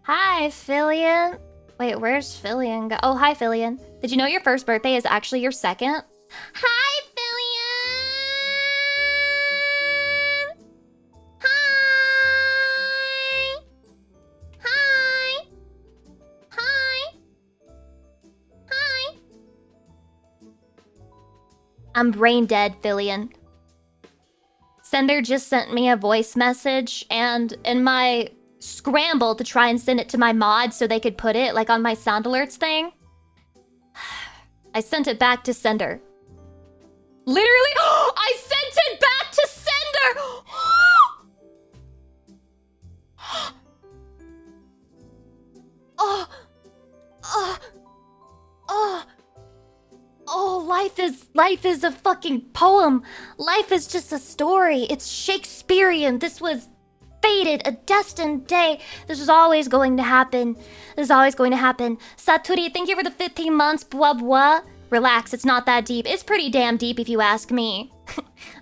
S1: Hi, Fillion. Wait, where's Fillion go? Oh, hi, Fillion. Did you know your first birthday is actually your second? Hi, Fillion. I'm brain dead, Fillion. Sender just sent me a voice message, and in my scramble to try and send it to my mod so they could put it like on my sound alerts thing, I sent it back to sender. Literally, I sent it back to sender! Oh, life is a fucking poem. Life is just a story. It's Shakespearean. This was fated, a destined day. This is always going to happen. This is always going to happen. Saturi, thank you for the 15 months. Blah, blah. Relax, it's not that deep. It's pretty damn deep if you ask me.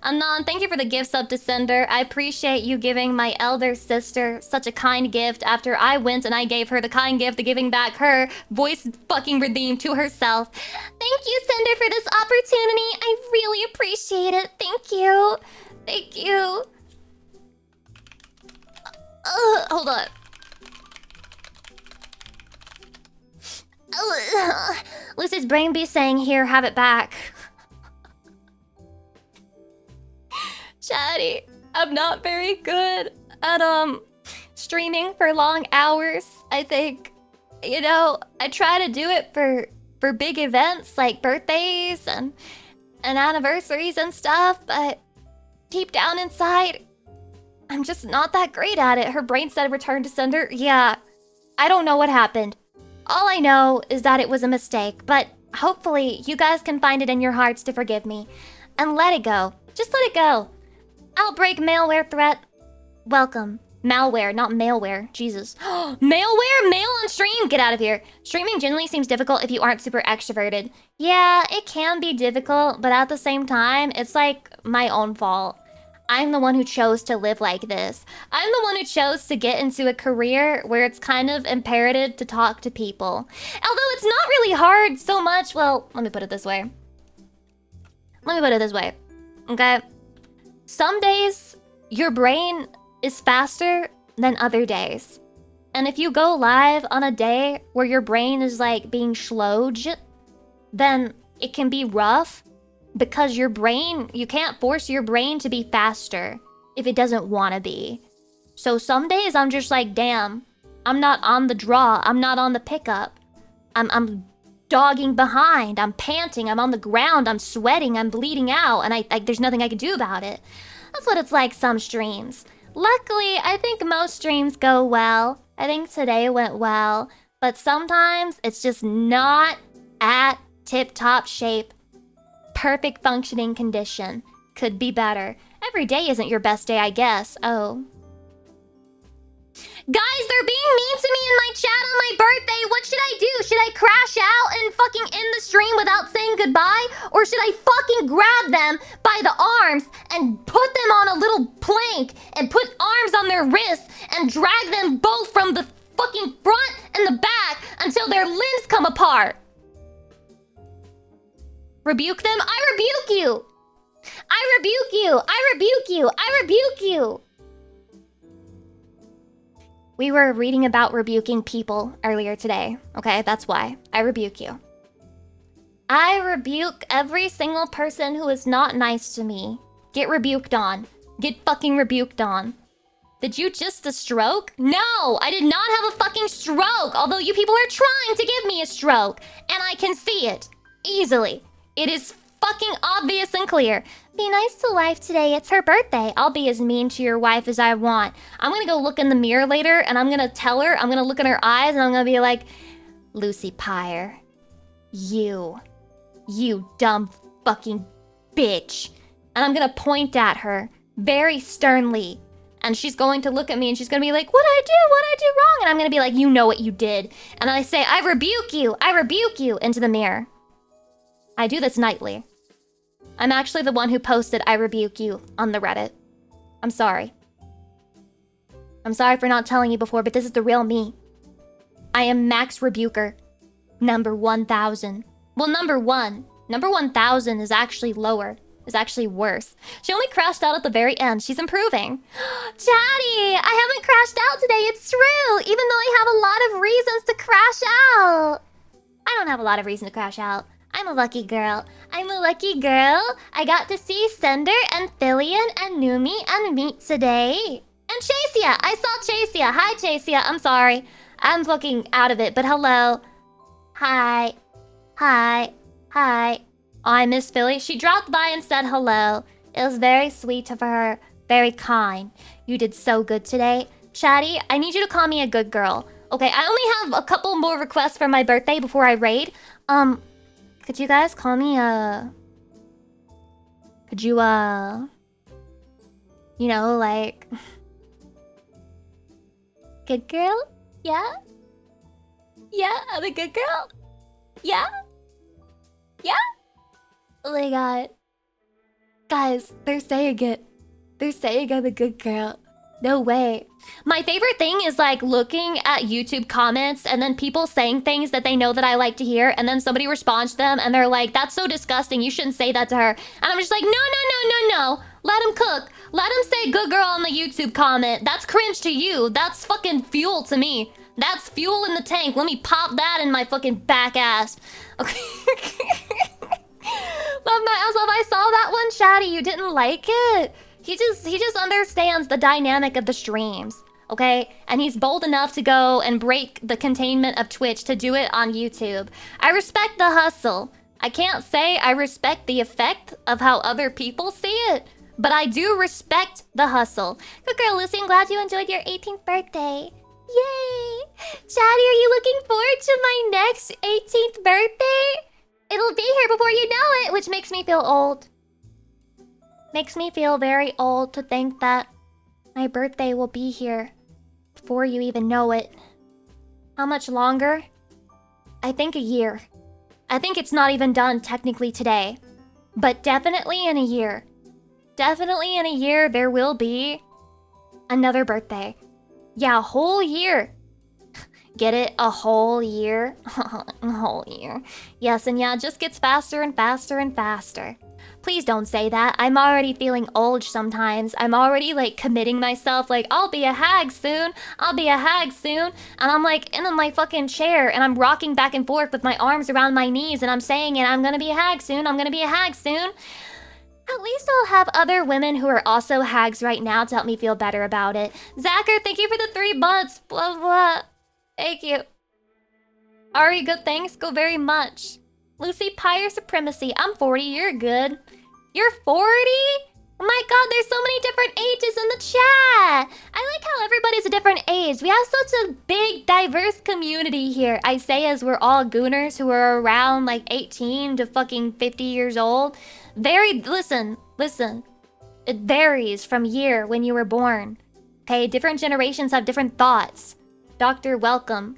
S1: Anon, thank you for the gift sub to Cinder. I appreciate you giving my elder sister such a kind gift after I went and I gave her the kind gift of giving back her voice fucking redeemed to herself. Thank you, Cinder, for this opportunity. I really appreciate it. Thank you. Thank you. Hold on. Lucy's brain be saying, here, have it back. Chatty, I'm not very good at streaming for long hours. I think, you know, I try to do it for big events like birthdays and anniversaries and stuff, but deep down inside, I'm just not that great at it. Her brain said return to sender. Yeah, I don't know what happened. All I know is that it was a mistake, but hopefully you guys can find it in your hearts to forgive me. And let it go. Just let it go. Outbreak malware threat. Welcome. Malware, not malware. Jesus. Malware? Mail on stream? Get out of here. Streaming generally seems difficult if you aren't super extroverted. Yeah, it can be difficult, but at the same time, it's like my own fault. I'm the one who chose to live like this. I'm the one who chose to get into a career where it's kind of imperative to talk to people. Although it's not really hard so much. Well, let me put it this way. Okay? Some days, your brain is faster than other days. And if you go live on a day where your brain is like being slowed, then it can be rough. Because your brain, you can't force your brain to be faster if it doesn't want to be. So some days I'm just like, damn, I'm not on the draw. I'm not on the pickup. I'm dogging behind. I'm panting. I'm on the ground. I'm sweating. I'm bleeding out. And there's nothing I can do about it. That's what it's like some streams. Luckily, I think most streams go well. I think today went well. But sometimes it's just not at tip-top shape. Perfect functioning condition. Could be better. Every day isn't your best day, I guess. Oh. Guys, they're being mean to me in my chat on my birthday. What should I do? Should I crash out and fucking end the stream without saying goodbye? Or should I fucking grab them by the arms and put them on a little plank and put arms on their wrists and drag them both from the fucking front and the back until their limbs come apart? Rebuke them? I rebuke you! I rebuke you! I rebuke you! I rebuke you! We were reading about rebuking people earlier today. Okay, that's why. I rebuke you. I rebuke every single person who is not nice to me. Get rebuked on. Get fucking rebuked on. Did you just a stroke? No! I did not have a fucking stroke! Although you people are trying to give me a stroke. And I can see it. Easily. It is fucking obvious and clear. Be nice to wife today. It's her birthday. I'll be as mean to your wife as I want. I'm gonna go look in the mirror later and I'm gonna tell her, I'm gonna look in her eyes and I'm gonna be like, Lucy Pyre, you dumb fucking bitch. And I'm gonna point at her very sternly. And she's going to look at me and she's gonna be like, what'd I do wrong? And I'm gonna be like, you know what you did. And I say, I rebuke you into the mirror. I do this nightly. I'm actually the one who posted I rebuke you on the Reddit. I'm sorry. I'm sorry for not telling you before, but this is the real me. I am Max Rebuker. Number 1000. Well, number 1. Number 1000 is actually lower. Is actually worse. She only crashed out at the very end. She's improving. Chatty, I haven't crashed out today. It's true. Even though I have a lot of reasons to crash out. I don't have a lot of reason to crash out. I'm a lucky girl. I'm a lucky girl. I got to see Sender and Fillion and Numi and Meat today. And Chasia. I saw Chasia. Hi, Chasia. I'm sorry. I'm fucking out of it, but hello. Hi. Hi. Hi. Oh, I miss Philly. She dropped by and said hello. It was very sweet of her. Very kind. You did so good today. Chatty, I need you to call me a good girl. Okay, I only have a couple more requests for my birthday before I raid. Could you guys call me could you you know, like good girl? Yeah? Yeah, I'm a good girl? Yeah? Yeah? Oh my god. Guys, they're saying it. They're saying I'm a good girl. No way. My favorite thing is like looking at YouTube comments and then people saying things that they know that I like to hear, and then somebody responds to them and they're like, that's so disgusting, you shouldn't say that to her. And I'm just like, no. Let him cook. Let him say good girl on the YouTube comment. That's cringe to you. That's fucking fuel to me. That's fuel in the tank. Let me pop that in my fucking back ass. Okay. Love myself. I saw that one, Shaddy. You didn't like it? He just understands the dynamic of the streams, okay? And he's bold enough to go and break the containment of Twitch to do it on YouTube. I respect the hustle. I can't say I respect the effect of how other people see it, but I do respect the hustle. Good girl, Lucy. I'm glad you enjoyed your 18th birthday. Yay! Shaddy, are you looking forward to my next 18th birthday? It'll be here before you know it, which makes me feel old. Makes me feel very old to think that my birthday will be here before you even know it. How much longer? I think a year. I think it's not even done technically today, but definitely in a year. Definitely in a year there will be another birthday. Yeah, a whole year. Get it? A whole year? A whole year. Yes, and yeah, it just gets faster and faster and faster. Please don't say that. I'm already feeling old sometimes. I'm already like committing myself like, I'll be a hag soon. I'll be a hag soon. And I'm like in my fucking chair and I'm rocking back and forth with my arms around my knees and I'm saying it, I'm gonna be a hag soon. I'm gonna be a hag soon. At least I'll have other women who are also hags right now to help me feel better about it. Zacher, thank you for the 3 months. Blah, blah. Thank you. Ari, good thanks. Go very much. Lucy, Pyre Supremacy. I'm 40. You're good. You're 40? Oh my god, there's so many different ages in the chat. I like how everybody's a different age. We have such a big, diverse community here. I say as we're all gooners who are around like 18 to fucking 50 years old. Listen. It varies from year when you were born. Okay, different generations have different thoughts. Doctor, welcome.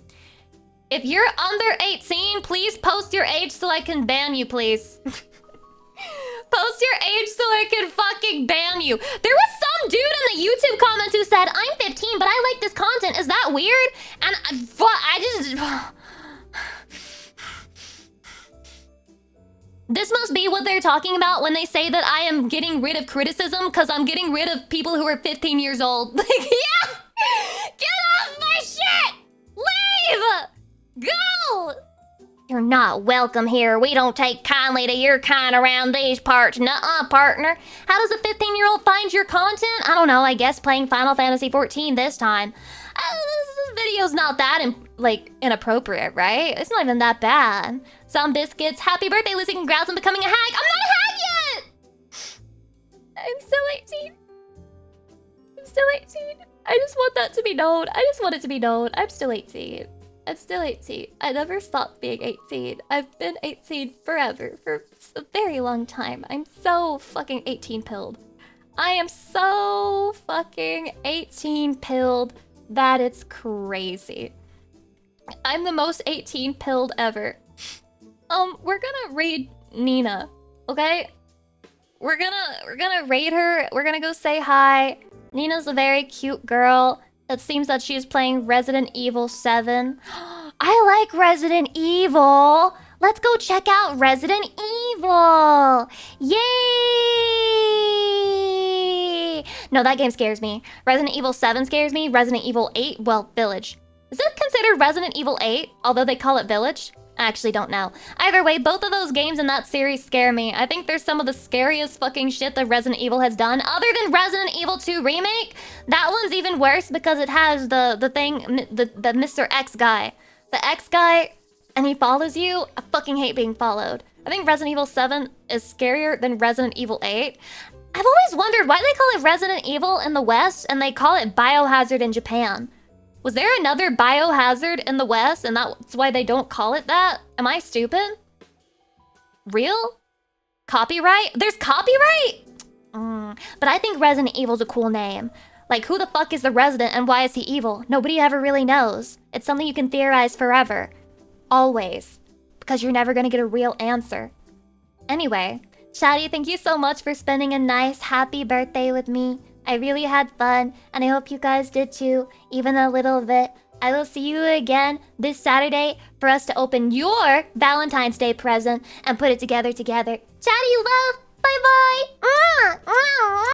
S1: If you're under 18, please post your age so I can ban you, please. Post your age so I can fucking ban you. There was some dude in the YouTube comments who said, I'm 15, but I like this content. Is that weird? And I just... This must be what they're talking about when they say that I am getting rid of criticism because I'm getting rid of people who are 15 years old. Like, yeah! Get off my shit! Leave! Go! You're not welcome here. We don't take kindly to your kind around these parts. Nuh-uh, partner. How does a 15-year-old find your content? I don't know, I guess playing Final Fantasy XIV this time. This video's not that, inappropriate, right? It's not even that bad. Some biscuits. Happy birthday, Lucy. Congrats on becoming a hag. I'm not a hag yet! I'm still 18. I'm still 18. I just want that to be known. I just want it to be known. I'm still 18. I'm still 18. I never stopped being 18. I've been 18 forever, for a very long time. I'm so fucking 18-pilled. I am so fucking 18-pilled that it's crazy. I'm the most 18-pilled ever. We're gonna raid Nina, okay? We're gonna raid her. We're gonna go say hi. Nina's a very cute girl. It seems that she's playing Resident Evil 7. I like Resident Evil. Let's go check out Resident Evil. Yay! No, that game scares me. Resident Evil 7 scares me. Resident Evil 8, well, Village. Is it considered Resident Evil 8, although they call it Village? I actually don't know. Either way, both of those games in that series scare me. I think they're some of the scariest fucking shit that Resident Evil has done. Other than Resident Evil 2 Remake, that one's even worse because it has the Mr. X guy. The X guy, and he follows you. I fucking hate being followed. I think Resident Evil 7 is scarier than Resident Evil 8. I've always wondered why they call it Resident Evil in the West and they call it Biohazard in Japan. Was there another Biohazard in the West and that's why they don't call it that? Am I stupid? Real? Copyright? There's copyright? But I think Resident Evil's a cool name. Like, who the fuck is the Resident and why is he evil? Nobody ever really knows. It's something you can theorize forever. Always. Because you're never gonna get a real answer. Anyway, Chatty, thank you so much for spending a nice, happy birthday with me. I really had fun, and I hope you guys did too, even a little bit. I will see you again this Saturday for us to open your Valentine's Day present and put it together. Chatty love! Bye-bye!